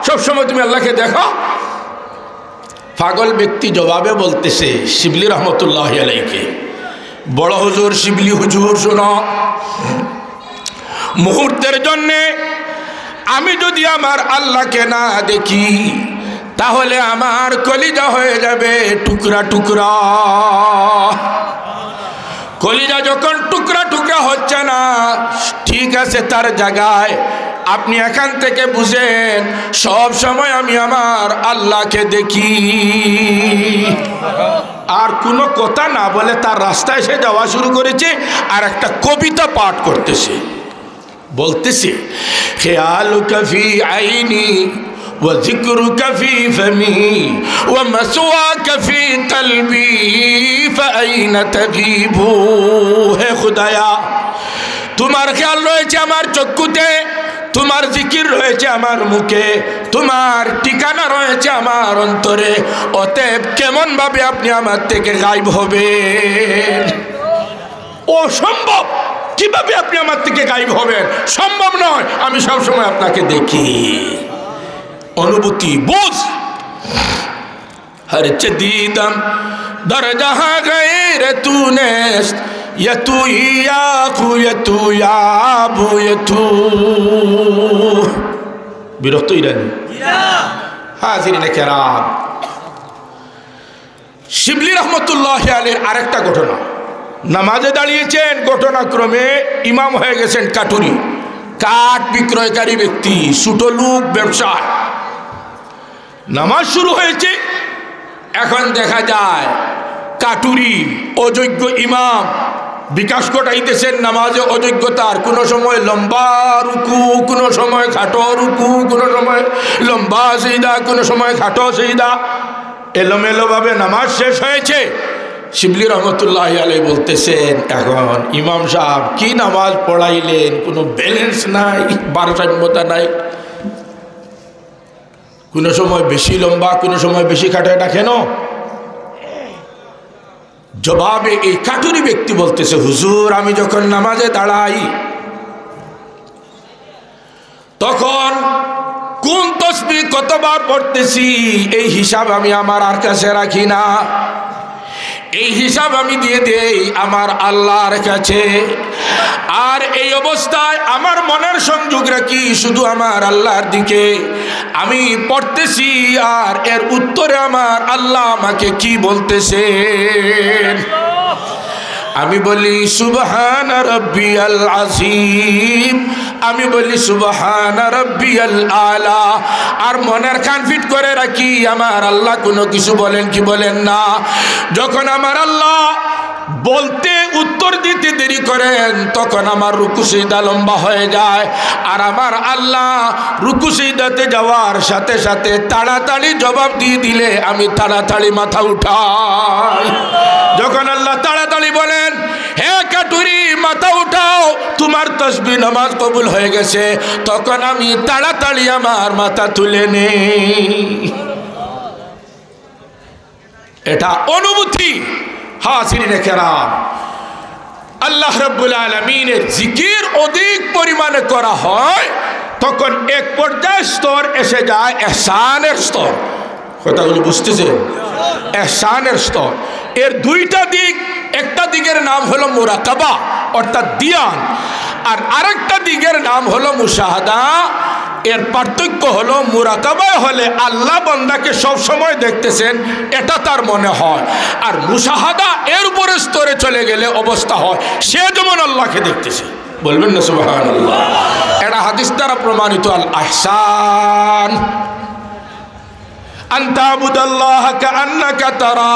সবসময় তুমি আল্লাহকে দেখো? পাগল ব্যক্তি জবাবে বলতেছে শিবলি রহমতুল্লাহ আলাইকে, বড় হুজুর শিবলি হুজুর শোনো, মুহূর্তের জন্যে আমি যদি আমার আল্লাহকে না দেখি তাহলে আমার কলিজা হয়ে যাবে টুকরা টুকরা। কলিজা যখন টুকরা টুকরা হচ্ছে না, ঠিক আছে তার জায়গায় আপনি এখান থেকে বুঝেন সব সময় আমি আমার আল্লাহকে দেখি। আর কোনো কথা না বলে তার রাস্তায় সে যাওয়া শুরু করেছে আর একটা কবিতা পাঠ করতেছে, বলতেছে খেয়ালুকা ফি আইনি وذكرك في فمي ومسواك في قلبي فأين تغيب। হে খুদায়া, তোমার খেয়াল রয়েছে আমার চক্ষুতে, তোমার জিকির রয়েছে আমার মুখে, তোমার ঠিকানা রয়েছে আমার অন্তরে, অতএব কেমন ভাবে আপনি আমার থেকে গায়েব হবেন? অসম্ভব। কিভাবে আপনি আমার থেকে গায়েব হবেন? সম্ভব নয়, আমি সবসময় আপনাকে দেখি। অনুভূতি বুঝ। हर चदीदम दर जहाँ गए रे तूने ये तू ही आखू ये तू याबू ये तू। বিরক্ত ইরানি হাজিরিনে কেরাম, শিবলি রহমতুল্লাহ আলাইহির আরেকটা ঘটনা। নামাজে দাঁড়িয়েছেন, ঘটনাক্রমে ইমাম হয়ে গেছেন কাটুরি, কাঠ বিক্রয়কারী ব্যক্তি, ছোট লোক, ব্যবসা। নামাজ শুরু হয়েছে, এখন দেখা যায় কাটুরি অযোগ্য ইমাম বিকাশ ঘটাইতেছেন নামাজে অযোগ্যতার। কোনো সময় লম্বা রুকু, কোনো সময় খাটো রুকু, কোনো সময় লম্বা সিজদা, কোনো সময় খাটো সিজদা, এলোমেলোভাবে নামাজ শেষ হয়েছে। শিবলি রহমতুল্লাহ আলাইহি বলতেছেন, এখন ইমাম সাহেব কি নামাজ পড়াইলেন, কোনো ব্যালেন্স নাই, ভারসাম্যতা নাই, কোনো সময় বেশি লম্বা, কোনো সময় বেশি খাটো, এটা কেন? জবাবে এই কাটুরি ব্যক্তি বলতেছে, হুজুর আমি যখন নামাজে দাঁড়াই তখন কোন তাসবিহ কতবার পড়তেছি এই হিসাব আমি আমার আর কাছে রাখি না, এই হিসাব আমি দিয়ে দেই আমার আল্লাহর কাছে। আর এই অবস্থায় আমার মনের সংযোগ রাখি শুধু আমার আল্লাহর দিকে। আমি পড়তেছি আর এর উত্তরে আমার আল্লাহ আমাকে কি বলতেছেন। আমি বলি সুবহান রাব্বিয়াল আযীম, আমি বলি সুবহান রাব্বিয়াল আলা। আর মনের কান ফিট করে রাখি আমার আল্লাহ কোনো কিছু বলেন কি বলেন না। যখন আমার আল্লাহ বলতে উত্তর দিতে দেরি করেন তখন আমার রুকু সিজদা লম্বা হয়ে যায়। আর আমার আল্লাহ রুকু সিজদাতে যাওয়ার সাথে সাথে তাড়াতাড়ি জবাব দিয়ে দিলে আমি তাড়াতাড়ি মাথা উঠাই। যখন আল্লাহ তাড়াতাড়ি বলেন, হে কাটুরি মাথা উঠাও, তোমার তাসবিহ নামাজ কবুল হয়ে গেছে, তখন আমি তাড়াতাড়ি আমার মাথা তুলে নেই। এটা অনুভূতি। হাজিরিনে কেরাম, আল্লাহ রাব্বুল আলামিনের জিকির অধিক পরিমাণে করা হয় তখন এক পর্যায়ে স্তর এসে যায় ইহসানের স্তর। কথাগুলো বুঝতেছেন? ইহসানের স্তর এর দুইটা দিক, একটা দিকের নাম হলো মুরাকাবা অর্থাৎ ধ্যান, আর আরেকটা দিকের নাম হলো মুশাহাদা। এর পার্থক্য হলো মুরাকাবা হলে আল্লাহ বান্দাকে সব সময় দেখতেছেন এটা তার মনে হয়, আর মুশাহাদা এর উপরে স্তরে চলে গেলে অবস্থা হয় সে যেমন আল্লাহকে দেখতেছে। বলবেন না সুবহানাল্লাহ? এটা হাদিস দ্বারা প্রমাণিত। আল ইহসান আন তা'বুদাল্লাহা কাআন্নাকা তারা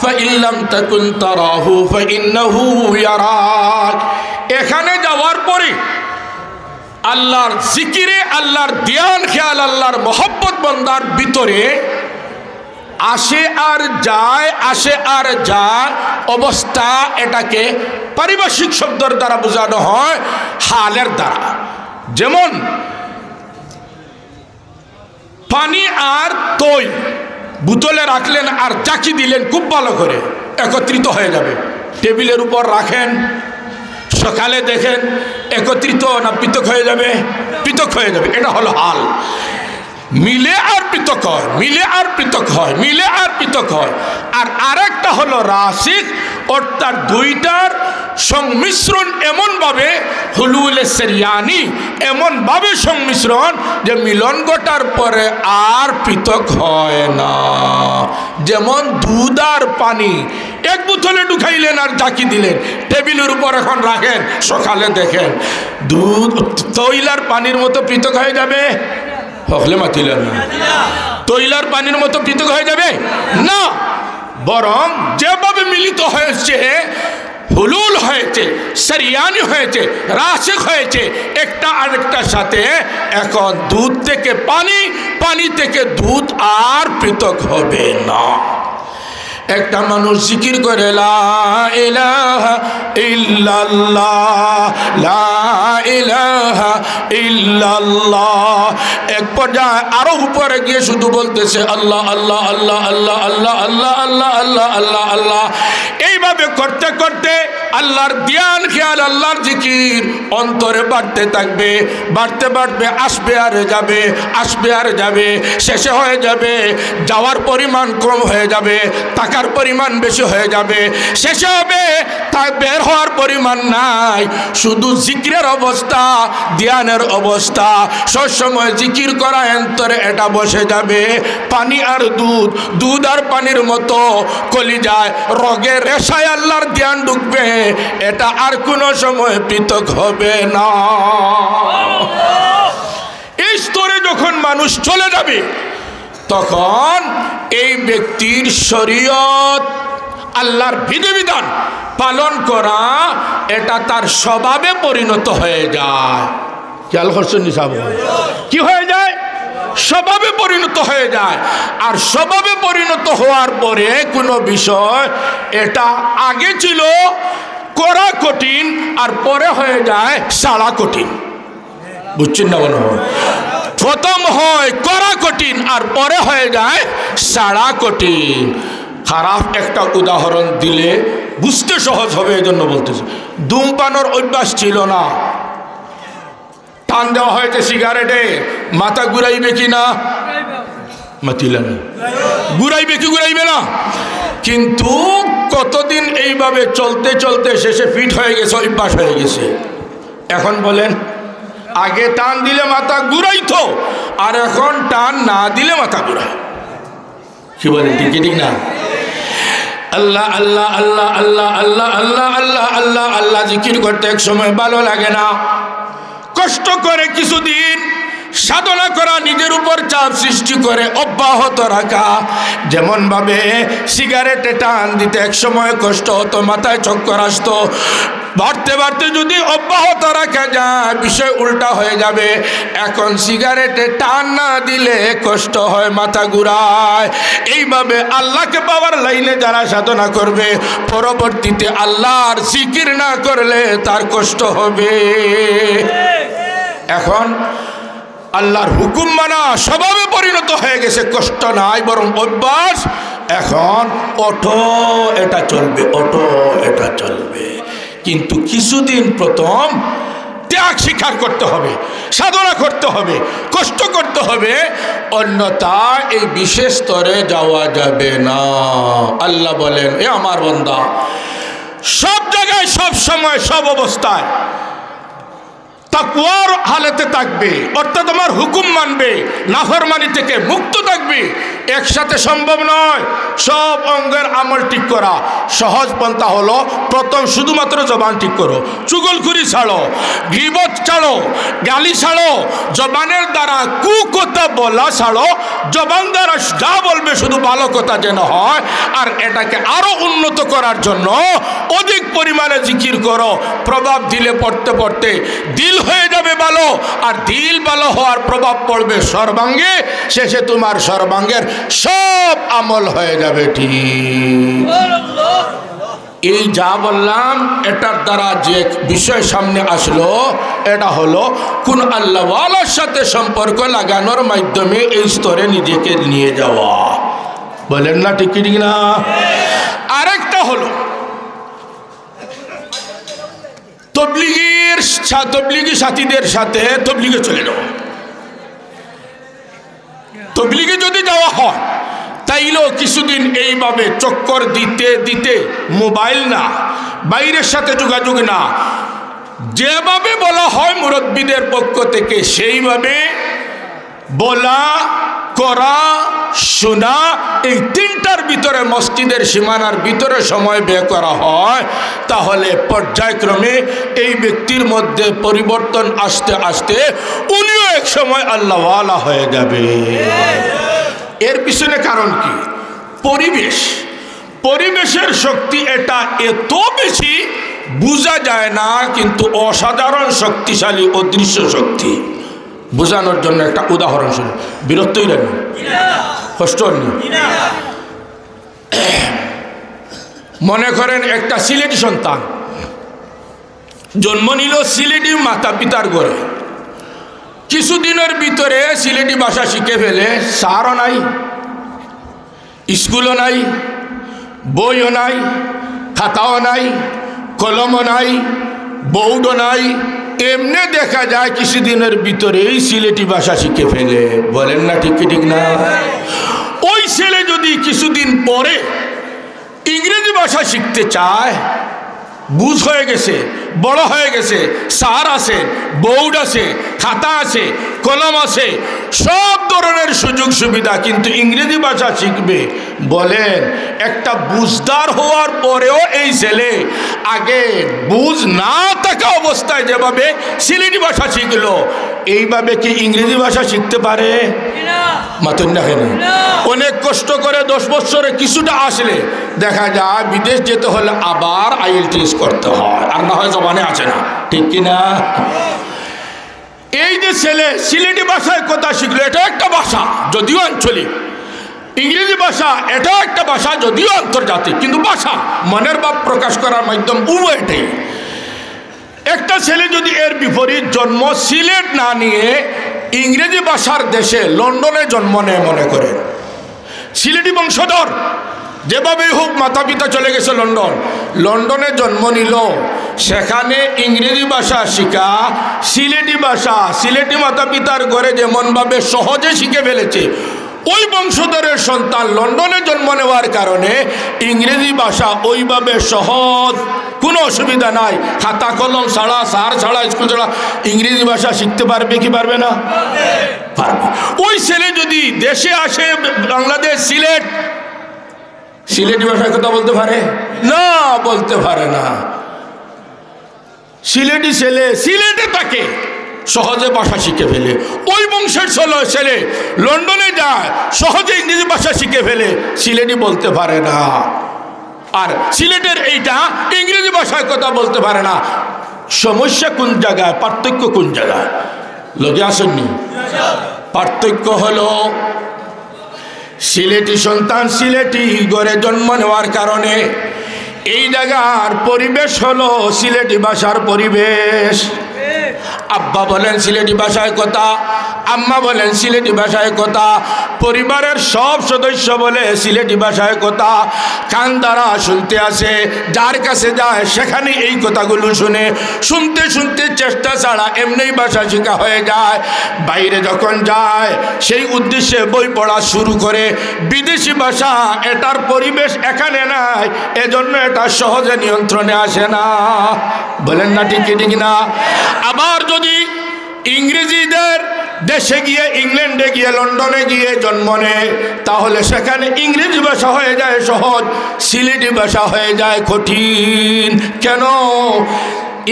ফাইন লাম তাকুন তারাহু ফাইন্নাহু ইয়ারাক। এখানে যাওয়ার পরে আল্লাহর জিকিরে, আল্লাহর ধ্যান খেয়াল, আল্লাহর মহব্বত বান্দার ভিতরে আসে আর যায়, আসে আর যায় অবস্থা। এটাকে পারিভাষিক শব্দের দ্বারা বোঝানো হয় হালের দ্বারা। যেমন পানি আর তৈল বোতলে রাখলেন আর চাকি দিলেন খুব ভালো করে, একত্রিত হয়ে যাবে। টেবিলের উপর রাখেন, সকালে দেখেন একত্রিত না পৃথক হয়ে যাবে? পৃথক হয়ে যাবে। এটা হলো হাল। মিলে আর পৃথক হয়, মিলে আর পৃথক হয়, মিলে আর পৃথক হয়। আর আরেকটা হলো রাসিক, অর্থাৎ দুইটার সংমিশ্রণ এমনভাবে, হুলুলে সেরিয়ানি, এমনভাবে সংমিশ্রণ যে মিলন ঘটার পরে আর পৃথক হয় না। যেমন দুধ আর পানি এক বোতলে ঢুকাইলেন আর জাকি দিলেন, টেবিলের উপর এখন রাখেন, সকালে দেখেন দুধ তৈলার পানির মতো পৃথক হয়ে যাবে? হকলে মাতিলেন না। তৈলার পানির মতো পৃথক হয়ে যাবে না, বরং যেভাবে মিলিত হয়েছে, হুলুল হয়েছে, সারিয়ানি হয়েছে, রাসিক হয়েছে একটা আরেকটার সাথে, এখন দুধ থেকে পানি, পানি থেকে দুধ আর পৃথক হবে না। একটা মানুষ জিকির করে লা ইলাহা ইল্লাল্লাহ, লা ইলাহা ইল্লাল্লাহ, এক পর্যায়ে আরো উপরে গিয়ে শুধু বলতেছে আল্লাহ আল্লাহ আল্লাহ আল্লাহ আল্লাহ আল্লাহ আল্লাহ আল্লাহ আল্লাহ আল্লাহ। এইভাবে করতে করতে আল্লাহর ধ্যান খেয়াল, আল্লাহর জিকির অন্তরে বাড়তে থাকবে, বাড়তে বাড়বে, আসবে আর যাবে, আসবে আর যাবে, শেষে হয়ে যাবে, যাওয়ার পরিমাণ কম হয়ে যাবে, টাকার পরিমাণ বেশি হয়ে যাবে, শেষে হবে তা বের হওয়ার পরিমাণ নাই, শুধু জিকিরের অবস্থা, ধ্যানের অবস্থা, সবসময় জিকির করা অন্তরে এটা বসে যাবে। পানি আর দুধ, দুধ আর পানির মতো কলিজায় রোগের রেশায় আল্লাহর ধ্যান ঢুকবে, এটা আর কোনো সময় পৃথক হবে না। এই স্তরে যখন মানুষ চলে যাবে, তখন এই ব্যক্তির শরীয়ত, আল্লাহর বিধিবিধান পালন করা, এটা তার স্বভাবে পরিণত হয়ে যায়। খেয়াল করছেন নিসাব? কি হয়ে যায়? স্বভাবে পরিণত হয়ে যায়। আর স্বভাবে পরিণত হওয়ার পরে কোনো বিষয়, এটা আগে ছিল করা কঠিন, আর পরে হয়ে যায় সারা কঠিন। বুঝছেন না? বলো, প্রথম হয় করা কঠিন, আর পরে হয়ে যায় সারা কঠিন। খারাপ একটা উদাহরণ দিলে বুঝতে সহজ হবে, এই জন্য বলতেছি। ধূমপানের অভ্যাস ছিল না, টান দেওয়া হয়েছে সিগারেটে, মাথা ঘুরাইবে কি না? মাতিলেন ঘুরাইবে কি ঘুরাইবে না? কিন্তু কতদিন এইভাবে চলতে চলতে শেষে ফিট হয়ে গেছে, অভ্যাস হয়ে গেছে। এখন বলেন, আগে টান দিলে মাথা ঘুরাইতো, আর এখন টান না দিলে মাথা ঘুরায়। কি বলেন? ঠিক ঠিক না? আল্লাহ আল্লাহ আল্লাহ আল্লাহ আল্লাহ আল্লাহ আল্লাহ আল্লাহ আল্লাহ জিকির করতে এক সময় ভালো লাগে না, কষ্ট করে কিছুদিন সাধনা করা, নিজের উপর চাপ সৃষ্টি করে অব্যাহত রাখা। যেমন ভাবে সিগারেটে টান দিতে এক সময় কষ্ট হতো, মাথায় চক্কর আসতো, বাড়তে বাড়তে যদি অব্যাহত রাখা যায়, বিষয় উল্টা হয়ে যাবে। এখন সিগারেটে টান না দিলে কষ্ট হয়, মাথা ঘুরায়। এইভাবে আল্লাহকে পাওয়ার লাইনে যারা সাধনা করবে, পরবর্তীতে আল্লাহর জিকির না করলে তার কষ্ট হবে। এখন আল্লাহর হুকুম মানা স্বভাবে পরিণত হয়ে গেছে, কষ্ট নাই, বরং অভ্যাস। এখন অটো এটা চলবে, অটো এটা চলবে। কিন্তু কিছুদিন প্রথম ত্যাগ স্বীকার করতে হবে, সাধনা করতে হবে, কষ্ট করতে হবে, অন্যথায় এই বিশেষ স্তরে যাওয়া যাবে না। আল্লাহ বলেন, এ আমার বান্দা, সব জায়গায়, সব সময়, সব অবস্থায় তাকওয়ার হালতে থাকবে, অর্থাৎ আমার হুকুম মানবে, নাফরমানি থেকে মুক্ত থাকবে। একসাথে সম্ভব নয় সব অঙ্গের আমল ঠিক করা। সহজ পন্থা হলো, প্রথম শুধুমাত্র জবান ঠিক করো, চুগলখুরি ছাড়ো, গীবত ছাড়ো, গালি ছাড়ো, জবানের দ্বারা কুকথা বলা ছাড়ো, জবান দ্বারা যা বলবে শুধু ভালো কথা যেন হয়। আর এটাকে আরো উন্নত করার জন্য অধিক পরিমাণে জিকির করো। প্রভাব দিলে পড়তে পড়তে দিল হয়ে যাবে ভালো, আর দিল ভালো হওয়ার প্রভাব পড়বে সর্বাঙ্গে, শেষে তোমার সর্বাঙ্গের সব আমল হয়ে যাবে ঠিক। এই যা বললাম, এটার দ্বারা যে বিষয় সামনে আসলো, এটা হলো কোন আল্লাহওয়ালার সাথে সম্পর্ক লাগানোর মাধ্যমে এই স্তরে নিজেকে নিয়ে যাওয়া। বলেন না ঠিক ঠিক না? আরেকটা হলো তবলিগি সাথীদের সাথে তবলিগে চলে যাওয়া। তবলিগে যদি যাওয়া হয় তাইলেও কিছুদিন এইভাবে চক্কর দিতে দিতে, মোবাইল না, বাইরের সাথে যোগাযোগ না, যেভাবে বলা হয় মুরব্বীদের পক্ষ থেকে সেইভাবে বলা, করা, শোনা, এই তিনটার ভিতরে মসজিদের সীমানার ভিতরে সময় ব্যয় করা হয়, তাহলে পর্যায়ক্রমে এই ব্যক্তির মধ্যে পরিবর্তন আসতে আসতে উনিও এক সময় আল্লাহওয়ালা হয়ে যাবে। এর পিছনে কারণ কি? পরিবেশের শক্তি এটা এত বেশি বোঝা যায় না, কিন্তু অসাধারণ শক্তিশালী অদৃশ্য শক্তি। বোঝানোর জন্য একটা উদাহরণ শুনে বিরক্তই লাগে, কষ্ট নেই। মনে করেন একটা সিলেটি সন্তান জন্ম নিল সিলেটি মাতা পিতার ঘরে, কিছুদিনের ভিতরে সিলেটি ভাষা শিখে ফেলে, স্যারও নাই, স্কুলও নাই, বইও নাই, খাতাও নাই, কলমও নাই, বৌডও নাই, এমনি দেখা যায় কিছুদিনের ভিতরেই সিলেটি ভাষা শিখে ফেলে। বলেন না ঠিক কি ঠিক না? ওই ছেলে যদি কিছুদিন পরে ইংরেজি ভাষা শিখতে চায়, বুঝ হয়ে গেছে, বড় হয়ে গেছে, স্যার আছে, বোর্ড আছে, খাতা আছে, কলম আছে, সব ধরনের সুযোগ সুবিধা, কিন্তু ইংরেজি ভাষা শিখবে। বলেন একটা বুঝদার হওয়ার পরেও এই ছেলে আগে বুঝ না থাকা অবস্থায় যেভাবে সিলেটি ভাষা শিখলো, এইভাবে কি ইংরেজি ভাষা শিখতে পারে? মাতুন না কেন? অনেক কষ্ট করে 10 বছরে কিছুটা আসলে দেখা যায় বিদেশ যেতে হলে আবার IELTS করতে হয়, আর না হয় জবানে আছে না, ঠিক কিনা? এই যে ছেলে সিলেটি ভাষায় কথা শিখলো, এটা একটা ভাষা যদিও আঞ্চলিক, ইংরেজি ভাষা এটাও একটা ভাষা যদিও আন্তর্জাতিক, কিন্তু ভাষা মনের ভাব প্রকাশ করার মাধ্যম উভয়টাই। একটা ছেলে যদি এর বিপরীত জন্ম সিলেট না নিয়ে ইংরেজি ভাষার দেশে লন্ডনে জন্ম নেয়, মনে করে সিলেটি বংশধর, যেভাবেই হোক মাতা পিতা চলে গেছে লন্ডনে জন্ম নিল, সেখানে ইংরেজি ভাষা শিখা, সিলেটি ভাষা সিলেটি মাতা পিতার ঘরে যেমনভাবে সহজে শিখে ফেলেছে, ওই বংশধরের সন্তান লন্ডনে জন্ম নেওয়ার কারণে ইংরেজি ভাষা ওইভাবে সহজ, কোনো অসুবিধা নাই, খাতা কলম ছাড়া, স্যার ছাড়া, স্কুল ছাড়া ইংরেজি ভাষা শিখতে পারবে কি পারবে না? পারবে। ওই ছেলে যদি দেশে আসে, বাংলাদেশ সিলেটি ভাষায় কথা বলতে পারে না? বলতে পারে না। সিলেটি ছেলে সিলেটে থাকে, সহজে ভাষা শিখে ফেলে। ওই বংশের ছেলে লন্ডনে যায়, সহজে ইংরেজি ভাষা শিখে ফেলে, সিলেটি বলতে পারে না। আর সিলেটের এইটা ইংরেজি ভাষায় কথা বলতে পারে না। সমস্যা কোন জায়গায়? পার্থক্য কোন জায়গায়? লগে আসেননি? পার্থক্য হলো সিলেটি সন্তান সিলেটি ঘরে জন্ম নেওয়ার কারণে এই জায়গার পরিবেশ হলো সিলেটি ভাষার পরিবেশ। আব্বা বলেন সিলেটি ভাষায় কথা, আম্মা বলেন সিলেটি ভাষায় কথা, পরিবারের সব সদস্য বলে সিলেটি ভাষায় কথা, কান দ্বারা শুনতে আসে, যার কাছে যায় সেখানে এই কথাগুলো শুনে, শুনতে শুনতে চেষ্টা ছাড়া এমনি ভাষা শেখা হয়ে যায়। বাইরে যখন যায় সেই উদ্দেশ্যে বই পড়া শুরু করে। বিদেশি ভাষা, এটার পরিবেশ এখানে নাই, এজন্য এটা সহজে নিয়ন্ত্রণে আসে না। বলেন না ঠিক ঠিক না? আবার যদি ইংরেজিদের দেশে গিয়ে, ইংল্যান্ডে গিয়ে, লন্ডনে গিয়ে জন্ম নেয়, তাহলে সেখানে ইংরেজি ভাষা হয়ে যায় সহজ, সিলেটি ভাষা হয়ে যায় কঠিন। কেন?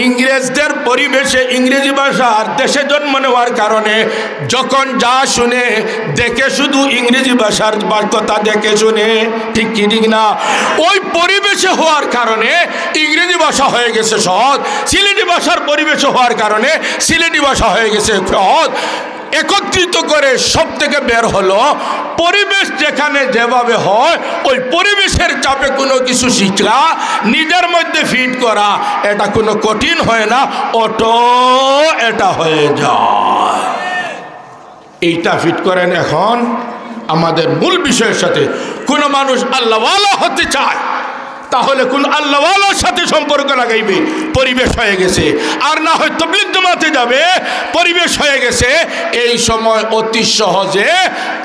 ইংরেজদের পরিবেশে ইংরেজি ভাষার দেশে জন্ম নেওয়ার কারণে যখন যা শুনে দেখে, শুধু ইংরেজি ভাষার কথা দেখে শুনে, ঠিক কি ঠিক না? ওই পরিবেশে হওয়ার কারণে ইংরেজি ভাষা হয়ে গেছে সহজ, সিলেটি ভাষার পরিবেশে হওয়ার কারণে সিলেটি ভাষা হয়ে গেছে সহজ। একত্রিত করে সব থেকে বের হলো পরিবেশ যেখানে যেভাবে হয়, ওই পরিবেশের চাপে কোনো কিছু শিখা, নিজের মধ্যে ফিট করা, এটা কোনো কঠিন হয় না, অটো এটা হয়ে যায়। এইটা ফিট করেন। এখন আমাদের মূল বিষয়ের সাথে, কোনো মানুষ আল্লাহওয়ালা হতে চায়, তাহলে কোন আল্লাহওয়ালার সাথে সম্পর্ক লাগাইবে, পরিবেশ হয়ে গেছে। আর না হয় তাবলীগ জামাতে যাবে, পরিবেশ হয়ে গেছে। এই সময় অতি সহজে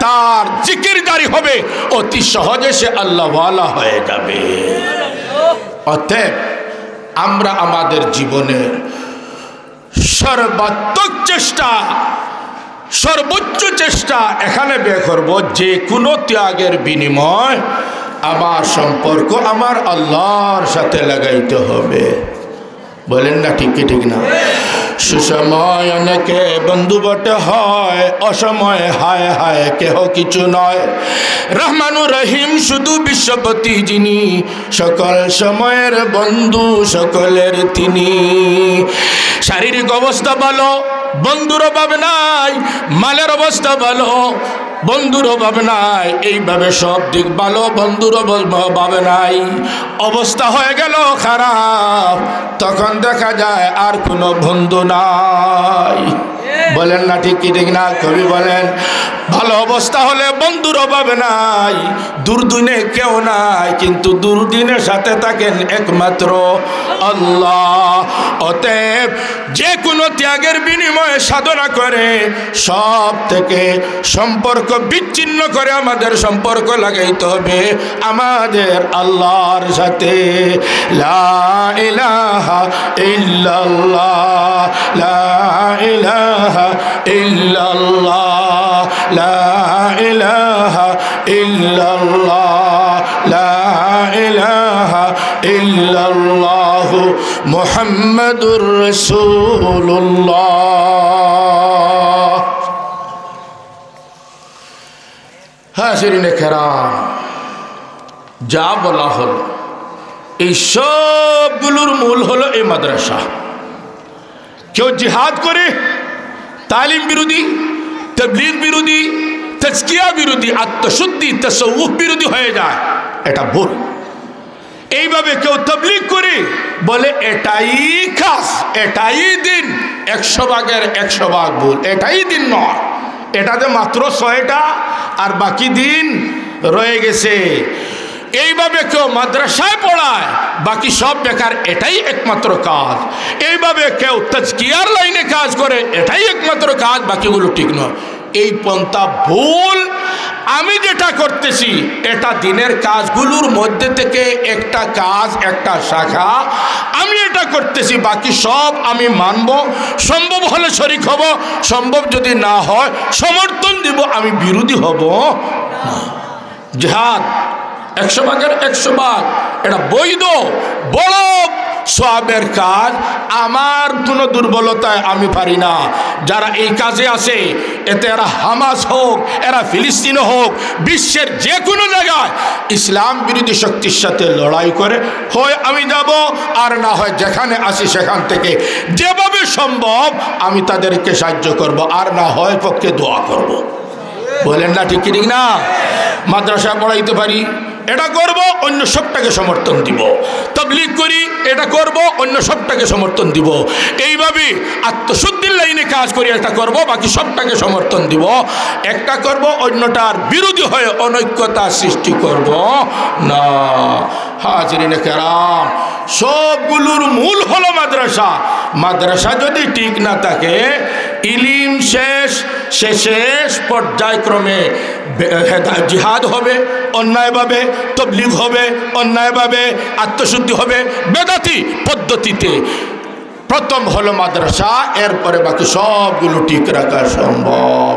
তার জিকির জারি হবে, অতি সহজে সে আল্লাহওয়ালা হয়ে যাবে। অতএব আমরা আমাদের জীবনে সর্বাত্মক চেষ্টা, সর্বোচ্চ চেষ্টা এখানে বের করব, যে কোনো ত্যাগের বিনিময় আমার সম্পর্ক আমার আল্লাহর সাথে লাগাইতে হবে। বলেন না ঠিক কি ঠিক না? সুসময় অনেকে বন্ধু বটে হয়, অসময় হায় হায় কেহ কিছু নয়। রহমানুর রহিম শুধু বিশ্বপতি যিনি, সকল সময়ের বন্ধু সকলের তিনি। শারীরিক অবস্থা ভালো, বন্ধুর অভাব নাই। মালের অবস্থা ভালো, বন্ধুর অভাব নাই। এইভাবে সব দিক ভালো, বন্ধুর অভাব নাই। অবস্থা হয়ে গেল খারাপ, তখন দেখা যায় আর কোনো বন্ধু নাই। বলেন না ঠিক কি ঠিক না? কবি বলেন ভালো অবস্থা হলে বন্ধুর অভাব নাই, দুর্দিনে কেউ নাই, কিন্তু দুর্দিনের সাথে থাকেন একমাত্র আল্লাহ। অতএব যে কোনো ত্যাগের বিনিময়ে সাধনা করে সব থেকে সম্পর্ক বিচ্ছিন্ন করে আমাদের সম্পর্ক লাগাইতে হবে আমাদের আল্লাহর সাথে। লা ইলাহা ইল্লাল্লাহ, লা ইলাহা ইল্লাল্লাহ, লা ইলাহা ইল্লাল্লাহ, লা ইলাহা ইল্লাল্লাহ, মুহাম্মাদুর রাসূলুল্লাহ। হাজিরিনে কেরাম, যা বলা হল এই সবগুলোর মূল হলো এই মাদ্রাসা। কেউ জিহাদ করে তালিম বিরোধী, তাবলীগ বিরোধী, তাজকিয়া বিরোধী, আত্মশুদ্ধি তাসাউফ বিরোধী হয়ে যায়, এটা ভুল। এইভাবে কেউ তাবলীগ করে বলে এটাই কাজ, এটাই দিন, 100 ভাগের 100 ভাগ ভুল। এটাই দিন নয়, এটাতে মাত্র 6টা আর বাকি দিন রয়ে গেছে। এইভাবে কেউ মাদ্রাসায় পড়ায়, বাকি সব বেকার, এটাই একমাত্র কাজ। এইভাবে কেউ তাজকিয়ার লাইনে কাজ করে, এটাই একমাত্র কাজ, বাকিগুলো ঠিক নয়। এই পন্থা ভুল। আমি যেটা করতেছি এটা দিনের কাজগুলোর মধ্যে থেকে একটা কাজ, একটা শাখা, আমি এটা করতেছি, বাকি সব আমি মানব, সম্ভব হলে শরীক হব, সম্ভব যদি না হয় সমর্থন দিব, আমি বিরোধী হব না। জিহাদ 100 ভাগের 100 ভাগ, এটা বৈধ বড় সওয়াবের কাজ। আমার কোনো দুর্বলতায় আমি পারি না। যারা এই কাজে আছে, এতে এরা হামাস হোক, এরা ফিলিস্তিন হোক, বিশ্বের যে কোনো জায়গায় ইসলাম বিরোধী শক্তির সাথে লড়াই করে, হয় আমি যাব, আর না হয় যেখানে আসি সেখান থেকে যেভাবে সম্ভব আমি তাদেরকে সাহায্য করব, আর না হয় পক্ষে দোয়া করব। বলেন না ঠিক ঠিক না? মাদ্রাসা পড়াইতে পারি, এটা করব, অন্য সবটাকে সমর্থন দিব। তাবলীগ করি, এটা করব, অন্য সবটাকে সমর্থন দিব। এইভাবে আত্মশুদ্ধির লাইনে কাজ করি, এটা করব, বাকি সবটাকে সমর্থন দিব। একটা করব, অন্যটার বিরোধী হয়ে অনৈক্যতা সৃষ্টি করব না। হাজিরিনে কেরাম, সবগুলোর মূল হলো মাদ্রাসা। মাদ্রাসা যদি ঠিক না থাকে, ইলিম শেষ পর্যায়ক্রমে জিহাদ হবে অন্যায়ভাবে, তাবলীগ হবে অন্যায়ভাবে, আত্মশুদ্ধি হবে বেদাতি পদ্ধতিতে। প্রথম হলো মাদ্রাসা, এরপরে বাকি সবগুলো ঠিক রাখা সম্ভব।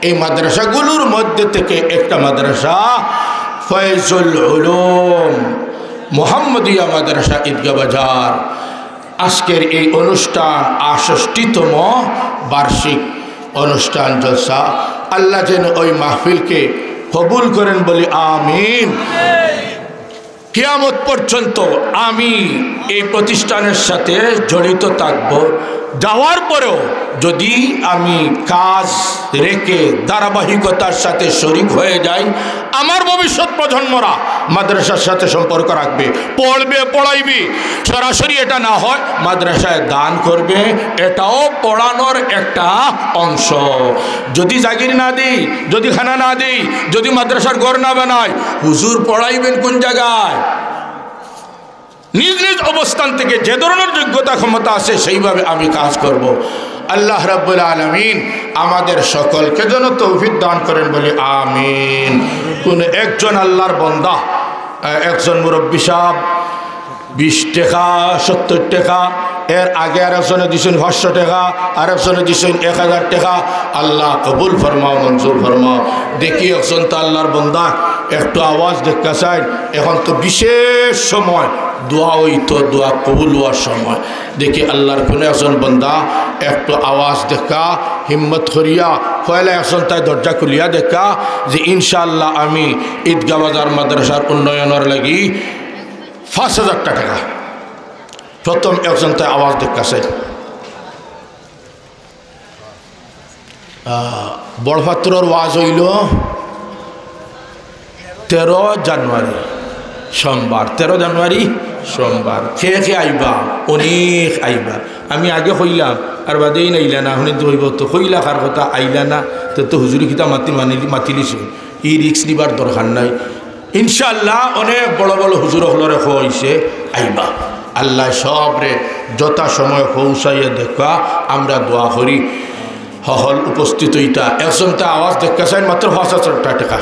এই মাদ্রাসাগুলোর মধ্যে থেকে একটা মাদ্রাসা ফয়জুল উলুম মোহাম্মদিয়া মাদ্রাসা ঈদগাহ বাজার। আজকের এই অনুষ্ঠান ৬৮তম বার্ষিক অনুষ্ঠান জলসা। আল্লাহ যেন ওই মাহফিলকে কবুল করেন বলি আমিন। কিয়ামত পর্যন্ত আমি এই প্রতিষ্ঠানের সাথে জড়িত থাকব। যাওয়ার পরেও যদি আমি কাজ রেখে ধারাবাহিকতার সাথে শরীক হয়ে যাই, আমার ভবিষ্যৎ প্রজন্মরা মাদ্রাসার সাথে সম্পর্ক রাখবে, পড়বে, পড়াইবে। সরাসরি এটা না হয় মাদ্রাসায় দান করবে, এটাও পড়ানোর একটা অংশ। যদি জাগির না দিই, যদি খানা না দিই, যদি মাদ্রাসার ঘর না বানাই, হুজুর পড়াইবেন কোন জায়গায়? নিজ নিজ অবস্থান থেকে যে ধরনের যোগ্যতা ক্ষমতা আছে সেইভাবে আমি কাজ করব। আল্লাহ রাব্বুল আলামিন আমাদের সকলকে যেন তৌফিক দান করেন বলে আমিন। কোন একজন আল্লাহর বান্দা, একজন মুরব্বী সাহেব 20 টাকা 70 টাকা, এর আগে আরেকজনে দিয়েছেন 500 টাকা, আরেকজনে দিয়েছেন 1000 টাকা। আল্লাহ কবুল ফরমাও, মঞ্জুর ফরমাও। দেখি একজন তো আল্লাহর বান্দা একটু আওয়াজ দেখা চাই। এখন তো বিশেষ সময় দোয়া হইতো, দোয়া কবুল হওয়ার সময়। দেখি আল্লাহর কোনো একজন বান্দা একটু আওয়াজ দেখা হিম্মত করিয়া পয়লা একজন তাই দরজা খুলিয়া দেখা যে ইনশাআল্লাহ আমি ঈদগাহ বাজার মাদ্রাসার উন্নয়নের লাগি 5000 টাকা। প্রথম একজন তাই আওয়াজ দেখাছে। বড়পাত্রর ওয়াজ হইল 13 জানুয়ারি সোমবার। 13 জানুয়ারি সোমবার। খেয়ে আইবা, অনেক আইবা। আমি আগে কইলাম আর বাদেই নাইলা না, শুনে হইব তো কইলা কার কথা আইলা না, তো হুজুরি খিতা মাতিলিছ। ই রিক্স নিবার দরকার নাই। ইনশাআল্লাহ অনেক বড় বড় হুজুর হলরে হইছে আইবা। আল্লাহ সবরে যথা সময় পৌঁছাইয়া দেখা আমরা দোয়া করি। হল উপস্থিত হইতা একজন তা আওয়াজ দেখা চাই মাত্র 5000 টাকা।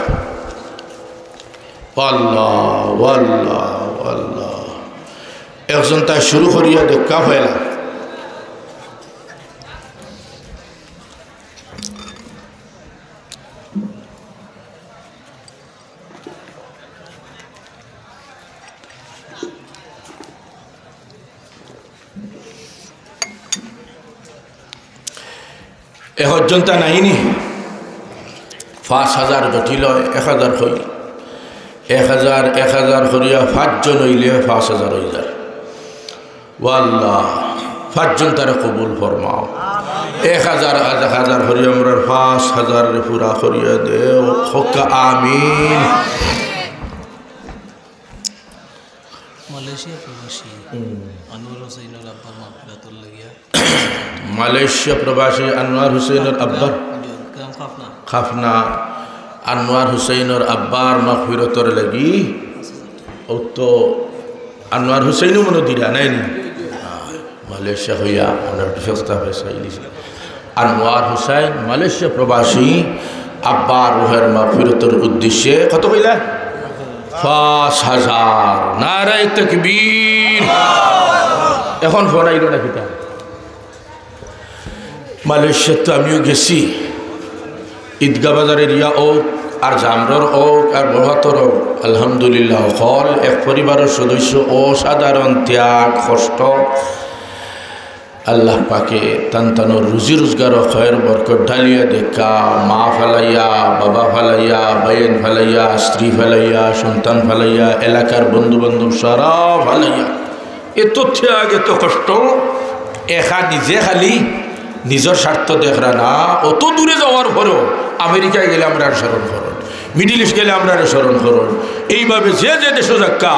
আল্লাহ আল্লাহ আল্লাহ। একজন তাই শুরু করিয়া দেখা হইলা। একজনটা নাইনি 5000 জটিল 1000 হই 1000 করিয়া 5 জন হইলে 5000 হয়ে যায়। ওয়াল্লাহ 5 জন তারা কবুল ফরমাও। 1000 করিয়া আমরা 5000 পুরা করিয়া দেও হকা আমিন। মালয়েশিয়া প্রবাসী আনোয়ার হোসেনের আব্বার মাগফিরাতুল লাগিয়া মালয়েশিয়া প্রবাসী আনোয়ার হোসেনের আব্বার খাফনা আনোয়ার হোসেনের আব্বার মাগফিরাতুর লাগি। ও তো আনোয়ার হোসেনও মনে দিরা নাই মালয়েশিয়া হইয়া অনেক সস্তা পয়সা ইলিশ। আনোয়ার হোসেন মালয়েশিয়া প্রবাসী আব্বার রুহের মাগফিরাতুর উদ্দেশ্যে কত কইলা 5000। নারায়ে তাকবীর। এখন ফোনাইল না কিতা মালয়েশিয়া তো আমিও গেছি। ঈদগাহ বাজারের ইয়া হোক আর জামরর হোক আর বড়হাতর হোক, আলহামদুলিল্লাহ হল এক পরিবারের সদস্য অসাধারণ ত্যাগ কষ্ট আল্লাহ পাকে তানতানোর রুজি রোজগার খয়ের বরকত ঢালিয়া দেখা মা ফালাইয়া বাবা ফালাইয়া বাইন ফালাইয়া স্ত্রী ফালাইয়া সন্তান ফালাইয়া এলাকার বন্ধু বান্ধব সারা ফালাইয়া এত ত্যাগ এত কষ্ট একা নিজে খালি নিজের স্বার্থ দেখরা না। অত দূরে যাওয়ার পরেও আমেরিকায় গেলে আমরা স্মরণ করুন, মিডিল ইস্ট গেলে আমরা স্মরণ করুন, এইভাবে যে যে দেশ যাক্কা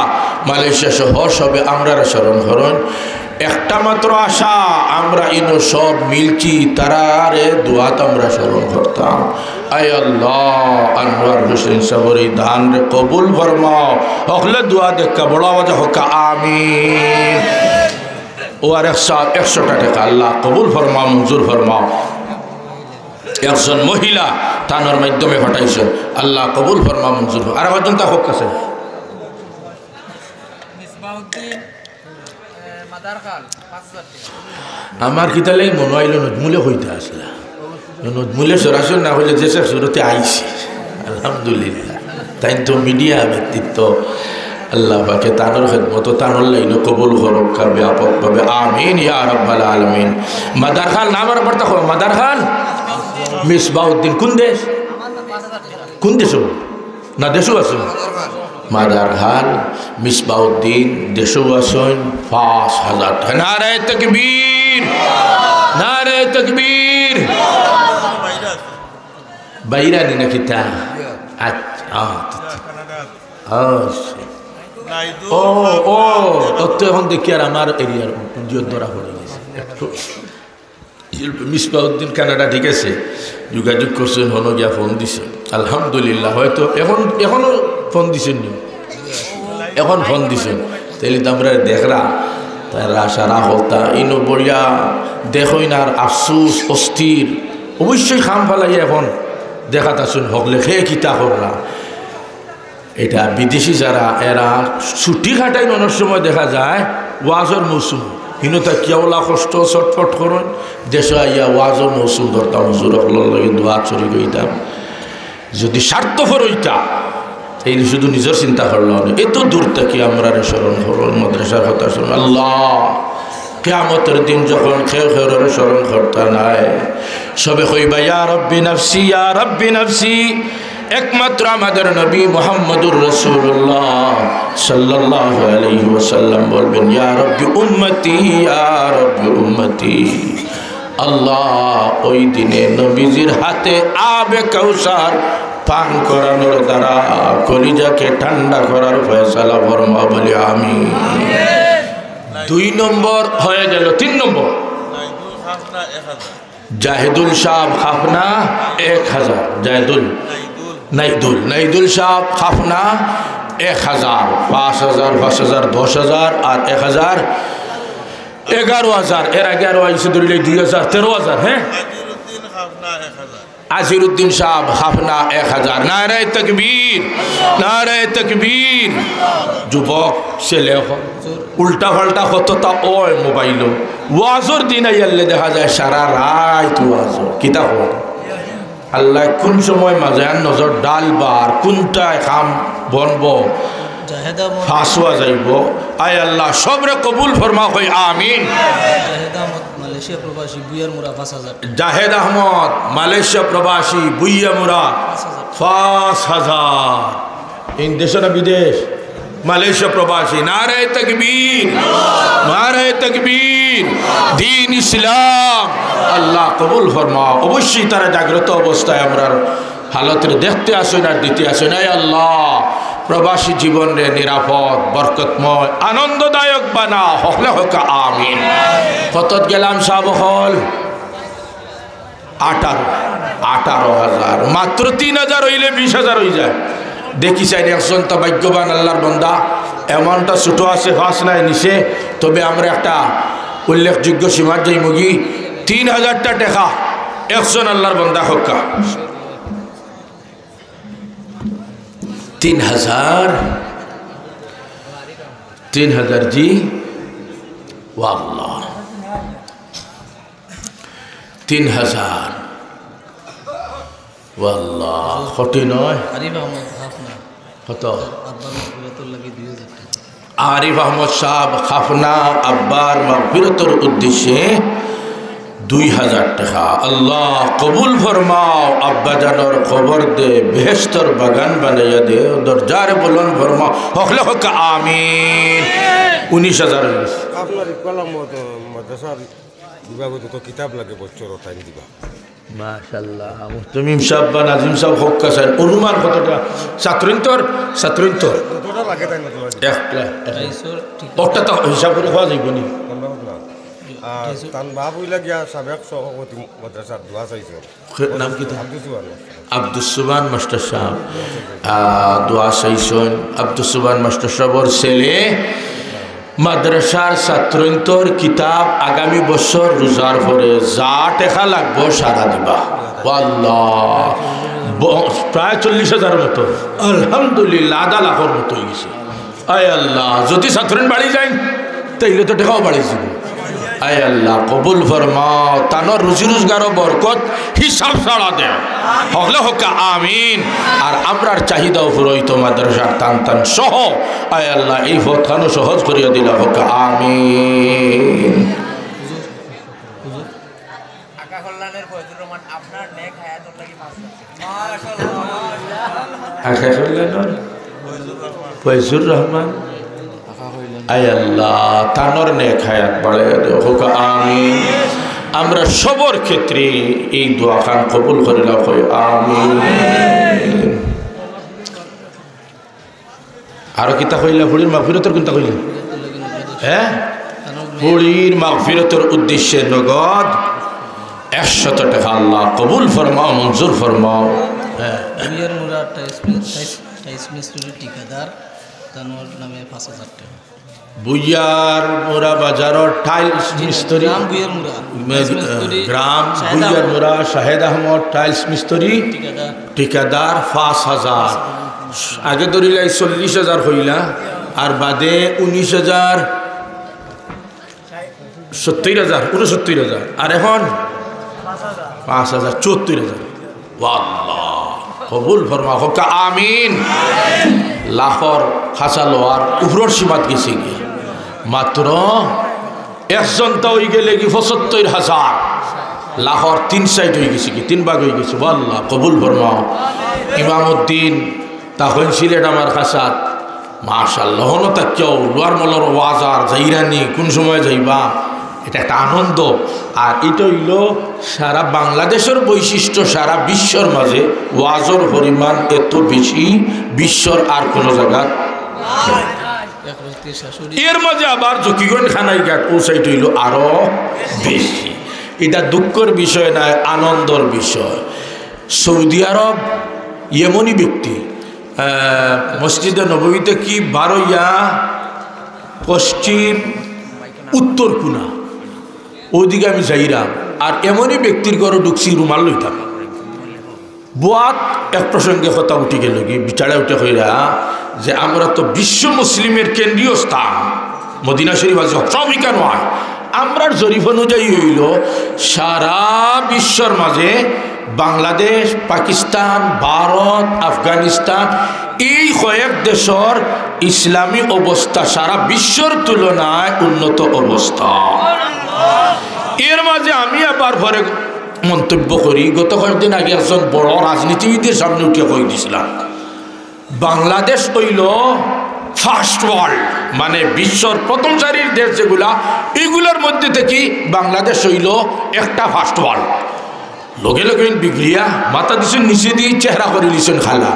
মালয়েশিয়া সহ সবে আমরা স্মরণ করুন। একটা মাত্র আশা আমরা ইনো সব মিলছি তারারে দোয়াত আমরা স্মরণ করতাম। আয় আল্লাহ আনোয়ার হোসেন সাহেবের এই দান রে কবুল ফরমাও। হকলে দোয়া দেখা বড় আওয়াজে হকা আমিন। ও আর 100 টাকা আল্লাহ কবুল ফরমাও, মঞ্জুর ফরমাও। একজন মহিলা তানোর মাধ্যমে ঘটাইছেন, আল্লাহ কবুল ফরমাও, মঞ্জুর। আর একজন তা হোক আছে আমার কিতালে মনে আইল নজমুলে হইতে আসলা। নজমুলে সরাসরি না হইলে যে সুরতে আইসি আলহামদুলিল্লাহ। তাই তো মিডিয়া ব্যক্তিত্ব আল্লাহ পাকে তানোর খেদমত তানোর লাইন কবুল করুক ব্যাপকভাবে আমিন ইয়া রাব্বাল আলামিন। মাদার খান নাম আর পড়তা হয় মাদার খান মিসবাউদ্দিন। কোন দেশ কোন দেশ না দেশও আছে? মাদার খান মিসবাউদ্দিন দেশও আছেন 5000 টাকা। নারায়ে তাকবীর, নারায়ে তাকবীর। বাইরা নি নাকি তা? আচ্ছা ও ও তো এখন দেখি আর আমার এরিয়ার জিও ধরা পড়ে গেছে একটু। মিসবাউদ্দিন কানাডা ঠিক আছে, যোগাযোগ করছেন, হনো গিয়া ফোন দিছে আলহামদুলিল্লাহ। হয়তো এখনো ফোন দিছেন নি? এখন ফোন দিছেন তাইলে তো আমরা দেখরা তার আশা রাখতা ইনো বড়িয়া দেখই না আর আফসুস অস্থির অবশ্যই খাম ফালাই এখন দেখাতা শুন হকলে খেয়ে কিতা করলা। এটা বিদেশি যারা এরা ছুটি খাটাই অনেক সময় দেখা যায় ওয়াজর মৌসুম হিনতা কিয়াওলা কষ্ট ছটফট করুন দেশে আইয়া ওয়াজর মৌসুম ধরতাম হুজুর হকলের লাগে দোয়া চুরি গইতাম। যদি স্বার্থপর হইতা এই শুধু নিজের চিন্তা করল এত দূর থেকে আমরা স্মরণ করুন মাদ্রাসার কথা শুনুন। আল্লাহ কিয়ামতের দিন যখন খেয়ে খেয়ে স্মরণ করতে নাই সবে কইবা ইয়া রব্বি নাফসি ইয়া রব্বি নাফসি। একমাত্র আমাদের নবী মুহাম্মদুর রাসূলুল্লাহ সাল্লাল্লাহু আলাইহি ওয়াসাল্লাম বলবেন ইয়া রব্বি উম্মতি ইয়া রব্বি উম্মতি। আল্লাহ ওই দিনে নবীজির হাতে আবে কাউসার পান করানোর দ্বারা কলিজাকে ঠান্ডা করার ফয়সালা ফরমা বলি আমি। 2 নম্বর হয়ে গেল। 3 নম্বর জাহিদুল সাহ খাফনা 1000 জাহিদুল নাইদুল সাহ খাফনা 1000 5000 5000 10000 আর 1000 11,000 এর আগে আরো আইসে ধরলে 2000 13,000। হ্যাঁ আজিরুদ্দিন সাহেব খাফনা 1000। নারায়ে তাকবীর নারায়ে তাকবীর। যুবক ছেলে উল্টা পাল্টা কতটা ওই মোবাইল ওয়াজর দিন আইলে দেখা যায় সারা রাত ওয়াজ কিতা হয় আল্লাহ কোন সময় মাঝে নজর ডালবার কোনটায় খাম বনব ফাঁসুয়া যাইব। আয় আল্লাহ সবরে কবুল ফরমা হই আমিন। মালয়েশিয়া প্রবাসী বুইয়ামুরা 5000। জাহেদ আহমদ মালয়েশিয়া প্রবাসী বুইয়ামুরা 5000। ইন দেশ না বিদেশ মালয়েশিয়া প্রবাসী। নারায়ে তাকবীর নারায়ে তাকবীর। দ্বীন ইসলাম আল্লাহ কবুল ফরমাও। অবশ্যই তারা জাগ্রত অবস্থায় আমরা হালতের দেখতে আসেন আর দিতে আসেন। আয় আল্লাহ প্রবাসী জীবনে নিরাপদ বরকতময় আনন্দদায়ক বানা হকলে হোক আমিন। কত গেলাম সাব হল 18,000 মাত্র 3,000 হইলে 20,000 হয়ে যায়। দেখি চাই একজন তো ভাগ্যবান আল্লাহর বন্দা এমনটা ছোটো আছে ফাঁস নাই নিচে। তবে আমরা একটা উল্লেখযোগ্য সীমার যাই মুগি 3,000টা টাকা একজন আল্লাহর বন্দা হক্কা 3,000 জি ওয়াল্লাহ 3,000 ওয়াল্লাহ খটি নয়। কত আরিফ আহমদ সাহেব খাফনা আব্বার মাগফিরাতের উদ্দেশ্যে 2,000 টাকা। আল্লাহ কবুল ফরমাও। আব্বা জানোর খবর দে বেহেশতর বাগান বানাইয়া দে দরজারে বলন ফরমাও হকলে হোক আমিন। 19,000 আপনার কলম মাদ্রাসার বিভাগত তো কিতাব লাগে বছর টাইম দিবা। মাশাআল্লাহ মুহতামিম সাহেব বা নাজিম সাহেব হক কাছেন অনুমান কতটা ছাত্রন্তর কতটা লাগে তাই না ওটা তো হিসাব করে খাওয়া যাইব নি। তান বাপ হইলা গিয়া সাবেক সভাপতি মাদ্রাসার দোয়া চাইছে নাম কি আব্দুস সুবহান মাস্টার সাহেব দোয়া চাইছেন। আব্দুস সুবহান মাস্টার সাহেবর ছেলে মাদ্রাসার ছাত্রন্তর কিতাব আগামী বছর রোজার পরে যা টাকা লাগবো সারা দিবা। আল্লাহ প্রায় 40,000 মতো আলহামদুলিল্লাহ 1.5 লাখের মতো হয়ে গেছে। আয় আল্লাহ যদি ছাত্রন বাড়ি যায় তাইলে তো টাকাও বাড়ি যাব। আয় আল্লাহ কবুল ফরমাও তানোর রুজি রোজগার বরকত হিসাব ছাড়া দেও হকলে হোক আমিন। আর আমরার চাহিদাও ফুরইতো মাদ্রাসার টান টান সহ আয় আল্লাহ এই পথখানো সহজ করিয়া দিলা হোক আমিন। ফয়জুর রহমান আয় আল্লাহ তানোর নেক হায়াত বাড়াইয়া দেও হোক আমিন। আমরা সবর ক্ষেত্রে এই দোয়া খান কবুল করে লাও আমিন। আরো কিতা কইলা বুড়ির মাগফিরাতের কোনটা কইলা? হ্যাঁ বুড়ির মাগফিরাতের উদ্দেশ্যে নগদ 100 টাকা আল্লাহ কবুল ফরমাও মঞ্জুর ফরমাও। হ্যাঁ বিয়ার মুরা টাইস মিস্ত্রি ঠিকাদার তানোর নামে 5,000 টাকা। বুইয়ার মোড়া বাজারের টাইলস মিস্ত্রি গ্রাম বুইয়ার মোড়া শাহেদ আহমদ টাইলস মিস্ত্রি ঠিকাদার 5,000 আগে ধরিলাই 40,000 হইলা আর বাদে 19,000 70,000 69,000 আর এখন 5,000 74,000 আল্লাহ কবুল ফরমা হোক আমিন লাখর খাসা লোয়ার উপরের সীমাত গেছে গিয়ে মাত্র একজন তো হয়ে গেলে কি 75,000 লাখর 3 সাইড হয়ে গেছে কি 3 ভাগ হয়ে গেছে আল্লাহ কবুল ফরমা ইমামউদ্দিন তখন সিলেট আমার খাসাত মাশাআল্লাহ হনো তা কেউ লোয়ার মলর ওয়াজার যাইরানি কোন সময় যাইবা এটা একটা আনন্দ আর এটা হইল সারা বাংলাদেশের বৈশিষ্ট্য সারা বিশ্বর মাঝে ওয়াজর পরিমাণ এত বেশি বিশ্বর আর কোনো জায়গা এর মাঝে আবার জকিগঞ্জ খানাই ঘাট ও সাইড হইল আরো বেশি এটা দুঃখের বিষয় নয় আনন্দর বিষয় সৌদি আরব ইয়েমনি ব্যক্তি মসজিদে নববীতে কি বারোইয়া পশ্চিম উত্তর কোনা ওইদিকে আমি যাইরাম আর এমনই ব্যক্তির ঘরে ঢুকছি রুমাল লইতাম বুয়াত এক প্রসঙ্গে কথা উঠে গেল কি বিচারে উঠে হইরা যে আমরা তো বিশ্ব মুসলিমের কেন্দ্রীয় স্থান মদিনা শরীফ আছে সবই কেন হয় আমরার জরিপ অনুযায়ী হইল সারা বিশ্বর মাঝে বাংলাদেশ পাকিস্তান ভারত আফগানিস্তান এই কয়েক দেশের ইসলামী অবস্থা সারা বিশ্বর তুলনায় উন্নত অবস্থা এর মাঝে আমি আবার পরে মন্তব্য করি গত কয়েকদিন আগে একজন বড় রাজনীতিবিদের সামনে উঠে কই দিয়েছিলাম বাংলাদেশ হইল ফার্স্ট ওয়ার্ল্ড মানে বিশ্বর প্রথম সারির দেশ যেগুলা এইগুলোর মধ্যে থেকে বাংলাদেশ হইল একটা ফার্স্ট ওয়ার্ল্ড লগে লগে বিগড়িয়া মাথা দিচ্ছেন নিচে দিয়ে চেহারা করে দিচ্ছেন খালা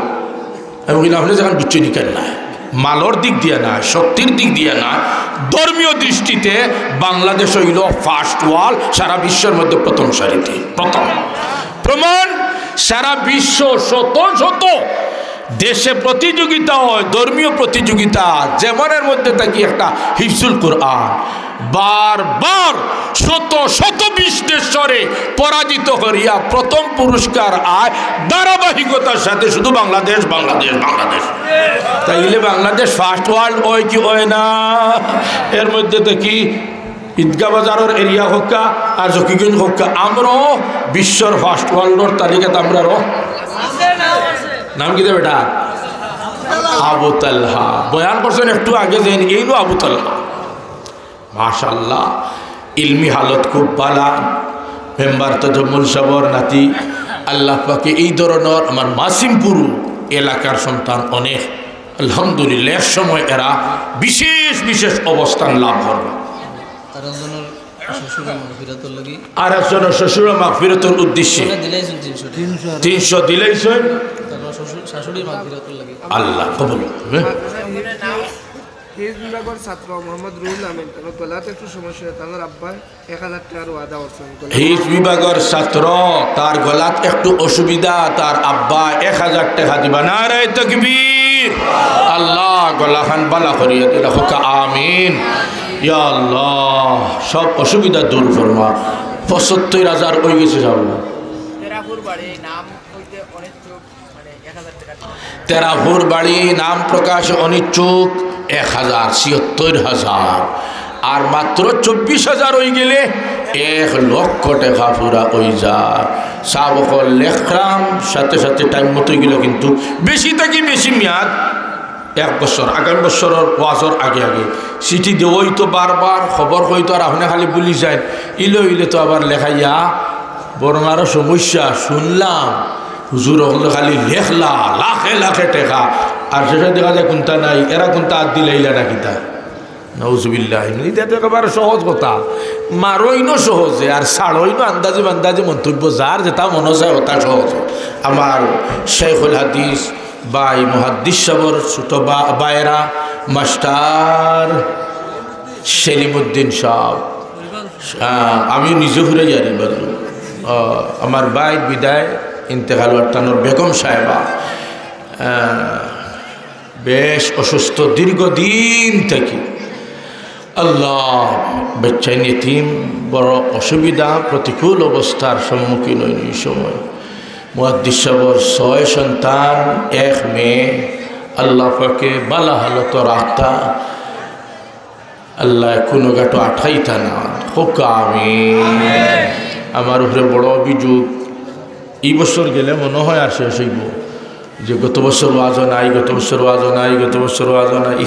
আমি বললাম আপনি যখন বিচ্ছনি কেন না মালর দিক দিয়ে না শক্তির দিক দিয়ে না ধর্মীয় দৃষ্টিতে বাংলাদেশ হইল ফার্স্ট ওয়ার্ল্ড সারা বিশ্বের মধ্যে প্রথম সারিতে প্রথম প্রমাণ সারা বিশ্ব শত শত দেশে প্রতিযোগিতা হয় ধর্মীয় প্রতিযোগিতা যেমনের মধ্যে থাকি একটা হিফজুল কোরআন বারবার শত শত 20 দেশরে পরাজিত করিয়া প্রথম পুরস্কার আয় ধারাবাহিকতার সাথে শুধু বাংলাদেশ বাংলাদেশ বাংলাদেশ তাইলে বাংলাদেশ ফার্স্ট ওয়ার্ল্ড হয় কি হয় না এর মধ্যে থাকি ঈদগাহ বাজারের এরিয়া হোকা আর জকিগঞ্জ হোকা আমরাও বিশ্বর ফার্স্ট ওয়ার্ল্ডর তালিকাতে আমরাও নাম কি দেবে বেটা আবু তালহা বয়ান করছেন একটু আগে যেন এই নো আবু তালহা মাশাআল্লাহ ইলমি হালত খুব ভালো মেম্বার তাজমুল সাবর নাতি আল্লাহ পাকে এই ধরনের আমার মাসিমপুর এলাকার সন্তান অনেক আলহামদুলিল্লাহ এক সময় এরা বিশেষ বিশেষ অবস্থান লাভ করবে আর একজনের শ্বশুর মাগফিরাতের উদ্দেশ্যে 300 দিলাইছেন আল্লাহ কবুল হিজ বিভাগের ছাত্র মোহাম্মদ রুহুল আমিন তার গলাতে একটু সমস্যা তার আব্বা 1000 টাকার ওয়াদা করছেন হিজ বিভাগের ছাত্র তার গলাত একটু অসুবিধা তার আব্বা 1000 টাকা দিবা নারে তাকবীর আল্লাহ গলাখান বালা করিয়া দিলা হোক আমিন ইয়া আল্লাহ সব অসুবিধা দূর ফরমা ৭৫,০০০ হয়ে গেছে যাব তেরাপুর বাড়ি নাম প্রকাশ অনিচ্ছুক ১,৭৬,০০০ আর মাত্র ২৪,০০০ হয়ে গেলে ১,০০,০০০ টাকা পুরা ওই যায় সাবকল লেখরাম সাথে সাথে টাইম মতো গেল কিন্তু বেশি থাকি বেশি মেয়াদ 1 বছর আগামী বছরের ওয়াজর আগে আগে চিঠি দেওয়াই তো বারবার খবর হইতো আর আপনি খালি বলি যায় ইলে ইলে তো আবার লেখাইয়া বরং আরও সমস্যা শুনলাম হুজুর হলে খালি লেখলা লাখে লাখে টাকা আর সেটা দেখা যায় কোনটা নাই এরা কোনটা হাত দিলাইলা না কিতা নউজুবিল্লাহ এটা তো একেবারে সহজ কথা মারইনো সহজে আর ছাড়ইনো আন্দাজে বান্দাজে মন্তব্য যার যেটা মনে যায় ওটা সহজ আমার শেখুল হাদিস বাই মুহাদ্দিস সাবর ছোট বায়েরা মাস্টার সেলিমউদ্দিন সাহেব আমি নিজে ঘুরে জানি বলল আমার ভাই বিদায় ইন্তেকাল টানোর বেগম সাহেবা বেশ অসুস্থ দীর্ঘদিন থেকে আল্লাহ বাচ্চাই এতিম বড় অসুবিধা প্রতিকূল অবস্থার সম্মুখীন হইন এই সময়। মুহাদ্দিস সাহেবর 6 সন্তান 1 মেয়ে, আল্লাহ পাকে বালা হালত রাখতা, আল্লাহ কোনো গাটো আঠাইতা না হোক আমিন। আমার উপরে বড় অভিযোগ, এই বছর গেলে মনে হয় আর শেষ হইব যে গত বছর ওয়াজও নাই, গত বছর ওয়াজও নাই, গত বছর ওয়াজও নাই,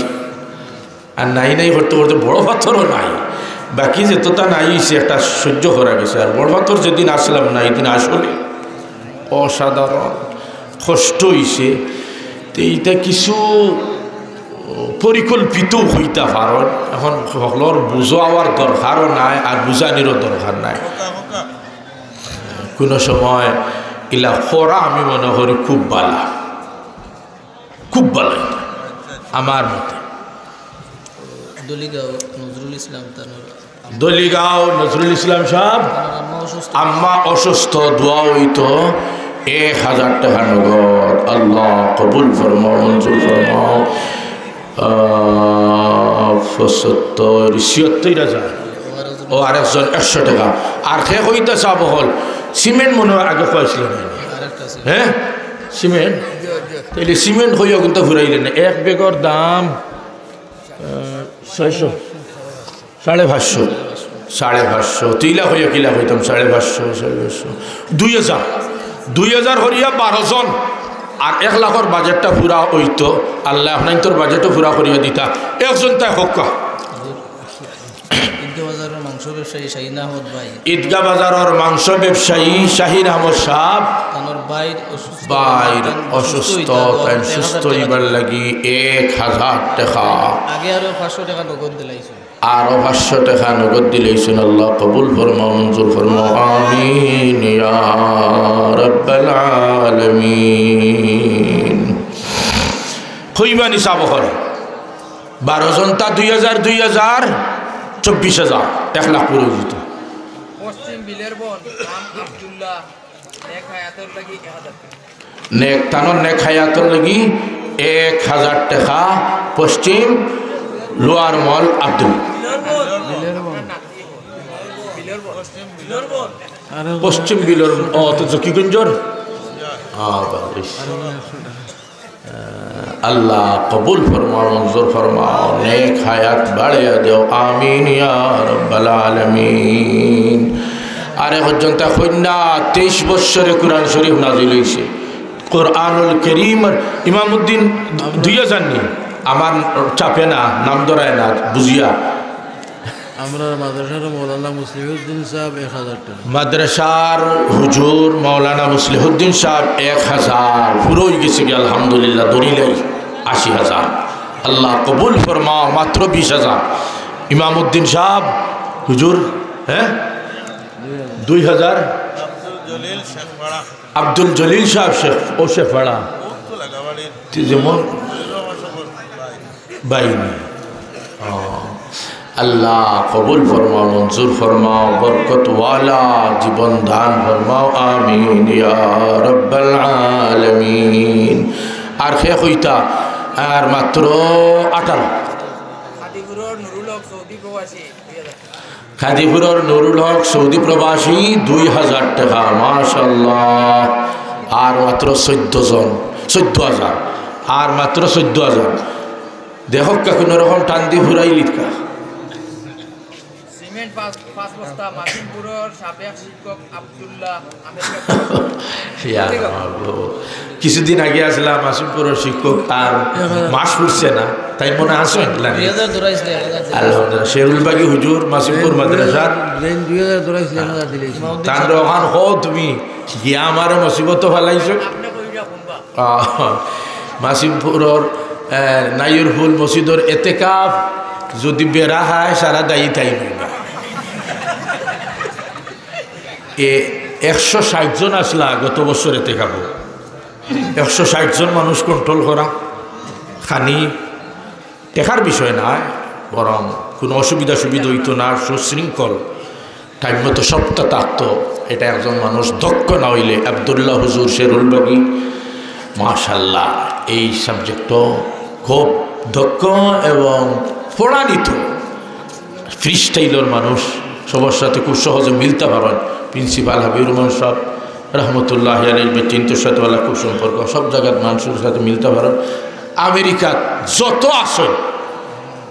আর নাই নাই করতে করতে বড় পাথরও নাই। বাকি যেতটা নাই সে একটা সহ্য করা গেছে। আর বড় পাথর যেদিন আসলাম না, এদিন আসলে অসাধারণ কষ্ট হইছে। তো এইটা কিছু পরিকল্পিত হইতে পারেন। এখন সকলের বুঝাওয়ার দরকারও নাই আর বুঝানিরও দরকার নাই। কোনো সময় ইলা খরা আমি মনে করি খুব ভালো, খুব ভালো আমার মতে। দলিগাঁও নজরুল ইসলাম দলিগাঁও নজরুল ইসলাম সাহেব আম্মা অসুস্থ, দোয়া হইতো 1000 টাকা নগদ। আল্লাহ কবুল ফরমাও, মঞ্জুর ফরমাও। 76,000 ও আরেকজন 100 টাকা। আর খে হইতে চাব হল সিমেন্ট মনে হয় আগে পাইছিলেন, হ্যাঁ সিমেন্ট, তাইলে সিমেন্ট হইয়া কিন্তু ঘুরাইলেন। 1 বেগর দাম 600, 550, 550। তুইলা হইয়া কিলা হইতাম 550, 2000 হরিয়া 12 জন। আর 1 লাখের বাজেটটা পুরা হইতো, আল্লাহ আপনার তোর বাজেটও পুরা করিয়া দিতা। একজন তাই হক্কা ঈদগাহ বাজারের মাংস ব্যবসায়ী শাহিন আহমদ সাহেব বাইর অসুস্থ, তাই সুস্থ হইবার লাগি 1000 টাকা, আগে আরো 500 টাকা নগদ দিলাইছেন, আরো 500 টাকা নগদ দিলাইছেন। আল্লাহ কবুল ফরমাও, মঞ্জুর ফরমাও, আমিন ইয়া রাব্বাল আলামিন। হইবা নিসাব হল 12 জন, তা 2000 2000 24,000, 1 লাখ পুরো দিত। পশ্চিম বিলের বন আব্দুল্লাহ নেক হায়াতের লাগি 1000 টাকা, নেক তানোর নেক হায়াতের লাগি 1000 টাকা। পশ্চিম লোয়ার মল আব্দুল, পশ্চিম বিলের তো জকিগঞ্জর। আল্লাহ কবুল ফরমাও, মঞ্জুর ফরমাও, নেক হায়াত বাড়িয়া দেও, আমিন ইয়া রাব্বাল আলামিন। আরে পর্যন্ত কন্যা 23 বৎসরে কোরআন শরীফ নাজিল হইছে। কোরআনুল করিম ইমামউদ্দিন 2000 নি আমার চাপে না, নাম ধরায় না বুঝিয়া। আমরা মাদ্রাসার মৌলানা মুসলিহুদ্দিন সাহেব 1000 টাকা, মাদ্রাসার হুজুর মৌলানা মুসলিহুদ্দিন সাহেব 1000 পুরো গেছে কি আলহামদুলিল্লাহ, দরিলাই 80,000। আল্লাহ কবুল ফরমাও, মাত্র 20,000। ইমামউদ্দিন সাহেব হুজুর, হ্যাঁ 2000। আব্দুল জলিল সাহেব শেখ ও শেখপাড়া যেমন বাইনি। আল্লাহ কবুল ফরমাও, মঞ্জুর ফরমাও, বরকতওয়ালা জীবন দান ফরমাও, আমিন ইয়া রাব্বাল আলামিন। আর খে কইতা আর মাত্র 18। খাদিপুরের নুরুল হক সৌদি প্রবাসী 2000 টাকা, মাশাআল্লাহ। আর মাত্র 14,000, আর মাত্র 14,000। দেখো কোনো রকম টান দিয়ে ঘুরাই লিখা। সিমেন্ট 5 বস্তা মাসিমপুরের সাবেক শিক্ষক আব্দুল্লাহ কিছুদিন আগে আসলাম মাসিমপুরের শিক্ষক, আর মাস পড়ছে না, তাই মনে আসেন আলহামদুলিল্লাহ। শেরুলবাগি হুজুর মাসিমপুর মাদ্রাসার 2000 ধরাইছিল, 1000 দিলাইছিল। তার রহান হো তুমি গিয়া আমার মুসিবত ফেলাইছো। মাসিমপুরের নাইরফুল মসজিদের এতেকাফ যদি বেড়া হয় সারা দায়ী তাই না। 160 জন আসলা গত বছর এতেকাফ, 160 জন মানুষ কন্ট্রোল করা খানি দেখার বিষয় না, বরং কোনো অসুবিধা হইতো না, সুশৃঙ্খল টাইম মতো সবটা থাকতো। এটা একজন মানুষ দক্ষ না হইলে, আব্দুল্লাহ হুজুর শেরুলবাগি মাশাআল্লাহ এই সাবজেক্টও খুব দক্ষ এবং পড়ানিত। ফ্রি স্টাইলের মানুষ, সবার সাথে খুব সহজে মিলতে পারেন। প্রিন্সিপাল হাবিবুর রহমান সাহেব রহমতুল্লাহ আলাইহি বেচিন্তর সাথে ওলা খুব সম্পর্ক, সব জায়গার মানুষের সাথে মিলতে পারেন। আমেরিকা যত আসেন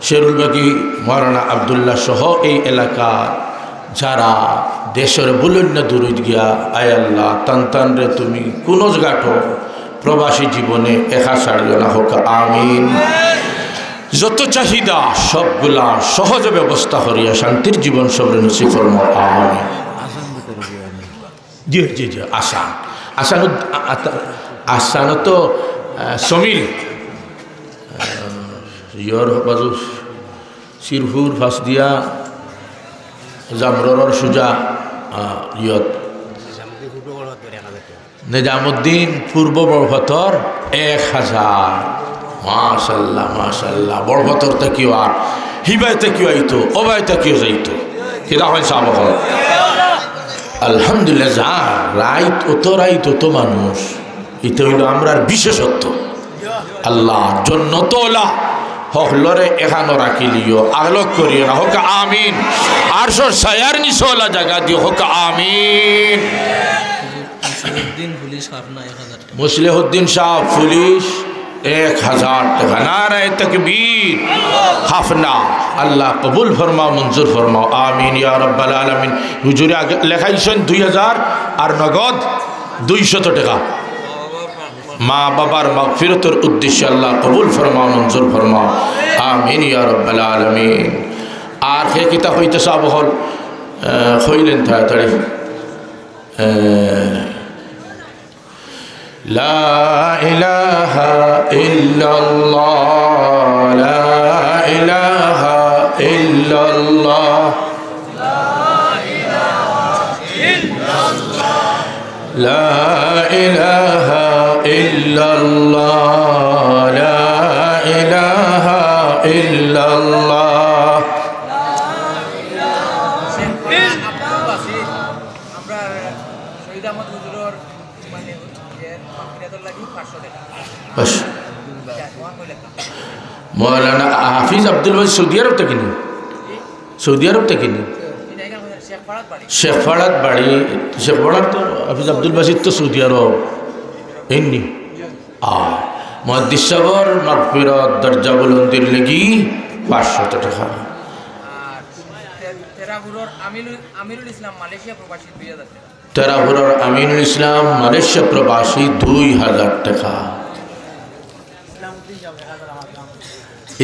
শেরুল বাগি মৌলানা আবদুল্লাহ সহ এই এলাকার যারা দেশের বলুন না দূরত গিয়া, আয় আল্লাহ টান রে তুমি কোনো জায়গাটো প্রবাসী জীবনে একা ছাড়িও না হোক, আমিন। যত চাহিদা সবগুলা সহজ ব্যবস্থা করিয়া শান্তির জীবন সবরে নসিব ফরমাও, আমিন। জি জি জি আসান আসান আসান তো সমিল ইয়র বাজু সিরহুর ফাঁস দিয়া জামরর সুজা ইয়ত নিজামুদ্দিন পূর্ব বরফতর 1000। মাশাল্লাহ মাশাল্লাহ। বরফতর তাকিও আর হিবাই তাকিও আইতো, অবাই তাকিও যাইতো। কিরা হয় সাব আলহামদুলিল্লাহ। যা রাইত অত রাইত অত মানুষ, এটা হইল আমরার বিশেষত্ব। আল্লাহর জন্য তোলা হকলরে এখানো রাখিলিও, আলোক করিও না হোক, আমিন। আর সর সায়ার নিচলা জায়গা দিও হোক, আমিন। মুসলিহুদ্দিন সাহেব পুলিশ 1000 টাকা। নারায়ে তাকবীর। হাফনা আল্লাহ কবুল ফরমাও, মঞ্জুর ফরমাও, আমিন ইয়া রাব্বাল আলামিন। হুজুরে আগে লেখাইছেন 2000 আর নগদ 200 টাকা। মা বাবার মাগফিরতের উদ্দেশ্যে আল্লাহ কবুল ফরমাও, মঞ্জুর ফরমাও, আমিন ইয়া রাব্বাল আলামিন। আর হে কিতা হইতে সব হল হইলেন তাড়াতাড়ি। লা ইলাহা ইল্লাল্লাহ, লা ইলাহা ইল্লাল্লাহ, লা ইলাহা ইল্লাল্লাহ, লা ইলাহা ইল্লাল্লাহ। মৌলানা হাফিজ আব্দুল বাসিত সৌদি আরব থেকে নি, সৌদি আরব থেকে নি, শেখপাড়াত বাড়ি। শেখপাড়াত তো হাফিজ আব্দুল বাসিত তো সৌদি আরব এমনি। মুহাদ্দিস সাহেবের মাগফিরাত দরজা বুলন্দির লাগি 500 টাকা। তেরাপুরের আমিনুল ইসলাম মালয়েশিয়া প্রবাসী 2000 টাকা।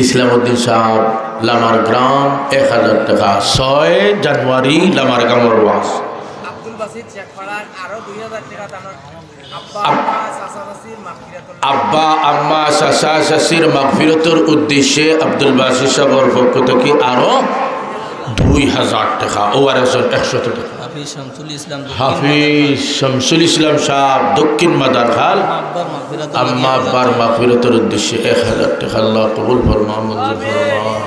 ইসলামউদ্দিন সাহেব লামার গ্রাম 1000 টাকা। 6 জানুয়ারি লামার গ্রামের ওয়াজ। আব্বা আম্মা চাচা চাচির মাগফিরতের উদ্দেশ্যে আব্দুল বাসিত সাহেবের পক্ষ থেকে আরো 2000 টাকা। ও আর 100 টাকা। হাফিজ শামসুল ইসলাম সাহেব দক্ষিণ মাদারখাল, আম্মা আব্বার মাগফিরতের উদ্দেশ্যে 1000 টাকা। আল্লাহ কবুল ফরমাও, মঞ্জুর ফরমাও,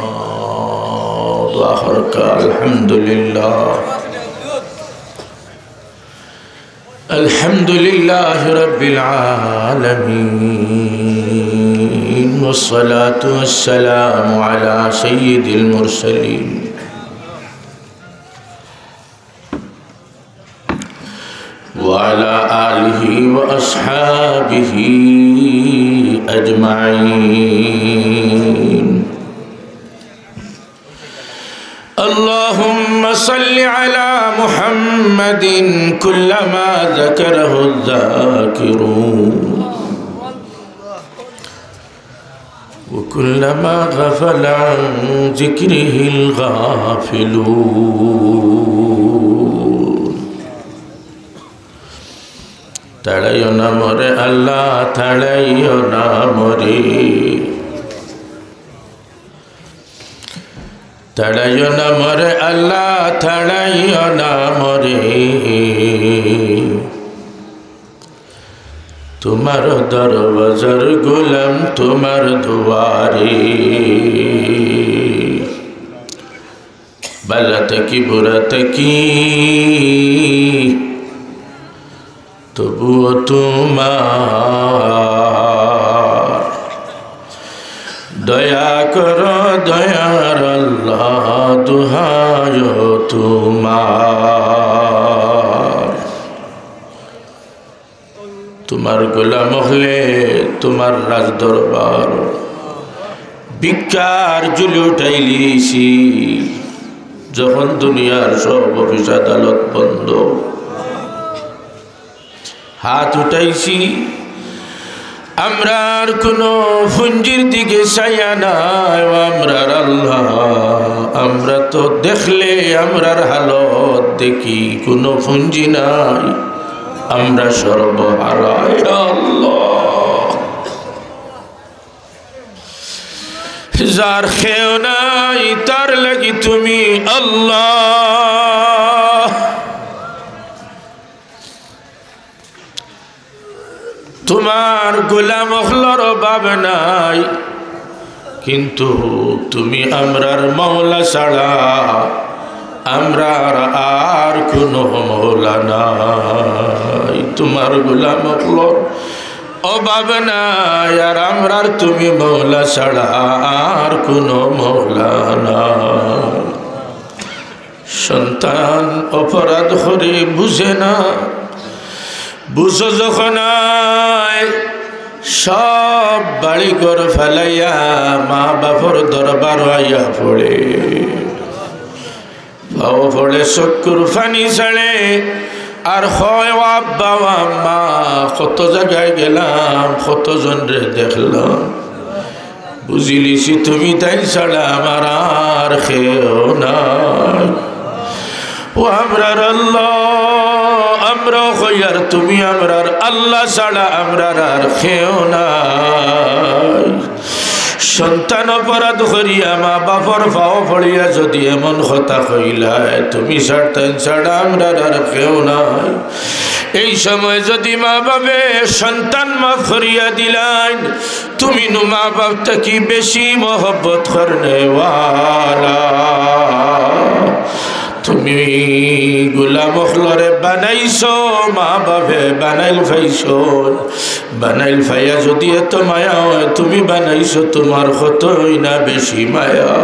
দোয়া করকা। আলহামদুলিল্লাহ আলহামদুলিল্লাহি রাব্বিল আলামিন, ওয়াসসালাতু ওয়াসসালামু আলা সাইয়্যিদিল মুরসালিন وعلى آله وأصحابه أجمعين. اللهم صل على محمد كلما ذكره الذاكرون وكلما غفل عن ذكره الغافلون. তাড়াইও না মরে আল্লাহ, তাড়াইও না মরে, তাড়াইও না মরে আল্লাহ, তাড়াইও না মরে। তোমার দরওয়াজার গোলাম তোমার দুয়ারে, বালা থাকি বুড়া থাকি তবুও তোমার দয়া করো দয়ার আল্লাহ, দুহায় তোমার, তোমার গোলাম হলে তোমার রাজ দরবার ভিক্ষার জুলি উঠাইলিছি। যখন দুনিয়ার সব অফিস আদালত বন্ধ, হাত উঠাইছি, আমরার কোনো পুঞ্জির দিকে চাইয়া নাই। আমরার আল্লাহ, আমরা তো দেখলে আমরার হালত দেখি কোনো পুঞ্জি নাই, আমরা সর্বহারায় আল্লাহ। যার খেও নাই তার লাগি তুমি আল্লাহ, তোমার গোলাম হলর অভাব নাই, কিন্তু তুমি আমরার মওলা ছাড়া আমরার আর কোনো মওলা নাই। তোমার গোলাম হলর অভাব নাই, আর আমরার তুমি মওলা ছাড়া আর কোনো মওলা নাই। সন্তান অপরাধ করে বুঝে না, বুঝো যখন সব বাড়ি ঘর ফেলাইয়া মা বাপর দরবার আইয়া পড়ে, ভাও পড়ে চকুর ফানি ছাড়ে, আর হয় আব্বা আম্মা কত জায়গায় গেলাম, কতজন রে দেখলাম, বুঝিলিছি তুমি তাই ছাড়া আমার আর খেও নাই। ও আমরার আল্লাহ, আমরা হইয়ার তুমি আমরার আল্লাহ ছাড়া আমরার আর খেও নাই। সন্তান অপরাধ করিয়া মা বাপর ভাও পড়িয়া যদি এমন কথা কইলায়, তুমি ছাড়তেন ছাড়া আমরার আর কেউ নাই। এই সময় যদি মা বাপে সন্তান মাফ করিয়া দিলেন, তুমি নু মা বাপটা কি বেশি মহব্বত করনেওয়ালা। তুমি গোলাম হলরে বানাইছো, মা বাপে বানাইল ফাইছো, বানাইল ফাইয়া যদি এত মায়া হয়, তুমি বানাইছো তোমার কতই না বেশি মায়া।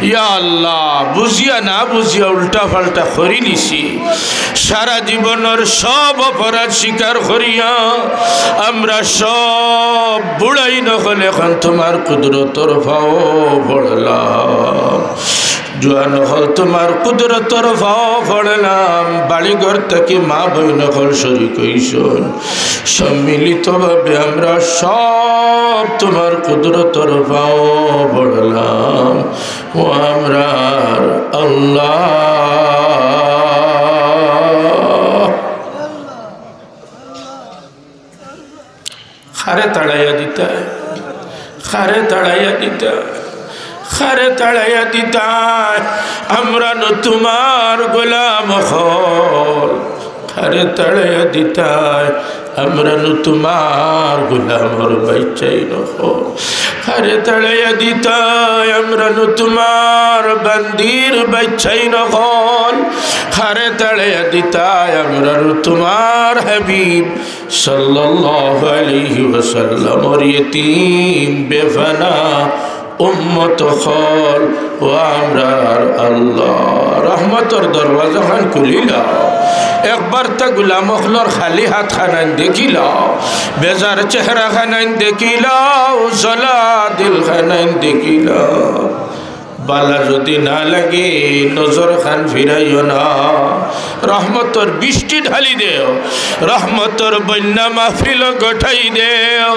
ইয়া আল্লাহ, বুঝিয়া না বুঝিয়া উল্টা পাল্টা করি নিছি, সারা জীবনের সব অপরাধ স্বীকার করিয়া আমরা সব বুড়াই নহলে এখন তোমার কুদরতর ভাও পড়লাম। জোয়ান হল তোমার কুদরতর ভাও পড়লাম, বাড়ি ঘর থেকে মা বইন হল শরীক হইছন, সম্মিলিতভাবে আমরা সব তোমার কুদরতর ভাও পড়লাম। ও আমরার আল্লাহ, খারে তাড়াইয়া দিতা, খারে তাড়াইয়া দিতা, খারে তাড়াইয়া দিতা, আমরা নো তোমার গোলাম হল। খারে তাড়াইয়া দিতা, আমরা নো তোমার গোলামর বাচ্চাই নহল। খারে তাড়াইয়া দিতা, আমরা নো তোমার বান্দির বাচ্চাই নহল। খারে তাড়াইয়া দিতা, আমরা নো তোমার হাবিব সাল্লাল্লাহু আলাইহি ওয়াসাল্লামর ইতিম বেফানা উম্মত হল। ও আমরার আল্লাহ, রহমতর দরওয়াজা খান খুলিলাও, একবার তা গুলাম হলর খালি হাত খানান দেখিলাও, বেজার চেহারা খানান দেখিলাও, জলা দিল খানান দেখিলাও। বালা যদি না লাগে নজর খান ফিরাইও না, রহমতর বৃষ্টি ঢালি দেও, রহমতর বন্যা মাহফিল গঠাই দেও।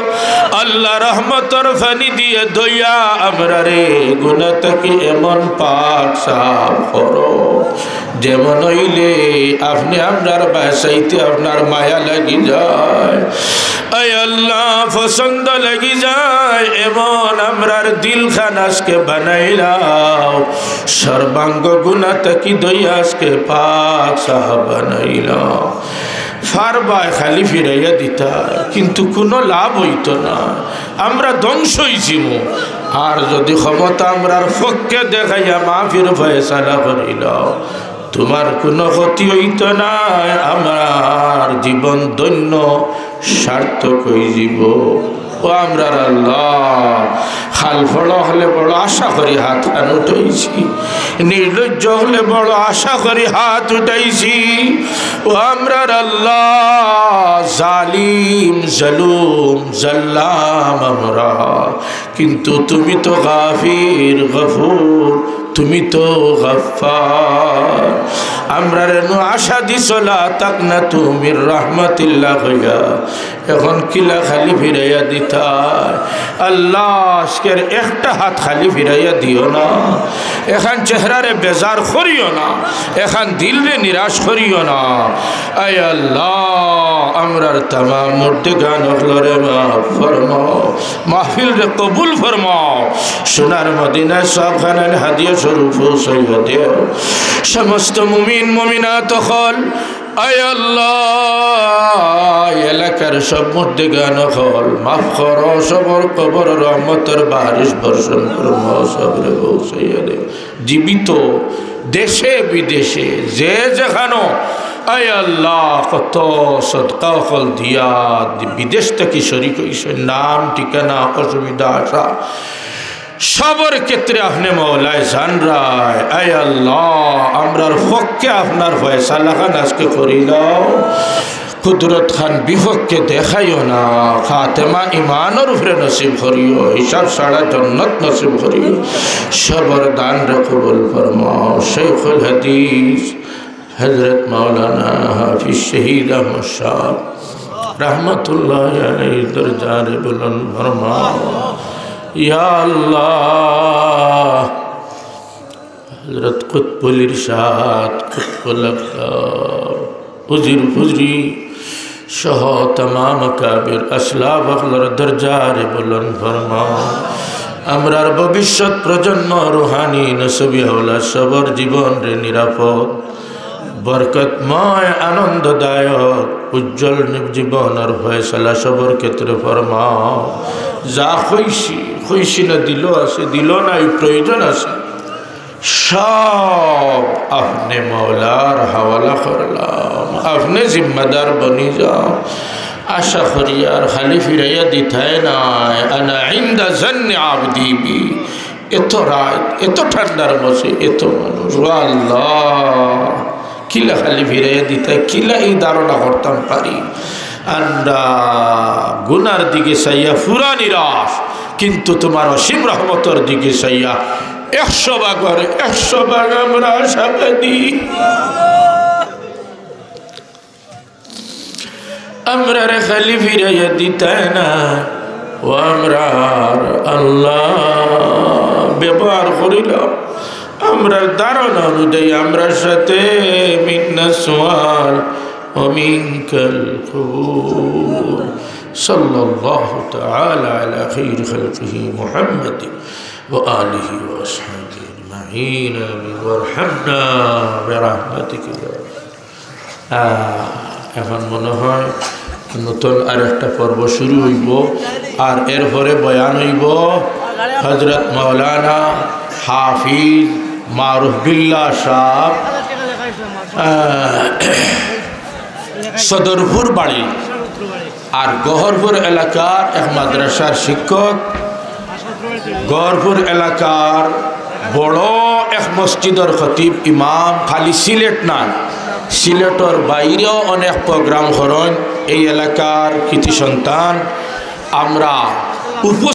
আল্লাহ রহমতর ফানি দিয়ে দইয়া আমরা রে গুনাহ থেকে এমন পাক সাফ করো, যেমন হইলে আপনি আপনার বাসাইতে আপনার মায়া লাগি যায়, আয় আল্লাহ পছন্দ লাগি যায়, এমন আমরার দিল খান আজকে বানাইলাও, সর্বাঙ্গ গুনাহ থেকে দইয়া আজকে পাক সাফ বানাইলাও। ফারবায় খালি ফিরাইয়া দিতা, কিন্তু কোনো লাভ হইত না, আমরা ধ্বংস হইছিম। আর যদি ক্ষমতা আমরার পক্ষে দেখাইয়া মাফির ফয়সালা করিলাও, তোমার কোনো ক্ষতি হইত না, আমার জীবন ধন্য সার্থক হয়ে যাব। ও আমরার আল্লাহ খাল ফল হলে বড় আশা করি হাত খান উঠাইছি, নির্লজ্জ হলে বড় আশা করি হাত উঠাইছি। ও আমরার আল্লাহ জালিম জলুম জাল্লাম আমরা, কিন্তু তুমি তো গাফির গফুর, তুমি তো গফফার। আমরা রেনু আশা দিছলা তাক না তুমি রহমতিল্লাহ হইয়া, এখন কিলা খালি ফিরাইয়া দিতা আল্লাহ। আজকের একটা হাত খালি ফিরাইয়া দিও না, এখন চেহারারে বেজার করিও না, এখন দিলরে নিরাশ করিও না। আয় আল্লাহ আমরার তামাম মুর্দে গান হলরে মাফ ফরমাও, মাহফিল রে কবুল ফরমাও। সোনার মদিনা সবখানে হাদিয়া স্বরূপ সইয়া দেও। সমস্ত মুমিন মুমিনাত হল আয় আল্লাহ এলাকার সব মুর্দে গান হল মাফ করো, সবর কবর রহমতের বারিশ বর্ষণ ফরমাও, সবরে পৌঁছাইয়া দেও। জীবিত দেশে বিদেশে যে যেখানো আয় আল্লাহ কত সদকা ফল দিয়া বিদেশ থেকে শরীক হইছে, নাম ঠিকানা অসুবিধা আসা সবর ক্ষেত্রে আপনি মৌলায় জান রায়। আয় আল্লাহ আমরার পক্ষে আপনার ফয়সালা খান আজকে করিলাও, কুদরত খান বিপক্ষে দেখাইও না। খাতেমা ইমানের উপরে নসিব করিও, হিসাব ছাড়া জন্নত নসিব করিও। সবর দান রে কবুল ফরমাও। শেখুল হাদিস হযরত মাওলানা হাফিজ শহীদ আহমদ শাহ रहमतुल्लाह अलैहि दरजारे बुलंद फरमाओ या अल्लाह। हजरत कुतुबुल इरशाद कुतुबुल अक़तार उज़िर फुज़री शह तमाम काबिर असलाफ अखलर दरजारे बुलंद फरमाओ। আমরার ভবিষ্যৎ প্রজন্ম রুহানি নসবি হলা সবর জীবন রে নিরাপদ বরকতময় আনন্দদায়ক উজ্জ্বল জীবনের ফয়সালা সবর ক্ষেত্রে ফরমাও। যা খুশি না দিল আছে, দিল না এই প্রয়োজন আছে, সব আপনি মৌলার হাওয়ালা করলাম, আপনি জিম্মাদার বনি যাও। আশা করি আর খালি ফিরাইয়া দিতাই নাই। আনা ইনদা জান্নি আবদি বি। এত রাত এত ঠান্ডার বসে এত মানুষ, আল্লাহ কিলা খালি ফিরাইয়া দিতাই, কিলা এই ধারণা করতাম পারি। আমরা গুনার দিকে চাইয়া পুরা নিরাশ, কিন্তু তোমার অসীম রহমতের দিকে চাইয়া 100 ভাগের 100 ভাগ আমরা আশাবাদী। আমরা রে খালি ফিরাইয়া দিতাই না, ও আমরা আল্লাহ ব্যবহার করিলাম আমরা ধারণা অনুযায়ী আমরার সাথে মিন্না সুয়াল ও মিনকাল কবুল। সাল্লাল্লাহু তাআলা আলা খাইরি খালকিহি মুহাম্মাদ ওয়া আলিহি ওয়া আসহাবিহি আজমাইন আমিন ওয়ারহামনা বিরহমাতিকা। এখন মনে হয় নতুন আর একটা পর্ব শুরু হইব, আর এরপরে বয়ান হইব হযরত মাওলানা হাফিজ মারুফ বিল্লাহ সাহেব সদরপুর বাড়ি আর গহরপুর এলাকার এক মাদ্রাসার শিক্ষক, গহরপুর এলাকার বড় এক মসজিদের খতিব ইমাম। খালি সিলেট না, সিলেটর বাইরেও অনেক প্রোগ্রাম করেন এই এলাকার কৃতি সন্তান। আমরা